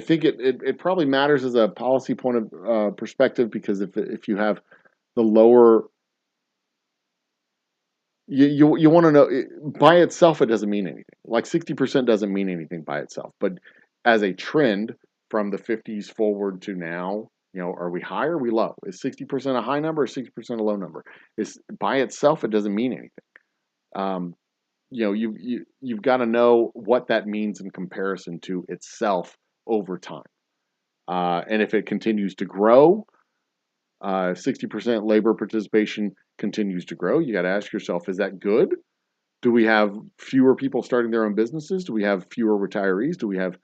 think it probably matters as a policy point of perspective because if you have the lower, you want to know by itself it doesn't mean anything. Like 60% doesn't mean anything by itself, but as a trend from the 50s forward to now, are we high or are we low? Is 60% a high number or 60% a low number? Is by itself it doesn't mean anything. You've got to know what that means in comparison to itself over time. And if it continues to grow, 60% labor participation continues to grow, you got to ask yourself, is that good? Do we have fewer people starting their own businesses? Do we have fewer retirees? Do we have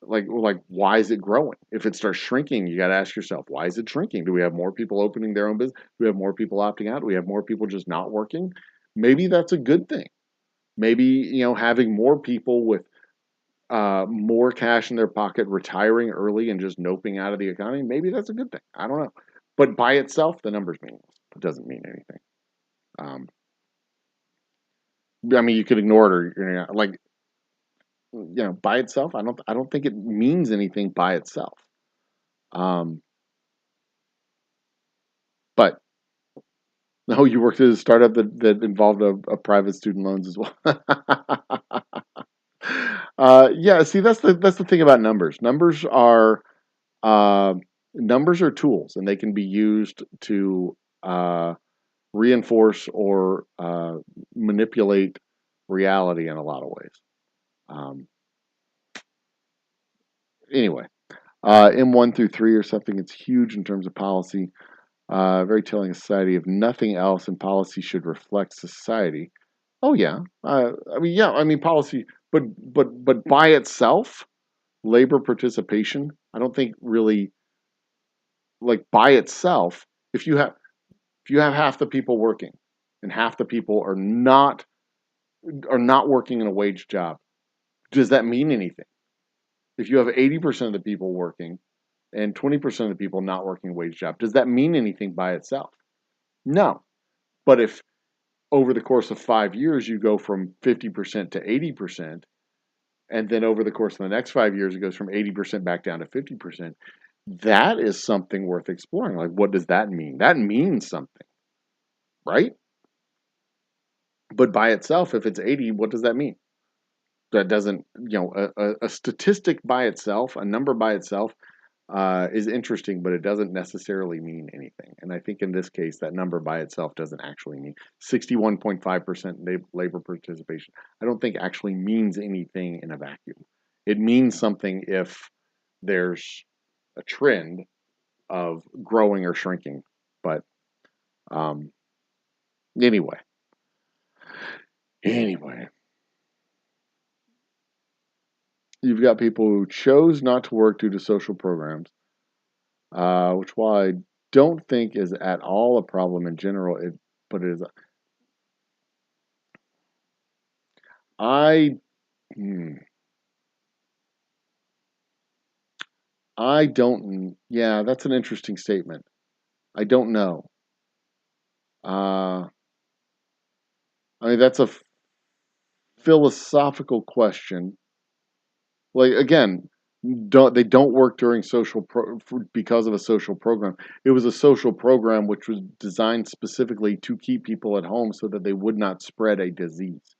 like why is it growing? If it starts shrinking, you got to ask yourself, why is it shrinking? Do we have more people opening their own business? Do we have more people opting out? Do we have more people just not working? Maybe that's a good thing. Maybe, having more people with more cash in their pocket retiring early and just noping out of the economy, maybe that's a good thing. I don't know. But by itself, the number's meaningless. It doesn't mean anything. I mean, you could ignore it or, by itself, I don't think it means anything by itself. But no, you worked at a startup that involved a private student loans as well. Yeah, see, that's the thing about numbers. Numbers are tools, and they can be used to reinforce or manipulate reality in a lot of ways. Anyway, M1 through 3 or something. It's huge in terms of policy. Very telling society. If nothing else, and policy should reflect society. Oh yeah, I mean policy, but by itself, labor participation. I don't think really like by itself. If you have half the people working, and half the people are not working in a wage job, does that mean anything? If you have 80% of the people working and 20% of the people not working a wage job, does that mean anything by itself? No. But if over the course of 5 years you go from 50% to 80%, and then over the course of the next 5 years it goes from 80% back down to 50%, that is something worth exploring. Like, what does that mean? That means something, right? But by itself, if it's 80, what does that mean? That doesn't, a statistic by itself, a number by itself, is interesting, but it doesn't necessarily mean anything. And I think in this case, that number by itself doesn't actually mean 61.5% labor participation. I don't think actually means anything in a vacuum. It means something if there's a trend of growing or shrinking. But anyway. You've got people who chose not to work due to social programs, which while I don't think is at all a problem in general, but it is. I don't. Yeah, that's an interesting statement. I don't know. I mean, that's a philosophical question. Like again, don't work during because of a social program. It was a social program which was designed specifically to keep people at home so that they would not spread a disease.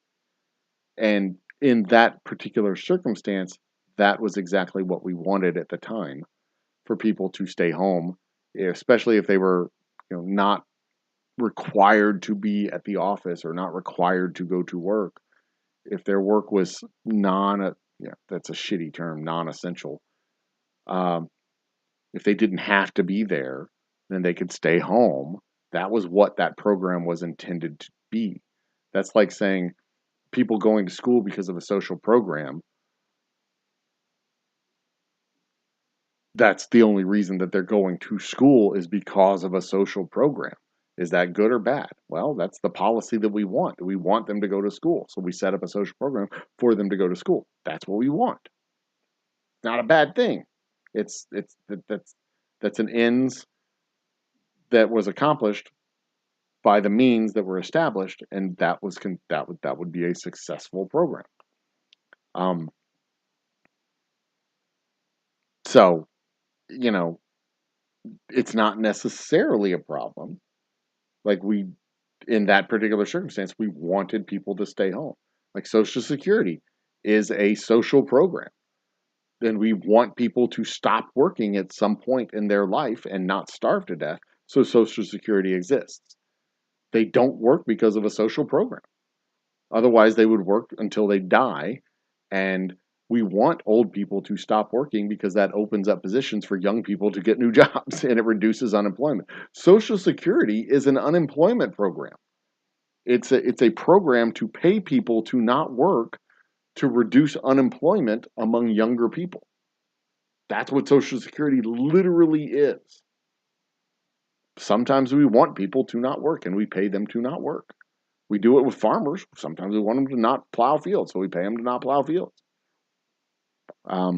And in that particular circumstance, that was exactly what we wanted at the time, for people to stay home, especially if they were, not required to be at the office or not required to go to work. If their work was that's a shitty term, non-essential. If they didn't have to be there, then they could stay home. That was what that program was intended to be. That's like saying people going to school because of a social program. That's the only reason that they're going to school, is because of a social program. Is that good or bad? Well, that's the policy that we want. We want them to go to school. So we set up a social program for them to go to school. That's what we want. Not a bad thing. That's an ends that was accomplished by the means that were established, and that would be a successful program. So, it's not necessarily a problem. Like, in that particular circumstance, we wanted people to stay home. Like, Social Security is a social program. Then we want people to stop working at some point in their life and not starve to death, so Social Security exists. They don't work because of a social program. Otherwise, they would work until they die, and we want old people to stop working because that opens up positions for young people to get new jobs, and it reduces unemployment. Social Security is an unemployment program. It's a program to pay people to not work, to reduce unemployment among younger people. That's what Social Security literally is. Sometimes we want people to not work, and we pay them to not work. We do it with farmers. Sometimes we want them to not plow fields, so we pay them to not plow fields. I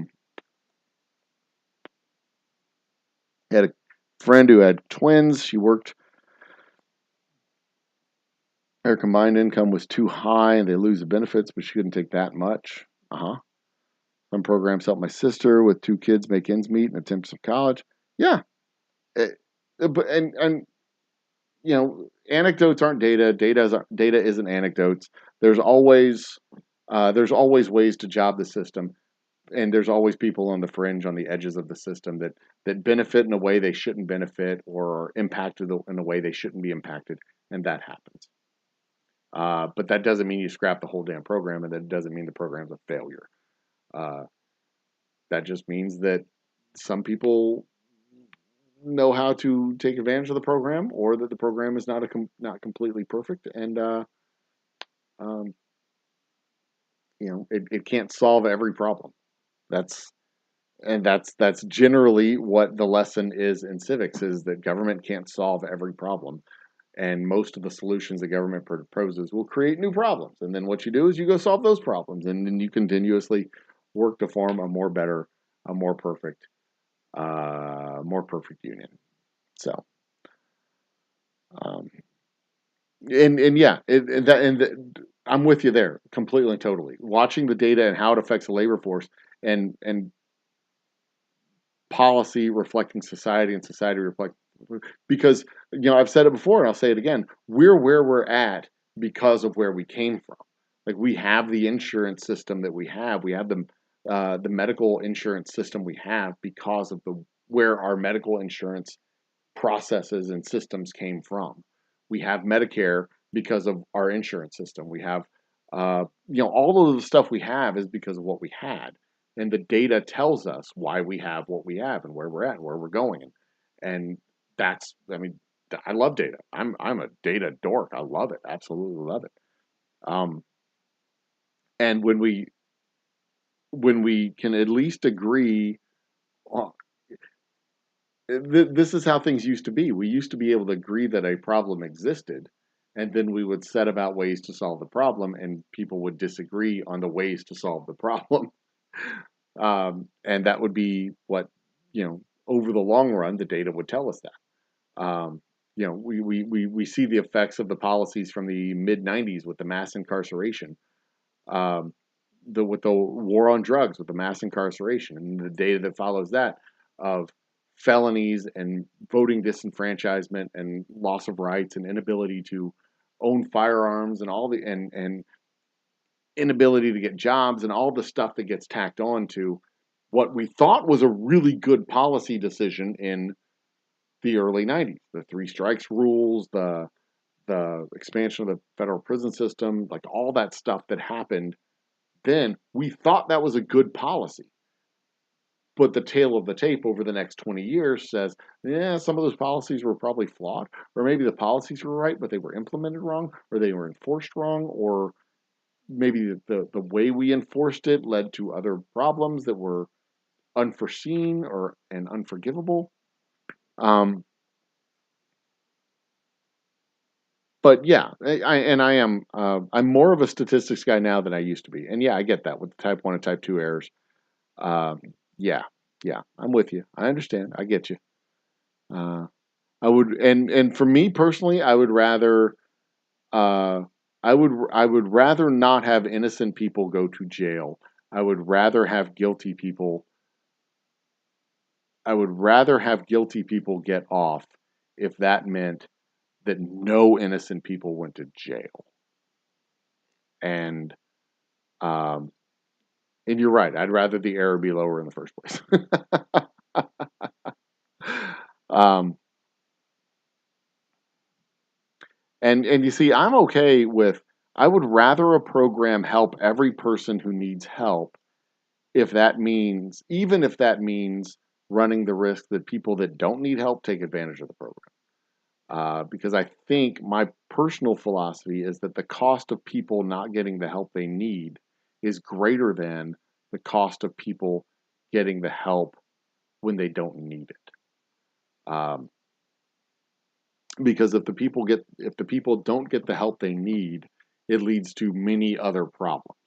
had a friend who had twins. Her combined income was too high, and they lose the benefits, but she couldn't take that much. Some programs help my sister with 2 kids make ends meet and attempts of college. Yeah, and anecdotes aren't data. Data isn't anecdotes. There's always ways to job the system, and there's always people on the fringe, on the edges of the system, that benefit in a way they shouldn't benefit, or are impacted in a way they shouldn't be impacted, and that happens. But that doesn't mean you scrap the whole damn program, and that doesn't mean the program's a failure. That just means that some people know how to take advantage of the program, or that the program is not completely perfect, and it can't solve every problem. That's generally what the lesson is in civics, is that government can't solve every problem, and most of the solutions the government proposes will create new problems, and then what you do is you go solve those problems, and then you continuously work to form a more perfect union. So, I'm with you there completely and totally. Watching the data and how it affects the labor force, and policy reflecting society, and society reflecting, because I've said it before and I'll say it again. We're where we're at because of where we came from. Like, we have the insurance system that we have. We have the medical insurance system we have because of where our medical insurance processes and systems came from. We have Medicare because of our insurance system. We have, all of the stuff we have is because of what we had. And the data tells us why we have what we have, and where we're at, and where we're going. And I love data. I'm a data dork. I love it. Absolutely love it. And when we can at least agree on, this is how things used to be. We used to be able to agree that a problem existed, and then we would set about ways to solve the problem, and people would disagree on the ways to solve the problem. And that would be what, over the long run, the data would tell us that. We see the effects of the policies from the mid-90s with the mass incarceration. with the war on drugs, with the mass incarceration, and the data that follows that of felonies and voting disenfranchisement and loss of rights and inability to own firearms and all the and inability to get jobs and all the stuff that gets tacked on to what we thought was a really good policy decision in the early 90s. The three strikes rules, the expansion of the federal prison system, like all that stuff that happened then, we thought that was a good policy. But the tail of the tape over the next 20 years says, yeah, some of those policies were probably flawed, or maybe the policies were right, but they were implemented wrong, or they were enforced wrong, or maybe the way we enforced it led to other problems that were unforeseen and unforgivable. But yeah, I'm more of a statistics guy now than I used to be, and yeah, I get that with type 1 and type 2 errors. Yeah, I'm with you. I understand. I get you. I would, and for me personally, I would rather, I would rather not have innocent people go to jail. I would rather have guilty people. I would rather have guilty people get off if that meant that no innocent people went to jail. And you're right. I'd rather the error be lower in the first place. And you see, I'm okay with. I would rather a program help every person who needs help, if that means, even if that means running the risk that people that don't need help take advantage of the program. Because I think my personal philosophy is that the cost of people not getting the help they need is greater than the cost of people getting the help when they don't need it. Because if the people don't get the help they need, it leads to many other problems.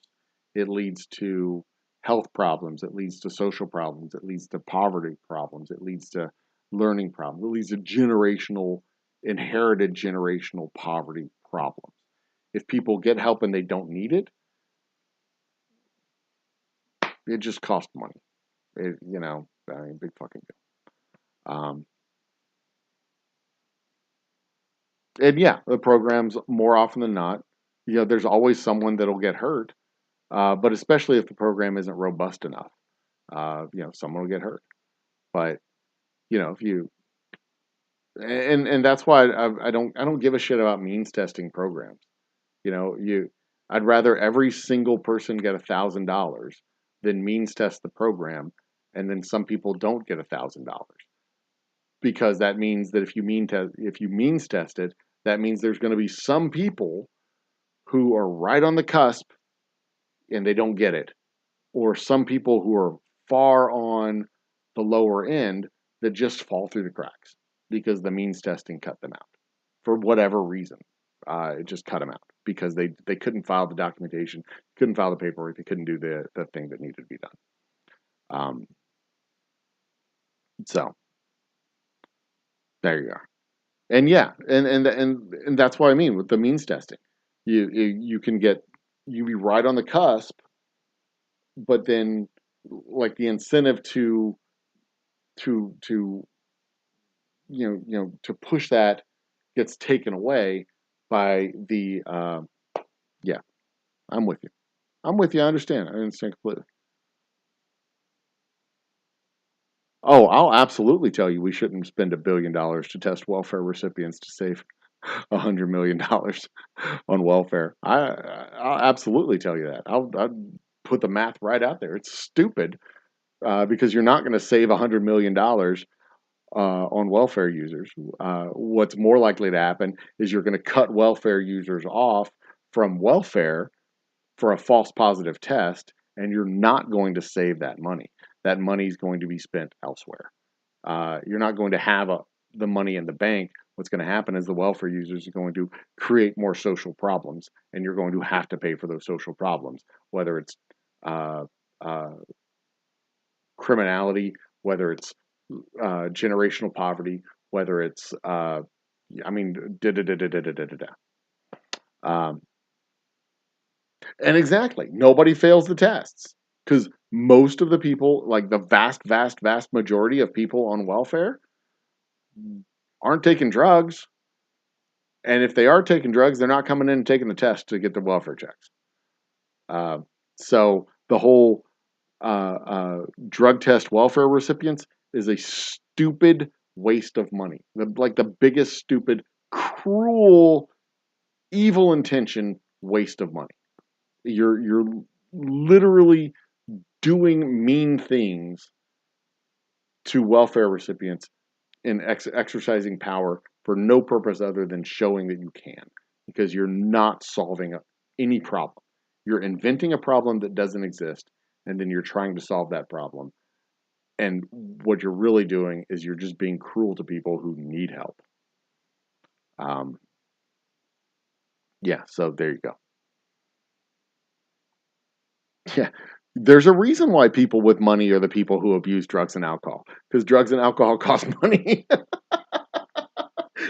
It leads to health problems. It leads to social problems. It leads to poverty problems. It leads to learning problems. It leads to inherited generational poverty problems. If people get help and they don't need it, it just costs money. Big fucking deal. And yeah, the programs, more often than not, there's always someone that'll get hurt. But especially if the program isn't robust enough, someone will get hurt. But if you and that's why I don't give a shit about means testing programs. I'd rather every single person get $1,000 than means test the program, and then some people don't get $1,000, because that means that if you means test it, that means there's going to be some people who are right on the cusp and they don't get it, or some people who are far on the lower end that just fall through the cracks because the means testing cut them out for whatever reason. It just cut them out because they couldn't file the documentation, couldn't file the paperwork, they couldn't do the thing that needed to be done. So there you are. And yeah, and that's what I mean with the means testing. You can be right on the cusp, but then like the incentive to to push that gets taken away by the yeah. I'm with you. I understand completely. Oh, I'll absolutely tell you we shouldn't spend $1 billion to test welfare recipients to save $100 million on welfare. I'll absolutely tell you that. I'll put the math right out there. It's stupid because you're not going to save $100 million on welfare users. What's more likely to happen is you're going to cut welfare users off from welfare for a false positive test, and you're not going to save that money. That money is going to be spent elsewhere. You're not going to have the money in the bank. What's going to happen is the welfare users are going to create more social problems, and you're going to have to pay for those social problems, whether it's criminality, whether it's generational poverty, whether it's And exactly, nobody fails the tests because most of the people, like the vast majority of people on welfare, aren't taking drugs. And if they are taking drugs, they're not coming in and taking the test to get the welfare checks. Uh, so the whole drug test welfare recipients is a stupid waste of money. Like the biggest stupid, cruel, evil intention waste of money. You're literally doing mean things to welfare recipients in exercising power for no purpose other than showing that you can, because you're not solving any problem. You're inventing a problem that doesn't exist, and then you're trying to solve that problem. And what you're really doing is you're just being cruel to people who need help. Yeah, so there you go. Yeah, there's a reason why people with money are the people who abuse drugs and alcohol, because drugs and alcohol cost money.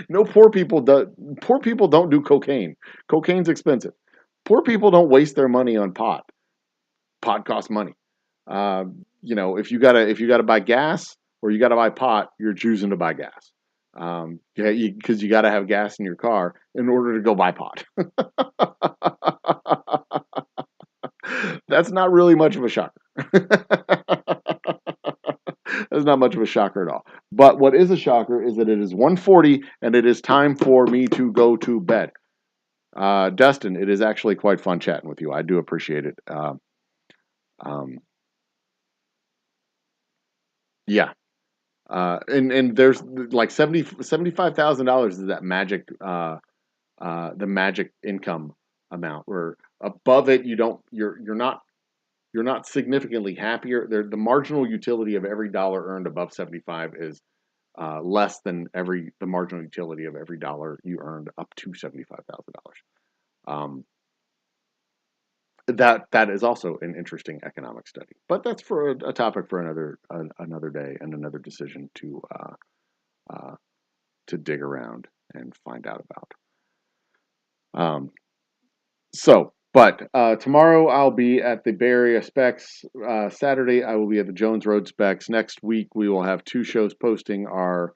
No, poor people do. Poor people don't do cocaine. Cocaine's expensive. Poor people don't waste their money on pot. Pot costs money. If you gotta buy gas or you gotta buy pot, you're choosing to buy gas. Yeah, because you gotta have gas in your car in order to go buy pot. That's not really much of a shocker. That's not much of a shocker at all. But what is a shocker is that it is 1:40 and it is time for me to go to bed. Dustin, it is actually quite fun chatting with you. I do appreciate it. Yeah. And there's like $75,000 is that magic the magic income amount where above it you're not significantly happier. The marginal utility of every dollar earned above 75 is less than the marginal utility of every dollar you earned up to $75,000. That is also an interesting economic study, but that's for a topic for another day and another decision to dig around and find out about. But tomorrow I'll be at the Bay Area Specs. Saturday I will be at the Jones Road Specs. Next week we will have 2 shows posting: our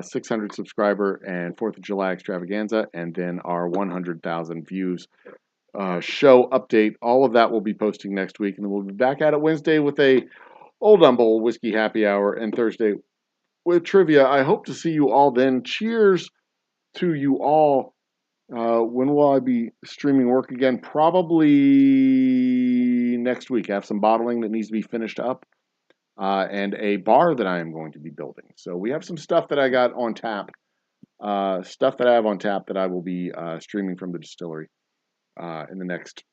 600 subscriber and 4th of July extravaganza, and then our 100,000 views show update. All of that will be posting next week, and then we'll be back at it Wednesday with a Old Humble Whiskey Happy Hour, and Thursday with trivia. I hope to see you all then. Cheers to you all. When will I be streaming work again? Probably next week. I have some bottling that needs to be finished up, and a bar that I am going to be building. So we have some stuff that I got on tap, stuff that I have on tap that I will be streaming from the distillery in the next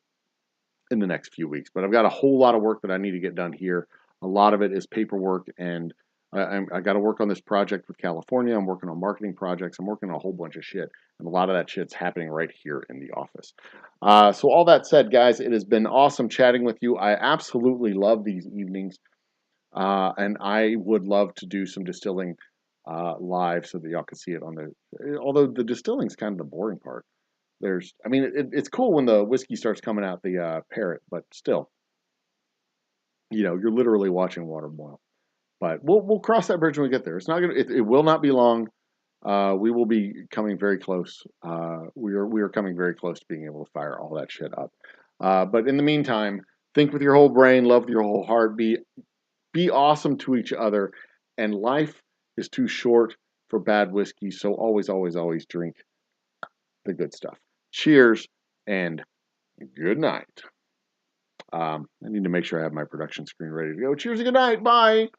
few weeks. But I've got a whole lot of work that I need to get done here. A lot of it is paperwork, and I got to work on this project with California. I'm working on marketing projects. I'm working on a whole bunch of shit, and a lot of that shit's happening right here in the office. So all that said, guys, it has been awesome chatting with you. I absolutely love these evenings, and I would love to do some distilling live so that y'all can see it on the. Although the distilling is kind of the boring part. It's cool when the whiskey starts coming out the parrot, but still, you're literally watching water boil. But we'll cross that bridge when we get there. It's not gonna. It will not be long. We will be coming very close. We are coming very close to being able to fire all that shit up. But in the meantime, think with your whole brain, love with your whole heart, be awesome to each other, and life is too short for bad whiskey. So always, always, always drink the good stuff. Cheers and good night. I need to make sure I have my production screen ready to go. Cheers and good night. Bye.